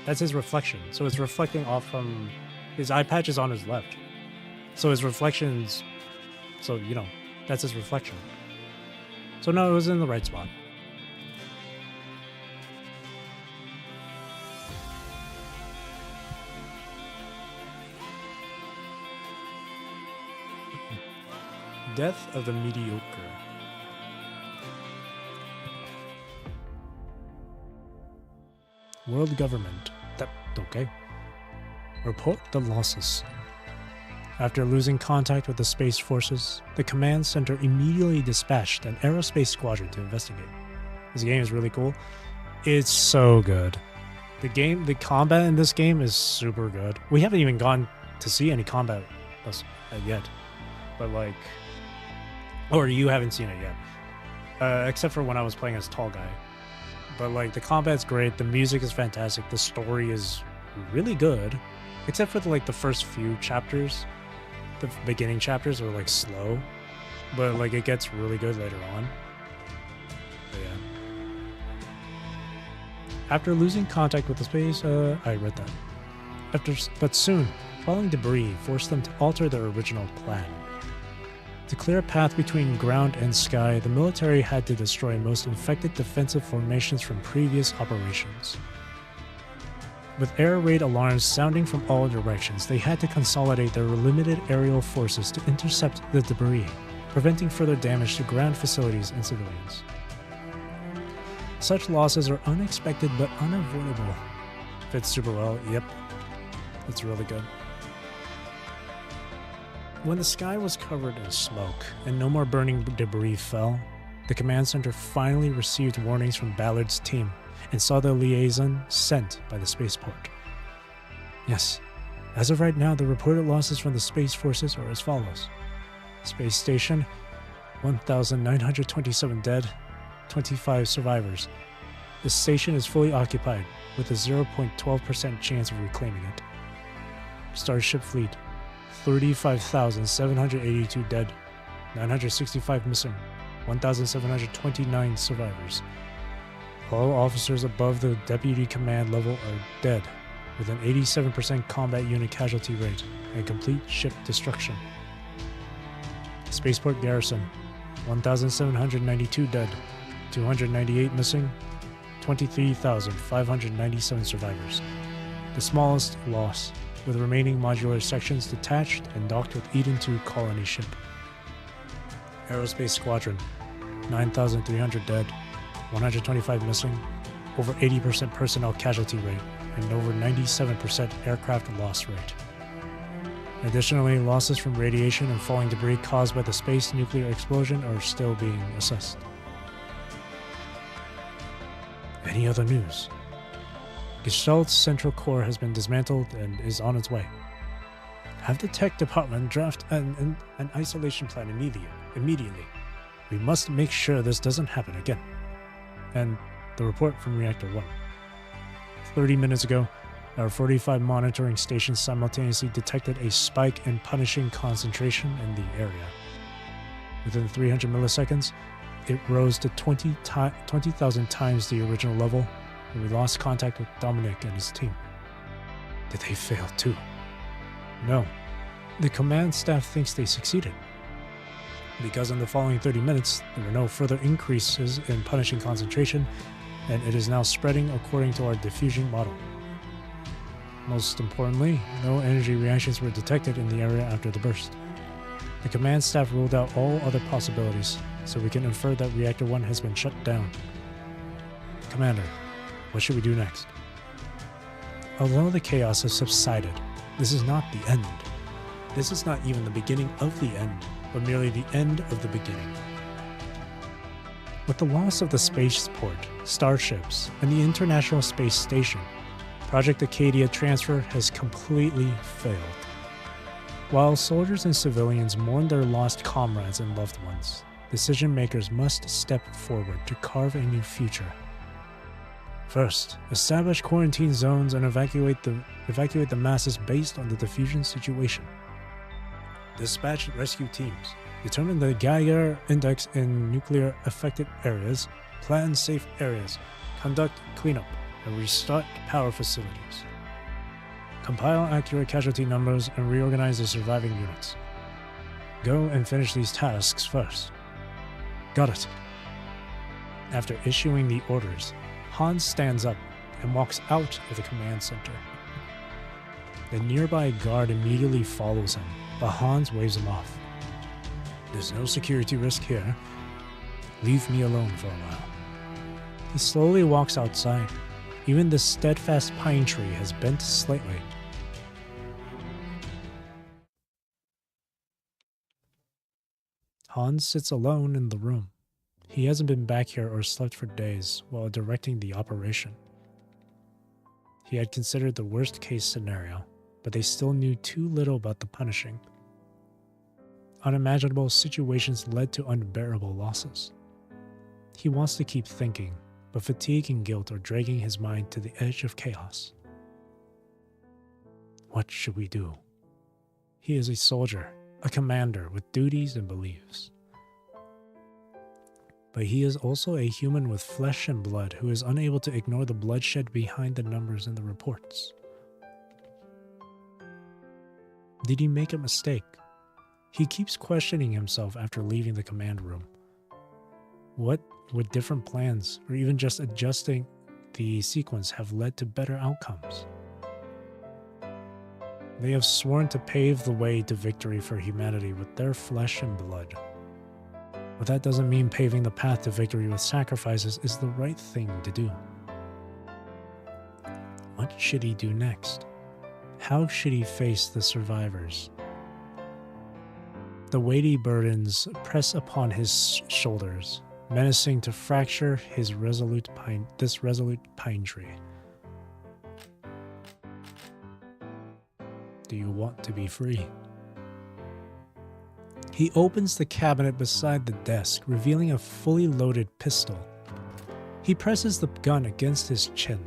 That's his reflection. So it's reflecting off from... His eye patch is on his left. So his reflections... So, you know, that's his reflection. So no, it was in the right spot. Death of the mediocre. World government. Okay. Report the losses. After losing contact with the space forces, the command center immediately dispatched an aerospace squadron to investigate. This game is really cool. It's so good. The combat in this game is super good. We haven't even gone to see any combat yet. But like... Or you haven't seen it yet. Except for when I was playing as Tall Guy. But like, the combat's great, the music is fantastic, the story is really good. Except for the first few chapters. The beginning chapters are like slow. But like, it gets really good later on. But yeah. After losing contact with the space, I read that. But soon, falling debris forced them to alter their original plan. To clear a path between ground and sky, the military had to destroy most infected defensive formations from previous operations. With air raid alarms sounding from all directions, they had to consolidate their limited aerial forces to intercept the debris, preventing further damage to ground facilities and civilians. Such losses are unexpected but unavoidable. Fits super well, yep. That's really good. When the sky was covered in smoke and no more burning debris fell, the command center finally received warnings from Ballard's team and saw the liaison sent by the spaceport. Yes, as of right now, the reported losses from the space forces are as follows. Space station, 1,927 dead, 25 survivors. The station is fully occupied with a 0.12% chance of reclaiming it. Starship fleet, 35,782 dead, 965 missing, 1,729 survivors. All officers above the deputy command level are dead, with an 87% combat unit casualty rate and complete ship destruction. Spaceport garrison, 1,792 dead, 298 missing, 23,597 survivors. The smallest loss, with remaining modular sections detached and docked with Eden 2 colony ship. Aerospace Squadron, 9,300 dead, 125 missing, over 80% personnel casualty rate, and over 97% aircraft loss rate. Additionally, losses from radiation and falling debris caused by the space nuclear explosion are still being assessed. Any other news? Gestalt's central core has been dismantled and is on its way. Have the tech department draft an isolation plan immediately. We must make sure this doesn't happen again. And the report from Reactor 1. 30 minutes ago, our 45 monitoring stations simultaneously detected a spike in punishing concentration in the area. Within 300 milliseconds, it rose to 20,000 times the original level, and we lost contact with Dominic and his team. Did they fail too? No. The command staff thinks they succeeded. Because in the following 30 minutes, there were no further increases in punishing concentration, and it is now spreading according to our diffusion model. Most importantly, no energy reactions were detected in the area after the burst. The command staff ruled out all other possibilities, so we can infer that Reactor 1 has been shut down. Commander, what should we do next? Although the chaos has subsided, this is not the end. This is not even the beginning of the end, but merely the end of the beginning. With the loss of the spaceport, starships, and the International Space Station, Project Acadia transfer has completely failed. While soldiers and civilians mourn their lost comrades and loved ones, decision makers must step forward to carve a new future. First, establish quarantine zones and evacuate the masses based on the diffusion situation. Dispatch rescue teams. Determine the Geiger index in nuclear affected areas. Plan safe areas. Conduct cleanup and restart power facilities. Compile accurate casualty numbers and reorganize the surviving units. Go and finish these tasks first. Got it. After issuing the orders, Hans stands up and walks out of the command center. The nearby guard immediately follows him, but Hans waves him off. There's no security risk here. Leave me alone for a while. He slowly walks outside. Even the steadfast pine tree has bent slightly. Hans sits alone in the room. He hasn't been back here or slept for days while directing the operation. He had considered the worst case scenario, but they still knew too little about the punishing. Unimaginable situations led to unbearable losses. He wants to keep thinking, but fatigue and guilt are dragging his mind to the edge of chaos. What should we do? He is a soldier, a commander with duties and beliefs. But he is also a human with flesh and blood who is unable to ignore the bloodshed behind the numbers in the reports. Did he make a mistake? He keeps questioning himself after leaving the command room. What would different plans, or even just adjusting the sequence, have led to better outcomes? They have sworn to pave the way to victory for humanity with their flesh and blood. But that doesn't mean paving the path to victory with sacrifices is the right thing to do. What should he do next? How should he face the survivors? The weighty burdens press upon his shoulders, menacing to fracture this resolute pine tree. Do you want to be free? He opens the cabinet beside the desk, revealing a fully loaded pistol. He presses the gun against his chin.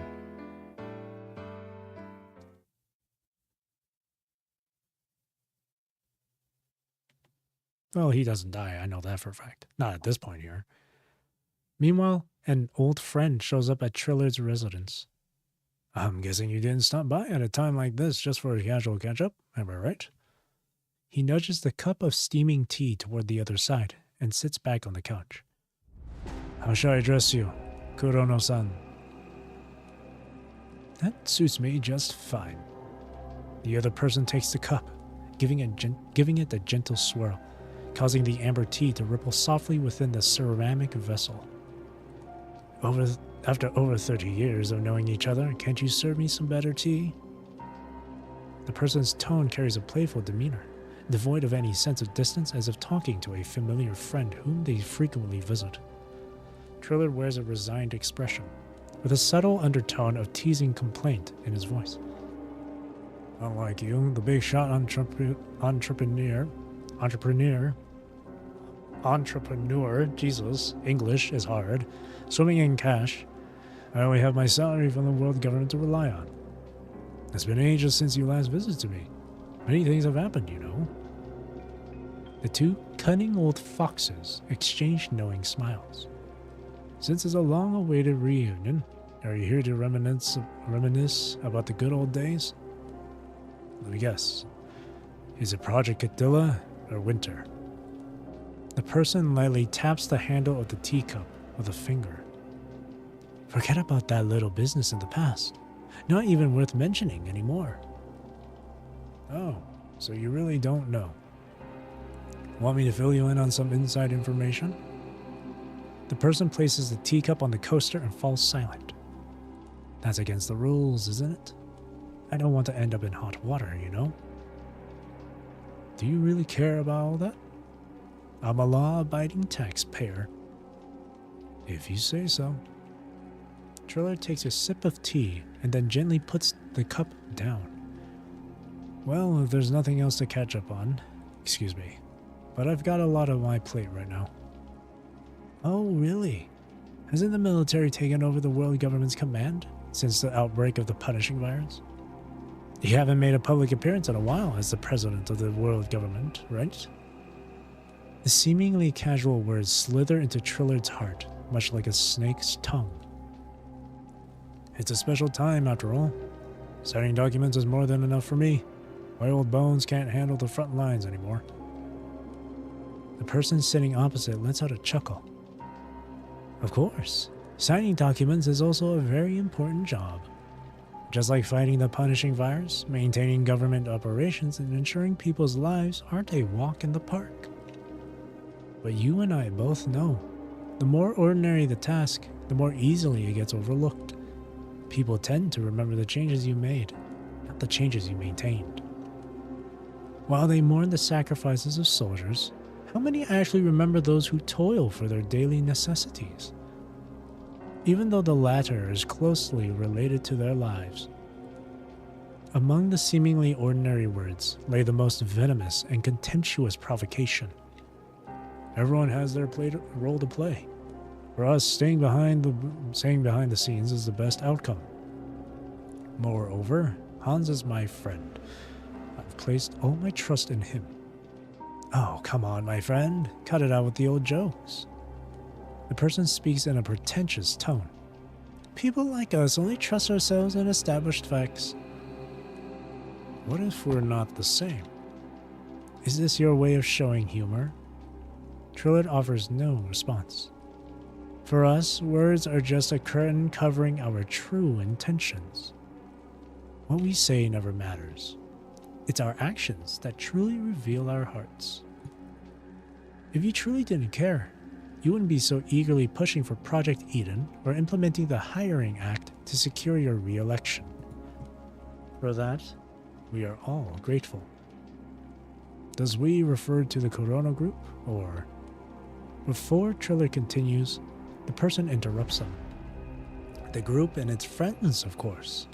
Well, he doesn't die, I know that for a fact. Not at this point here. Meanwhile, an old friend shows up at Trillard's residence. I'm guessing you didn't stop by at a time like this just for a casual catch-up, am I right? He nudges the cup of steaming tea toward the other side and sits back on the couch. How shall I address you, Kurono-san? That suits me just fine. The other person takes the cup, giving it a gentle swirl, causing the amber tea to ripple softly within the ceramic vessel. Over After over 30 years of knowing each other, can't you serve me some better tea? The person's tone carries a playful demeanor, devoid of any sense of distance, as if talking to a familiar friend whom they frequently visit. Triller wears a resigned expression, with a subtle undertone of teasing complaint in his voice. Unlike you, the big shot entrepreneur, Jesus, English is hard, swimming in cash. I only have my salary from the world government to rely on. It's been ages since you last visited me. Many things have happened, you know. The two cunning old foxes exchanged knowing smiles. Since it's a long-awaited reunion, are you here to reminisce about the good old days? Let me guess. Is it Project Cadilla or Winter? The person lightly taps the handle of the teacup with a finger. Forget about that little business in the past. Not even worth mentioning anymore. Oh, so you really don't know. Want me to fill you in on some inside information? The person places the teacup on the coaster and falls silent. That's against the rules, isn't it? I don't want to end up in hot water, you know? Do you really care about all that? I'm a law-abiding taxpayer. If you say so. Triller takes a sip of tea and then gently puts the cup down. Well, if there's nothing else to catch up on, excuse me, but I've got a lot on my plate right now. Oh, really? Hasn't the military taken over the world government's command since the outbreak of the punishing virus? You haven't made a public appearance in a while as the president of the world government, right? The seemingly casual words slither into Trillard's heart, much like a snake's tongue. It's a special time, after all. Signing documents is more than enough for me. My old bones can't handle the front lines anymore. The person sitting opposite lets out a chuckle. Of course, signing documents is also a very important job. Just like fighting the punishing virus, maintaining government operations and ensuring people's lives aren't a walk in the park. But you and I both know, the more ordinary the task, the more easily it gets overlooked. People tend to remember the changes you made, not the changes you maintained. While they mourn the sacrifices of soldiers, how many actually remember those who toil for their daily necessities? Even though the latter is closely related to their lives. Among the seemingly ordinary words lay the most venomous and contemptuous provocation. Everyone has their role to play. For us, staying behind the scenes is the best outcome. Moreover, Hans is my friend. I've placed all my trust in him. Oh, come on, my friend. Cut it out with the old jokes. The person speaks in a pretentious tone. People like us only trust ourselves in established facts. What if we're not the same? Is this your way of showing humor? Trillard offers no response. For us, words are just a curtain covering our true intentions. What we say never matters. It's our actions that truly reveal our hearts. If you truly didn't care, you wouldn't be so eagerly pushing for Project Eden or implementing the Hiring Act to secure your re-election. For that, we are all grateful. Does we refer to the Corona Group, or... Before Triller continues, the person interrupts him. The group and its friends, of course.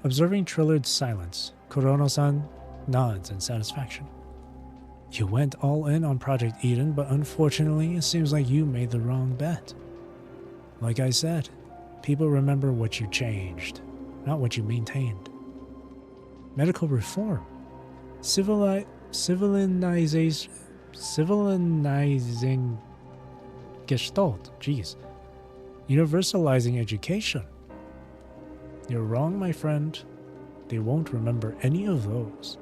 Observing Trillard's silence, Kurono-san nods in satisfaction. You went all in on Project Eden, but unfortunately, it seems like you made the wrong bet. Like I said, people remember what you changed, not what you maintained. Medical reform. Civilizing Gestalt. Jeez. Universalizing education. You're wrong, my friend. They won't remember any of those.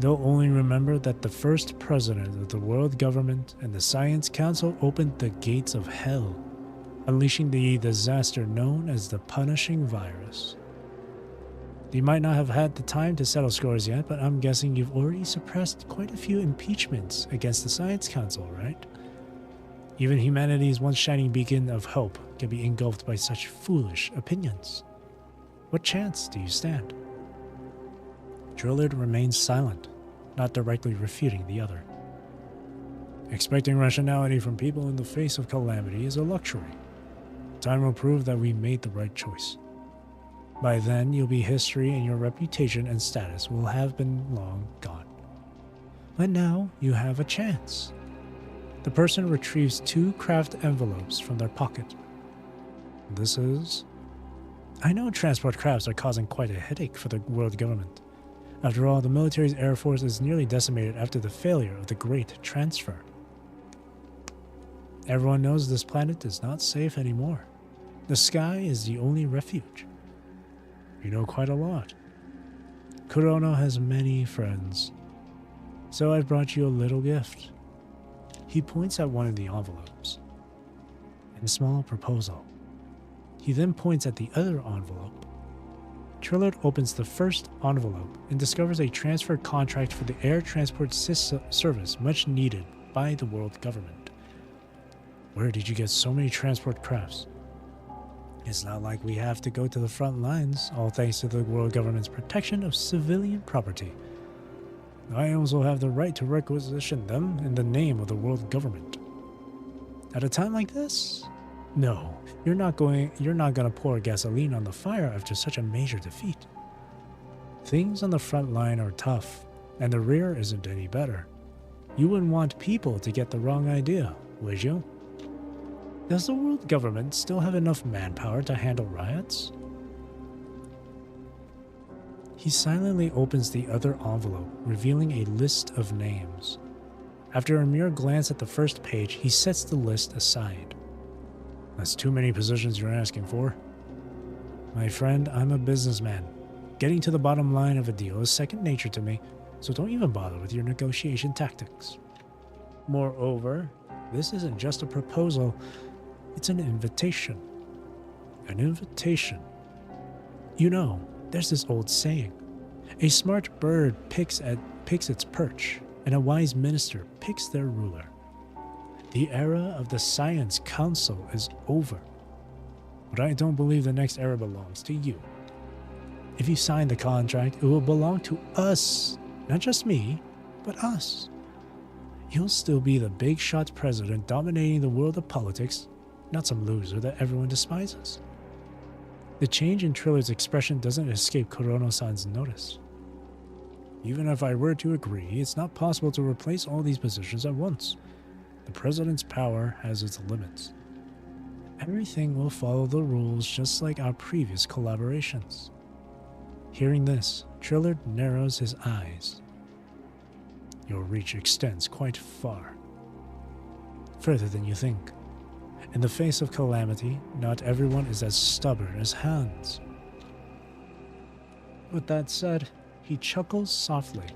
They'll only remember that the first president of the world government and the Science Council opened the gates of hell, unleashing the disaster known as the punishing virus. You might not have had the time to settle scores yet, but I'm guessing you've already suppressed quite a few impeachments against the Science Council, right? Even humanity's once shining beacon of hope can be engulfed by such foolish opinions. What chance do you stand? Drillard remains silent, not directly refuting the other. Expecting rationality from people in the face of calamity is a luxury. Time will prove that we made the right choice. By then, you'll be history and your reputation and status will have been long gone. But now, you have a chance. The person retrieves 2 craft envelopes from their pocket. This is... I know transport crafts are causing quite a headache for the world government. After all, the military's air force is nearly decimated after the failure of the Great Transfer. Everyone knows this planet is not safe anymore. The sky is the only refuge. You know quite a lot. Kurono has many friends. So I've brought you a little gift. He points at one of the envelopes. A small proposal. He then points at the other envelope. Trillard opens the first envelope and discovers a transfer contract for the air transport service much needed by the world government. Where did you get so many transport crafts? It's not like we have to go to the front lines, all thanks to the world government's protection of civilian property. I also have the right to requisition them in the name of the world government. At a time like this? No, you're not gonna pour gasoline on the fire after such a major defeat. Things on the front line are tough, and the rear isn't any better. You wouldn't want people to get the wrong idea, would you? Does the world government still have enough manpower to handle riots? He silently opens the other envelope, revealing a list of names. After a mere glance at the first page, he sets the list aside. That's too many positions you're asking for. My friend, I'm a businessman. Getting to the bottom line of a deal is second nature to me, so don't even bother with your negotiation tactics. Moreover, this isn't just a proposal, it's an invitation. An invitation. You know, there's this old saying, a smart bird picks its perch, and a wise minister picks their ruler. The era of the Science Council is over, but I don't believe the next era belongs to you. If you sign the contract, it will belong to us, not just me, but us. You'll still be the big shot president dominating the world of politics, not some loser that everyone despises. The change in Trillard's expression doesn't escape Kurono-san's notice. Even if I were to agree, it's not possible to replace all these positions at once. The president's power has its limits. Everything will follow the rules just like our previous collaborations. Hearing this, Trillard narrows his eyes. Your reach extends quite far. Further than you think. In the face of calamity, not everyone is as stubborn as Hans. With that said, he chuckles softly.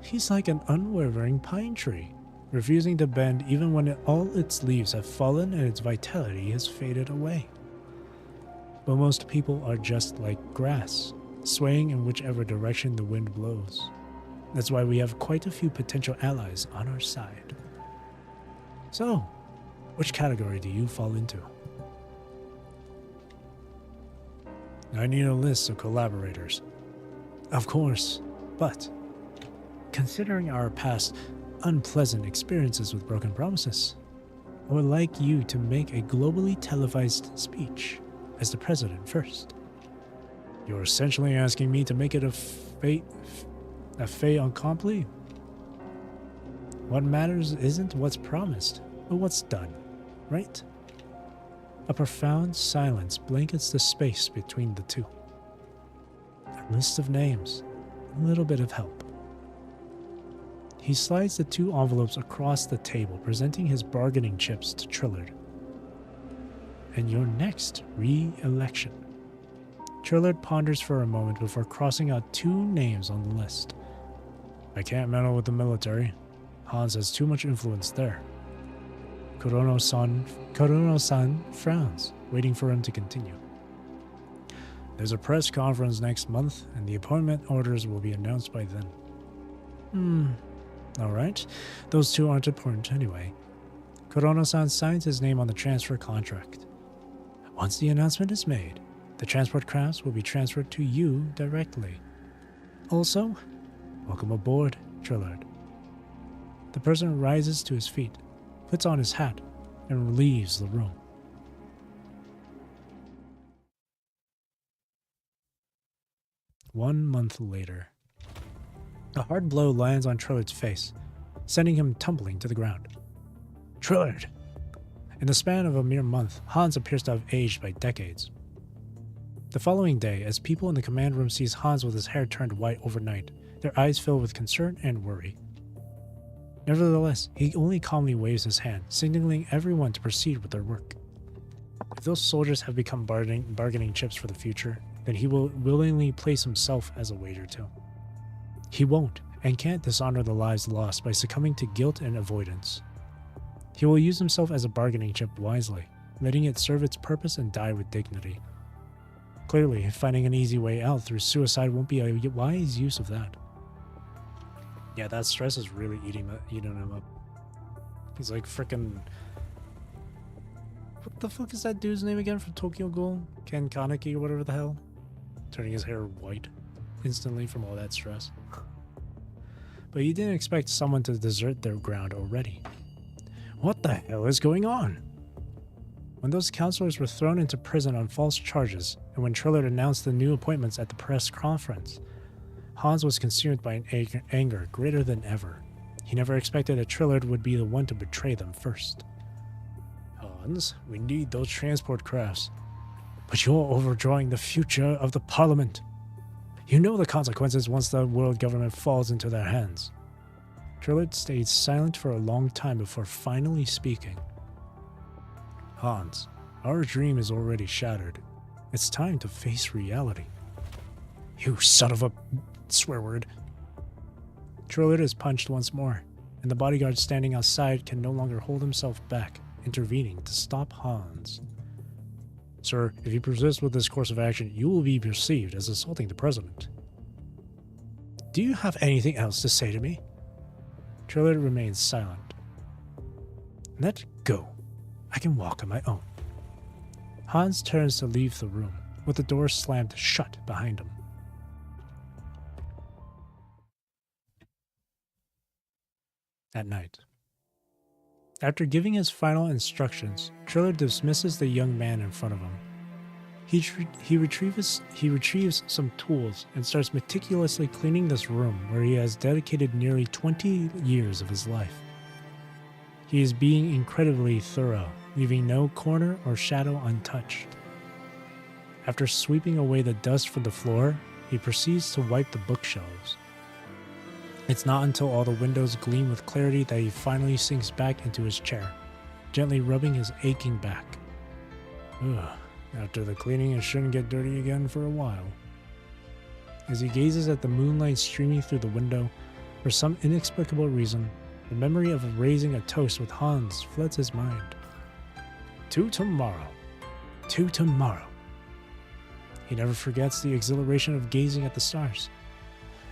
He's like an unwavering pine tree, refusing to bend even when all its leaves have fallen and its vitality has faded away. But most people are just like grass, swaying in whichever direction the wind blows. That's why we have quite a few potential allies on our side. So, which category do you fall into? I need a list of collaborators. Of course, but considering our past unpleasant experiences with broken promises, I would like you to make a globally televised speech as the president first. You're essentially asking me to make it a fait accompli? What matters isn't what's promised, but what's done. Right? A profound silence blankets the space between the two. A list of names, a little bit of help. He slides the 2 envelopes across the table, presenting his bargaining chips to Trillard. And your next re-election. Trillard ponders for a moment before crossing out 2 names on the list. I can't meddle with the military. Hans has too much influence there. Kurono-san frowns, waiting for him to continue. There's a press conference next month, and the appointment orders will be announced by then. Alright. Those 2 aren't important anyway. Kurono-san signs his name on the transfer contract. Once the announcement is made, the transport crafts will be transferred to you directly. Also, welcome aboard, Trillard. The person rises to his feet, puts on his hat, and leaves the room. One month later. A hard blow lands on Trillard's face, sending him tumbling to the ground. Trillard! In the span of a mere month, Hans appears to have aged by decades. The following day, as people in the command room sees Hans with his hair turned white overnight, their eyes fill with concern and worry. Nevertheless, he only calmly waves his hand, signaling everyone to proceed with their work. If those soldiers have become bargaining chips for the future, then he will willingly place himself as a wager too. He won't and can't dishonor the lives lost by succumbing to guilt and avoidance. He will use himself as a bargaining chip wisely, letting it serve its purpose and die with dignity. Clearly, finding an easy way out through suicide won't be a wise use of that. Yeah, that stress is really eating him up. He's like frickin'... What the fuck is that dude's name again from Tokyo Ghoul? Ken Kaneki or whatever the hell? Turning his hair white instantly from all that stress. But you didn't expect someone to desert their ground already. What the hell is going on? When those counselors were thrown into prison on false charges, and when Trillard announced the new appointments at the press conference, Hans was consumed by an anger greater than ever. He never expected that Trillard would be the one to betray them first. Hans, we need those transport crafts. But you're overdrawing the future of the Parliament. You know the consequences once the world government falls into their hands. Trillard stayed silent for a long time before finally speaking. Hans, our dream is already shattered. It's time to face reality. You son of a swear word. Trillard is punched once more, and the bodyguard standing outside can no longer hold himself back, intervening to stop Hans. Sir, if you persist with this course of action, you will be perceived as assaulting the president. Do you have anything else to say to me? Trillard remains silent. Let go. I can walk on my own. Hans turns to leave the room, with the door slammed shut behind him. At night. After giving his final instructions, Trillard dismisses the young man in front of him. He retrieves some tools and starts meticulously cleaning this room where he has dedicated nearly 20 years of his life. He is being incredibly thorough, leaving no corner or shadow untouched. After sweeping away the dust from the floor, he proceeds to wipe the bookshelves. It's not until all the windows gleam with clarity that he finally sinks back into his chair, gently rubbing his aching back. Ugh, after the cleaning, it shouldn't get dirty again for a while. As he gazes at the moonlight streaming through the window, for some inexplicable reason, the memory of raising a toast with Hans floods his mind. To tomorrow. To tomorrow. He never forgets the exhilaration of gazing at the stars.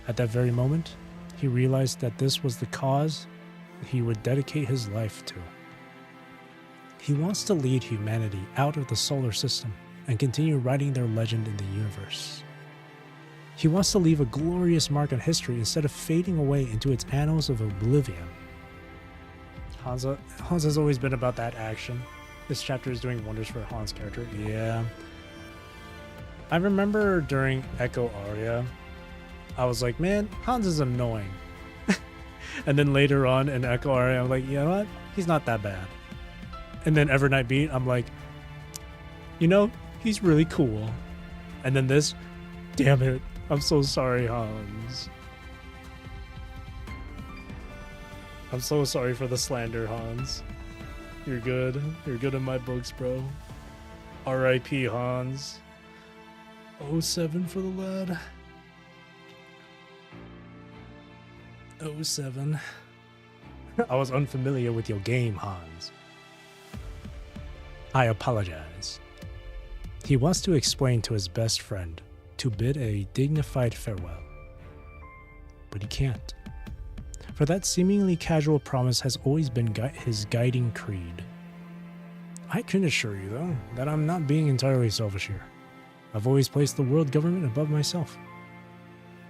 At that very moment, he realized that this was the cause he would dedicate his life to. He wants to lead humanity out of the solar system and continue writing their legend in the universe. He wants to leave a glorious mark on history instead of fading away into its annals of oblivion. Hans has always been about that action. This chapter is doing wonders for Hans' character. Yeah. I remember during Echo Aria, I was like, man, Hans is annoying. And then later on in Echo Aria, I'm like, you know what? He's not that bad. And then Evernight Beat, I'm like, you know, he's really cool. And then this, damn it. I'm so sorry, Hans. I'm so sorry for the slander, Hans. You're good. You're good in my books, bro. R.I.P. Hans. 07 for the lad. 07. I was unfamiliar with your game, Hans. I apologize. He wants to explain to his best friend, to bid a dignified farewell. But he can't. for that seemingly casual promise has always been his guiding creed. I can assure you, though, that I'm not being entirely selfish here. I've always placed the world government above myself.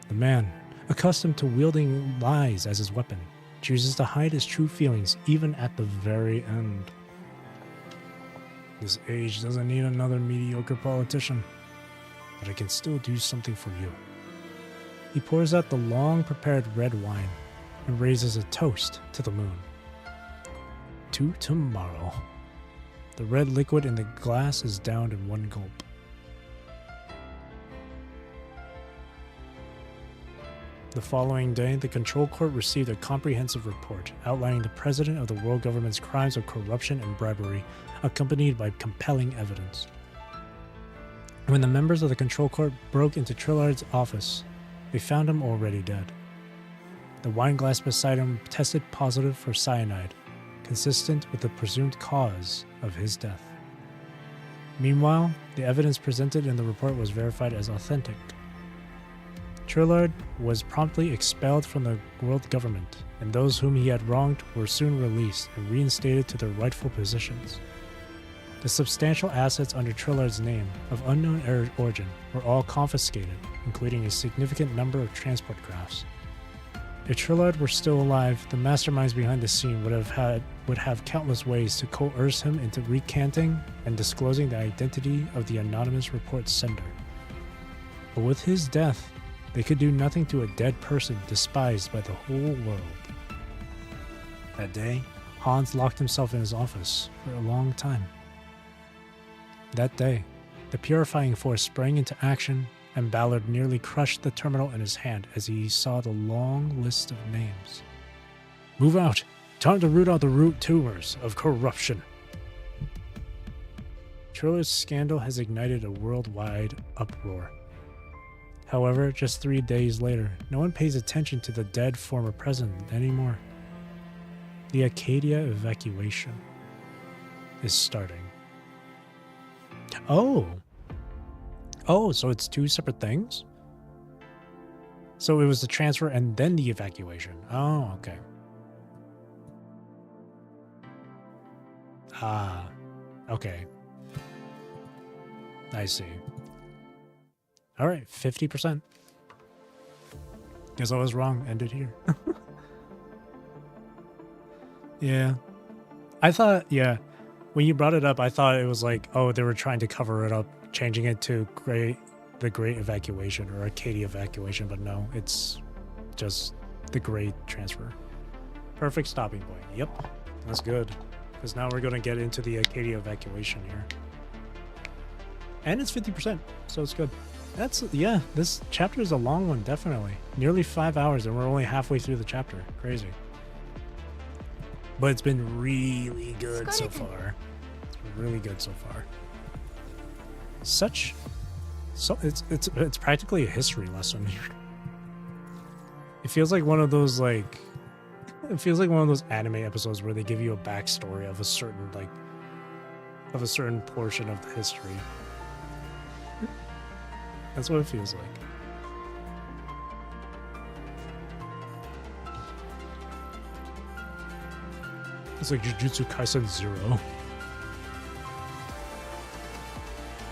The man, accustomed to wielding lies as his weapon, chooses to hide his true feelings even at the very end. This age doesn't need another mediocre politician, but I can still do something for you. He pours out the long-prepared red wine and raises a toast to the moon. To tomorrow. The red liquid in the glass is downed in one gulp. The following day, the Control Court received a comprehensive report outlining the president of the world government's crimes of corruption and bribery, accompanied by compelling evidence. When the members of the Control Court broke into Trillard's office, they found him already dead. The wine glass beside him tested positive for cyanide, consistent with the presumed cause of his death. Meanwhile, the evidence presented in the report was verified as authentic. Trillard was promptly expelled from the world government, and those whom he had wronged were soon released and reinstated to their rightful positions. The substantial assets under Trillard's name, of unknown origin, were all confiscated, including a significant number of transport crafts. If Trillard were still alive, the masterminds behind the scene would have countless ways to coerce him into recanting and disclosing the identity of the anonymous report sender. But with his death, they could do nothing to a dead person despised by the whole world. That day, Hans locked himself in his office for a long time. That day, the purifying force sprang into action, and Ballard nearly crushed the terminal in his hand as he saw the long list of names. Move out! Time to root out the root tumors of corruption! Trillard's scandal has ignited a worldwide uproar. However, just 3 days later, no one pays attention to the dead former president anymore. The Acadia evacuation is starting. Oh, so it's two separate things? So it was the transfer and then the evacuation. Oh, okay. Ah, okay. I see. All right, 50%. Guess I was wrong. Ended here. Yeah. I thought, yeah. When you brought it up, I thought it was like, oh, they were trying to cover it up, changing it to the Great Evacuation or Acadia Evacuation, but no, it's just the Great Transfer. Perfect stopping point. Yep, that's good. Because now we're going to get into the Acadia Evacuation here. And it's 50%, so it's good. Yeah, this chapter is a long one, definitely. Nearly 5 hours, and we're only halfway through the chapter. Crazy. But it's been really good so far. It's been really good so far. It's practically a history lesson. It feels like one of those anime episodes where they give you a backstory of a certain portion of the history. That's what it feels like. It's like Jujutsu Kaisen 0.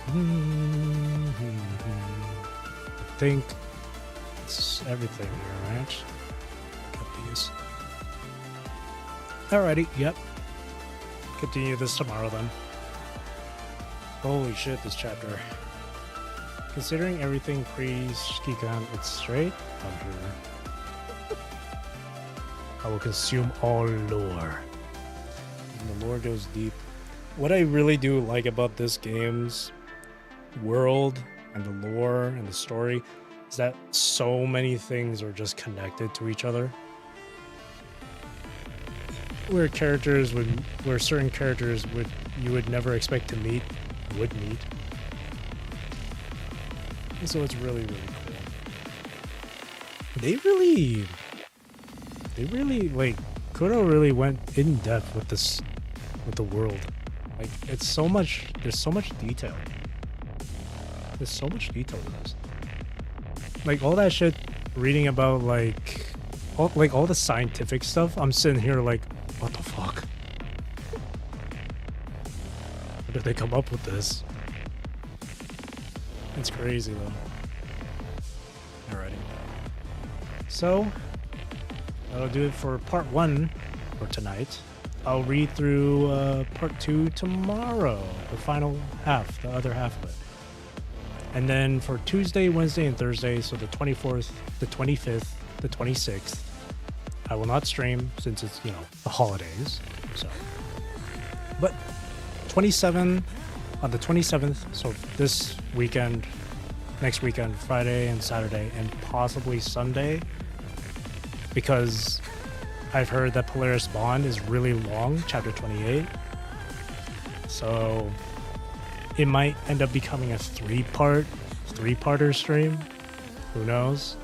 I think it's everything here, right? Got these. Alrighty, yep. Continue this tomorrow then. Holy shit, this chapter. Considering everything pre-Shikikan, it's straight from here. I will consume all lore. And the lore goes deep. What I really do like about this game's world and the lore and the story is that so many things are just connected to each other. Where certain characters you would never expect to meet would meet. And so it's really, really cool. They really like Kuro really went in depth with the world. Like there's so much detail. There's so much detail in this. Like all that shit reading about like all the scientific stuff, I'm sitting here like, what the fuck? How did they come up with this? It's crazy though. Alrighty. So, that'll do it for part 1 for tonight. I'll read through part 2 tomorrow, the final half, the other half of it. And then for Tuesday, Wednesday, and Thursday, so the 24th, the 25th, the 26th, I will not stream since it's, the holidays. So, but 27 on the 27th, so this weekend, next weekend, Friday and Saturday, and possibly Sunday, because I've heard that Polaris Bond is really long, chapter 28. So it might end up becoming a three-parter stream. Who knows?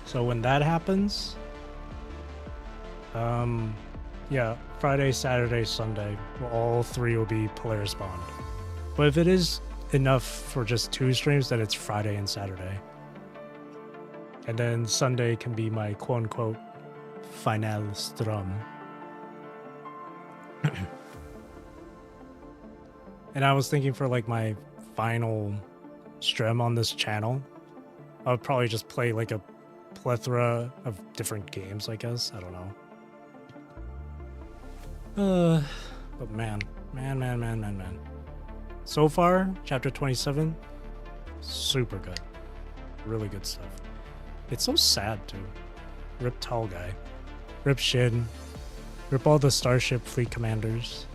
So when that happens, yeah, Friday, Saturday, Sunday, all 3 will be Polaris Bond. But if it is enough for just 2 streams, then it's Friday and Saturday. And then Sunday can be my quote-unquote final strum. And I was thinking for like my final stream on this channel, I would probably just play like a plethora of different games, I guess. I don't know. But man. So far, chapter 27, super good. Really good stuff. It's so sad too. Rip Tall Guy. Rip Shin. Rip all the Starship Fleet Commanders.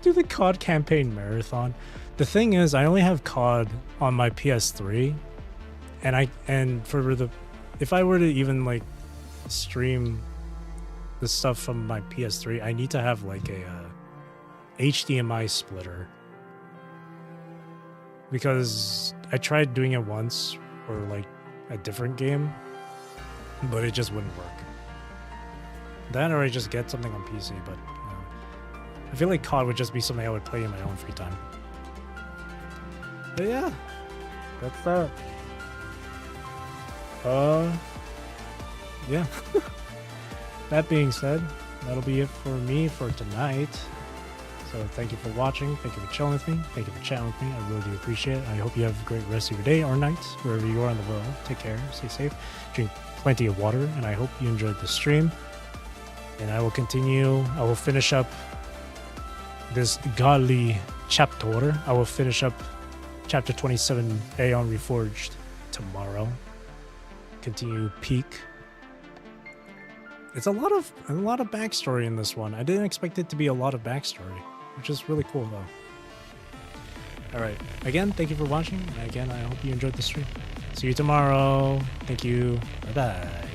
Do the COD campaign marathon. The thing is, I only have COD on my PS3, and if I were to even like stream the stuff from my PS3, I need to have like a HDMI splitter, because I tried doing it once for like a different game, but it just wouldn't work. Then, or I just get something on PC, but I feel like COD would just be something I would play in my own free time. But yeah, that's that. Yeah. That being said, that'll be it for me for tonight. So thank you for watching. Thank you for chilling with me. Thank you for chatting with me. I really do appreciate it. I hope you have a great rest of your day or night, wherever you are in the world. Take care. Stay safe. Drink plenty of water. And I hope you enjoyed the stream. And I will continue. I will finish up this godly chapter. I will finish up chapter 27, Aeon Reforged, tomorrow. Continue Peak. It's a lot of backstory in this one. I didn't expect it to be a lot of backstory, which is really cool though. Alright, again, thank you for watching, and again, I hope you enjoyed the stream. See you tomorrow. Thank you. Bye-bye.